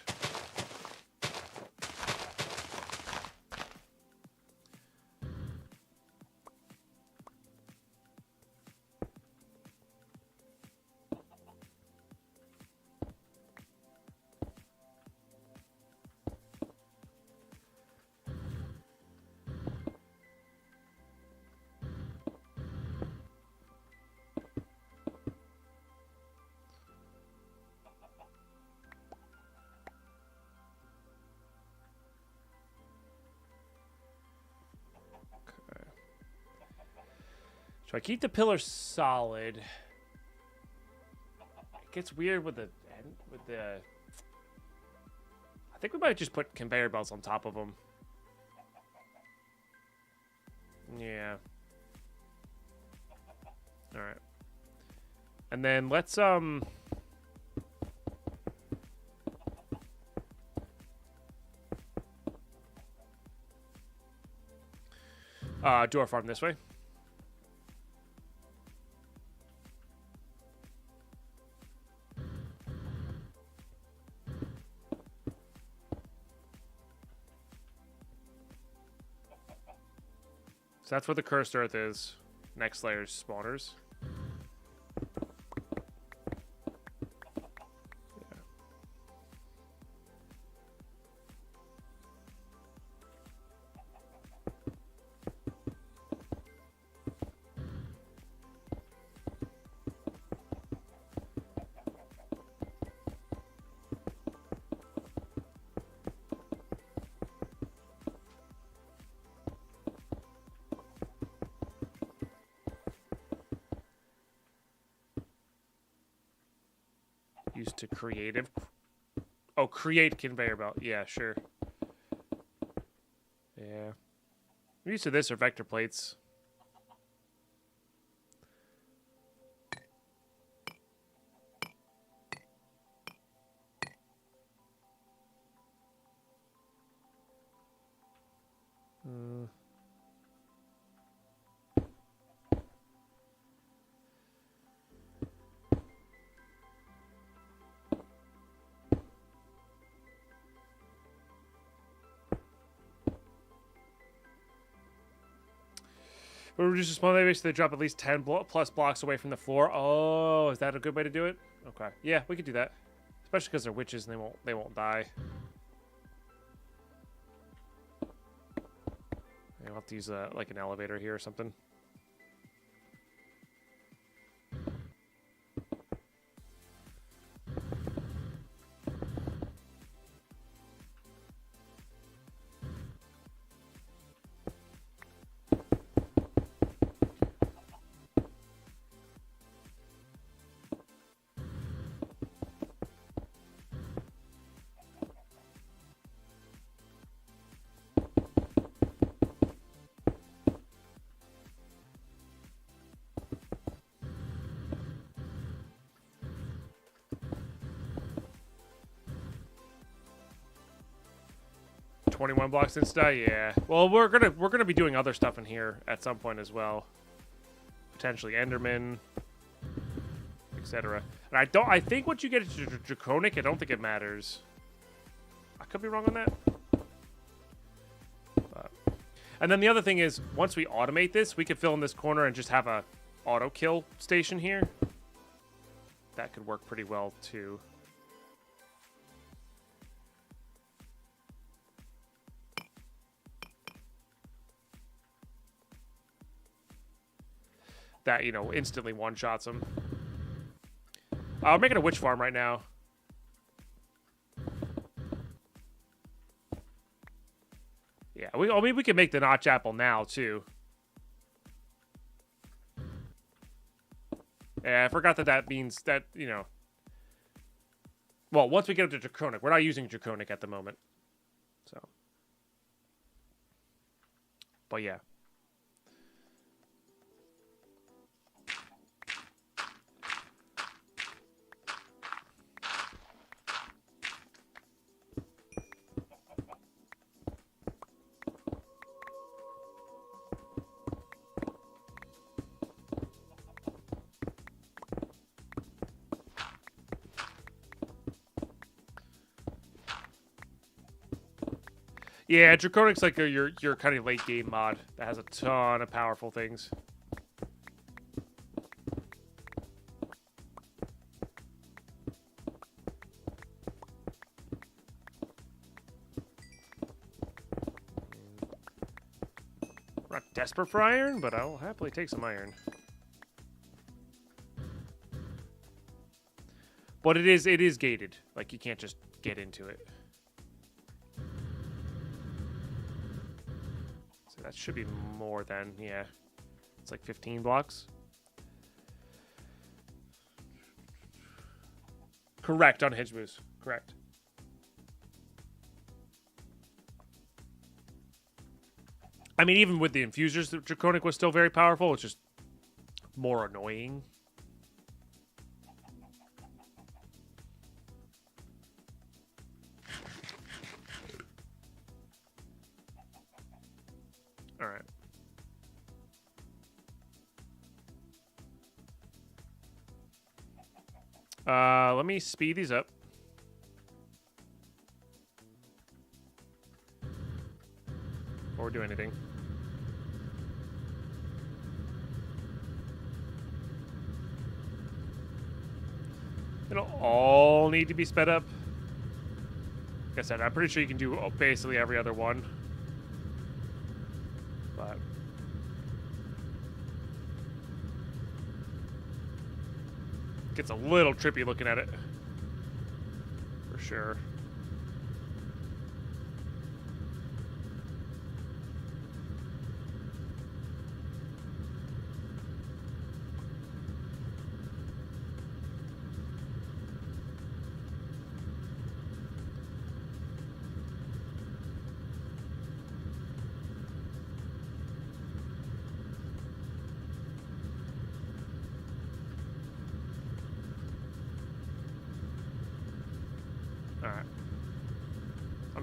So I keep the pillars solid. It gets weird with the I think we might just put conveyor belts on top of them. Yeah. All right. And then let's do our farm this way. So that's where the cursed earth is. Next layer's spawners. Used to creative. Oh, create conveyor belt. Yeah, sure. Yeah. I'm used to this or vector plates. But reduce the spawn base, they drop at least 10 plus blocks away from the floor. Oh, is that a good way to do it? Okay, yeah, we could do that, especially because they're witches and they won't die. I'll have to use like an elevator here or something. $21 insta, yeah. Well, we're gonna be doing other stuff in here at some point as well. Potentially Enderman, etc. And I think once you get into Draconic, I don't think it matters. I could be wrong on that. And then the other thing is, once we automate this, we could fill in this corner and just have a auto kill station here. That could work pretty well too. That, you know, instantly one-shots them. I'm making a witch farm right now. Yeah, I mean, we can make the notch apple now, too. Yeah, I forgot that means that, you know... Well, once we get up to Draconic, we're not using Draconic at the moment. So. But, yeah. Yeah, Draconic's like your kind of late game mod that has a ton of powerful things. I'm not desperate for iron, but I'll happily take some iron. But it is gated. Like, you can't just get into it. That should be more than, yeah. It's like 15 blocks. Correct, on Hinge Moose. Correct. I mean, even with the infusers, the Draconic was still very powerful. It's just more annoying. Let me speed these up. Before we do anything. It'll all need to be sped up. Like I said, I'm pretty sure you can do basically every other one. But... gets a little trippy looking at it. For sure.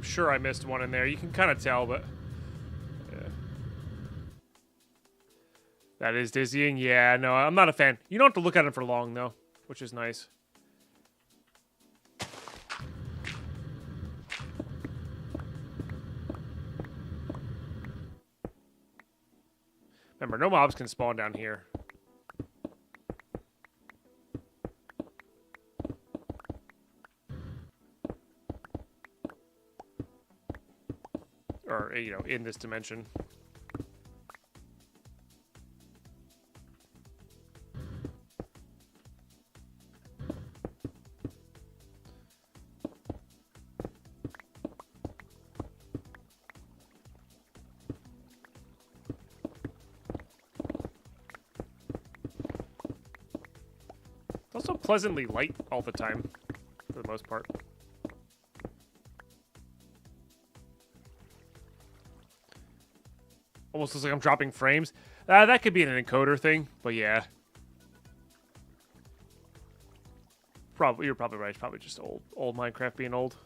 sure I missed one in there. You can kind of tell, but... Yeah. That is dizzying. Yeah, no, I'm not a fan. You don't have to look at it for long, though, which is nice. Remember, no mobs can spawn down here. Or, you know, in this dimension. It's also pleasantly light all the time, for the most part. Almost looks like I'm dropping frames. That could be an encoder thing, but yeah. You're probably right. It's probably just old Minecraft being old.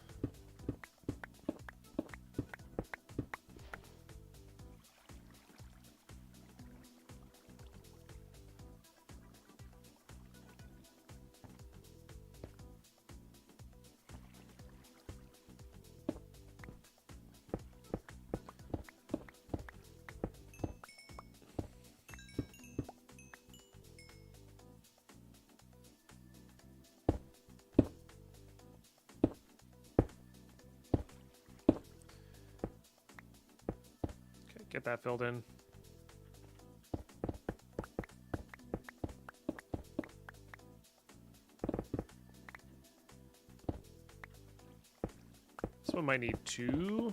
Get that filled in. This one might need 2.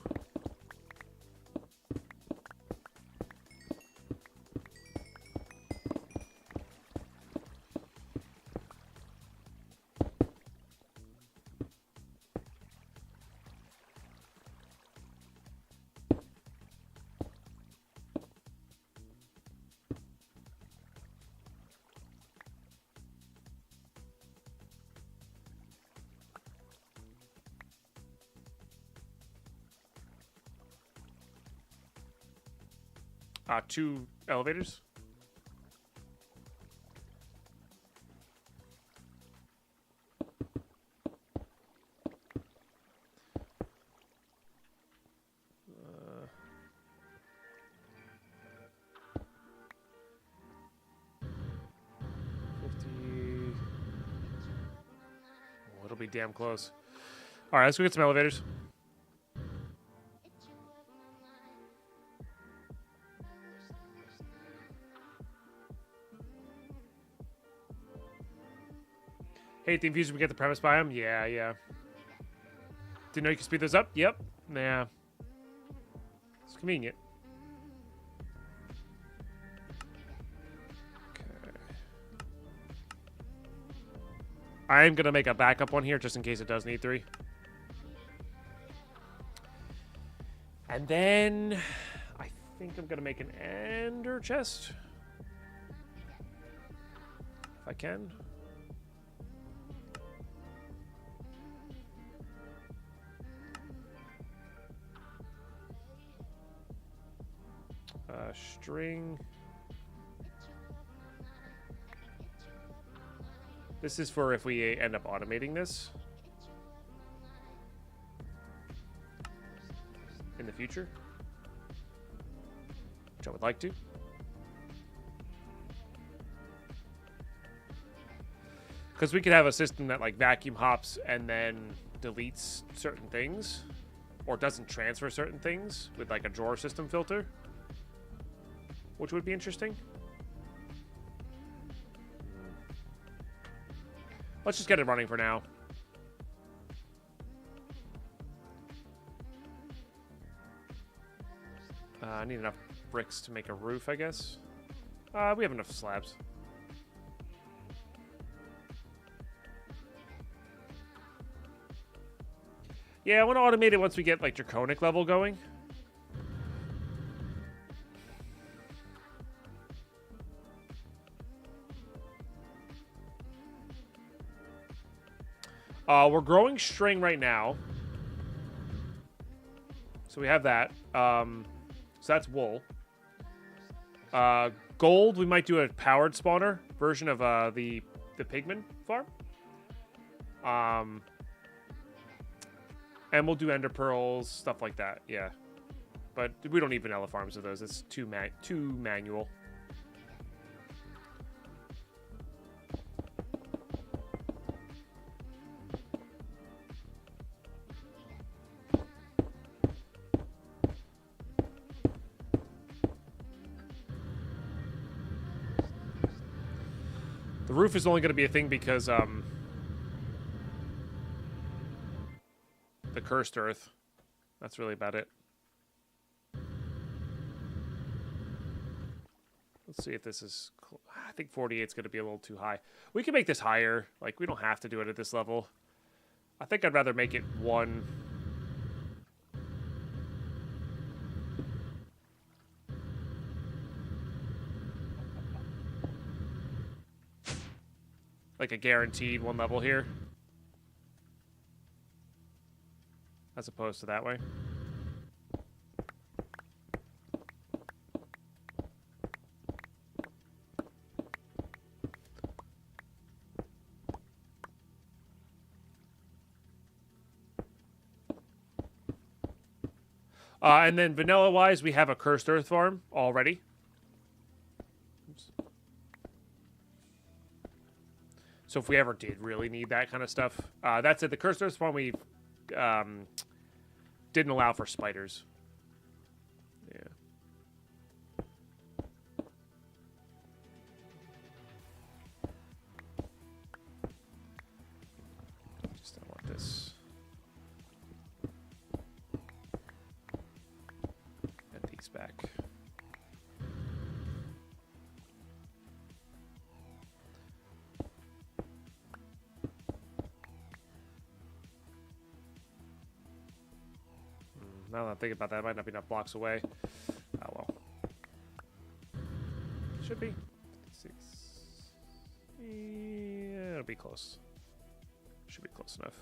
Two elevators. Oh, it'll be damn close. All right, let's go get some elevators. Hey, the Infusion, we get the premise biome? Yeah, yeah. Didn't know you could speed those up? Yep. Nah. It's convenient. Okay. I am going to make a backup one here just in case it does need 3. And then I think I'm going to make an ender chest. If I can. String. This is for if we end up automating this in the future, which I would like to. Because we could have a system that like vacuum hops and then deletes certain things, or doesn't transfer certain things with like a drawer system filter, which would be interesting. Let's just get it running for now. I need enough bricks to make a roof, I guess. We have enough slabs. Yeah, I want to automate it once we get like draconic level going. We're growing string right now. So we have that. So that's wool. Gold, we might do a powered spawner version of the pigman farm. And we'll do ender pearls, stuff like that. Yeah. But we don't need vanilla farms of those. It's too manual. The roof is only going to be a thing because the cursed earth. That's really about it. Let's see if this is... I think 48 is going to be a little too high. We can make this higher. Like, we don't have to do it at this level. I think I'd rather make it 1... like a guaranteed 1 level here. As opposed to that way. And then vanilla-wise, we have a Cursed Earth farm already. Oops. So if we ever did really need that kind of stuff. That's it. The Cursed Earth farm we didn't allow for spiders. Yeah. Just don't want this. Get these back. Now that I'm thinking about that, it might not be enough blocks away. Oh well. Should be. 56. Yeah, it'll be close. Should be close enough.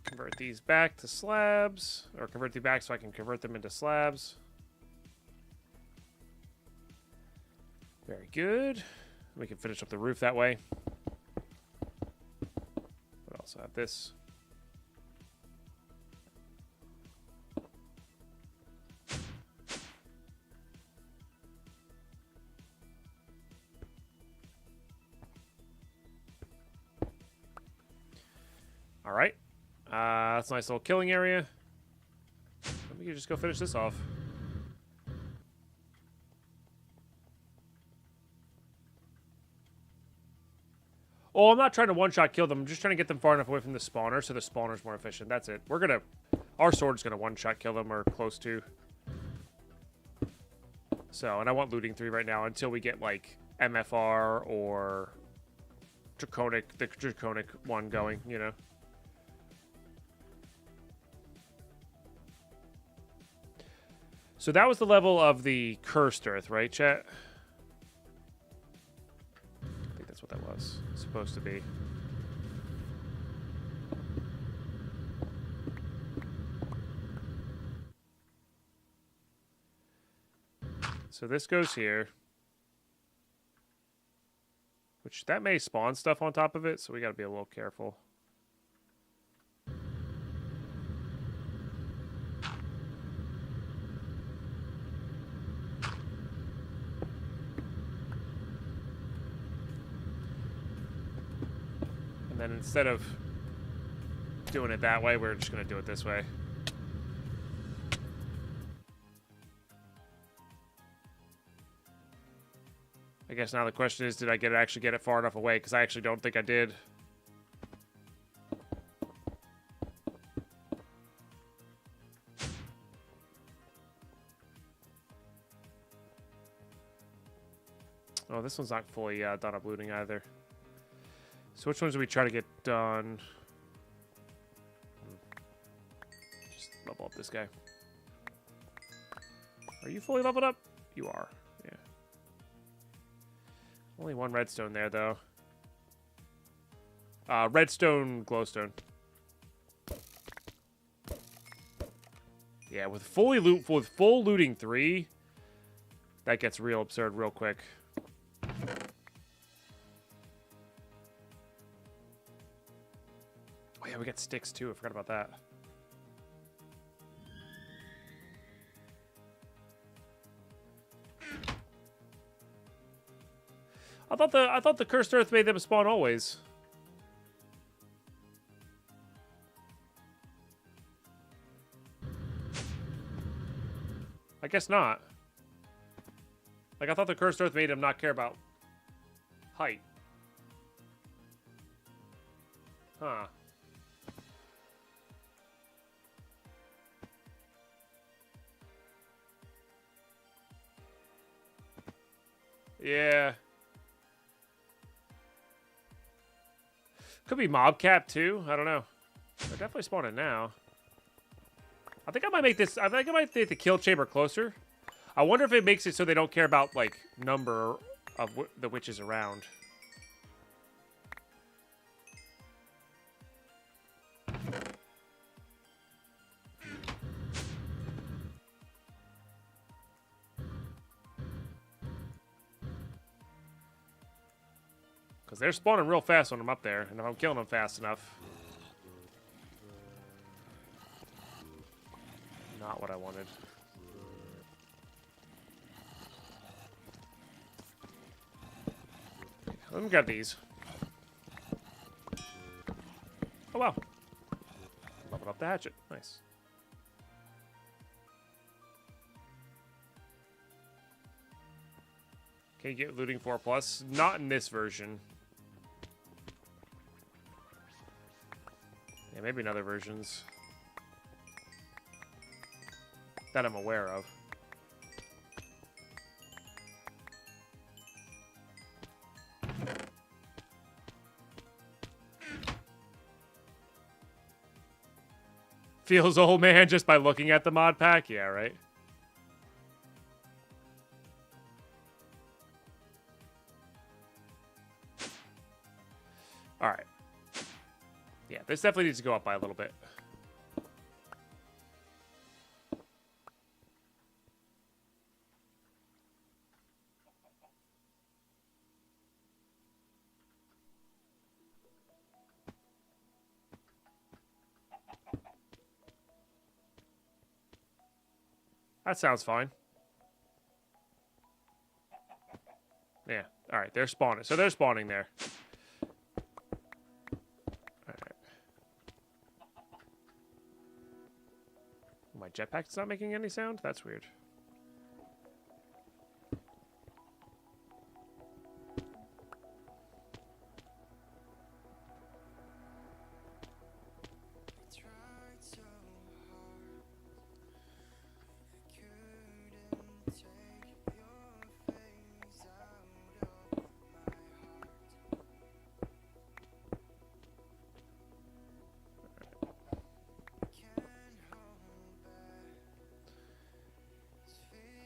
Convert these back to slabs, or convert these back so I can convert them into slabs. Very good. We can finish up the roof that way. We also have this. All right. That's a nice little killing area. We can just go finish this off. Oh, I'm not trying to one-shot kill them. I'm just trying to get them far enough away from the spawner so the spawner's more efficient. That's it. We're gonna... Our sword's gonna one-shot kill them, or close to. So, and I want looting 3 right now until we get, like, MFR or... Draconic... The Draconic one going, you know? So that was the level of the Cursed Earth, right, chat? I think that's what that was. It's supposed to be. So this goes here. Which, that may spawn stuff on top of it, so we gotta be a little careful. And then instead of doing it that way, we're just going to do it this way. I guess now the question is, did I actually get it far enough away? Because I actually don't think I did. Oh, this one's not fully done up looting either. So which ones do we try to get done? Just level up this guy. Are you fully leveled up? You are. Yeah. Only one redstone there, though. Redstone, glowstone. Yeah, with full looting 3, that gets real absurd real quick. Oh yeah, we got sticks too. I forgot about that. I thought the cursed earth made them spawn always. I guess not. Like, I thought the cursed earth made him not care about height. Huh. Yeah. Could be mob cap too. I don't know. They're definitely spawning now. I think I might make this. I think I might make the kill chamber closer. I wonder if it makes it so they don't care about like number of the witches around. Because they're spawning real fast when I'm up there, and if I'm killing them fast enough. Not what I wanted. Let me grab these. Oh, wow. Leveled up the hatchet. Nice. Can you get looting 4+? Not in this version. Yeah, maybe in other versions. That I'm aware of. Feels old, man, just by looking at the mod pack? Yeah, right? Alright. Yeah, this definitely needs to go up by a little bit. That sounds fine. Yeah. All right. They're spawning. So they're spawning there. All right. My jetpack's not making any sound? That's weird.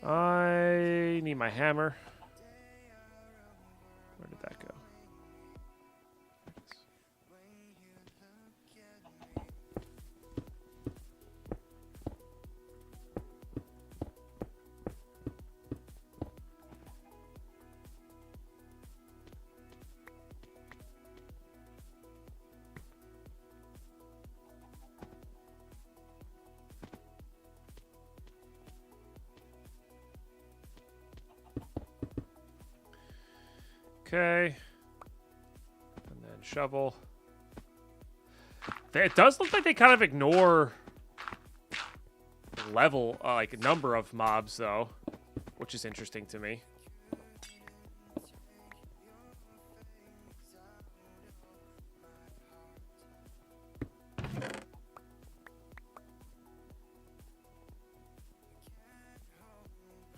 I need my hammer. Where did that go? Okay. And then shovel. It does look like they kind of ignore level, like number of mobs, though, which is interesting to me.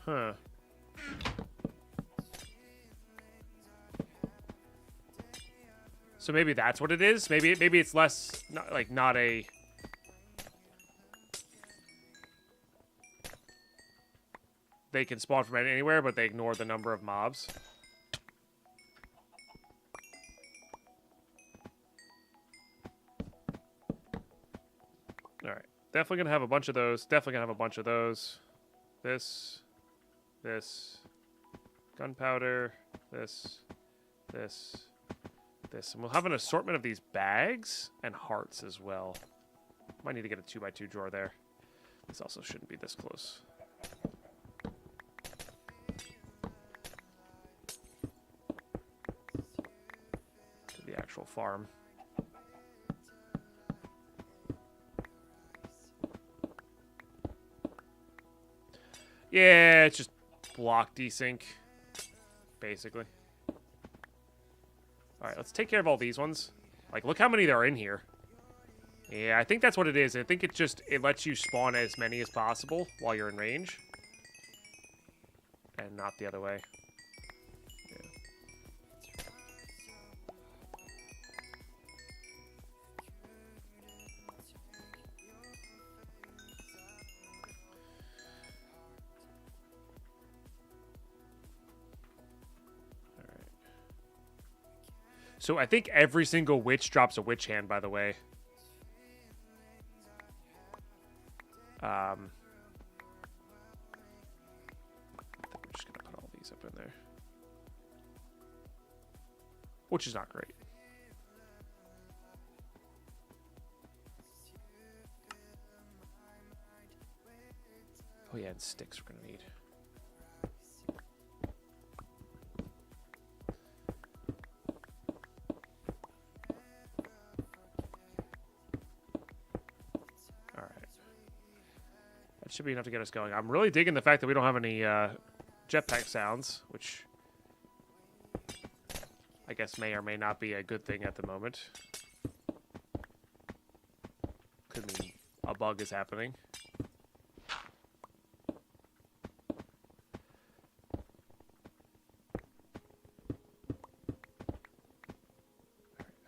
Huh. So maybe that's what it is. Maybe it's less not a. They can spawn from anywhere, but they ignore the number of mobs. All right, definitely gonna have a bunch of those. Definitely gonna have a bunch of those. This, gunpowder, this, and we'll have an assortment of these bags and hearts as well. Might need to get a 2x2 drawer there. This also shouldn't be this close. To the actual farm. Yeah, it's just block desync, basically. All right, let's take care of all these ones. Like, look how many there are in here. Yeah, I think that's what it is. I think it lets you spawn as many as possible while you're in range. And not the other way. Yeah. So I think every single witch drops a witch hand, by the way. I'm just going to put all these up in there. Which is not great. Oh yeah, and sticks we're going to need. Should be enough to get us going. I'm really digging the fact that we don't have any jetpack sounds, which I guess may or may not be a good thing at the moment. Could mean a bug is happening.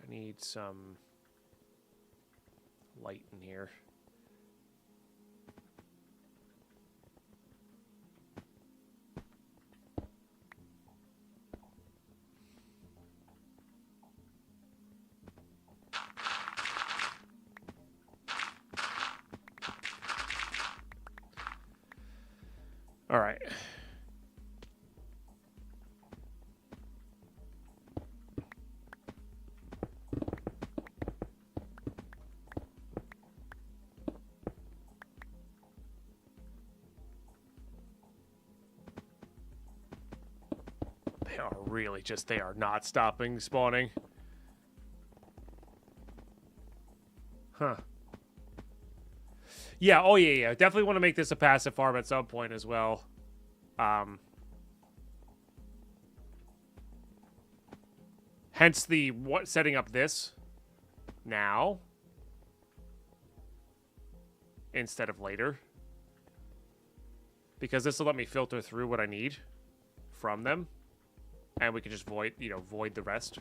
I need some light in here. All right. They are really just, they are not stopping spawning. Huh. Yeah, oh yeah. Definitely want to make this a passive farm at some point as well. Hence the setting up this now instead of later. Because this will let me filter through what I need from them. And we can just void the rest.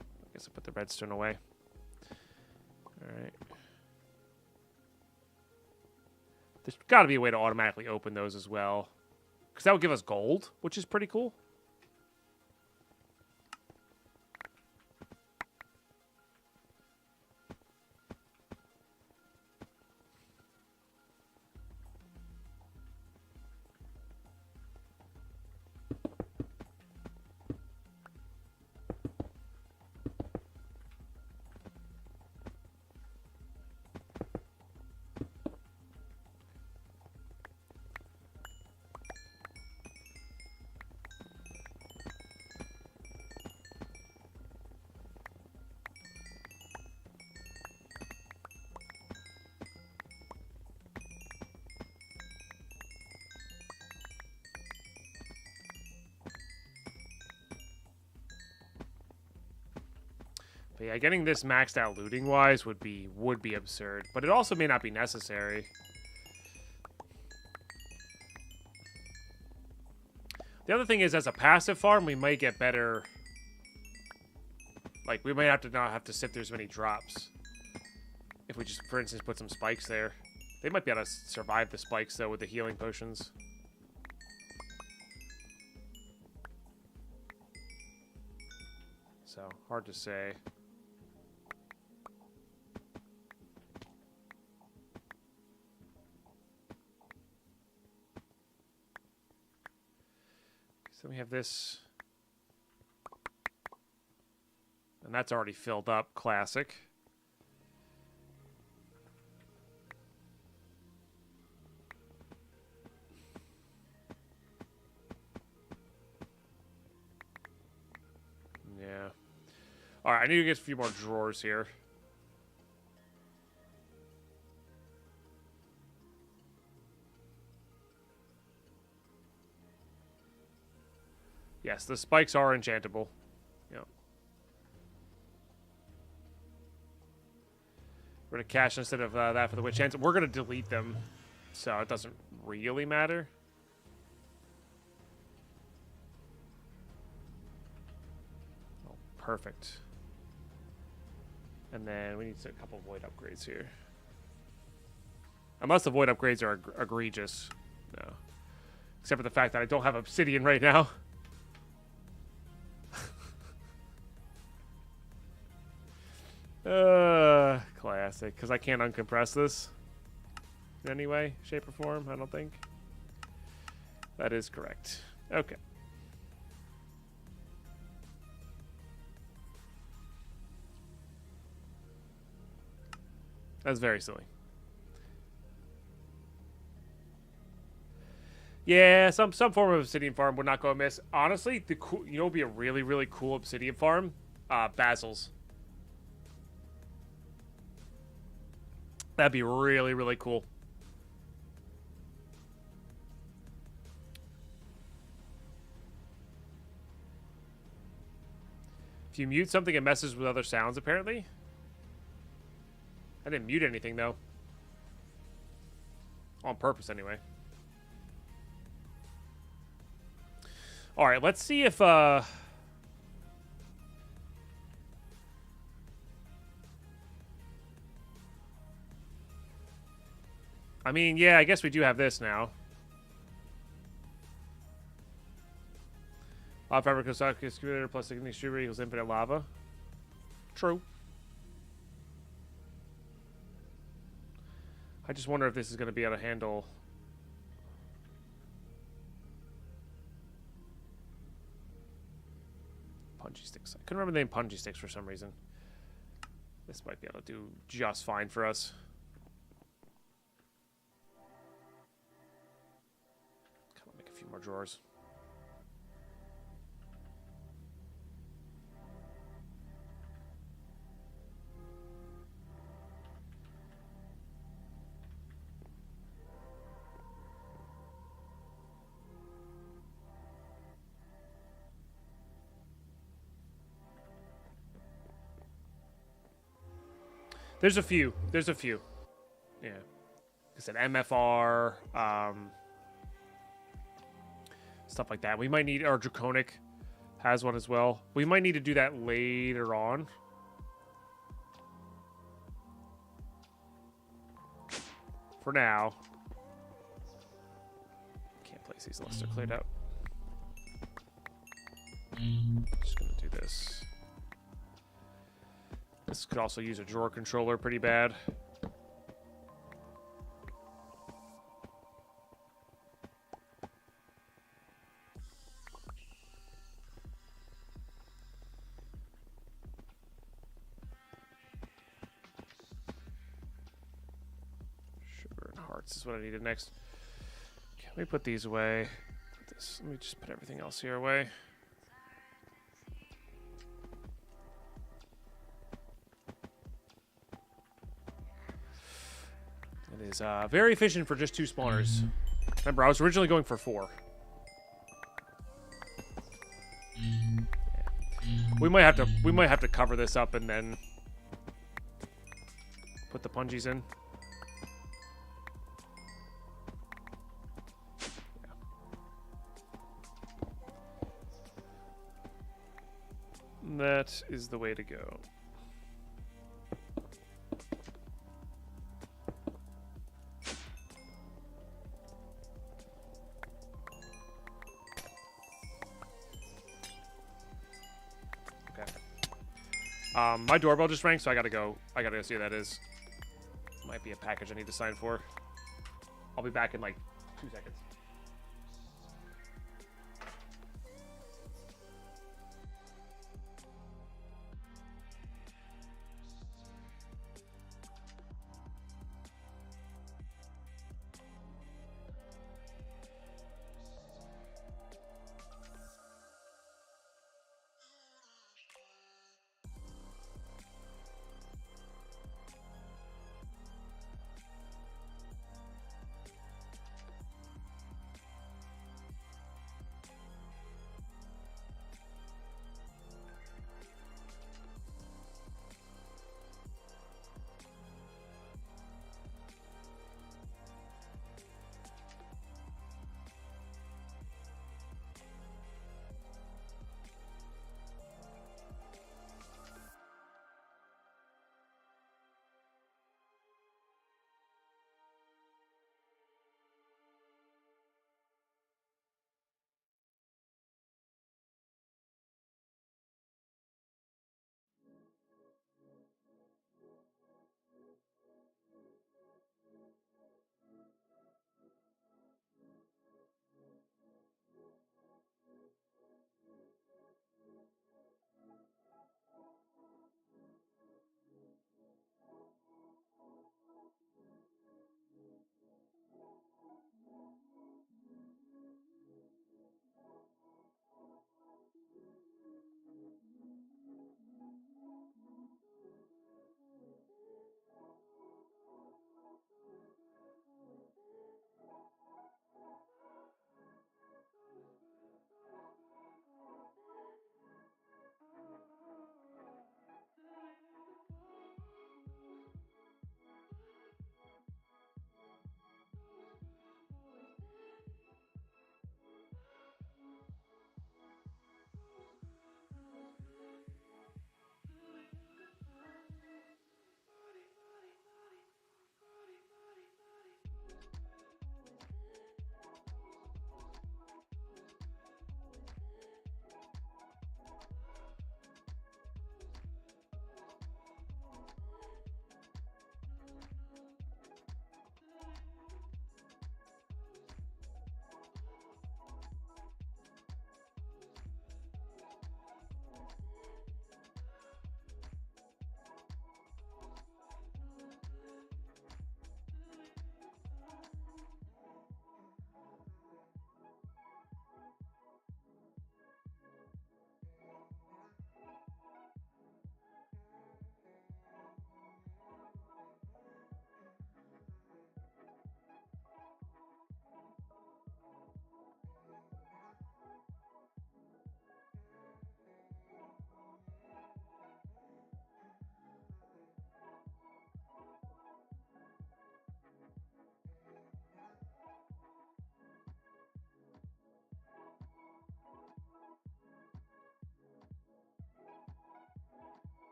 I guess I'll put the redstone away. Alright. There's got to be a way to automatically open those as well. Because that would give us gold, which is pretty cool. But yeah, getting this maxed out looting wise would be absurd, but it also may not be necessary. The other thing is, as a passive farm, we might get better Like, we might have to not have to sit through as many drops. If we just, for instance, put some spikes there. They might be able to survive the spikes, though, with the healing potions. So, hard to say. So we have this. And that's already filled up. Classic. Yeah. Alright, I need to get a few more drawers here. Yes, the spikes are enchantable. Yep. We're going to cash instead of that for the witch hands. We're going to delete them, so it doesn't really matter. Oh, perfect. And then we need a couple void upgrades here. Unless the void upgrades are egregious. No. Except for the fact that I don't have obsidian right now. Classic. Because I can't uncompress this in any way, shape, or form, I don't think. That is correct. Okay. That's very silly. Yeah, some form of obsidian farm would not go amiss. Honestly, the cool, you know, would be a really, really cool obsidian farm? Basil's. That'd be really, really cool. If you mute something, it messes with other sounds, apparently. I didn't mute anything, though. On purpose, anyway. Alright, let's see if, I mean, yeah, I guess we do have this now. Lava fabric excavator plus the extruder equals infinite lava. True. I just wonder if this is going to be able to handle... Punji sticks. I couldn't remember the name punji sticks for some reason. This might be able to do just fine for us. Make a few more drawers. There's a few. There's a few. Yeah. Like I said, MFR, stuff like that. We might need, our Draconic has one as well. We might need to do that later on. For now. Can't place these unless they're cleared out. Just gonna do this. This could also use a drawer controller pretty bad. Sugar and hearts is what I needed next. Let me put these away. Let me just put everything else here away. It is very efficient for just 2 spawners. Remember, I was originally going for 4. Yeah. We might have to cover this up and then put the punjies in. Yeah. That is the way to go. My doorbell just rang, so I gotta go. I gotta go see what that is. Might be a package I need to sign for. I'll be back in like 2 seconds.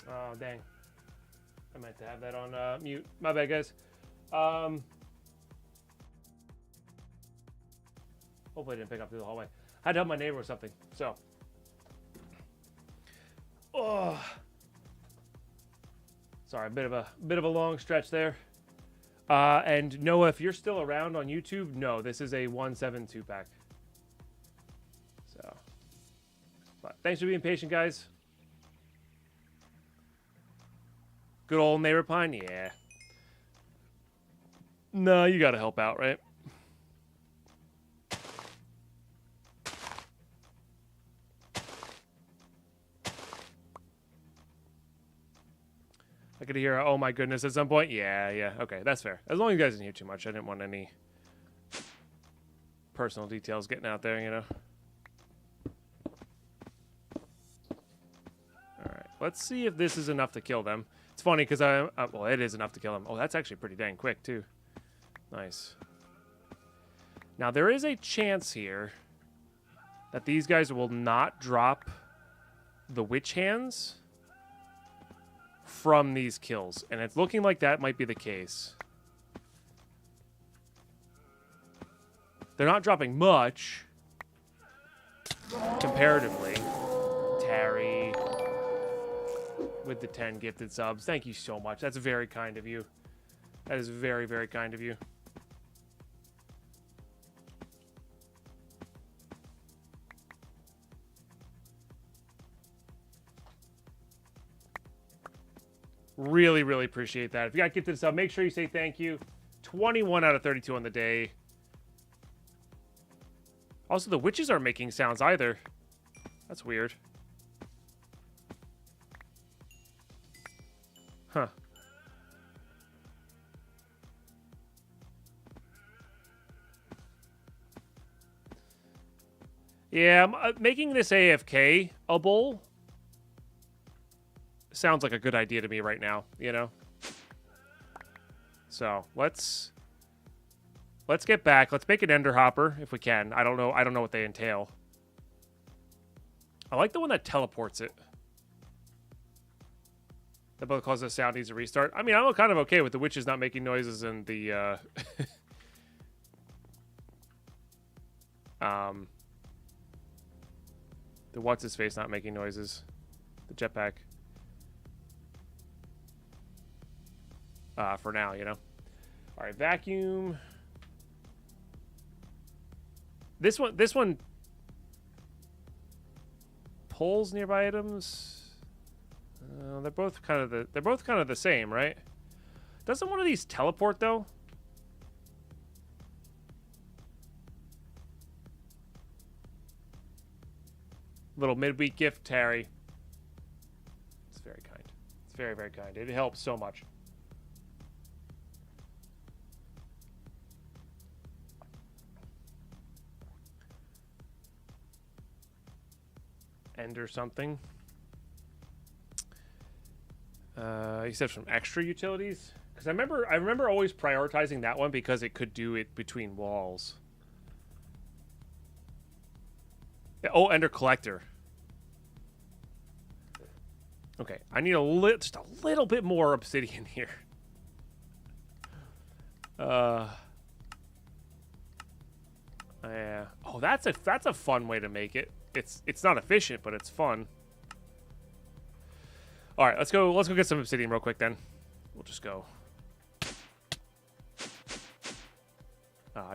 Oh, dang. I meant to have that on mute. My bad, guys. Hopefully I didn't pick up through the hallway. I had to help my neighbor with something, so. Oh. Sorry, a bit of a long stretch there. And Noah, if you're still around on YouTube, no, this is a 172 pack. So, but thanks for being patient, guys. Good old neighbor Pine, yeah. No, you gotta help out, right? I could hear, oh my goodness, at some point. Yeah, okay, that's fair. As long as you guys didn't hear too much, I didn't want any personal details getting out there, you know. All right, let's see if this is enough to kill them. It's funny because well, it is enough to kill them. Oh, that's actually pretty dang quick too. Nice. Now there is a chance here that these guys will not drop the witch hands from these kills, and it's looking like that might be the case. They're not dropping much comparatively. Terry with the 10 gifted subs. Thank you so much. That's very kind of you. That is very, very kind of you. Really, really appreciate that. If you got gifted sub, make sure you say thank you. 21 out of 32 on the day. Also, the witches aren't making sounds either. That's weird. Huh. Yeah, making this AFK-able sounds like a good idea to me right now, you know? So, let's get back. Let's make an Ender Hopper if we can. I don't know what they entail. I like the one that teleports it. That both causes a sound needs a restart. I mean, I'm kind of okay with the witches not making noises and the the what's his face not making noises. The jetpack. For now, you know. All right, vacuum. This one pulls nearby items. They're both kind of the same, right? Doesn't one of these teleport though? Little midweek gift, Terry. It's very kind. It's very, very kind. It helps so much. End or something. You said from extra utilities? Because I remember always prioritizing that one because it could do it between walls. Yeah, oh, Ender Collector. Okay, I need just a little bit more obsidian here. Yeah. Oh, that's a fun way to make it. It's not efficient, but it's fun. All right, let's go get some obsidian real quick then. We'll just go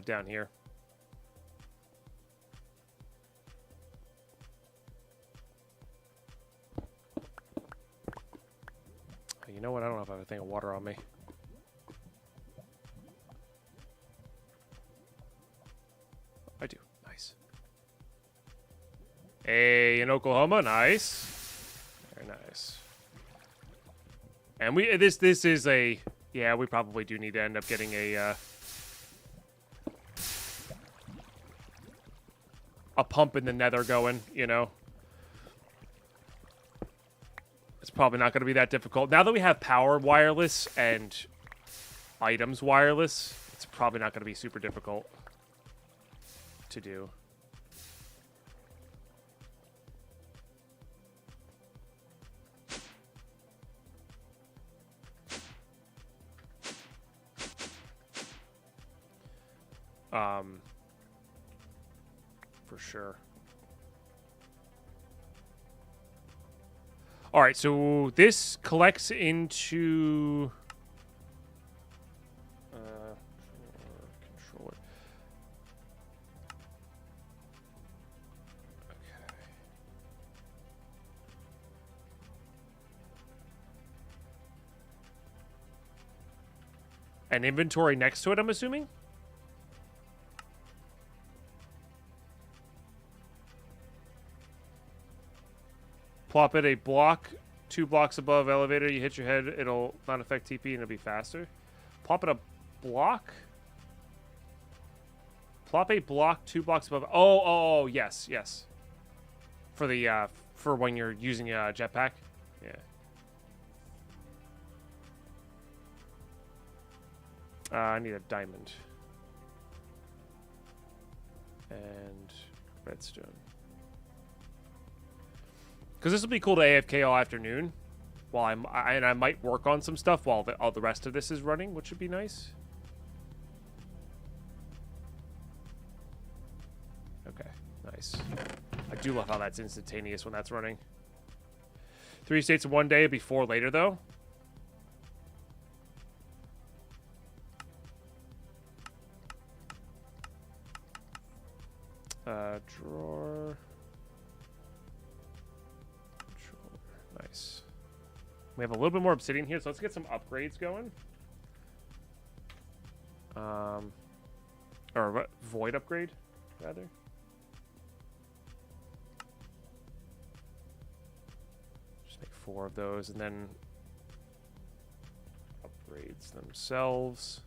down here. You know what? I don't know if I have a thing of water on me. I do. Nice. Hey, in Oklahoma, nice. Very nice. And this is a, yeah, we probably do need to end up getting a pump in the nether going, you know. It's probably not going to be that difficult. Now that we have power wireless and items wireless, it's probably not going to be super difficult to do. For sure. All right, so this collects into controller. Okay. An inventory next to it, I'm assuming? Plop it a block, 2 blocks above elevator. You hit your head, it'll not affect TP and it'll be faster. Plop it a block. Plop a block 2 blocks above. Oh, yes, yes. For the for when you're using a jetpack. Yeah. I need a diamond and redstone. Because this will be cool to AFK all afternoon, while I might work on some stuff while all the rest of this is running, which would be nice. Okay, nice. I do love how that's instantaneous when that's running. 3 states in 1 day, it'd be 4 later though. Drawer. Nice. We have a little bit more obsidian here, so let's get some upgrades going. Or what? Void upgrade, rather. Just make 4 of those, and then upgrades themselves.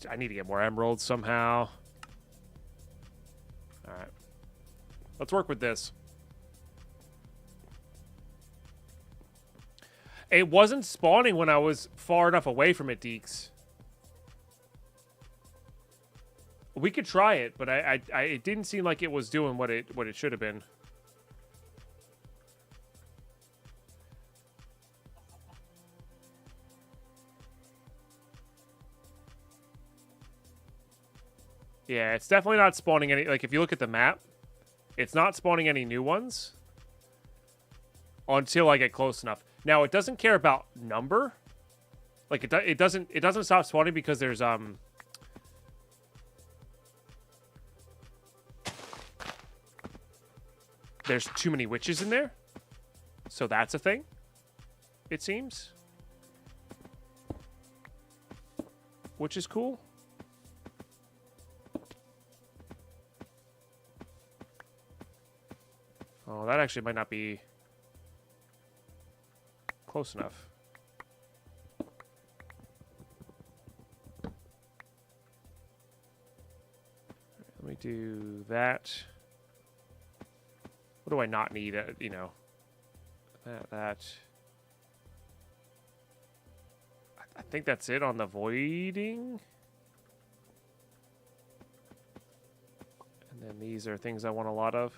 I need to get more emeralds somehow. All right. Let's work with this. It wasn't spawning when I was far enough away from it, Deeks. We could try it, but it didn't seem like it was doing what it should have been. Yeah, it's definitely not spawning any. Like if you look at the map, it's not spawning any new ones until I get close enough. Now it doesn't care about number. Like it doesn't stop spawning because there's too many witches in there. So that's a thing, it seems. Which is cool. Oh, that actually might not be close enough. Let me do that. What do I not need? You know, that. I think that's it on the voiding. And then these are things I want a lot of.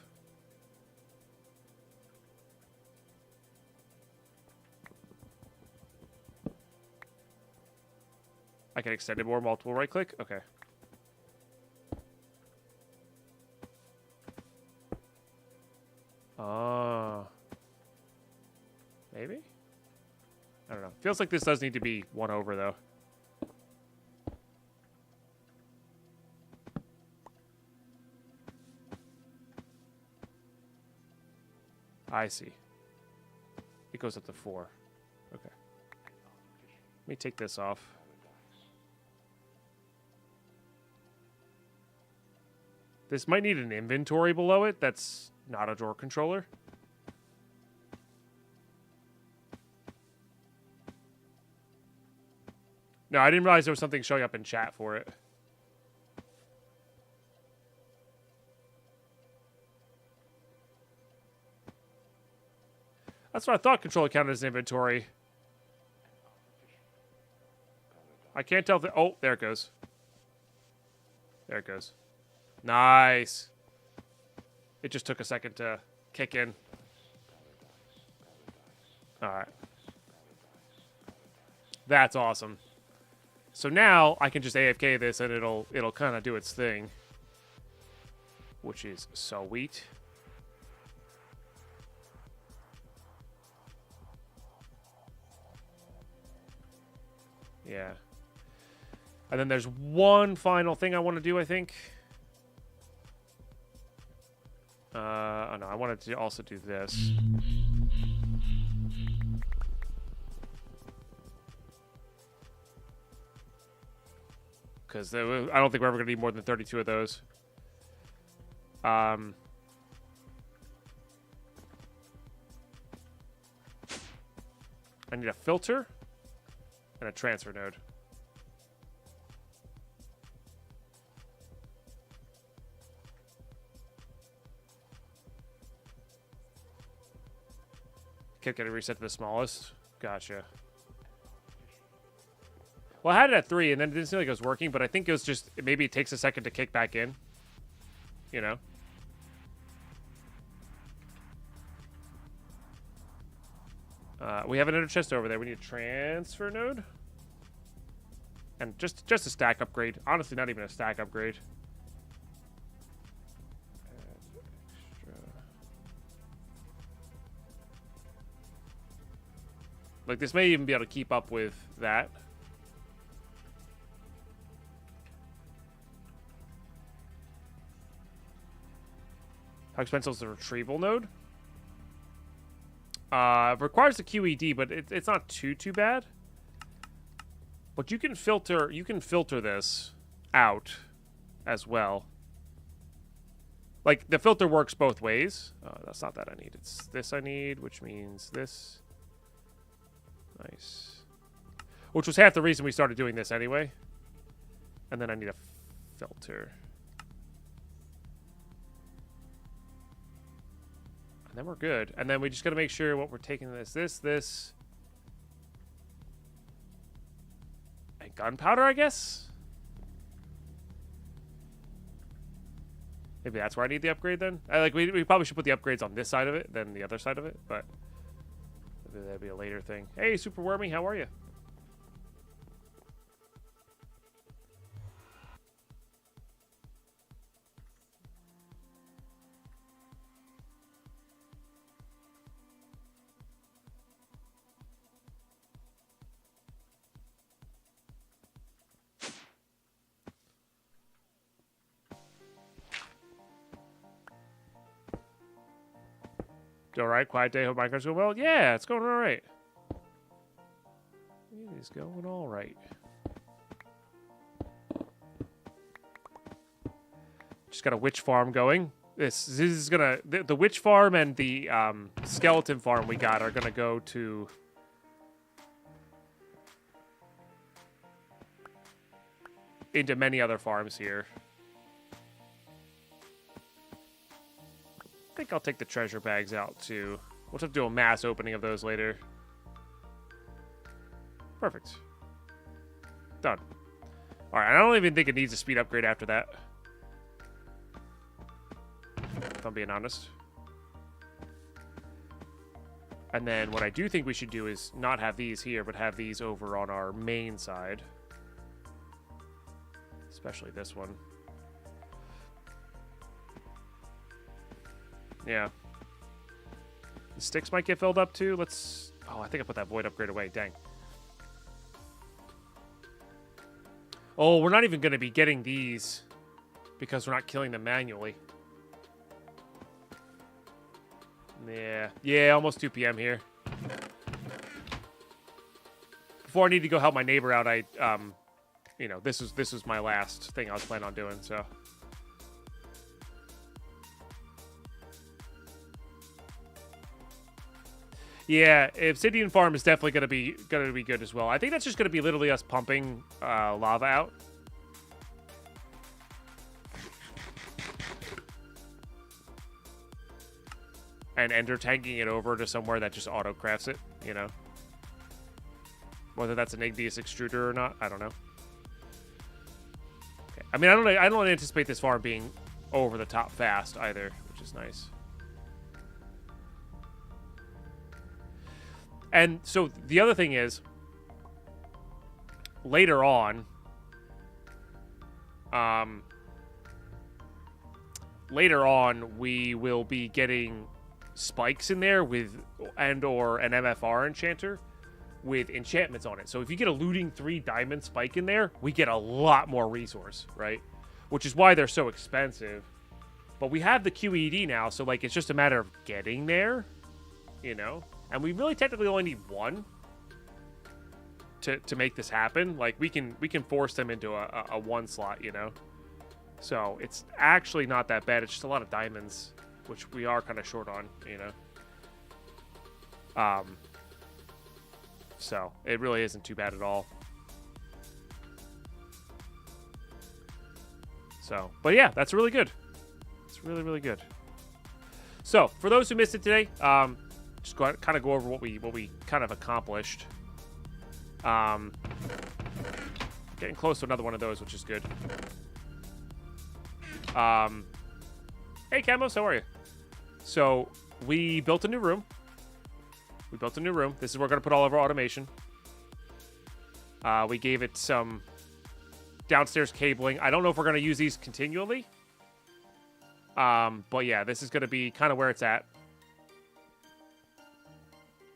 I can extend it more, multiple right click? Okay. Maybe? I don't know. Feels like this does need to be 1 over though. I see. It goes up to 4. Okay. Let me take this off. This might need an inventory below it that's not a drawer controller. No, I didn't realize there was something showing up in chat for it. That's what I thought controller counted as inventory. I can't tell if the... Oh, there it goes. There it goes. Nice. It just took a second to kick in. All right. That's awesome. So now I can just AFK this and it'll kind of do its thing, which is sweet. Yeah. And then there's one final thing I want to do, I think. Oh no, I wanted to also do this. Because I don't think we're ever going to need more than 32 of those. I need a filter and a transfer node. Kept getting reset to the smallest. Gotcha. Well, I had it at 3, and then it didn't seem like it was working, but I think it was just, maybe it takes a second to kick back in. You know? We have an inner chest over there. We need a transfer node. And just a stack upgrade. Honestly, not even a stack upgrade. Like, this may even be able to keep up with that. How expensive is the retrieval node? Requires the QED, but it's not too bad. But you can filter this out as well. Like, the filter works both ways. That's not that I need. It's this I need, which means this. Nice. Which was half the reason we started doing this anyway. And then I need a filter. And then we're good. And then we just got to make sure what we're taking this. And gunpowder, I guess? Maybe that's where I need the upgrade then? We probably should put the upgrades on this side of it than the other side of it, but maybe that'd be a later thing. Hey, Super Wormy, how are you? All right, quiet day. Hope Minecraft's going well. Yeah, it's going all right. It is going all right. Just got a witch farm going. This is gonna the witch farm and the skeleton farm we got are gonna go to into many other farms here. I think I'll take the treasure bags out too. We'll have to do a mass opening of those later. Perfect. Done. Alright, I don't even think it needs a speed upgrade after that. If I'm being honest. And then what I do think we should do is not have these here, but have these over on our main side. Especially this one. Yeah. The sticks might get filled up too. Let's... Oh, I think I put that void upgrade away. Dang. Oh, we're not even going to be getting these because we're not killing them manually. Yeah. Yeah, almost 2 p.m. here. Before I need to go help my neighbor out, you know, this was my last thing I was planning on doing, so... Yeah, Obsidian Farm is definitely gonna be good as well. I think that's just gonna be literally us pumping lava out. And ender tanking it over to somewhere that just auto crafts it, you know. Whether that's an igneous extruder or not, I don't know. Okay. I mean, I don't anticipate this farm being over the top fast either, which is nice. And so the other thing is, later on, we will be getting spikes in there with or an MFR enchanter with enchantments on it. So if you get a looting 3 diamond spike in there, we get a lot more resource, right? Which is why they're so expensive. But we have the QED now, so like it's just a matter of getting there, you know? And we really technically only need 1 to make this happen. Like we can force them into a 1 slot, you know? So it's actually not that bad. It's just a lot of diamonds, which we are kind of short on, you know? So it really isn't too bad at all. So, but yeah, that's really good. It's really, really good. So for those who missed it today, just kind of go over what we kind of accomplished. Getting close to another one of those, which is good. Hey, Camos, how are you? So we built a new room. This is where we're going to put all of our automation. We gave it some downstairs cabling. I don't know if we're going to use these continually. But yeah, this is going to be kind of where it's at.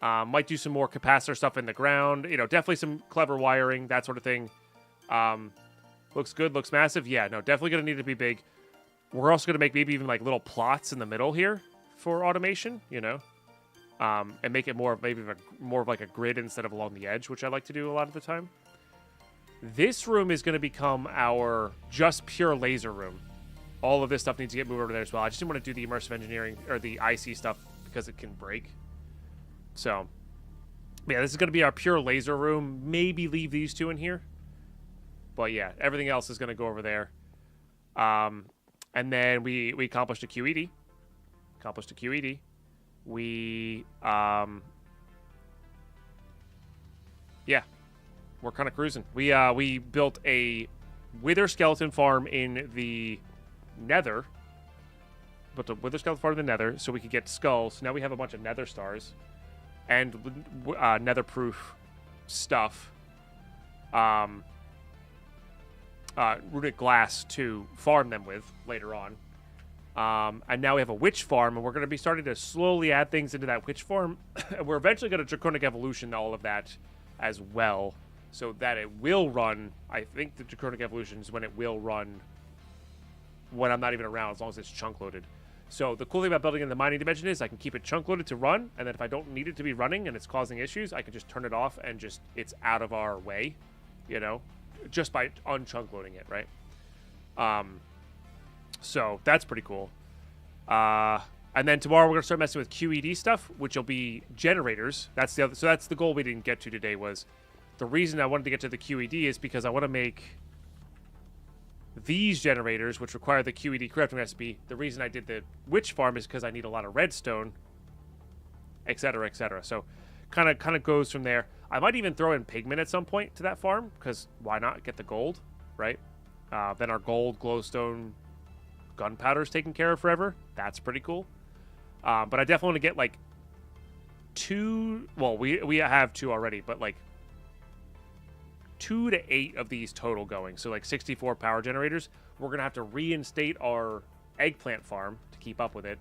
Might do some more capacitor stuff in the ground. You know, definitely some clever wiring, that sort of thing. Looks good, looks massive. Yeah, no, definitely going to need to be big. We're also going to make maybe even like little plots in the middle here for automation, you know, and make it more of maybe more of like a grid instead of along the edge, which I like to do a lot of the time. This room is going to become our just pure laser room. All of this stuff needs to get moved over there as well. I just didn't want to do the immersive engineering or the IC stuff because it can break. So, yeah, this is going to be our pure laser room. Maybe leave these 2 in here. But yeah, everything else is going to go over there. And then we accomplished a QED. We, yeah, we're kind of cruising. We built a wither skeleton farm in the nether. Built a wither skeleton farm in the nether so we could get skulls. Now we have a bunch of nether stars and nether-proof stuff. Runic glass to farm them with later on. And now we have a witch farm, and we're going to be starting to slowly add things into that witch farm. And we're eventually going to Draconic Evolution all of that as well, so that it will run. I think the Draconic Evolution is when it will run when I'm not even around, as long as it's chunk loaded. So the cool thing about building in the mining dimension is I can keep it chunk loaded to run, and then if I don't need it to be running and it's causing issues, I can just turn it off and just it's out of our way, you know, just by unchunk loading it, right? So that's pretty cool. And then tomorrow we're gonna start messing with QED stuff, which will be generators. That's the other. So that's the goal we didn't get to today. Was the reason I wanted to get to the QED is because I want to make these generators, which require the QED crafting recipe. The reason I did the witch farm is because I need a lot of redstone, etc., etc. So kind of goes from there. I might even throw in pigment at some point to that farm, because why not get the gold, right? Then our gold, glowstone, gunpowder is taken care of forever. That's pretty cool. But I definitely want to get like 2. Well, we have 2 already, but like 2 to 8 of these total going. So like 64 power generators. We're gonna have to reinstate our eggplant farm to keep up with it,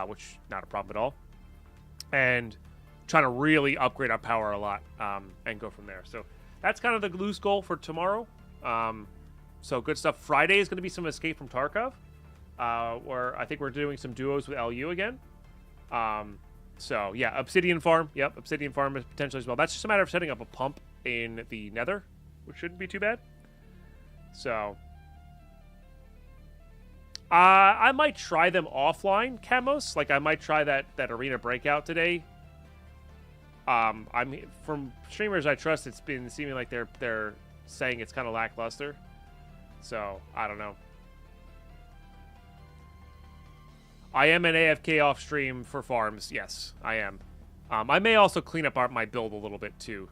which not a problem at all. And trying to really upgrade our power a lot, and go from there. So that's kind of the loose goal for tomorrow. So good stuff. Friday is going to be some Escape from Tarkov, where I think we're doing some duos with LU again. So yeah, Obsidian Farm. Yep, Obsidian Farm is potentially as well. That's just a matter of setting up a pump in the Nether, which shouldn't be too bad. So I might try them offline, Camos. Like I might try that arena breakout today. I'm from streamers I trust. It's been seeming like they're saying it's kind of lackluster. So I don't know. I am an AFK off stream for farms. Yes, I am. I may also clean up my build a little bit too.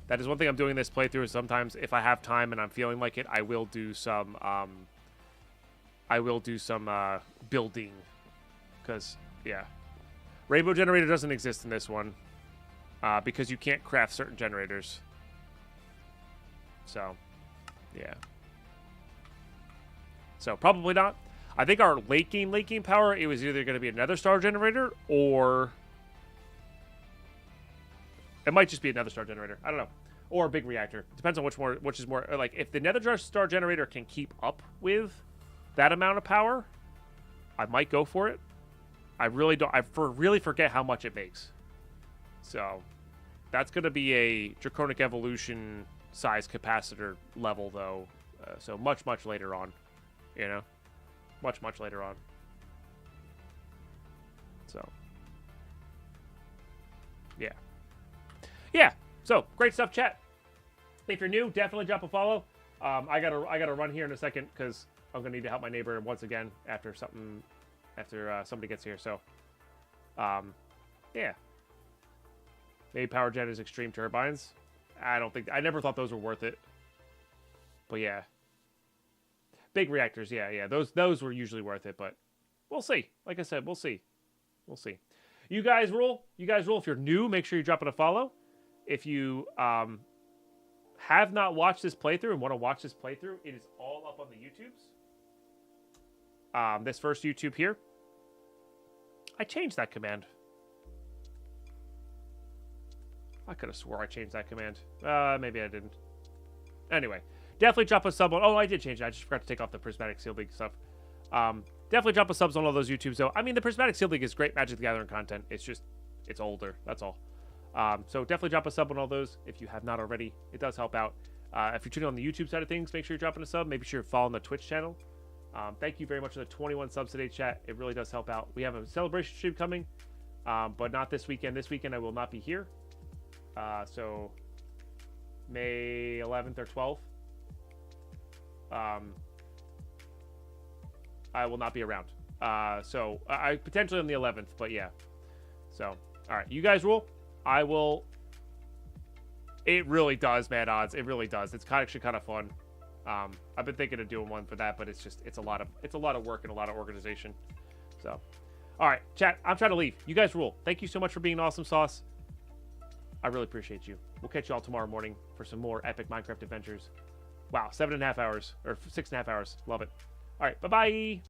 That is one thing I'm doing this playthrough. Sometimes if I have time and I'm feeling like it, I will do some. Building, because yeah, Rainbow Generator doesn't exist in this one, because you can't craft certain generators. So, yeah. So, probably not. I think our late game power, it was either going to be another star generator or... It might just be another star generator. I don't know. Or a big reactor. Depends on which is more... Like, if the nether star generator can keep up with that amount of power, I might go for it. I really don't... really forget how much it makes. So, that's going to be a Draconic Evolution size capacitor level, though. So, much, much later on. You know? Much, much later on. So. Yeah. Yeah. So, great stuff, chat. If you're new, definitely drop a follow. I gotta run here in a second because I'm gonna need to help my neighbor once again after somebody gets here. So, yeah. Maybe power gen is extreme turbines. I never thought those were worth it. But yeah. Big reactors, yeah. Those were usually worth it, but we'll see. Like I said, we'll see. We'll see. You guys rule. You guys rule. If you're new, make sure you drop it a follow. If you have not watched this playthrough and want to watch this playthrough, it is all up on the YouTubes. This first YouTube here. I changed that command. I could have swore I changed that command. Maybe I didn't. Anyway, definitely drop a sub on... Oh, I did change it. I just forgot to take off the Prismatic Sealed League stuff. Definitely drop a subs on all those YouTubes, though. I mean, the Prismatic Sealed League is great Magic the Gathering content. It's just... It's older. That's all. So definitely drop a sub on all those if you have not already. It does help out. If you're tuning on the YouTube side of things, make sure you're dropping a sub. Make sure you're following the Twitch channel. Thank you very much for the 21 subs today, chat. It really does help out. We have a celebration stream coming, but not this weekend. This weekend I will not be here. So May 11th or 12th. I will not be around. So I potentially on the 11th, but yeah. So, all right, you guys rule. I will. It really does, Mad Odds. It really does. It's actually kind of fun. I've been thinking of doing one for that, but it's a lot of work and a lot of organization. So, all right, chat. I'm trying to leave. You guys rule. Thank you so much for being awesome sauce. I really appreciate you. We'll catch you all tomorrow morning for some more epic Minecraft adventures. Wow, 7.5 hours or 6.5 hours. Love it. All right, bye-bye.